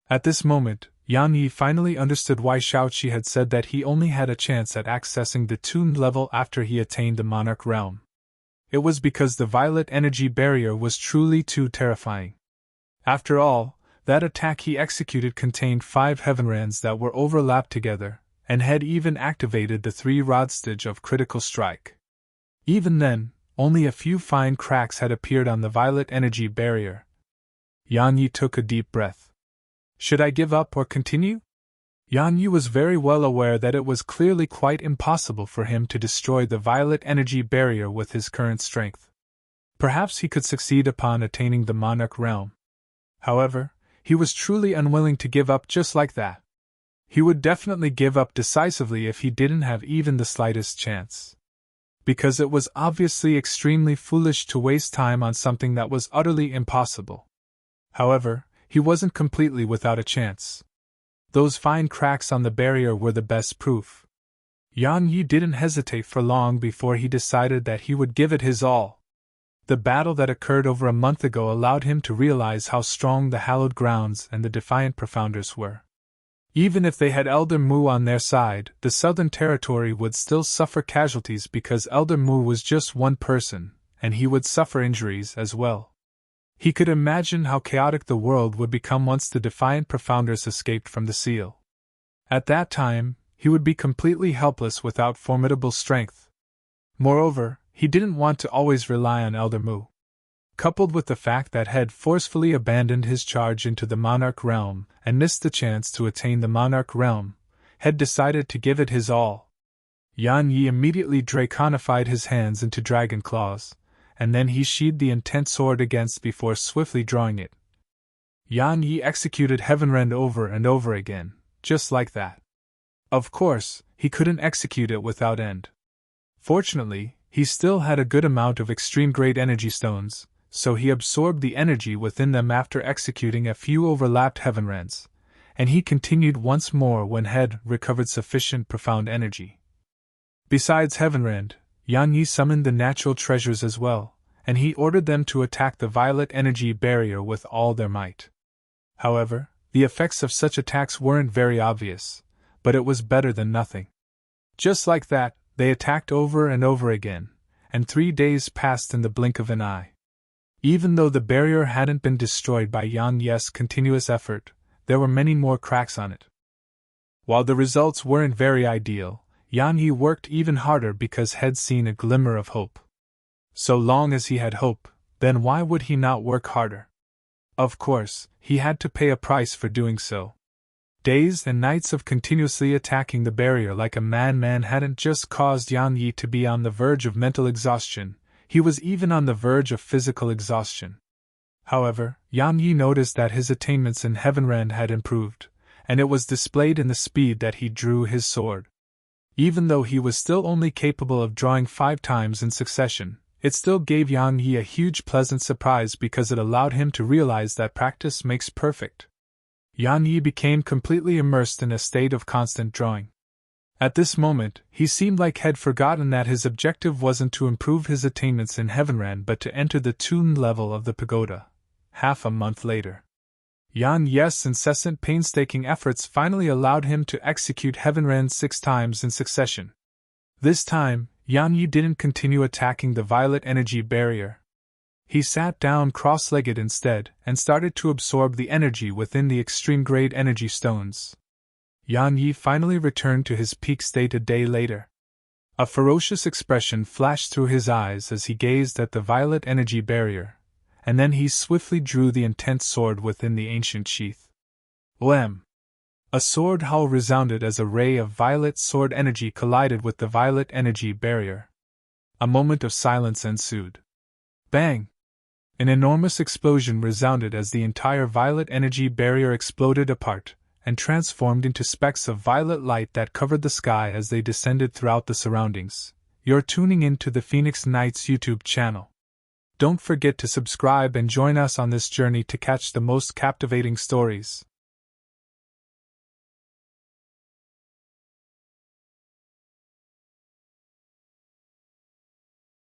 At this moment, Yang Yi finally understood why Shaoqi had said that he only had a chance at accessing the tuned level after he attained the monarch realm. It was because the violet energy barrier was truly too terrifying. After all, that attack he executed contained 5 heavenrands that were overlapped together, and had even activated the 3 rod stage of critical strike. Even then, only a few fine cracks had appeared on the violet energy barrier. Yang Yi took a deep breath. Should I give up or continue? Yang Yi was very well aware that it was clearly quite impossible for him to destroy the violet energy barrier with his current strength. Perhaps he could succeed upon attaining the monarch realm. However, he was truly unwilling to give up just like that. He would definitely give up decisively if he didn't have even the slightest chance. Because it was obviously extremely foolish to waste time on something that was utterly impossible. However, he wasn't completely without a chance. Those fine cracks on the barrier were the best proof. Yang Yi didn't hesitate for long before he decided that he would give it his all. The battle that occurred over a month ago allowed him to realize how strong the hallowed grounds and the defiant profounders were. Even if they had Elder Mu on their side, the southern territory would still suffer casualties because Elder Mu was just one person, and he would suffer injuries as well. He could imagine how chaotic the world would become once the defiant profounders escaped from the seal. At that time, he would be completely helpless without formidable strength. Moreover, he didn't want to always rely on Elder Mu. Coupled with the fact that Head forcefully abandoned his charge into the monarch realm and missed the chance to attain the monarch realm, Head decided to give it his all. Yang Yi immediately draconified his hands into dragon claws, and then he sheathed the intent sword against before swiftly drawing it. Yang Yi executed Heavenrend over and over again, just like that. Of course, he couldn't execute it without end. Fortunately, he still had a good amount of extreme great energy stones, so he absorbed the energy within them after executing a few overlapped Heavenrends, and he continued once more when Head recovered sufficient profound energy. Besides Heavenrend, Yang Yi summoned the natural treasures as well, and he ordered them to attack the violet energy barrier with all their might. However, the effects of such attacks weren't very obvious, but it was better than nothing. Just like that, they attacked over and over again, and 3 days passed in the blink of an eye. Even though the barrier hadn't been destroyed by Yang Yi's continuous effort, there were many more cracks on it. While the results weren't very ideal, Yang Yi worked even harder because he'd seen a glimmer of hope. So long as he had hope, then why would he not work harder? Of course, he had to pay a price for doing so. Days and nights of continuously attacking the barrier like a madman hadn't just caused Yang Yi to be on the verge of mental exhaustion, he was even on the verge of physical exhaustion. However, Yang Yi noticed that his attainments in Heavenrend had improved, and it was displayed in the speed that he drew his sword. Even though he was still only capable of drawing 5 times in succession, It still gave Yang Yi a huge pleasant surprise because it allowed him to realize that practice makes perfect. Yang Yi became completely immersed in a state of constant drawing. At this moment, he seemed like had forgotten that his objective wasn't to improve his attainments in Heavenran but to enter the tuned level of the pagoda. Half a month later, Yan Yi's incessant painstaking efforts finally allowed him to execute Heavenran 6 times in succession. This time, Yan Yi didn't continue attacking the violet energy barrier. He sat down cross-legged instead and started to absorb the energy within the extreme-grade energy stones. Yan Yi finally returned to his peak state a day later. A ferocious expression flashed through his eyes as he gazed at the violet energy barrier, and then he swiftly drew the intense sword within the ancient sheath. Wham! A sword howl resounded as a ray of violet sword energy collided with the violet energy barrier. A moment of silence ensued. Bang! An enormous explosion resounded as the entire violet energy barrier exploded apart and transformed into specks of violet light that covered the sky as they descended throughout the surroundings. You're tuning in to the Phoenix Knights YouTube channel. Don't forget to subscribe and join us on this journey to catch the most captivating stories.